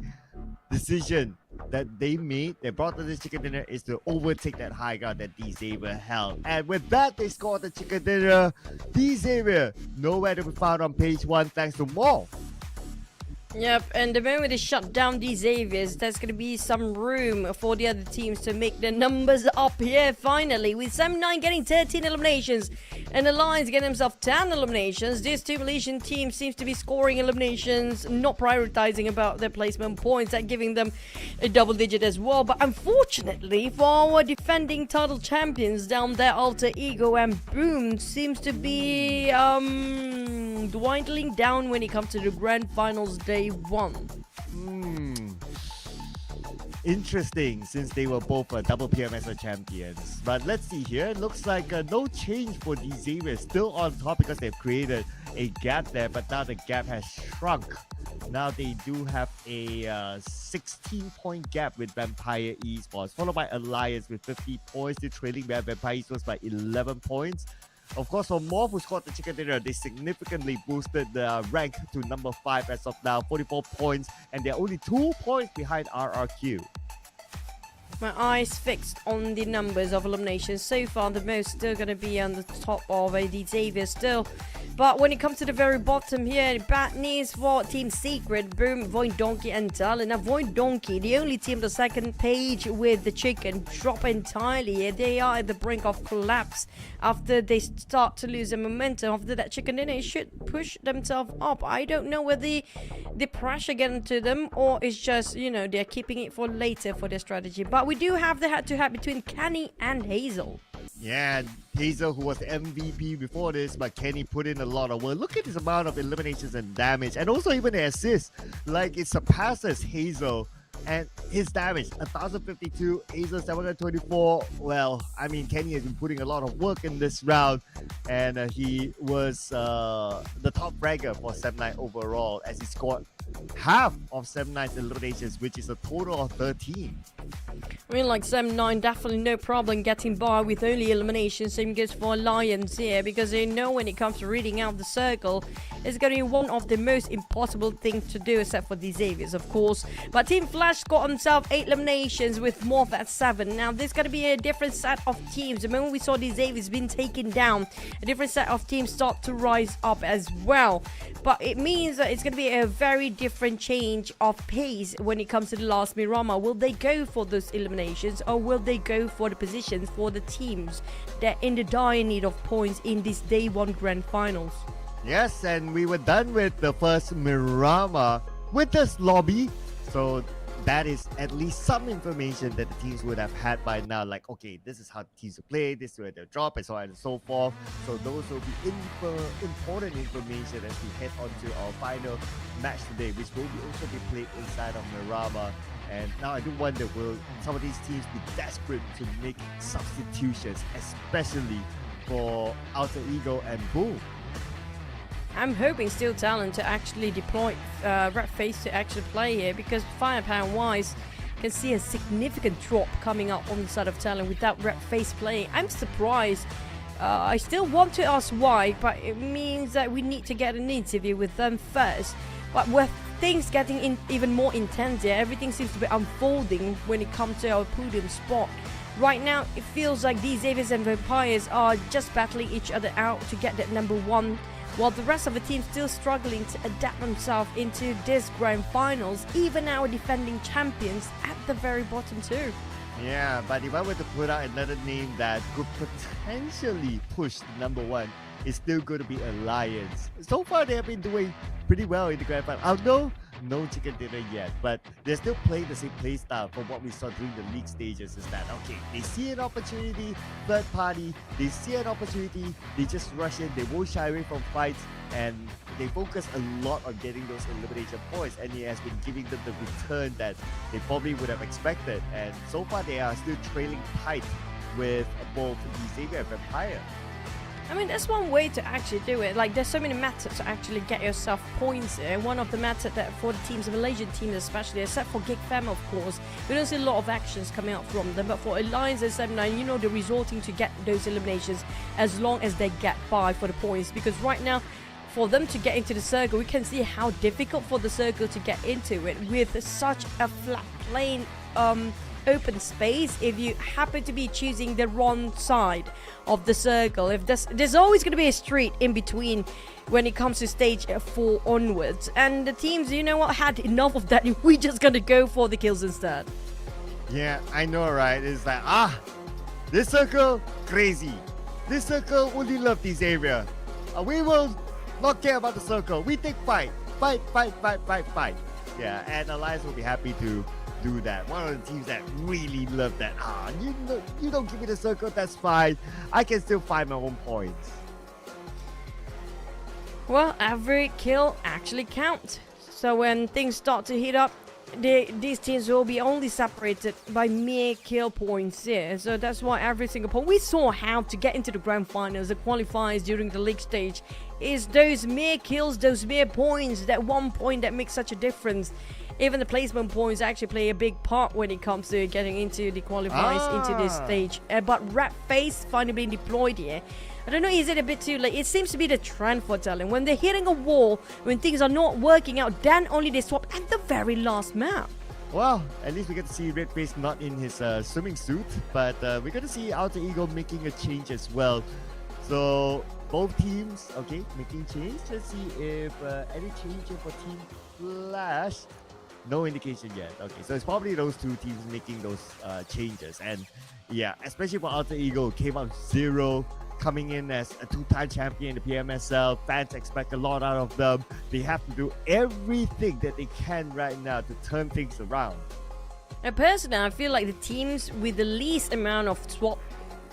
decision that they made, they brought to this chicken dinner, is to overtake that high ground that D-Xavier held. And with that, they scored the chicken dinner. D-Xavier, nowhere to be found on page 1 thanks to MORPH. Yep, and the moment they shut down these Xaviers, there's going to be some room for the other teams to make their numbers up here finally. With Sam9 getting 13 eliminations and Alliance getting himself 10 eliminations, this two Malaysian team seems to be scoring eliminations, not prioritizing about their placement points and giving them a double digit as well. But unfortunately for our defending title champions down there, Alter Ego and Boom seems to be dwindling down when it comes to the grand finals day 1. Interesting, since they were both double PMSL champions. But let's see here. It looks like no change for the Xavier. Still on top because they've created a gap there, but now the gap has shrunk. Now they do have a 16-point gap with Vampire Esports, followed by Alliance with 50 points. They're trailing behind Vampire Esports by 11 points. Of course, for MORPH, who scored the chicken dinner, they significantly boosted the rank to number 5 as of now, 44 points, and they're only 2 points behind RRQ. My eyes fixed on the numbers of eliminations. So far, the most still going to be on the top of AD Xavier still. But when it comes to the very bottom here, bad news for Team Secret, Boom, VOIN, Donkey and TALON. Now VOIN Donkey, the only team on the second page with the chicken, drop entirely. They are at the brink of collapse after they start to lose their momentum. After that chicken dinner, it should push themselves up. I don't know whether the pressure getting to them or it's just, you know, they're keeping it for later for their strategy. But we do have the head-to-head between Kenny and Hazel. Yeah, Hazel, who was the MVP before this, but Kenny put in a lot of work. Look at this amount of eliminations and damage, and also even the assists. Like, it surpasses Hazel and his damage, 1052, Hazel 724. Well, I mean, Kenny has been putting a lot of work in this round, and he was the top fragger for 7-9 overall, as he scored half of 7-9's eliminations, which is a total of 13. I mean, like 7-9, definitely no problem getting by with only eliminations. Same goes for Lions here, because they know when it comes to reading out the circle, it's going to be one of the most impossible things to do, except for the Xaviers, of course. But Team Flash got himself 8 eliminations with MORPH at 7. Now, there's going to be a different set of teams. The moment we saw the Xaviers being taken down, a different set of teams start to rise up as well. But it means that it's going to be a very different change of pace when it comes to the last Miramar. Will they go for those eliminations, or will they go for the positions for the teams that are in the dire need of points in this day 1 grand finals? Yes, and we were done with the first Miramar with this lobby. So that is at least some information that the teams would have had by now. Like, okay, this is how the teams will play, this is where they'll drop, and so on and so forth. So those will be important information as we head on to our final match today, which will also be played inside of Miramar. And now I do wonder, will some of these teams be desperate to make substitutions, especially for Alter Ego and Boom? I'm hoping still TALON to actually deploy Red FAZE to actually play here, because firepower wise can see a significant drop coming up on the side of TALON without Red FAZE playing. I'm surprised. I still want to ask why, but it means that we need to get an interview with them first. But with things getting even more intense here, everything seems to be unfolding when it comes to our podium spot. Right now, it feels like these Xaviers and Vampires are just battling each other out to get that number 1, while the rest of the team still struggling to adapt themselves into this grand finals, even our defending champions at the very bottom too. Yeah, but if I were to put out another name that could potentially push the number 1, it's still going to be Alliance. So far, they have been doing pretty well in the grand final. Although no chicken dinner yet, but they're still playing the same play style from what we saw during the league stages. Is that, okay, they see an opportunity, third party, they see an opportunity, they just rush in, they won't shy away from fights, and they focus a lot on getting those elimination points, and it has been giving them the return that they probably would have expected. And so far, they are still trailing tight with both the Xavier and Vampire. I mean, that's one way to actually do it. Like, there's so many methods to actually get yourself points here. One of the methods that for the teams, the Malaysian teams especially, except for GEEK Fam, of course, we don't see a lot of actions coming out from them. But for Alliance and 7-9, you know, they're resorting to get those eliminations as long as they get by for the points. Because right now, for them to get into the circle, we can see how difficult for the circle to get into it with such a flat, plain, open space. If you happen to be choosing the wrong side of the circle, if there's always going to be a street in between when it comes to stage 4 onwards, and the teams, you know what, had enough of that. We just gonna go for the kills instead. Yeah, I know, right? It's like, this circle crazy, this circle only love this area, we will not care about the circle, we take fight. Yeah, and Alliance will be happy to do that. One of the teams that really love that. You don't give me the circle, that's fine. I can still find my own points. Well, every kill actually counts. So when things start to heat up, these teams will be only separated by mere kill points here. So that's why every single point we saw how to get into the grand finals, the qualifiers during the league stage, is those mere kills, those mere points, that 1 point that makes such a difference. Even the placement points actually play a big part when it comes to getting into the qualifiers into this stage. But Red FAZE finally being deployed here. I don't know, is it a bit too late? It seems to be the trend for TALON. When they're hitting a wall, when things are not working out, then only they swap at the very last map. Well, at least we get to see Red FAZE not in his swimming suit, but we're going to see Alter Ego making a change as well. So both teams, okay, making change. Let's see if any change for Team Flash. No indication yet. Okay, so it's probably those two teams making those changes. And yeah, especially for Alter Ego, came out 0, coming in as a 2-time champion in the PMSL. Fans expect a lot out of them. They have to do everything that they can right now to turn things around. And personally, I feel like the teams with the least amount of swap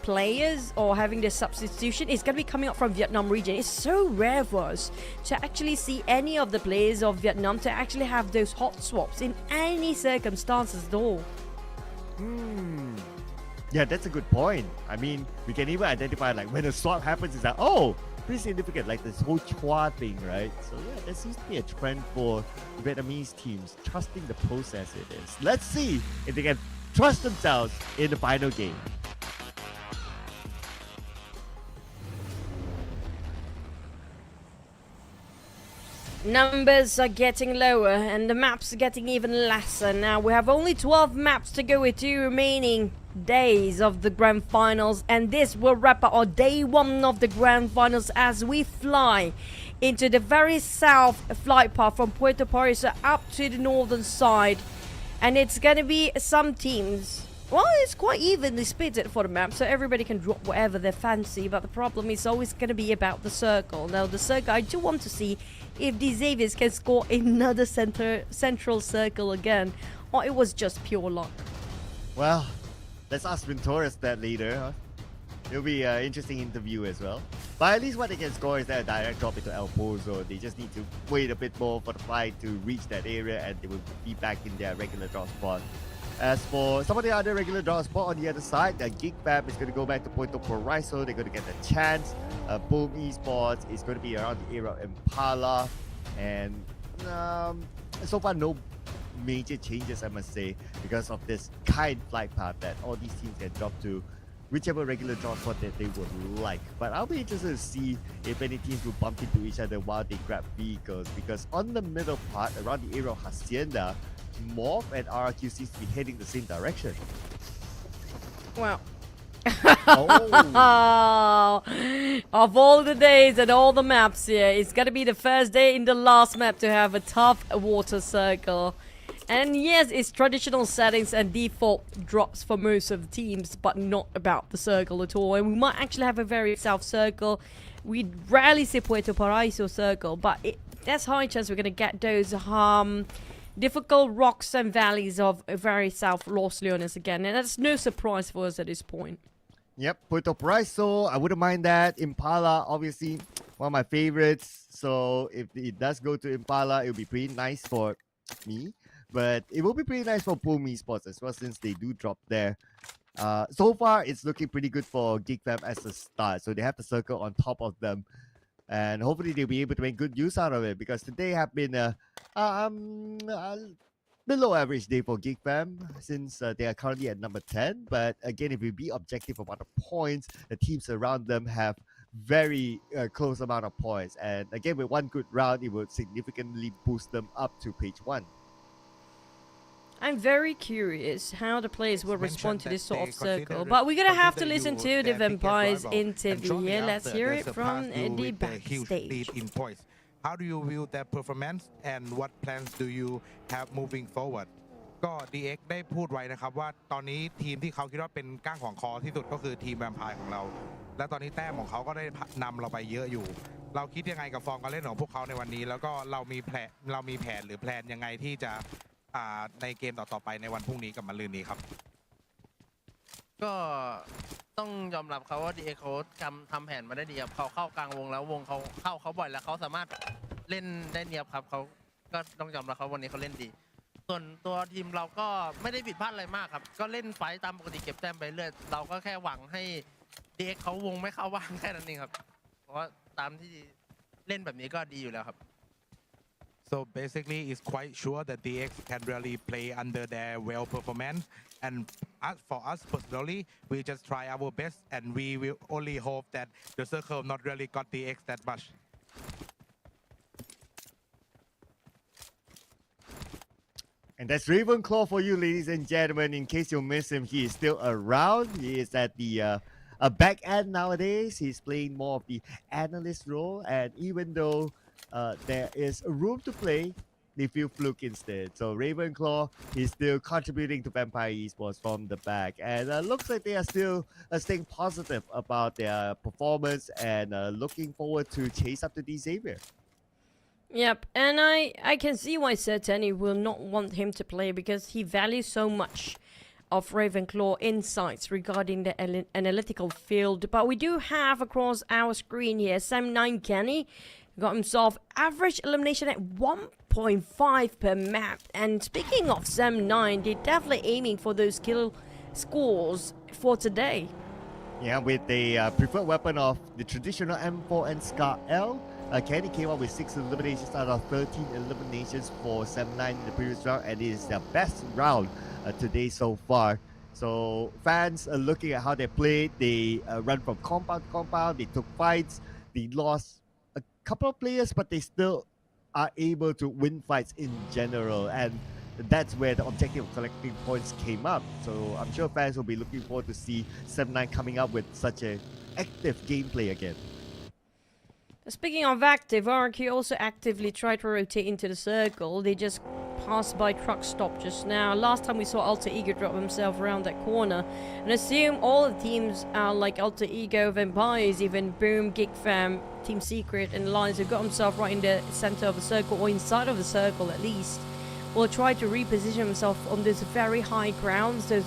players or having the substitution is going to be coming up from Vietnam region. It's so rare for us to actually see any of the players of Vietnam to actually have those hot swaps in any circumstances at all. Yeah, that's a good point. I mean, we can even identify like when a swap happens, it's like, oh, pretty significant, like this whole Chua thing, right? So yeah, there seems to be a trend for Vietnamese teams trusting the process it is. Let's see if they can trust themselves in the final game. Numbers are getting lower and the maps are getting even lesser. Now we have only 12 maps to go with 2 remaining days of the grand finals, and this will wrap up our day 1 of the grand finals as we fly into the very south flight path from Puerto Paraiso up to the northern side. And it's gonna be some teams, well, it's quite evenly split for the map, so everybody can drop whatever they fancy, but the problem is always going to be about the circle. Now, the circle, I do want to see if the Xaviers can score another central circle again, or it was just pure luck. Well, let's ask Ventoris that later. Huh? It'll be an interesting interview as well. But at least what they can score is that a direct drop into El Pozo. They just need to wait a bit more for the flight to reach that area, and they will be back in their regular drop spot. As for some of the other regular draw spot on the other side, the GEEK Fam is going to go back to Puerto Paraiso. They're going to get the chance. Boom Esports is going to be around the area of Impala. And so far, no major changes, I must say, because of this kind flight path that all these teams can drop to whichever regular draw spot that they would like. But I'll be interested to see if any teams will bump into each other while they grab vehicles, because on the middle part, around the area of Hacienda, MORPH and RRQ seems to be heading the same direction. Well, of all the days and all the maps here, it's gonna be the first day in the last map to have a tough water circle. And yes, it's traditional settings and default drops for most of the teams, but not about the circle at all. And we might actually have a very south circle. We rarely see Puerto Paraiso circle, but there's high chance we're gonna get those difficult rocks and valleys of very south Los Leones again, and that's no surprise for us at this point. Yep, Puerto Paraiso, I wouldn't mind that. Impala, obviously, one of my favorites. So if it does go to Impala, it'll be pretty nice for me. But it will be pretty nice for Boom Esports as well, since they do drop there. So far, it's looking pretty good for GEEK Fam as a start. So they have the circle on top of them. And hopefully they'll be able to make good use out of it, because today have been below average day for GEEK Fam, since they are currently at number 10. But again, if we be objective about the points, the teams around them have very close amount of points. And again, with one good round, it would significantly boost them up to page 1. I'm very curious how the players will respond to this sort of circle, but we're gonna have to listen to the Vampires interview here. Let's hear it from the backstage. How do you view their performance and what plans do you have moving forward? ก็ DX ได้พูดไว้นะครับว่าตอนนี้ทีมที่เขาคิดว่าเป็นก้างของคอที่สุดก็คือทีมแวมไพร์ของเราและตอนนี้แต้มของเขาก็ได้นำเราไปเยอะอยู่เราคิดยังไงกับฟอร์มการเล่นของพวกเขาในวันนี้แล้วก็เรามีแผนหรือแพลนยังไงที่จะในเกมต่อๆไปในวันพรุ่งนี้กับมะรืนนี้ครับก็ต้องยอมรับเขาว่า DX เขาทำแผนมาได้ดีครับเขาเข้ากลางวงแล้ววงเขาเข้าเขาบ่อยแล้วเขาสามารถเล่นได้เนียบครับเขาก็ต้องยอมรับเขาวันนี้เขาเล่นดีส่วนตัวทีมเราก็ไม่ได้ผิดพลาดอะไรมากครับก็เล่นไฟตามปกติเก็บแต้มไปเรื่อยเราก็แค่หวังให้ DX เขาวงไม่เข้าบ้างแค่นั้นเองครับเพราะว่าตามที่เล่นแบบนี้ก็ดีอยู่แล้วครับSo basically, it's quite sure that DX can really play under their well performance. And for us personally, we just try our best, and we will only hope that the circle not really got DX that much. And that's Ravenclaw for you, ladies and gentlemen. In case you miss him, he is still around. He is at the a back end nowadays. He's playing more of the analyst role, and even though there is room to play, they feel fluke instead. So Ravenclaw is still contributing to Vampire Esports from the back, and looks like they are still staying positive about their performance and looking forward to chase up to the Xavier. Yep, and I can see why Serteni will not want him to play, because he values so much of Ravenclaw insights regarding the analytical field. But we do have across our screen here Sam9 Kenny got himself average elimination at 1.5 per map. And speaking of Sam9, they're definitely aiming for those kill scores for today. Yeah, with the preferred weapon of the traditional M4 and Scar L, Kenny came up with 6 eliminations out of 13 eliminations for Sam9 in the previous round, and it is their best round today so far. So fans are looking at how they played. They run from compound to compound. They took fights. They lost a couple of players, but they still are able to win fights in general, and that's where the objective of collecting points came up. So I'm sure fans will be looking forward to see Sam9 coming up with such a active gameplay again. Speaking of active, RQ also actively tried to rotate into the circle. They just passed by truck stop just now. Last time we saw Alter Ego drop himself around that corner. And assume all the teams like Alter Ego, Vampires, even Boom, GEEK Fam, Team Secret and Alliance have got himself right in the center of the circle, or inside of the circle at least. Will try to reposition himself on those very high grounds, those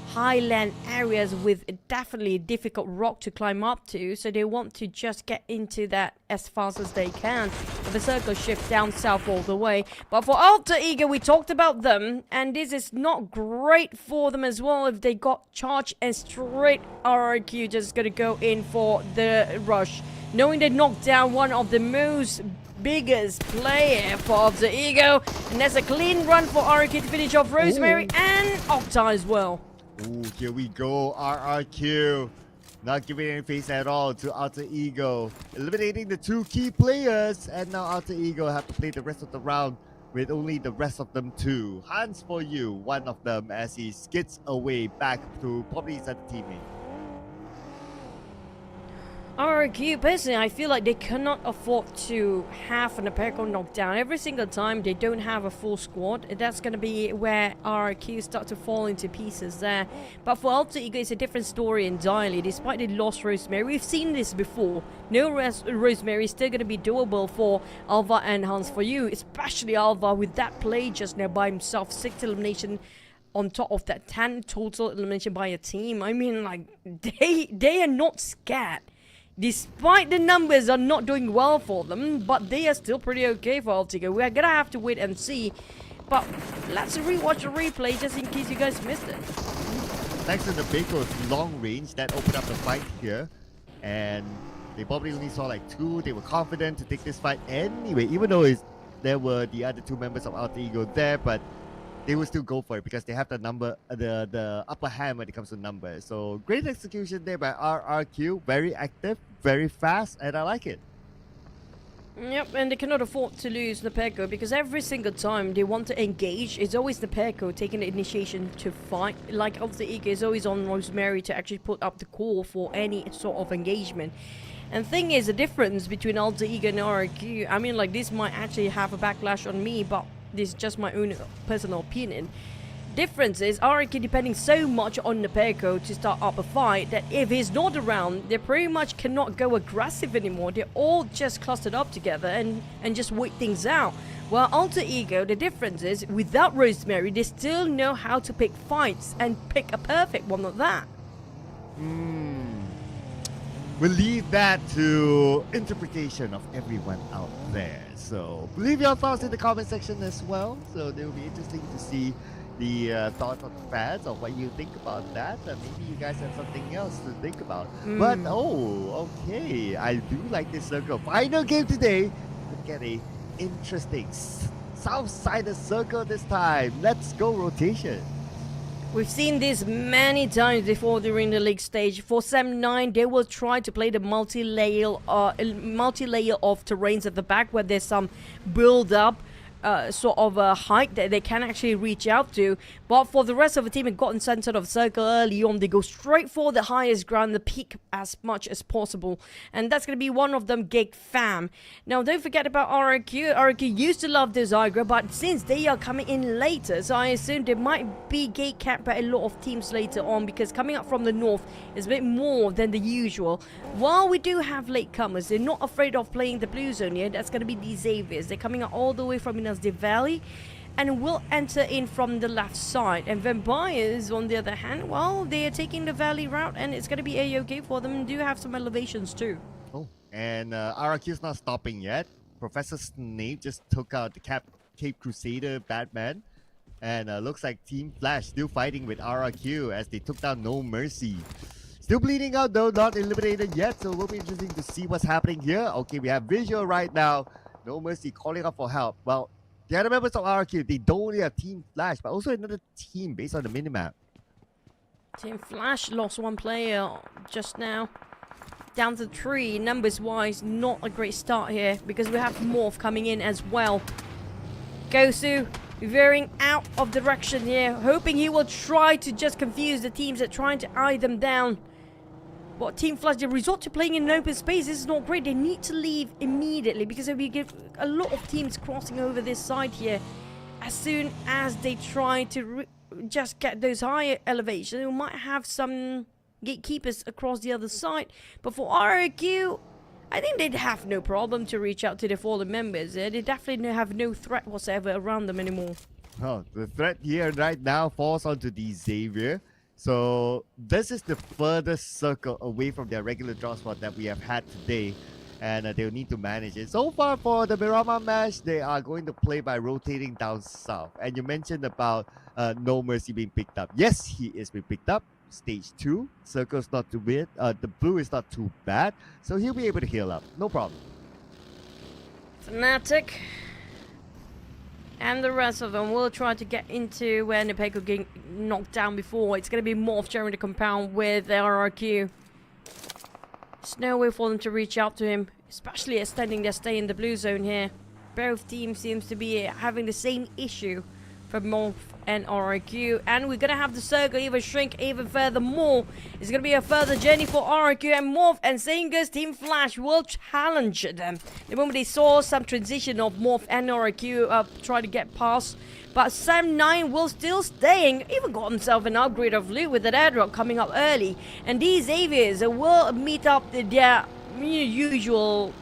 highland areas with definitely difficult rock to climb up to, so they want to just get into that as fast as they can. The circle shift down south all the way. But for Alter Ego, we talked about them, and this is not great for them as well if they got charged and straight RRQ just gonna go in for the rush, knowing they knocked down one of the most biggest player for Alter Ego, and that's a clean run for RRQ to finish off Rosemary and Octa as well. Ooh, here we go, RRQ. Not giving any face at all to Alter Ego. Eliminating the 2 key players, and now Alter Ego have to play the rest of the round with only the rest of them 2. Hans for you, one of them, as he skids away back to probably his other teammate. RQ, personally, I feel like they cannot afford to have an Aperco knockdown every single time they don't have a full squad. That's going to be where RQ start to fall into pieces there. But for Alter Ego, it's a different story entirely. Despite they lost Rosemary, we've seen this before. No Rosemary is still going to be doable for Alva and Hans for you, especially Alva with that play just now by himself. 6 elimination on top of that 10 total elimination by a team. I mean, like, they are not scared. Despite the numbers are not doing well for them, but they are still pretty okay for Alter Ego. We're gonna have to wait and see. But let's rewatch the replay just in case you guys missed it. Thanks to the Baker's long range, that opened up the fight here. And they probably only saw like 2. They were confident to take this fight anyway, even though there were the other 2 members of Alter Ego there, but they will still go for it because they have the upper hand when it comes to numbers. So great execution there by RRQ. Very active, very fast, and I like it. Yep, and they cannot afford to lose Nepeko because every single time they want to engage, it's always Nepeko taking the initiation to fight. Like Alter Ego is always on Rosemary to actually put up the call for any sort of engagement. And thing is, the difference between Alter Ego and RRQ, I mean, like, this might actually have a backlash on me, but this is just my own personal opinion. Difference is RRQ depending so much on Nepeko to start up a fight that if he's not around, they pretty much cannot go aggressive anymore. They're all just clustered up together and just wait things out. While Alter Ego, the difference is without Rosemary, they still know how to pick fights and pick a perfect one of that. We'll leave that to interpretation of everyone out there. So leave your thoughts in the comment section as well. So it will be interesting to see the thoughts of the fans of what you think about that. Maybe you guys have something else to think about. But okay, I do like this circle. Final game today. Look at a interesting south-sided circle this time. Let's go rotation. We've seen this many times before during the league stage. For Sam9, they will try to play the multi-layer of terrains at the back where there's some build-up sort of height that they can actually reach out to. But for the rest of the team, it got in center of circle early on. They go straight for the highest ground, the peak as much as possible. And that's going to be one of them, GEEK fam. Now, don't forget about RRQ. RRQ used to love this Zygra, but since they are coming in later, so I assume there might be gate cap by a lot of teams later on, because coming up from the north is a bit more than the usual. While we do have latecomers, they're not afraid of playing the blue zone here. That's going to be the Xaviers. They're coming up all the way from the Valley and will enter in from the left side. And Vampires, on the other hand, well, they are taking the Valley route, and it's going to be a-okay for them. And do have some elevations too. Oh, and RRQ is not stopping yet. Professor Snape just took out the Cape Crusader Batman. And looks like Team Flash still fighting with RRQ as they took down No Mercy. Still bleeding out though, not eliminated yet. So it will be interesting to see what's happening here. Okay, we have visual right now. No Mercy calling up for help. Well, the other members of RRQ, they don't only have Team Flash, but also another team based on the minimap. Team Flash lost one player just now. Down to 3, numbers-wise, not a great start here, because we have MORPH coming in as well. Gosu veering out of direction here, hoping he will try to just confuse the teams that are trying to eye them down. But Team Flash, they resort to playing in open space. This is not great. They need to leave immediately, because we get a lot of teams crossing over this side here. As soon as they try to just get those higher elevations, we might have some gatekeepers across the other side. But for RRQ, I think they'd have no problem to reach out to the fallen members. They definitely have no threat whatsoever around them anymore. Oh, the threat here right now falls onto the Xavier. So this is the furthest circle away from their regular draw spot that we have had today. And they'll need to manage it. So far for the Miramar match, they are going to play by rotating down south. And you mentioned about No Mercy being picked up. Yes, he is being picked up. Stage 2. Circle's not too bad. The blue is not too bad. So he'll be able to heal up. No problem. Fnatic and the rest of them will try to get into where Nepeko getting knocked down before. It's going to be MORPH sharing the compound with the RRQ. There's no way for them to reach out to him, especially extending their stay in the blue zone here. Both teams seems to be having the same issue for MORPH and RRQ, and we're gonna have the circle even shrink even further more. It's gonna be a further journey for RRQ and MORPH, and same goes Team Flash will challenge them. The moment they saw some transition of MORPH and RRQ try to get past, but Sam9 will still staying, even got himself an upgrade of loot with that airdrop coming up early, and these Xaviers will meet up their usual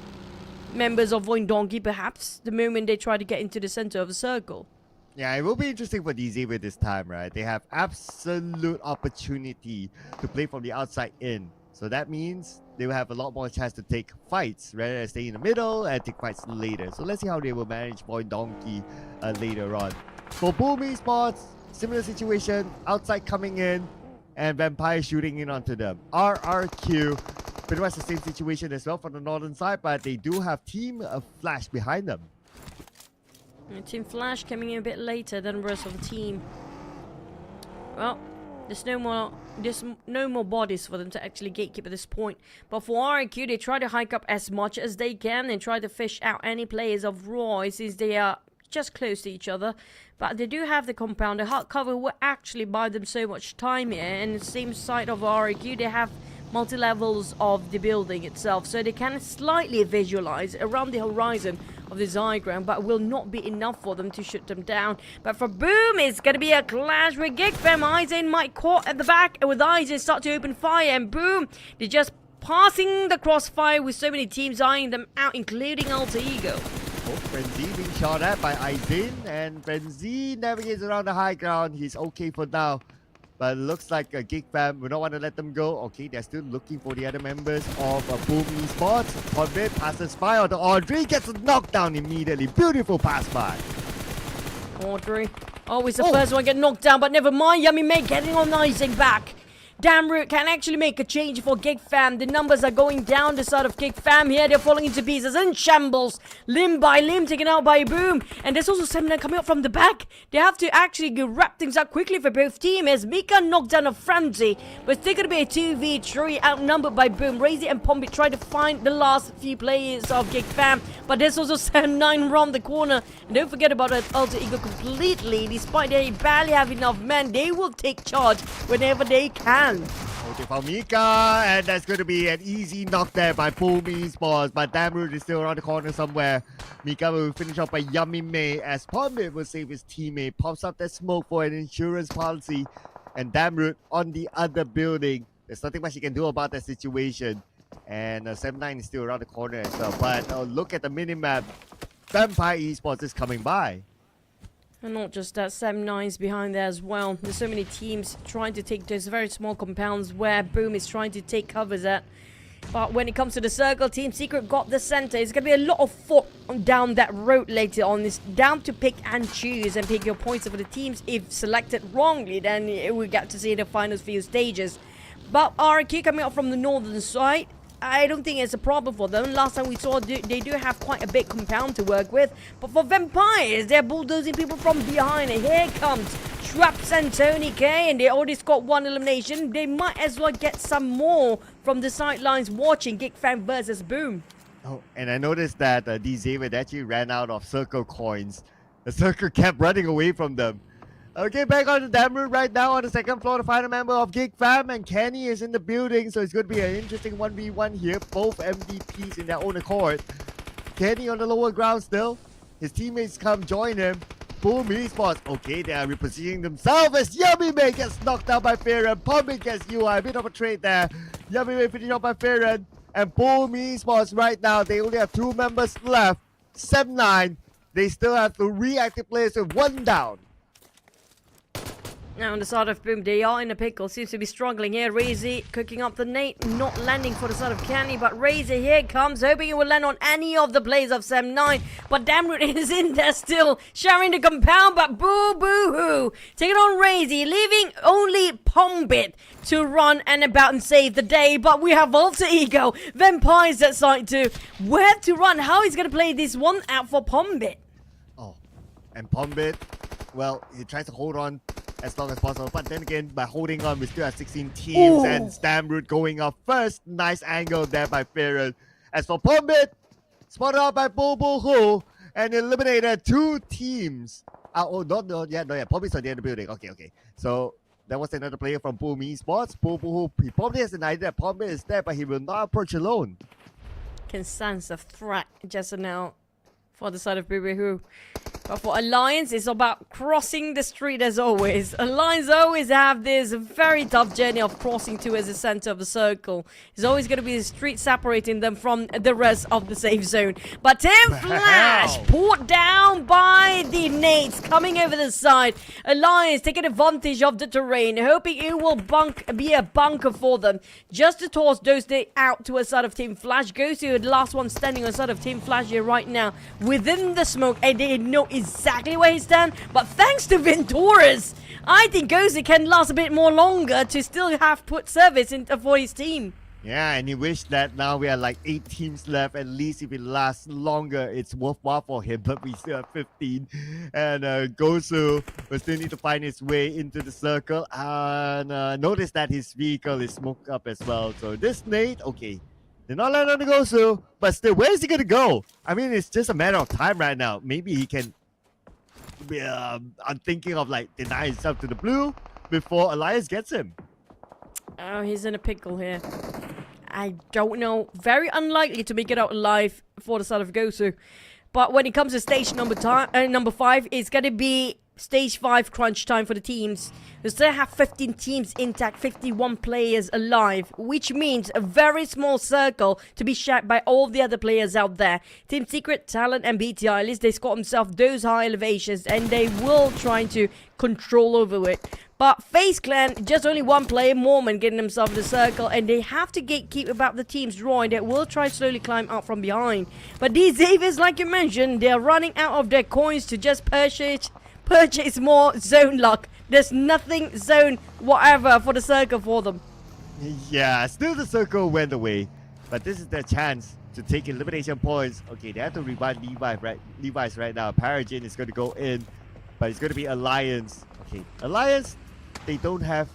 members of VOIN Donkey perhaps the moment they try to get into the center of the circle. Yeah, it will be interesting for Xavier this time, right? They have absolute opportunity to play from the outside in. So that means they will have a lot more chance to take fights rather than stay in the middle and take fights later. So let's see how they will manage VOIN Donkey later on. For Boom Esports, similar situation, outside coming in and Vampire shooting in onto them. RRQ, pretty much the same situation as well from the northern side, but they do have Team Flash behind them. And Team Flash coming in a bit later than the rest of the team. Well, there's no more bodies for them to actually gatekeep at this point. But for RRQ, they try to hike up as much as they can and try to fish out any players of Roy since they are just close to each other. But they do have the compound. The hard cover will actually buy them so much time here. And the same side of RRQ, they have multi-levels of the building itself, so they can slightly visualize around the horizon of the Zygram, but will not be enough for them to shoot them down. But for Boom, it's going to be a clash with GEEK fam. Aizen might caught at the back, and with Aizen start to open fire, and Boom, they're just passing the crossfire with so many teams eyeing them out, including Alter Ego. Oh, Frenzy being shot at by Aizen, and Frenzy navigates around the high ground. He's okay for now. But it looks like a GEEK fam will not want to let them go. Okay, they're still looking for the other members of Boom Esports. Convert passes by onto Audrey, gets knocked down immediately. Beautiful pass by. Audrey, always the first one get knocked down, but never mind. Yummy Mate getting on Aizen back. Damroot can actually make a change for GEEK Fam. The numbers are going down the side of GEEK Fam here. They're falling into pieces in shambles. Limb by limb taken out by Boom. And there's also Semna coming up from the back. They have to actually wrap things up quickly for both teams as Mika knocked down a Frenzy. But it's still going to be a 2v3 outnumbered by Boom. Razy and Pombit try to find the last few players of GEEK Fam. But there's also 7-9 around the corner. And don't forget about that Alter Ego completely. Despite they barely have enough men, they will take charge whenever they can. Okay, for Mika, and that's going to be an easy knock there by PUBG Esports, but Damroot is still around the corner somewhere. Mika will finish off by Yummy May as Pombit will save his teammate, pops up that smoke for an insurance policy, and Damroot on the other building. There's nothing much he can do about that situation, and 7-9 is still around the corner as well, but look at the minimap. Vampire Esports is coming by. And not just that, 7-9's behind there as well. There's so many teams trying to take those very small compounds where Boom is trying to take covers at. But when it comes to the circle, Team Secret got the center. It's going to be a lot of fought down that road later on. It's down to pick and choose and pick your points for the teams. If selected wrongly, then we get to see the final few stages. But RQ coming up from the northern side, I don't think it's a problem for them. Last time we saw they do have quite a big compound to work with. But for Vampires, they're bulldozing people from behind. And here comes Traps and Tony K. And they already scored one elimination. They might as well get some more from the sidelines watching GEEK Fam versus Boom. Oh, and I noticed that Xavier actually ran out of circle coins. The circle kept running away from them. Okay, back on the Damroot right now on the second floor. The final member of GEEK Fam and Kenny is in the building, so it's going to be an interesting 1v1 here. Both MVPs in their own accord. Kenny on the lower ground still. His teammates come join him. Boom Esports. Okay, they are repositioning themselves as Yummy May gets knocked out by Farron. Pombit gets UI. A bit of a trade there. Yummy May finished off by Farron. And Boom Esports right now, they only have 2 members left. 7-9. They still have 3 active players with 1 down. Now on the side of Boom, they are in a pickle. Seems to be struggling here. Razy cooking up the nade, not landing for the side of Kenny. But Razy here comes, hoping it will land on any of the players of 7-9. But Damroot is in there still, sharing the compound. But boo-boo-hoo. Taking on Razy, leaving only Pombit to run and about and save the day. But we have Alter Ego, Vampires at side 2. Where to run? How he's going to play this one out for Pombit? Oh, and Pombit, well, he tries to hold on as long as possible, but then again, by holding on, we still have 16 teams. Ooh. And Damroot going up first. Nice angle there by Farron. As for Pombit, spotted out by Boo-Boo-Hoo and eliminated 2 teams. Not yet. Pombit's on the other building. Okay. So that was another player from Boom Esports. Boo-Boo-Hoo, he probably has an idea that Pombit is there, but he will not approach alone. Can sense a threat just now for the side of Boo-Boo-Hoo. But for Alliance, it's about crossing the street as always. Alliance always have this very tough journey of crossing towards the center of the circle. It's always going to be the street separating them from the rest of the safe zone. But Tim Flash pulled down by the nades coming over the side. Alliance taking advantage of the terrain, hoping it will be a bunker for them. Just to toss those out to a side of Team Flash. Goes to the last one standing on the side of Team Flash here right now. Within the smoke, and they know exactly where he stands, but thanks to Venturas, I think Gozi can last a bit more longer to still have put service in for his team. Yeah, and he wished that now we have like 8 teams left. At least if it lasts longer, it's worthwhile for him. But we still have 15. And Gozu will still need to find his way into the circle. And notice that his vehicle is smoked up as well. So this nade, okay. Did not land on the Gozu, but still, where is he going to go? I mean, it's just a matter of time right now. Maybe he can... I'm thinking of like denying himself to the blue before Elias gets him. Oh, he's in a pickle here. I don't know. Very unlikely to make it out alive for the side of Gozu. But when it comes to stage number 5, it's going to be stage 5 crunch time for the teams. We still have 15 teams intact, 51 players alive, which means a very small circle to be shared by all the other players out there. Team Secret, Talon, and BTI, at least they score themselves those high elevations, and they will try to control over it. But FaZe Clan, just only one player, Mormon, getting himself in the circle, and they have to gatekeep about the teams drawing. They will try to slowly climb up from behind. But these Xaviers, like you mentioned, they're running out of their coins to just purchase more zone luck. There's nothing zone whatever for the circle for them. Yeah, still the circle went away, but this is their chance to take elimination points. Okay, they have to revive Levi's right now. Paragin is going to go in, but it's going to be Alliance. Okay, Alliance, they don't have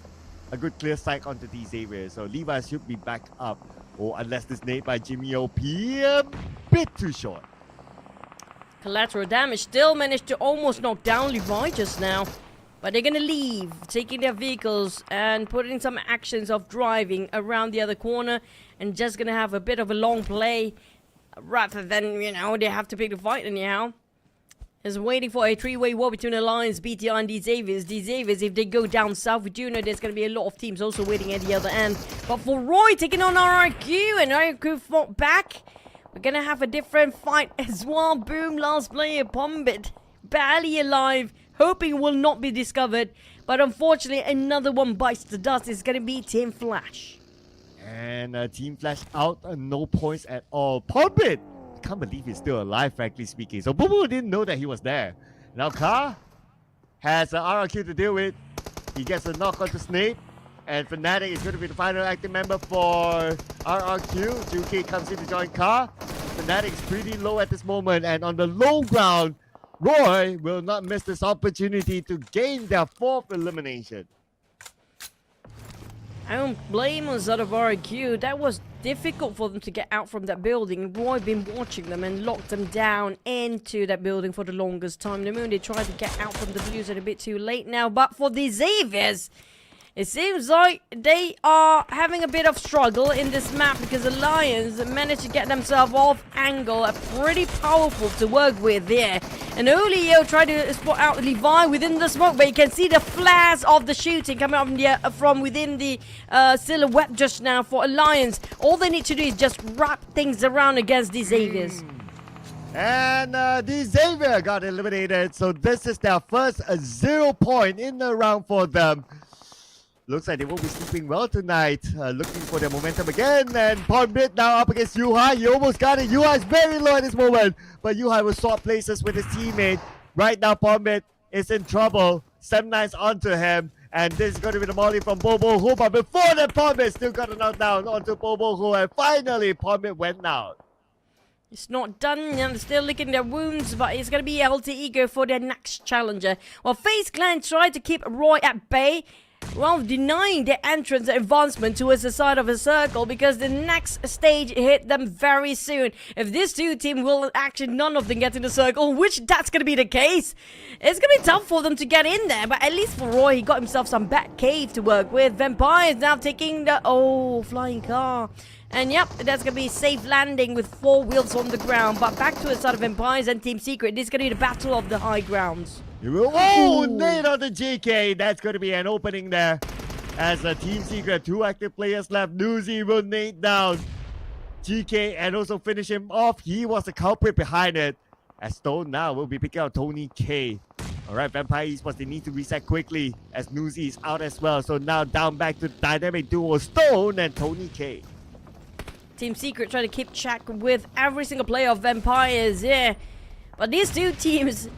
a good clear sight onto these areas, so Levi should be back up. Or unless this nade by Jimmy OP, a bit too short. Collateral damage still managed to almost knock down Levi just now. But they're gonna leave, taking their vehicles and putting some actions of driving around the other corner and just gonna have a bit of a long play rather than, you know, they have to pick the fight anyhow. Is waiting for a three-way war between Alliance, BTR and Xaviers. Xaviers, if they go down south, we do know there's going to be a lot of teams also waiting at the other end. But for Roy taking on RRQ, and RRQ fought back, we're going to have a different fight as well. Boom, last player, Pombit, barely alive, hoping will not be discovered. But unfortunately, another one bites the dust. It's going to be Team Flash. And Team Flash out, no points at all. Pombit! Can't believe he's still alive, frankly speaking. So Boo didn't know that he was there. Now Car has an RRQ to deal with. He gets a knock onto Snape, and Fnatic is going to be the final active member for RRQ. GEEK comes in to join Car. Fnatic is pretty low at this moment, and on the low ground, Roy will not miss this opportunity to gain their 4th elimination. I don't blame us out of RQ. That was difficult for them to get out from that building. Roy been watching them and locked them down into that building for the longest time. The moon, they tried to get out from the blues a bit too late now. But for the Xaviers, it seems like they are having a bit of struggle in this map because Alliance managed to get themselves off angle. Pretty powerful to work with there. And Olio tried to spot out Levi within the smoke, but you can see the flares of the shooting coming up from within the silhouette just now for Alliance. All they need to do is just wrap things around against the Xaviers. And the Xavier got eliminated, so this is their first 0 point in the round for them. Looks like they won't be sleeping well tonight. Looking for their momentum again. And Pombit now up against Yuhai. He almost got it. Yuhai is very low at this moment. But Yuhai will swap places with his teammate. Right now, Pombit is in trouble. 7-9's onto him. And this is going to be the molly from Bobo Ho. But before that, Pombit still got a knockdown onto Bobo Ho. And finally, Pombit went out. It's not done, and they're still licking their wounds, but it's going to be LT Ego for their next challenger. While FaZe Clan tried to keep Roy at bay, well, denying their entrance and advancement towards the side of a circle because the next stage hit them very soon. If these two teams will actually none of them get in the circle, which that's going to be the case, it's going to be tough for them to get in there. But at least for Roy, he got himself some back cave to work with. Vampire is now taking the, flying car. And yep, that's going to be safe landing with 4 wheels on the ground. But back to the side of Vampires and Team Secret, this is going to be the battle of the high grounds. Nade on the GK. That's going to be an opening there. As a Team Secret, 2 active players left. Nuzi will nade down GK and also finish him off. He was the culprit behind it. As Stone now will be picking out Tony K. Alright, Vampire Esports, they need to reset quickly as Nuzi is out as well. So now down back to the dynamic duo Stone and Tony K. Team Secret trying to keep track with every single player of Vampires, yeah. But these two teams,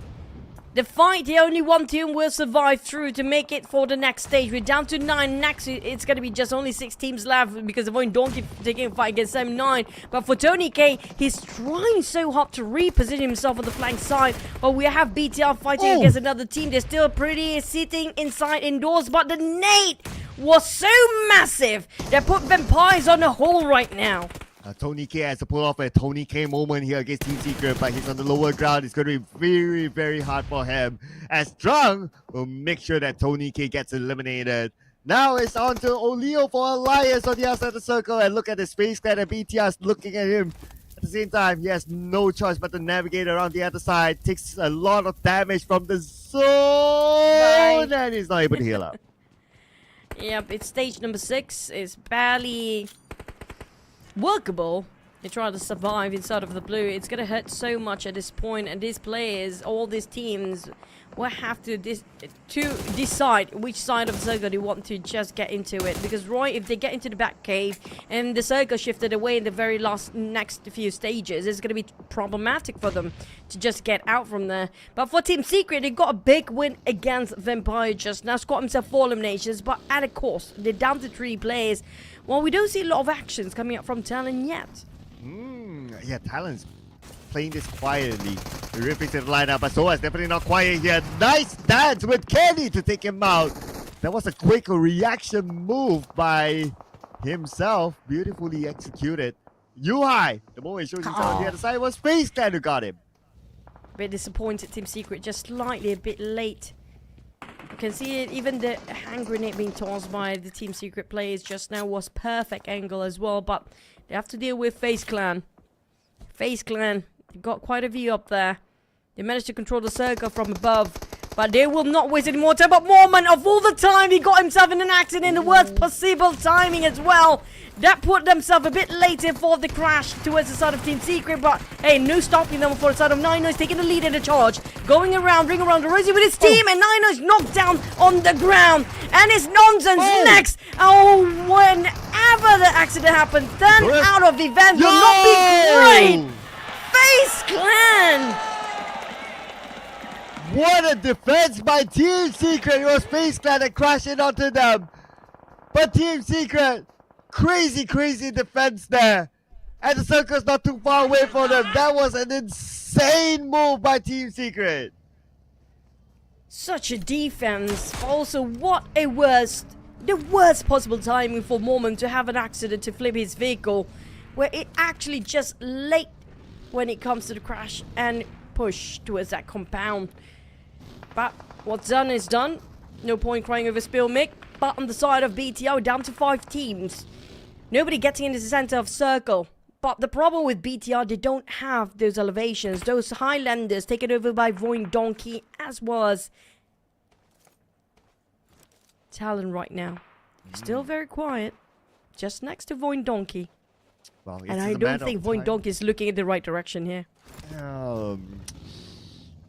the fight, the only one team will survive through to make it for the next stage. We're down to 9. Next, it's going to be just only 6 teams left because the VOIN don't keep taking a fight against them 9. But for Tony K, he's trying so hard to reposition himself on the flank side. But we have BTR fighting against another team. They're still pretty sitting inside indoors. But the nade was so massive that put Vampires on a hole right now. Tony K has to pull off a Tony K moment here against Team Secret, but he's on the lower ground. It's going to be very, very hard for him. As Drunk will make sure that Tony K gets eliminated. Now it's on to Olio for Elias on the outside of the circle. And look at the space clan and BTR looking at him. At the same time, he has no choice but to navigate around the other side. Takes a lot of damage from the zone. And he's not able to heal up. Yep, it's stage number 6. It's barely workable. They try to survive inside of the blue. It's going to hurt so much at this point, and these players, all these teams, will have to decide which side of the circle they want to just get into it. Because Roy, if they get into the back cave and the circle shifted away in the very next few stages, it's going to be problematic for them to just get out from there. But for Team Secret, they got a big win against Vampire just now. Scored himself 4 eliminations, but at a cost. They're down to 3 players. Well, we don't see a lot of actions coming up from Talon yet. Yeah, Talon's playing this quietly. The Ripping to the lineup, but Soa's definitely not quiet here. Nice dance with Kenny to take him out. That was a quick reaction move by himself. Beautifully executed. Yuhai, the moment he showed himself on the other side, was FaZe Clan who got him. A bit disappointed, Team Secret, just slightly a bit late. You can see it, even the hand grenade being tossed by the Team Secret players just now was perfect angle as well, but they have to deal with FaZe Clan. FaZe Clan, they've got quite a view up there. They managed to control the circle from above, but they will not waste any more time. But Moment, of all the time, he got himself in an accident in the worst possible timing as well. That put themselves a bit later for the crash towards the side of Team Secret, but hey, no stopping them for the side of Nino's taking the lead in the charge. Going around, ring around Rosie with his team, and Nino's knocked down on the ground. And it's Nonsense next. Oh, whenever the accident happens, then out of event will not be great. FaZe Clan. What a defense by Team Secret. It was FaZe Clan that crashed in onto them. But Team Secret, crazy defense there. And the circle's not too far away from them. That was an insane move by Team Secret. Such a defense. Also, what a the worst possible timing for Moment to have an accident to flip his vehicle, where it actually just late when it comes to the crash and push towards that compound. But what's done is done. No point crying over spill milk. But on the side of BTR, down to 5 teams. Nobody getting into the center of circle. But the problem with BTR, they don't have those elevations. Those Highlanders taken over by VOIN Donkey, as well as Talon right now. Still very quiet. Just next to VOIN Donkey. Well, and I don't think VOIN Donkey is looking in the right direction here.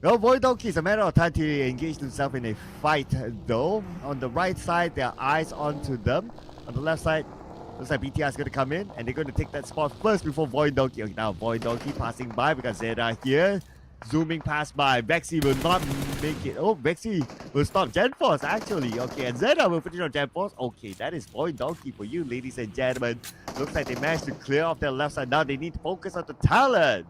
Well, VOIN Donkey is a matter of time to engage themselves in a fight, though. On the right side, there are eyes onto them. On the left side, looks like BTR is going to come in, and they're going to take that spot first before VOIN Donkey. Okay, now VOIN Donkey passing by because Zeta here. Zooming past by. Vexy will not make it. Oh, Vexy will stop Gen Force, actually. Okay, and Zeta will finish on Gen Force. Okay, that is VOIN Donkey for you, ladies and gentlemen. Looks like they managed to clear off their left side. Now they need to focus on the Talon.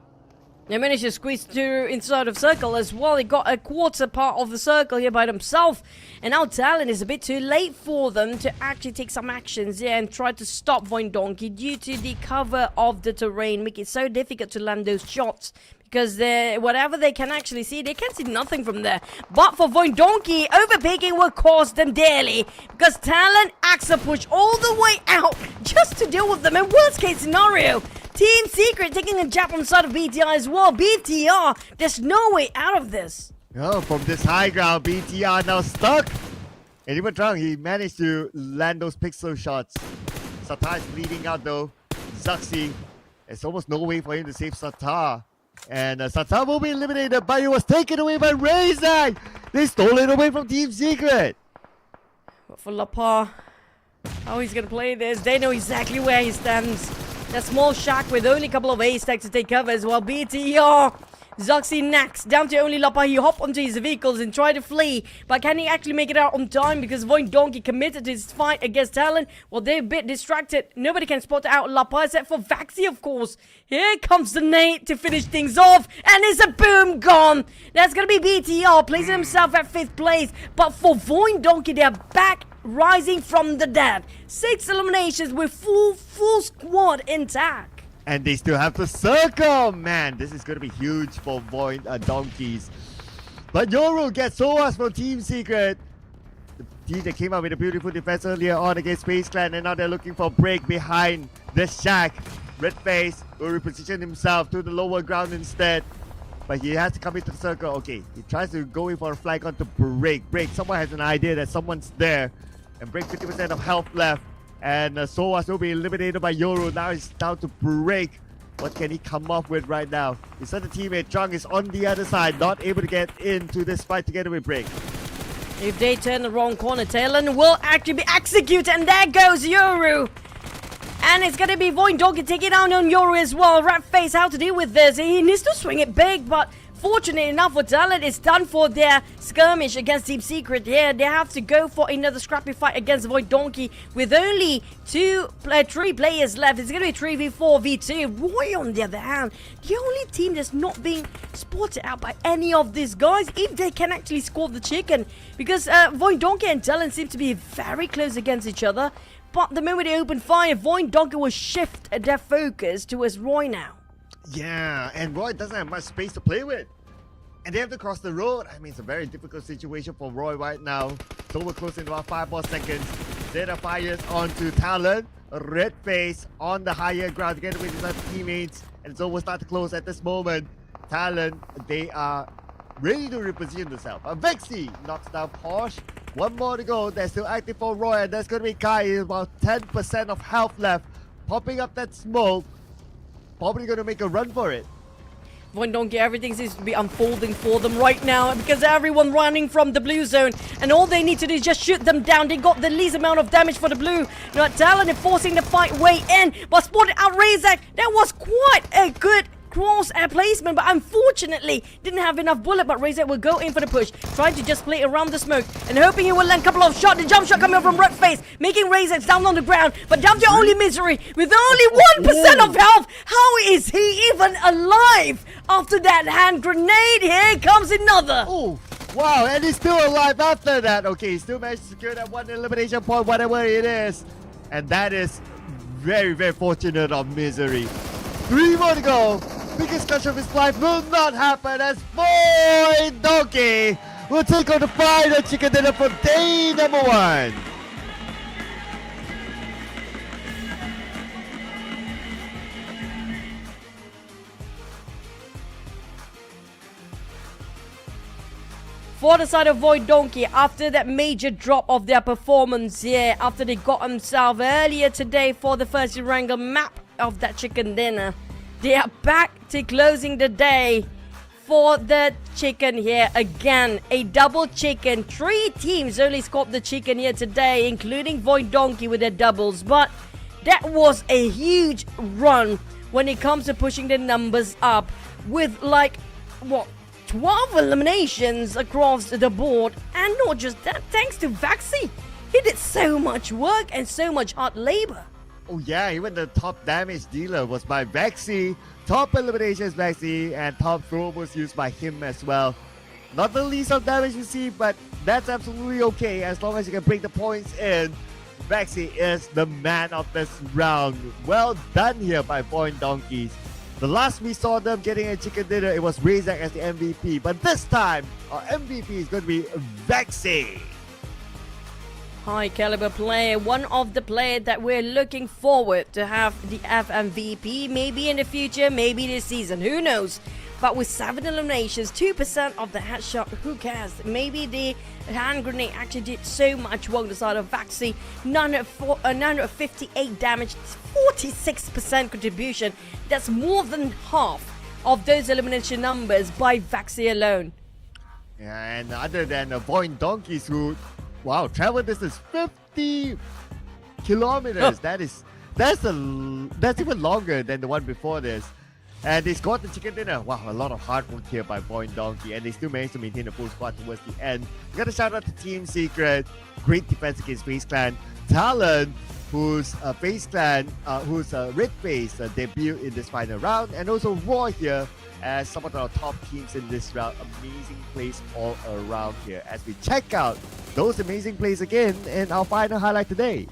They managed to squeeze through inside of circle as well. He got a quarter part of the circle here by themselves. And now Talon is a bit too late for them to actually take some actions here and try to stop VOIN Donkey due to the cover of the terrain, making it so difficult to land those shots. Because whatever they can actually see, they can see nothing from there. But for VOIN Donkey, overpicking will cost them dearly. Because Talon acts a push all the way out just to deal with them in worst case scenario. Team Secret taking a jab on the side of BTR as well. BTR, there's no way out of this. Oh, from this high ground, BTR now stuck. And even Trung, he managed to land those pixel shots. Satar is bleeding out though. Zaxi, there's almost no way for him to save Satar. And Satar will be eliminated, but it was taken away by Razak. They stole it away from Team Secret. But for Lapa, how he's going to play this, they know exactly where he stands. That small shack with only a couple of ace stacks to take cover as well. BTR, Zoxy next, down to only Lapa. He hopped onto his vehicles and tried to flee. But can he actually make it out on time? Because VOIN Donkey committed to his fight against Talon. Well, they're a bit distracted. Nobody can spot out Lapa except for Vaxi, of course. Here comes the nade to finish things off. And it's a boom gone. That's going to be BTR placing himself at 5th place. But for VOIN Donkey, they're back rising from the dead. 6 eliminations with full squad intact. And they still have the circle. Man, this is going to be huge for VOIN Donkeys. But Yoru gets Soas from Team Secret. The team that came out with a beautiful defense earlier on against FaZe Clan, and now they're looking for a break behind the shack. Red Face will reposition himself to the lower ground instead. But he has to come into the circle. Okay, he tries to go in for a flag on to break. Someone has an idea that someone's there. And break 50% of health left. And Soas will be eliminated by Yoru. Now it's down to break. What can he come up with right now? His other teammate, Chung, is on the other side, not able to get into this fight together with Break. If they turn the wrong corner, Talon will actually be executed. And there goes Yoru. And it's going to be VOIN Donkey taking down on Yoru as well. Rat Face, how to deal with this? He needs to swing it big, but fortunate enough for Talon, it's done for their skirmish against Team Secret here. They have to go for another scrappy fight against VOIN Donkey with only 3 players left. It's going to be 3v4 v2. Roy, on the other hand, the only team that's not being spotted out by any of these guys, if they can actually score the chicken. Because VOIN Donkey and Talon seem to be very close against each other. But the moment they open fire, VOIN Donkey will shift their focus towards Roy now. Yeah, and Roy doesn't have much space to play with. And they have to cross the road. I mean, it's a very difficult situation for Roy right now. So we're close in about 5 more seconds. Zeta fires onto Talon. Red Face on the higher ground together with his other teammates. And so we'll start to close at this moment. Talon, they are ready to reposition themselves. Vexy knocks down Porsche. 1 more to go. They're still active for Roy. And that's going to be Kai. About 10% of health left. Popping up that smoke. Probably going to make a run for it. VOIN Donkey, everything seems to be unfolding for them right now because everyone running from the blue zone, and all they need to do is just shoot them down. They got the least amount of damage for the blue. Now Talon is forcing the fight way in, but spotted out Razak. That was quite a good cross air placement, but unfortunately didn't have enough bullet. But Razak will go in for the push, trying to just play around the smoke and hoping he will land a couple of shots. The jump shot coming from Red Face, making Razak down on the ground, but down to only misery with only 1% of health. How is he even alive after that hand grenade? Here comes another. Oh, wow, and he's still alive after that. Okay, he still managed to secure that 1 elimination point, whatever it is. And that is very, very fortunate of misery. 3 more to go. Biggest clutch of his life will not happen as VOIN Donkey will take on the final chicken dinner for day number 1. For the side of VOIN Donkey, after that major drop of their performance here, after they got themselves earlier today for the first Erangel map of that chicken dinner, they are back to closing the day for the chicken here again. A double chicken. 3 teams only scored the chicken here today, including VOIN Donkey with their doubles. But that was a huge run when it comes to pushing the numbers up with 12 eliminations across the board. And not just that, thanks to Vaxi. He did so much work and so much hard labor. Oh yeah, even the top damage dealer was by Vexy. Top eliminations Vexy, and top throw was used by him as well. Not the least of damage received, but that's absolutely okay as long as you can bring the points in. Vexy is the man of this round. Well done here by VOIN Donkeys. The last we saw them getting a chicken dinner, it was Razak as the MVP. But this time, our MVP is going to be Vexy. High caliber player, one of the players that we're looking forward to have the FMVP, maybe in the future, maybe this season, who knows. But with 7 eliminations, 2% of the headshot, who cares? Maybe the hand grenade actually did so much work on the side of Vaxi. 958 damage, 46% contribution. That's more than half of those elimination numbers by Vaxi alone. Yeah, and other than VOIN Donkeys who, wow, travel distance 50 kilometers. That's even longer than the one before this. And they scored the chicken dinner. Wow, a lot of hard work here by VOIN Donkey, and they still managed to maintain a full squad towards the end. We got a shout out to Team Secret. Great defense against FaZe Clan. Talon, whose FaZe Clan, whose Red Face debut in this final round, and also Roy here as some of our top teams in this round. Amazing plays all around here as we check out those amazing plays again in our final highlight today.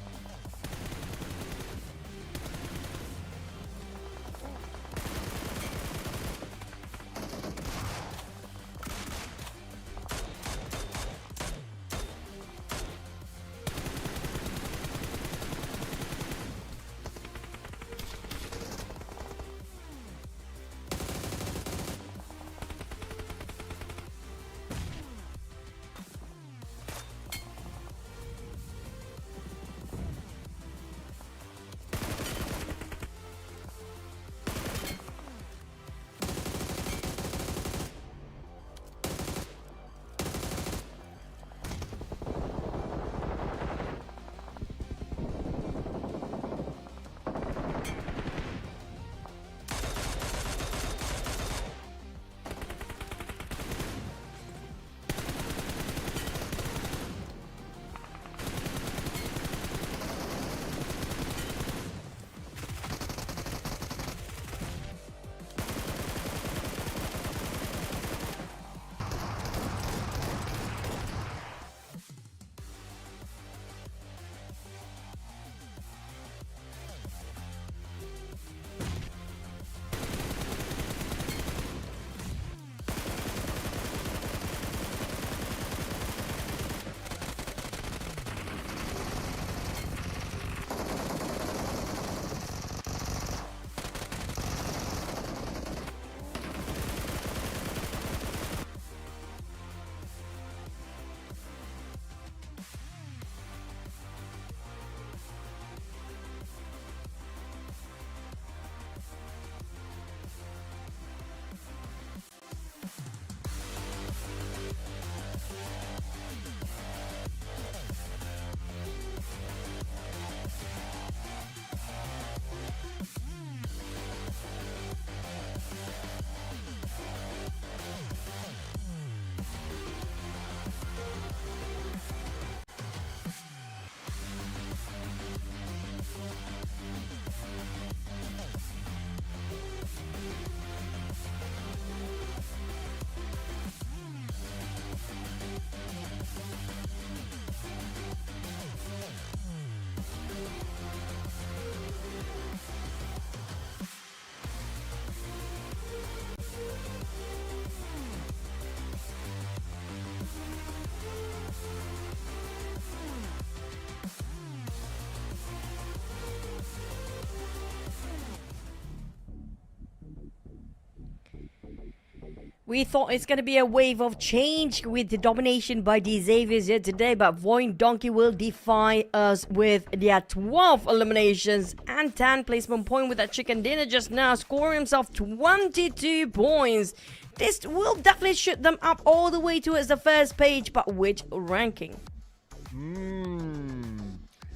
We thought it's going to be a wave of change with the domination by the Xaviers here today, but VOIN Donkey will defy us with their 12 eliminations and 10 placement point with that chicken dinner just now, scoring himself 22 points. This will definitely shoot them up all the way towards the first page, but which ranking?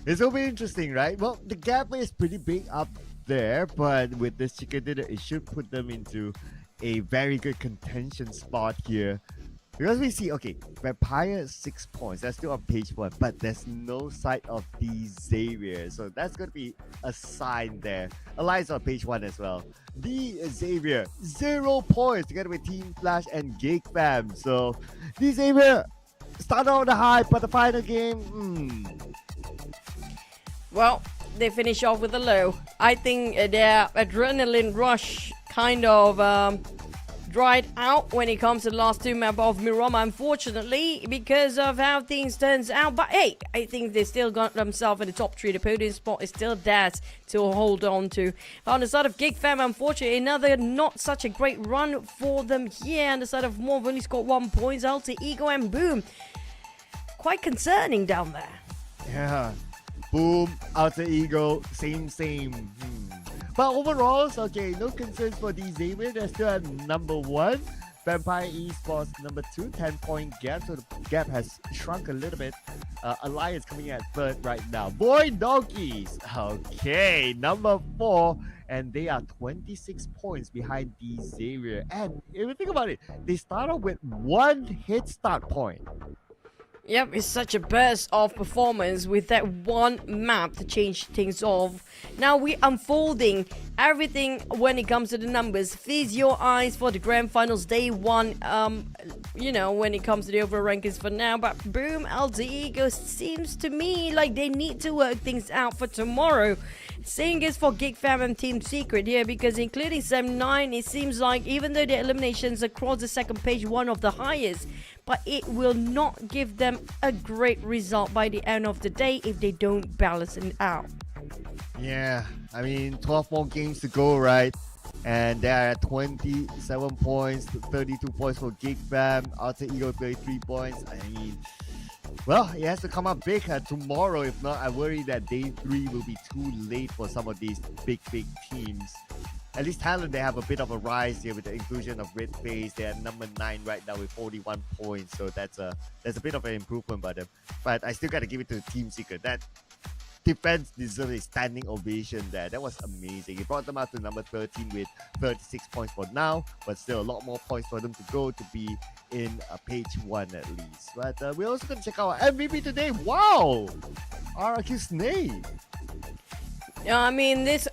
It's going to be interesting, right? Well, the gap is pretty big up there, but with this chicken dinner, it should put them into a very good contention spot here. Because we see, okay, Vampire 6 points, that's still on page 1, but there's no sight of the Xavier. So that's going to be a sign there. Alliance on page 1 as well. The Xavier, 0 points together with Team Flash and GEEK Fam. So the Xavier started on the high, but the final game, Well, they finish off with a low. I think their adrenaline rush kind of dried out when it comes to the last two map of Miramar, unfortunately, because of how things turns out. But hey, I think they still got themselves in the top 3. The podium spot is still theirs to hold on to. On the side of GEEK Fam, unfortunately, another not such a great run for them here. On the side of MORPH, only scored 1 point. Alter Ego and Boom, quite concerning down there. yeah. Boom, Alter Ego, same. But overall, okay, no concerns for the Xavier. They're still at number 1. Vampire Esports number 2, 10-point gap. So the gap has shrunk a little bit. Alliance coming at 3rd right now. VOIN Donkeys, okay, number 4. And they are 26 points behind the Xavier. And if you think about it, they start off with 1 hit start point. Yep, it's such a burst of performance with that one map to change things off. Now we're unfolding everything when it comes to the numbers. Feast your eyes for the grand finals day 1, when it comes to the overall rankings for now. But Boom, Alter Ego seems to me like they need to work things out for tomorrow. Same is for GEEK Fam and Team Secret here, because including 7-9, it seems like even though the eliminations across the second page, one of the highest, but it will not give them a great result by the end of the day if they don't balance it out. Yeah, I mean, 12 more games to go, right? And they're at 27 points, 32 points for GEEK Fam, Alter Ego 33 points. I mean, well, it has to come up big tomorrow. If not, I worry that day 3 will be too late for some of these big teams. At least TALON, they have a bit of a rise here with the inclusion of Red Phase. They're at number 9 right now with 41 points. So that's a bit of an improvement by them. But I still got to give it to Team Secret. That defense deserves a standing ovation there. That was amazing. It brought them out to number 13 with 36 points for now. But still a lot more points for them to go to be in page 1 at least. But we're also going to check out our MVP today. Wow! RRQ Snake. I mean, this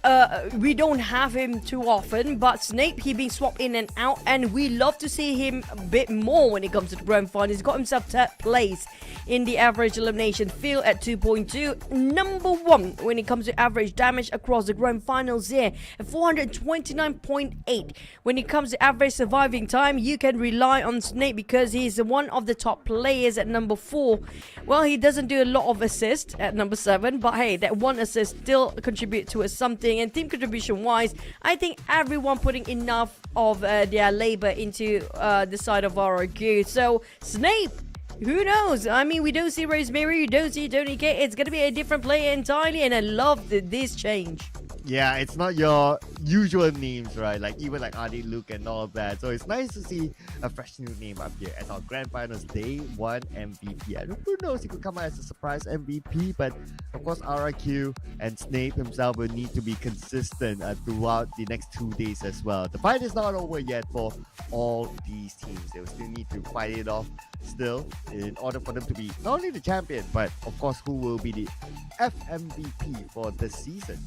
we don't have him too often, but Snape, he been swapped in and out, and we love to see him a bit more when it comes to the grand final. He's got himself 3rd place in the average elimination field at 2.2. Number 1 when it comes to average damage across the grand finals here at 429.8. When it comes to average surviving time, you can rely on Snape because he's one of the top players at number 4. Well, he doesn't do a lot of assists at number 7, but hey, that one assist still contribute to something. And team contribution wise, I think everyone putting enough of their labor into the side of RRQ. So Snape, who knows? I mean, we don't see Rosemary, we don't see Tony K. It's gonna be a different player entirely, and I love this change. Yeah, it's not your usual names, right? Like even like Adi, Luke and all of that. So it's nice to see a fresh new name up here as our grand finals day 1 MVP. I don't, who knows, he could come out as a surprise MVP, but of course RRQ and Snape himself will need to be consistent throughout the next 2 days as well. The fight is not over yet for all these teams. They will still need to fight it off still in order for them to be not only the champion, but of course who will be the FMVP for this season.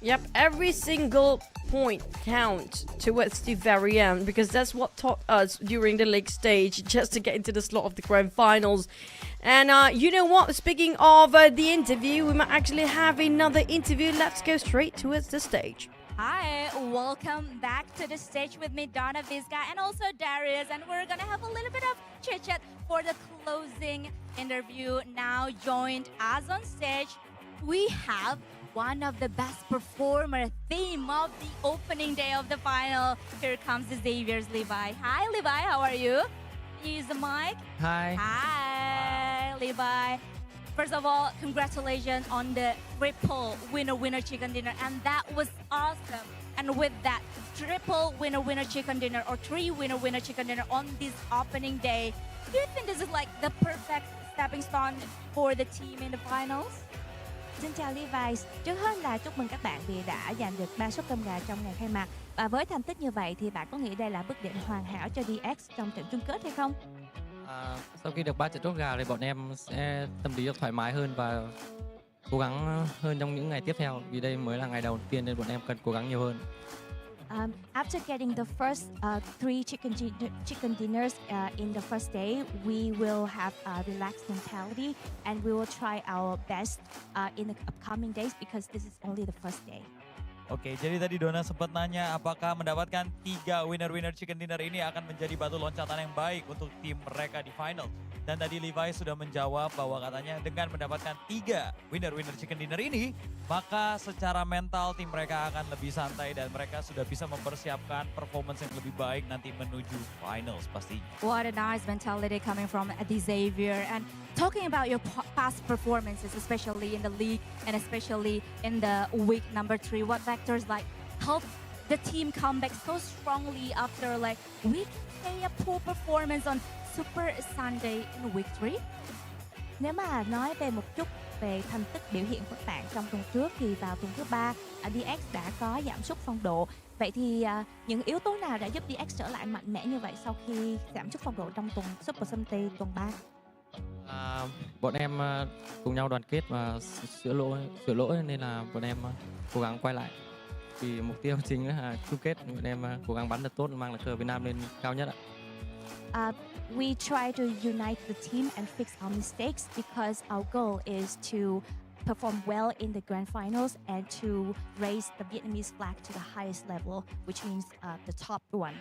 Yep, every single point counts towards the very end, because that's what taught us during the league stage, just to get into the slot of the grand finals. And you know what, speaking of the interview, we might actually have another interview. Let's go straight towards the stage. Hi, welcome back to the stage with me, Donna Vizca, and also Darius, and we're gonna have a little bit of chit-chat for the closing interview. Now joined us on stage, we have one of the best performer theme of the opening day of the final. Here comes Xavier's Levi. Hi Levi, how are you? Use the mic. Hi. Hi Levi. First of all, congratulations on the triple winner chicken dinner, and that was awesome. And with that triple winner chicken dinner or 3 winner chicken dinner on this opening day, do you think this is like the perfect stepping stone for the team in the finals? Xin chào Levi's, trước hết là chúc mừng các bạn vì đã giành được 3 suất cơm gà trong ngày khai mạc. Và với thành tích như vậy thì bạn có nghĩ đây là bước đệm hoàn hảo cho DX trong trận chung kết hay không? Sau khi được 3 trận chốt gà thì bọn em sẽ tâm lý được thoải mái hơn và cố gắng hơn trong những ngày tiếp theo, vì đây mới là ngày đầu tiên nên bọn em cần cố gắng nhiều hơn. After getting the first 3 chicken dinners in the first day, we will have a relaxed mentality and we will try our best in the upcoming days because this is only the first day. Oke, jadi tadi Dona sempat nanya apakah mendapatkan 3 winner chicken dinner ini akan menjadi batu loncatan yang baik untuk tim mereka di final. Dan tadi Levi sudah menjawab bahwa katanya dengan mendapatkan 3 winner chicken dinner ini, maka secara mental tim mereka akan lebih santai dan mereka sudah bisa mempersiapkan performance yang lebih baik nanti menuju finals pastinya. What a nice mentality coming from Xavier. And talking about your past performances, especially in the league and especially in the week number 3, what factors like help the team come back so strongly after like we can say a poor performance on Super Sunday in week 3? Nếu mà nói về một chút về thành tích biểu hiện của các bạn trong tuần trước thì vào tuần thứ 3, DX đã có giảm sút phong độ. Vậy thì những yếu tố nào đã giúp DX trở lại mạnh mẽ như vậy sau khi giảm sút phong độ trong tuần Super Sunday tuần 3? Bọn em cùng nhau đoàn kết và sửa lỗi nên là bọn em cố gắng quay lại. Vì mục tiêu chính là chung kết, bọn em cố gắng bắn thật tốt, mang lại cờ Việt Nam lên cao nhất ạ. We try to unite the team and fix our mistakes because our goal is to perform well in the grand finals and to raise the Vietnamese flag to the highest level, which means the top one.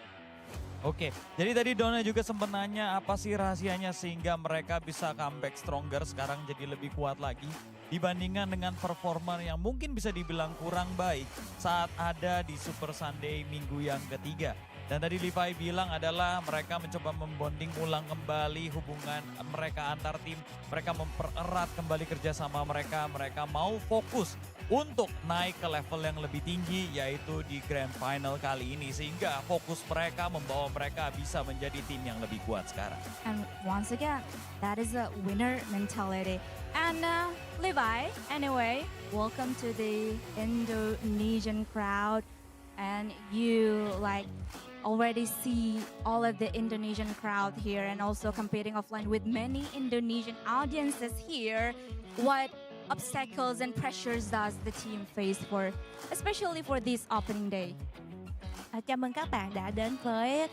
Oke, jadi tadi Dona juga sempat nanya apa sih rahasianya sehingga mereka bisa comeback stronger sekarang jadi lebih kuat lagi dibandingkan dengan performa yang mungkin bisa dibilang kurang baik saat ada di Super Sunday minggu yang ketiga. Dan tadi Levi bilang adalah mereka mencoba membonding ulang kembali hubungan mereka antar tim. Mereka mempererat kembali kerjasama mereka. Mereka mau fokus untuk naik ke level yang lebih tinggi yaitu di Grand Final kali ini. Sehingga fokus mereka membawa mereka bisa menjadi tim yang lebih kuat sekarang. And once again, that is a winner mentality. And Levi, anyway, welcome to the Indonesian crowd. And you like already see all of the Indonesian crowd here and also competing offline with many Indonesian audiences here. What obstacles and pressures does the team face especially for this opening day? Chào mừng các bạn đã đến với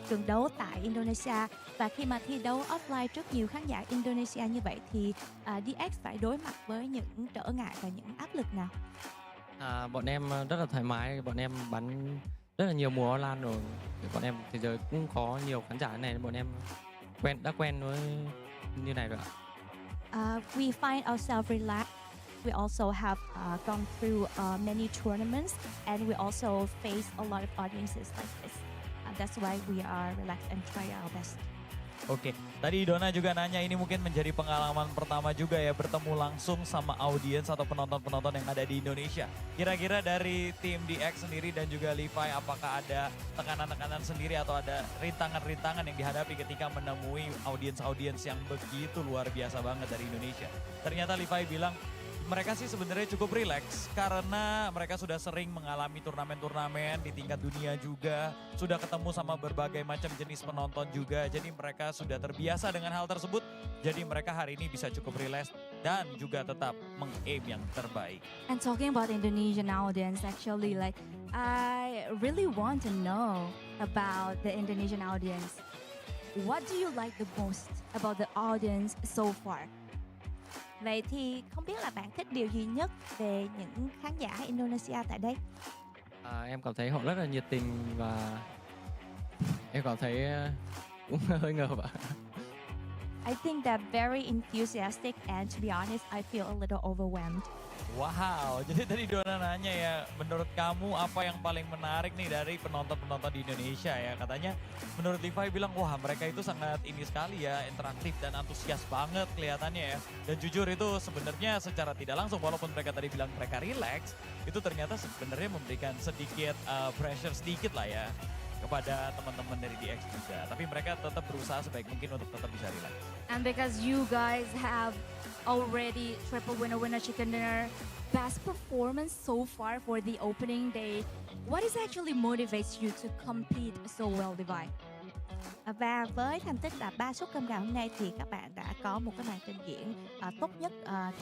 trận đấu tại Indonesia. Và khi mà thi đấu offline trước nhiều khán giả Indonesia như vậy thì DX phải đối mặt với những trở ngại và những áp lực nào? Bọn em rất là thoải mái, bọn em bắn rất là nhiều mùa online rồi. Bọn em thì giờ cũng có nhiều khán giả này, bọn em đã quen với như này rồi ạ. We find ourselves relaxed. We also have gone through many tournaments and we also face a lot of audiences like this. That's why we are relaxed and try our best. Oke, tadi Dona juga nanya ini mungkin menjadi pengalaman pertama juga ya bertemu langsung sama audiens atau penonton-penonton yang ada di Indonesia. Kira-kira dari tim DX sendiri dan juga Levi apakah ada tekanan-tekanan sendiri atau ada rintangan-rintangan yang dihadapi ketika menemui audiens-audiens yang begitu luar biasa banget dari Indonesia? Ternyata Levi bilang mereka sih sebenarnya cukup rileks karena mereka sudah sering mengalami turnamen-turnamen di tingkat dunia juga. Sudah ketemu sama berbagai macam jenis penonton juga. Jadi mereka sudah terbiasa dengan hal tersebut. Jadi mereka hari ini bisa cukup rileks dan juga tetap meng-aim yang terbaik. And talking about Indonesian audience, actually like I really want to know about the Indonesian audience. What do you like the most about the audience so far? Vậy thì không biết là bạn thích điều gì nhất về những khán giả Indonesia tại đây? Em cảm thấy họ rất là nhiệt tình và em cảm thấy cũng hơi ngợp ạ. I think they're very enthusiastic and to be honest, I feel a little overwhelmed. Wow, jadi tadi Dona nanya ya, menurut kamu apa yang paling menarik nih dari penonton-penonton di Indonesia ya? Katanya menurut Levi bilang, wah mereka itu sangat ini sekali ya, interaktif dan antusias banget kelihatannya ya. Dan jujur itu sebenarnya secara tidak langsung, walaupun mereka tadi bilang mereka relax, itu ternyata sebenarnya memberikan sedikit pressure sedikit lah ya kepada teman-teman dari DX juga. Tapi mereka tetap berusaha sebaik mungkin untuk tetap bisa relax. And because you guys have already triple winner chicken dinner, best performance so far for the opening day, what is actually motivates you to compete so well, Levi? Và với thành tích là 3 suất cơm gạo hôm nay thì các bạn đã có một cái màn trình diễn tốt nhất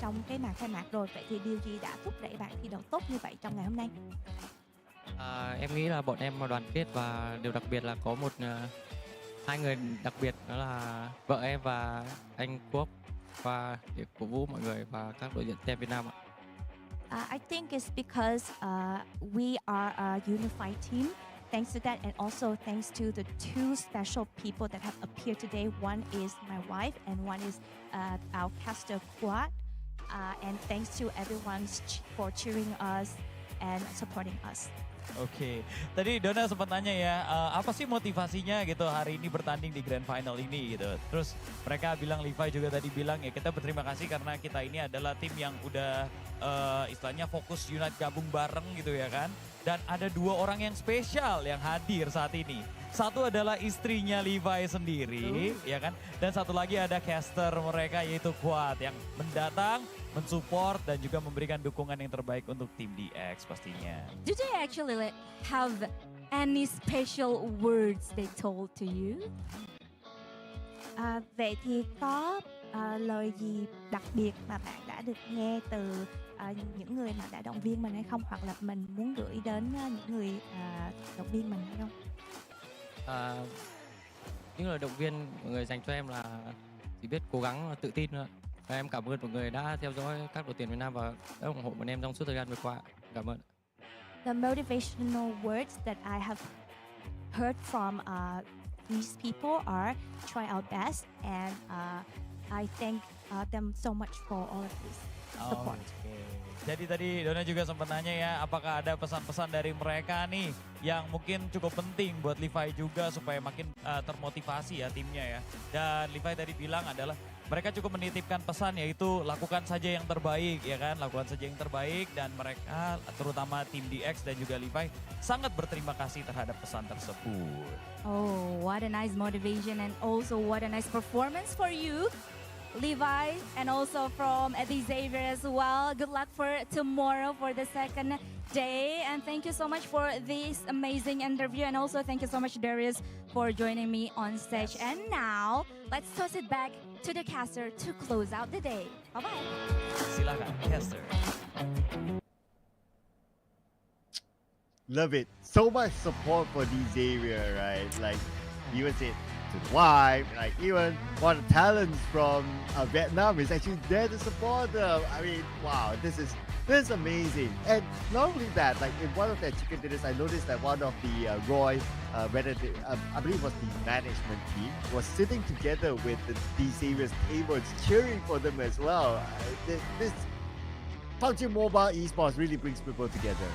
trong cái màn khai mạc rồi. Vậy thì điều gì đã thúc đẩy bạn thi đấu tốt như vậy trong ngày hôm nay? Em nghĩ là bọn em đoàn kết và điều đặc biệt là có hai người đặc biệt, đó là vợ em và anh Quốc, và để cổ vũ mọi người và các đội tuyển Việt Nam ạ. I think it's because we are a unified team. Thanks to that, and also thanks to the two special people that have appeared today. One is my wife, and one is our caster Quad. And thanks to everyone for cheering us and supporting us. Oke, tadi Dona sempat nanya ya, apa sih motivasinya gitu hari ini bertanding di Grand Final ini gitu. Terus mereka bilang, Levi juga tadi bilang ya kita berterima kasih karena kita ini adalah tim yang udah istilahnya fokus unite gabung bareng gitu ya kan. Dan ada 2 orang yang spesial yang hadir saat ini. Satu adalah istrinya Levi sendiri ya kan. Dan satu lagi ada caster mereka yaitu Quad yang mendatang, mensupport dan juga memberikan dukungan yang terbaik untuk tim DX pastinya. Do they actually have any special words they told to you? Vậy thì có lời gì đặc biệt mà bạn đã được nghe từ những người mà đã động viên mình hay không? Hoặc là mình muốn gửi đến những người động viên mình hay không? Những lời động viên mọi người dành cho em là chỉ biết cố gắng, tự tin thôi. Và em cảm ơn mọi người đã theo dõi các đội tuyển Việt Nam và đã ủng hộ bọn em trong suốt thời gian vừa qua. Cảm ơn. The motivational words that I have heard from these people are try our best, and I thank them so much for all of this support. Jadi tadi Dona juga sempat nanya ya, apakah ada pesan-pesan dari mereka nih yang mungkin cukup penting buat Levi juga supaya makin termotivasi ya timnya ya. Dan Levi tadi bilang adalah mereka cukup menitipkan pesan yaitu lakukan saja yang terbaik ya kan, lakukan saja yang terbaik, dan mereka terutama tim DX dan juga Levi sangat berterima kasih terhadap pesan tersebut. Oh, what a nice motivation and also what a nice performance for you, Levi, and also from the Xavier as well. Good luck for tomorrow for the second day, and thank you so much for this amazing interview, and also thank you so much Darius for joining me on stage. And now let's toss it back to the caster to close out the day. Bye bye. Silakan caster. Love it. So much support for Xavier, right? Like, even said to the wife, like even one of the talents from Vietnam is actually there to support them. I mean, wow, this is amazing. And not only that, like in one of their chicken dinners, I noticed that one of the Roy, I believe it was the management team, was sitting together with the Xavier's tables, cheering for them as well. This PUBG Mobile esports really brings people together.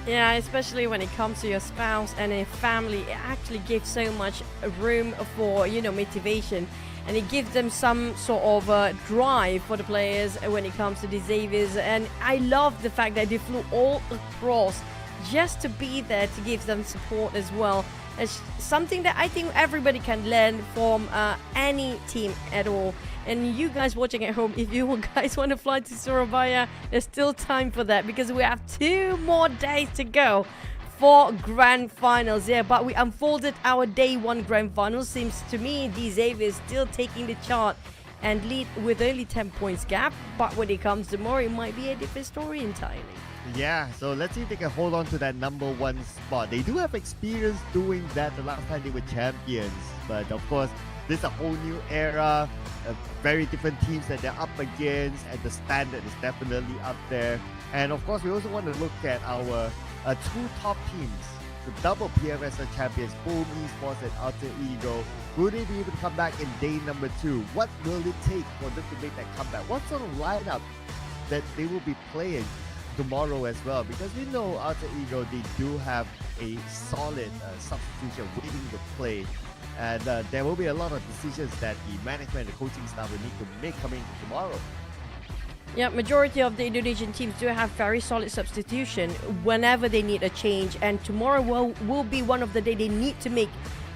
Yeah, especially when it comes to your spouse and a family, it actually gives so much room for, motivation. And it gives them some sort of drive for the players when it comes to the Xaviers. And I love the fact that they flew all across just to be there to give them support as well. It's something that I think everybody can learn from any team at all. And you guys watching at home, if you guys want to fly to Surabaya, there's still time for that because we have 2 more days to go for grand finals. Yeah, but we unfolded our day 1 grand finals. Seems to me the Xavier is still taking the chart and lead with only 10 points gap. But when it comes to more, it might be a different story entirely. Yeah, so let's see if they can hold on to that number 1 spot. They do have experience doing that the last time they were champions. But of course, this is a whole new era, very different teams that they're up against, and the standard is definitely up there. And of course, we also want to look at our 2 top teams the double PMSL champions, Boom Esports and Alter Ego. Will they be able to come back in day number 2? What will it take for them to make that comeback? What sort of lineup that they will be playing tomorrow as well? Because we know Alter Ego, they do have a solid substitution waiting to play. And there will be a lot of decisions that the management and the coaching staff will need to make coming tomorrow. Yeah, majority of the Indonesian teams do have very solid substitution whenever they need a change, and tomorrow will be one of the day they need to make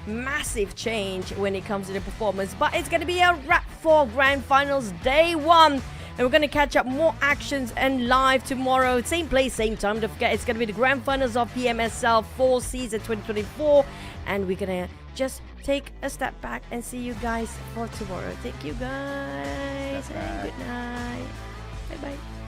massive change when it comes to the performance. But it's going to be a wrap for Grand Finals Day 1, and we're going to catch up more actions and live tomorrow, same place, same time. Don't forget, it's going to be the Grand Finals of PMSL Fall Season 2024, and we're going to just take a step back and see you guys for tomorrow. Thank you guys, and good night. Bye bye.